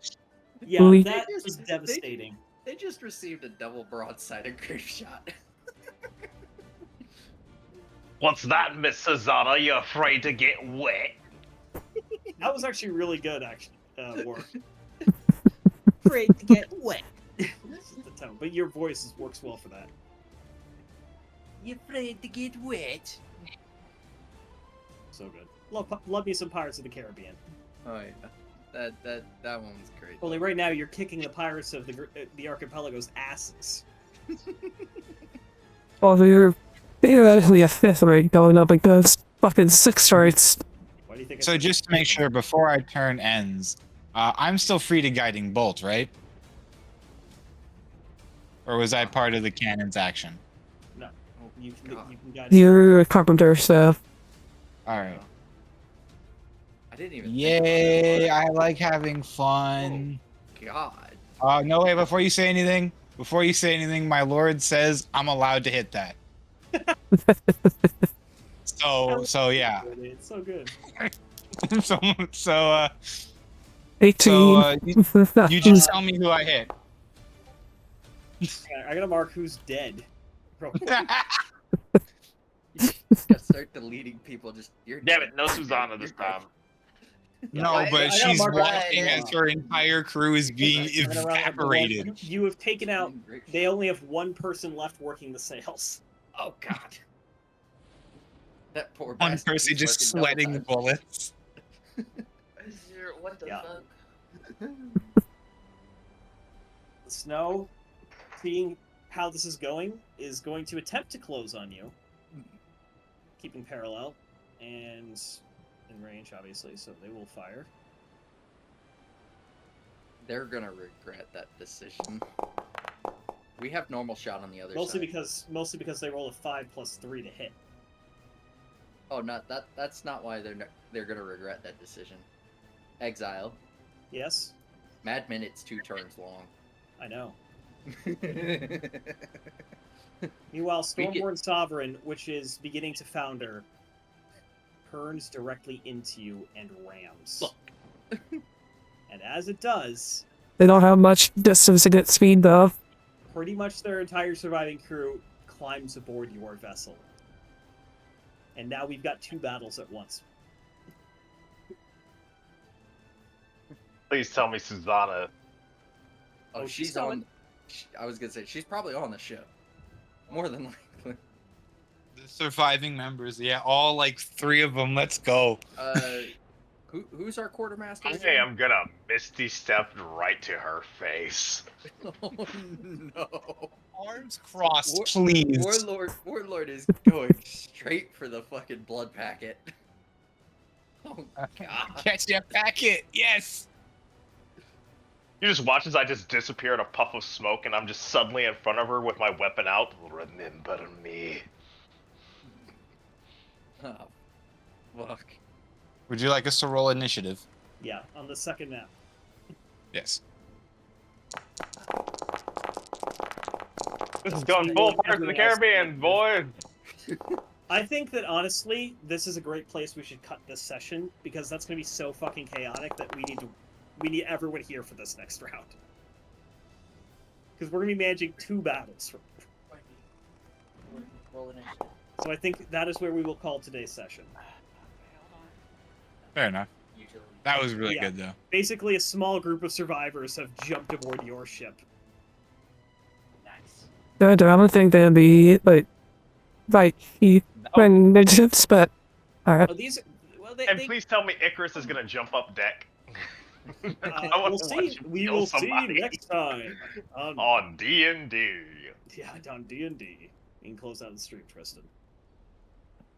[SPEAKER 1] Yeah,
[SPEAKER 3] Really?
[SPEAKER 1] that was devastating.
[SPEAKER 5] They just received a double broadside grape shot.
[SPEAKER 6] What's that, Miss Susanna? You afraid to get wet?
[SPEAKER 1] That was actually really good, War. Afraid to get wet. This is the tone, but your voice works well for that.
[SPEAKER 5] You afraid to get wet?
[SPEAKER 1] So good. Love me some Pirates of the Caribbean.
[SPEAKER 5] Oh yeah, that one was great.
[SPEAKER 1] Only right now you're kicking the pirates of the archipelago's asses.
[SPEAKER 3] Well, they're theoretically a 5th rate going up against fucking 6 rates.
[SPEAKER 1] Why do you think?
[SPEAKER 10] So just to make sure, before our turn ends, I'm still free to guiding bolt, right? Or was I part of the cannon's action?
[SPEAKER 1] No, you can guide.
[SPEAKER 3] You're a carpenter, so
[SPEAKER 10] All right.
[SPEAKER 5] I didn't even.
[SPEAKER 10] Yay! I like having fun.
[SPEAKER 5] God.
[SPEAKER 10] No, wait, before you say anything, my lord says I'm allowed to hit that. So yeah.
[SPEAKER 1] It's so good.
[SPEAKER 10] so
[SPEAKER 3] 18.
[SPEAKER 10] you just tell me who I hit.
[SPEAKER 1] I gotta mark who's dead.
[SPEAKER 5] You gotta start deleting people. Just you're.
[SPEAKER 6] Damn it, no Susanna this time.
[SPEAKER 10] No, but
[SPEAKER 1] I gotta
[SPEAKER 10] she's
[SPEAKER 1] mark
[SPEAKER 10] watching
[SPEAKER 1] that.
[SPEAKER 10] as her entire crew is being
[SPEAKER 1] I'm gonna round up the one-
[SPEAKER 10] evaporated.
[SPEAKER 1] You have taken out. They only have one person left working the sails.
[SPEAKER 5] Oh god. That poor
[SPEAKER 10] One
[SPEAKER 5] bastard
[SPEAKER 10] person
[SPEAKER 5] keeps
[SPEAKER 10] just
[SPEAKER 5] working
[SPEAKER 10] sweating
[SPEAKER 5] double time.
[SPEAKER 10] bullets.
[SPEAKER 5] What the
[SPEAKER 1] Yeah.
[SPEAKER 5] fuck?
[SPEAKER 1] The snow, seeing how this is going to attempt to close on you, keeping parallel. and in range, obviously, so they will fire.
[SPEAKER 5] They're gonna regret that decision. We have normal shot on the other
[SPEAKER 1] Mostly
[SPEAKER 5] side.
[SPEAKER 1] because they roll a 5+3 to hit.
[SPEAKER 5] Oh, not that. That's not why they're gonna regret that decision. Exile.
[SPEAKER 1] Yes,
[SPEAKER 5] Mad Minute's 2 turns long.
[SPEAKER 1] I know. Meanwhile, Stormborn Sovereign, which is beginning to founder, turns directly into you and rams. And as it does,
[SPEAKER 3] They don't have much distance to get speed though.
[SPEAKER 1] pretty much their entire surviving crew climbs aboard your vessel. And now we've got 2 battles at once.
[SPEAKER 6] Please tell me Susanna.
[SPEAKER 5] Oh, she's on. I was gonna say she's probably on the ship. More than likely.
[SPEAKER 10] The surviving members, yeah, all like 3 of them. Let's go.
[SPEAKER 5] Who's our quartermaster?
[SPEAKER 6] I am gonna Misty Step right to her face.
[SPEAKER 5] Oh no!
[SPEAKER 10] Arms crossed, please.
[SPEAKER 5] Warlord is going straight for the fucking blood packet. Oh god!
[SPEAKER 10] Catch your packet, yes.
[SPEAKER 6] You just watch as I just disappear in a puff of smoke, and I'm just suddenly in front of her with my weapon out. Remember me.
[SPEAKER 5] Oh, fuck.
[SPEAKER 10] Would you like us to roll initiative?
[SPEAKER 1] Yeah, on the second map.
[SPEAKER 10] Yes.
[SPEAKER 6] This is going full Pirates of the Caribbean, boy.
[SPEAKER 1] I think that honestly, this is a great place we should cut this session, because that's going to be so fucking chaotic that we need everyone here for this next round. Because we're going to be managing 2 battles. So I think that is where we will call today's session.
[SPEAKER 10] Fair enough. That was really good, though.
[SPEAKER 1] Basically, a small group of survivors have jumped aboard your ship.
[SPEAKER 7] Nice.
[SPEAKER 3] I don't think they'd be like when the ships, but alright.
[SPEAKER 1] Oh, these, well,
[SPEAKER 6] And please tell me Icarus is gonna jump up deck. I wanna
[SPEAKER 1] we'll
[SPEAKER 6] watch
[SPEAKER 1] see.
[SPEAKER 6] him
[SPEAKER 1] We
[SPEAKER 6] kill
[SPEAKER 1] will
[SPEAKER 6] somebody.
[SPEAKER 1] see next time
[SPEAKER 6] on D&D.
[SPEAKER 1] Yeah, on D&D. You can close out the stream, Tristan.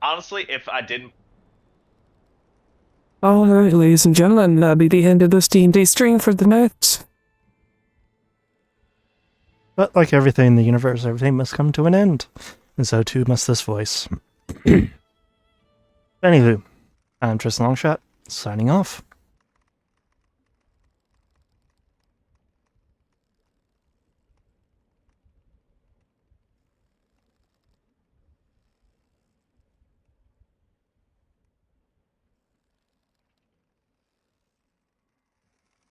[SPEAKER 6] Honestly, if I didn't,
[SPEAKER 3] Alright, ladies and gentlemen, that'll be the end of this D&D stream for the night.
[SPEAKER 12] But like everything in the universe, everything must come to an end. And so too must this voice. Anywho, I'm Tristan Longshot, signing off.